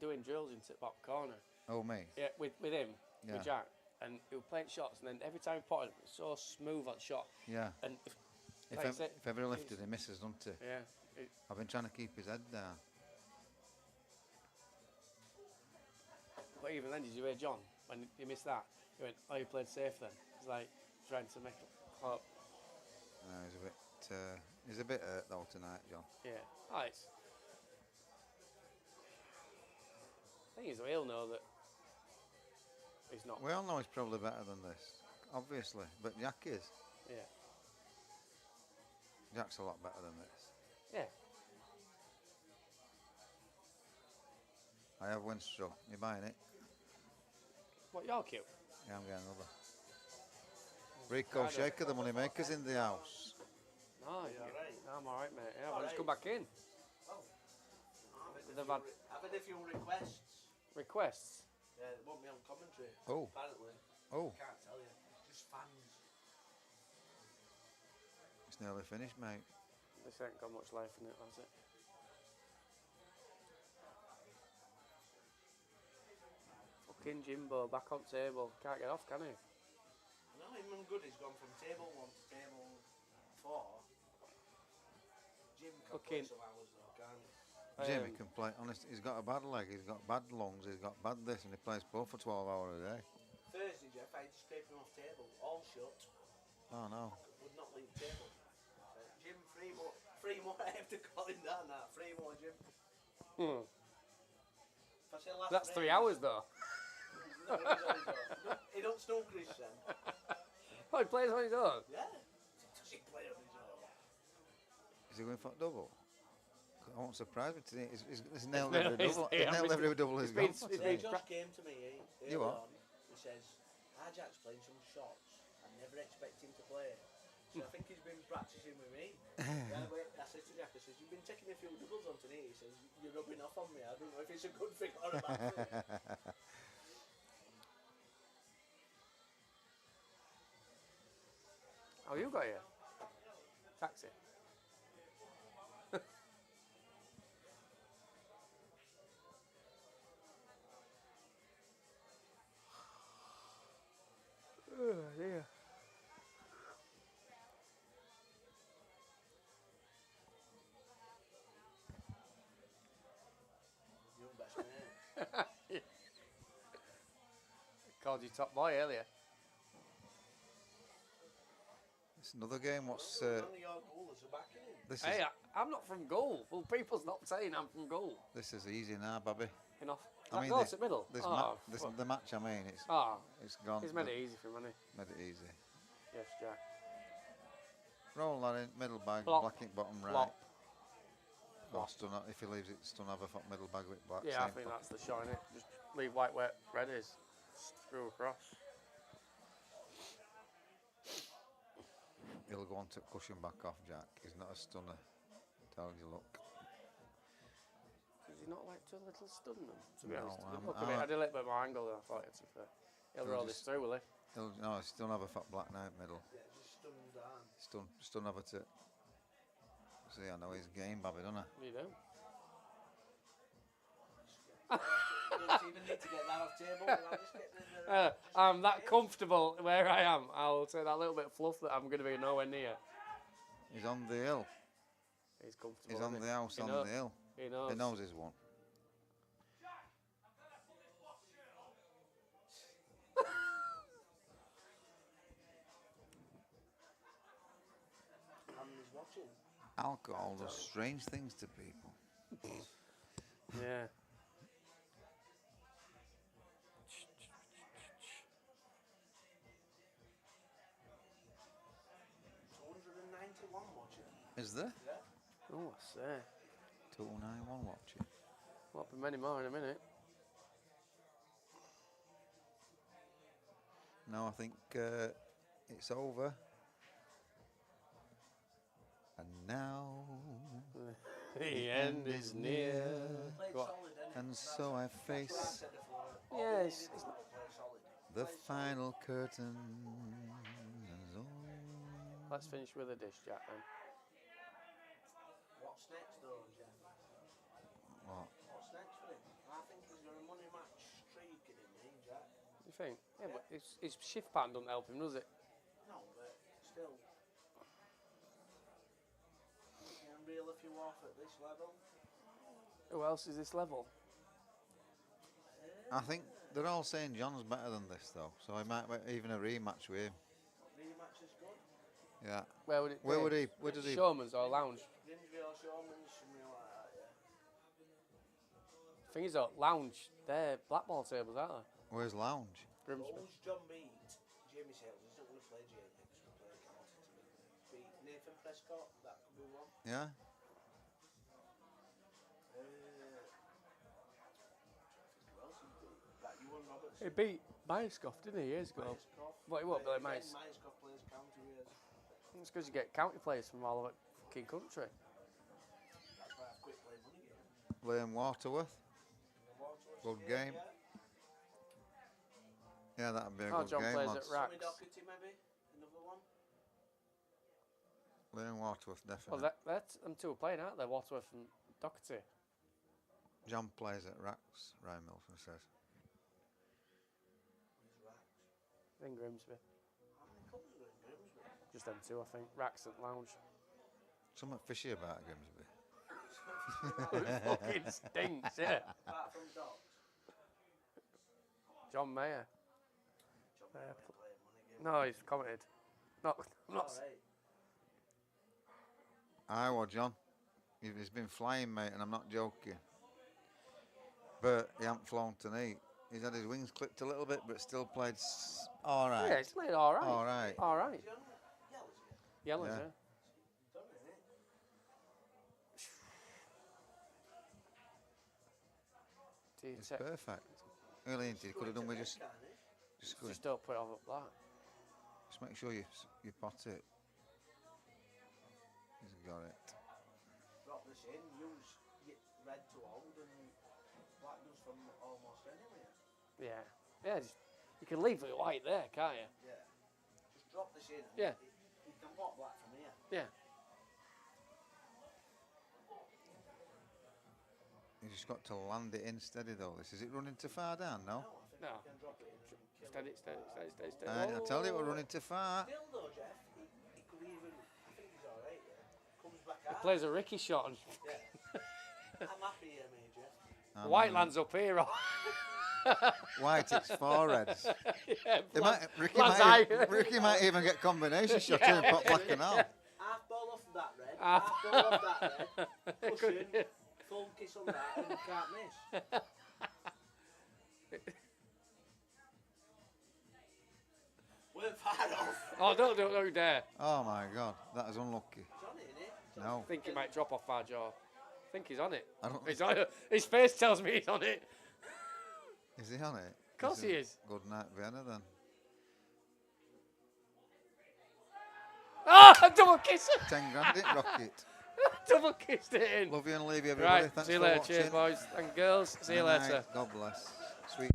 doing drills in tip top corner. Oh, me? Yeah, with him, Yeah. with Jack, and he was playing shots, and then every time he potted, it was so smooth on shot. Yeah. And If, like I said, if ever lifted, he misses, doesn't he? yeah, I've been trying to keep his head down. but even then, did you hear John when he missed that? He went, "Oh, you played safe then." He's like trying to make it up. No, he's a bit hurt though tonight, John. Yeah, nice. Thing is, we'll know that he's not. We all know he's probably better than this, obviously, but Jack is. Yeah, Jack's a lot better than this. yeah. I have Winstrel. You buying it? What, you're cute? Yeah, I'm getting another. Rico Shaker, the money maker's in the house. No, You alright? no, I'm alright, mate. Yeah, well, just come back in. They've had I've had a few requests. requests. Yeah, they want me on commentary. Oh. Apparently. Oh, Can't tell you. Just fans. it's nearly finished, mate. This ain't got much life in it, has it? Fucking Jimbo back on table. Can't get off, can he? No, even good. He's gone from table 1 to table 4. Jim can play Fucking- some hours though, can't he? Jimmy can play. Honest, he's got a bad leg, he's got bad lungs, he's got bad this, and he plays both for 12 hours a day. Thursday, Jeff, I had to scrape him off table. All shut. Oh no. Would not leave table. Jim, 3 more. 3 more. I have to call him down now. 3 more, Jim. Hmm. If I say last That's 3 race- hours though. No, he's on his own. He don't snooker his son. Oh, he plays on his own. Yeah. Does he play on his own? Is he going for a double? I won't surprise me today. He's nailed every He's- double. yeah, He's nailed every double he's been- got. he's today. been- Josh came to me You early what? on. He says, Ajax playing some shots. I never expect him to play. So I think he's been practicing with me. Yeah, wait, I said to Jack, I says, you've been taking a few doubles on today. He says, you're rubbing off on me. I don't know if it's a good thing or a bad thing. Oh, you got here? Taxi. Oh, dear. Young best man. Called you top boy earlier. It's another game. What's None of your goalers are backing him. this? Is Hey, I'm not from Goal. Well, people's not saying I'm from Goal. this is easy now, Bobby. Enough. I That mean, goes at middle. This Oh, fuck. the match. I mean, Oh, it's gone. he's made it easy for money. Made it easy. Yes, Jack. Roll that in, middle bag, Flop. black ink bottom right. Flop. Or stun, if he leaves it, stun have a foot middle bag with black. Yeah, I same think fuck. that's the shine it. Just leave white wet red is screw across. He'll go on to cushion back off, Jack. He's not a stunner. Telling you, look. Does he not like to little stun them? To be No, honest, I'm- look a bit. I did a little bit more angle than I thought it would. He'll He'll roll this just- through, will he? He'll still have a fat black knight middle. Yeah, just stun him down. Stun have it to. See, I know his game, Bobby, don't I? You do. You don't even need to get that off table. I'll just get the I'm that comfortable where I am. I'll take that little bit of fluff that I'm going to be nowhere near. He's on the hill. He's comfortable. He's on isn't the he? house He on knows. the hill. He knows. He knows he's won. watching. Alcohol does strange things to people. Yeah. 291 watching. Is there? Oh, I say. 291 watching. Won't be many more in a minute. No, I think it's over. And now, The end is near. Played What? solid, didn't and it? so I face Said before, all Yeah, the it's- games played solid. the final curtain. Let's finish with a dish, Jack, then. What's next, though, Jeff? What? What's next for him? I think he's got a money match streak in him, Jack. You think? Yeah, but his shift pattern doesn't help him, does it? No, but still. You can reel a few off at this level. Who else is this level? I think they're all saying John's better than this, though. So I might even a rematch with him. Rematch is good. Yeah. Where would it be? Where would he? Where did he? Showman's or lounge? Grimsby or Showman's, something like that, yeah. Thing is, though, lounge, they're blackball tables, aren't they? Where's Lounge? Grimsby. Who's John beat? Jamie Sales. He's not going to play Jamie because we play county to me. Beat Nathan Prescott. That could be one. Yeah. Who else he beat? That Ewan Roberts. He beat Myerscough, didn't he, years ago? But he won't be like Myers. Myerscough plays county years. It's because you get county players from all over fucking country. That's why I've quit playing money game. Liam Waterworth. Good game. Yeah, that'd be a Oh, good John game, plays lads. at Rax. Tommy Doherty, maybe? Another one? Liam Waterworth, Well, definitely. that's them two are playing, aren't they? Waterworth and Doherty. John plays at Rax, Ryan Milford says. Who's Rax? In Grimsby. How many clubs are in Grimsby? Just them two, I think. Rax and Lounge. Something fishy about Grimsby. Fucking stinks, yeah. Apart from Docs. John Mayer. John Mayer playing money game. No, he's commented. Not, I'm not. Alright. Iowa, John. He's been flying, mate, and I'm not joking. But he hasn't flown tonight. He's had his wings clipped a little bit, but still played all right. Yeah, he's played all right. All right. All right. Is he on Yellows again? Yellows, Yeah. yeah. Done it, innit? Do you It's check? perfect. Early into, you could have done with just go in. Just don't put it over that. Just make sure you pot it. He's got it. Drop this in, use red to hold and black does from almost anywhere. Yeah. Yeah, just, you can leave it white there, can't you? Yeah. Just drop this in. And Yeah. You can pot black from here. Yeah. You just got to land it in steady though. Is it running too far down? No. I think No. you can drop it in and kill Steady, it. steady. I tell you, we're running too far. Still though, Jeff, he could even, I think he's alright, yeah. Comes back He out. plays a Ricky shot and Yeah. I'm happy here, mate, Jeff. White lands up here. White, it's four reds. Yeah, Ricky might even get combination shot in and pop black and all. Half ball off that red, half ball off that red, push in, full kiss on that, and you can't miss. We're far off. Oh, don't dare. Oh my God, that is unlucky. He's on it, innit? No, I think he might drop off our jaw. I think he's on it. I don't. He's on it. His face tells me he's on it. Is he on it? Of course he is. Good night, Vienna then. Ah, double kiss. 10 grand it, Rocket. Double kissed it in. Love you and leave you, everybody. Right, Thanks see you for later. watching. Cheers, boys and girls. See you Good night. later. God bless. Sweet.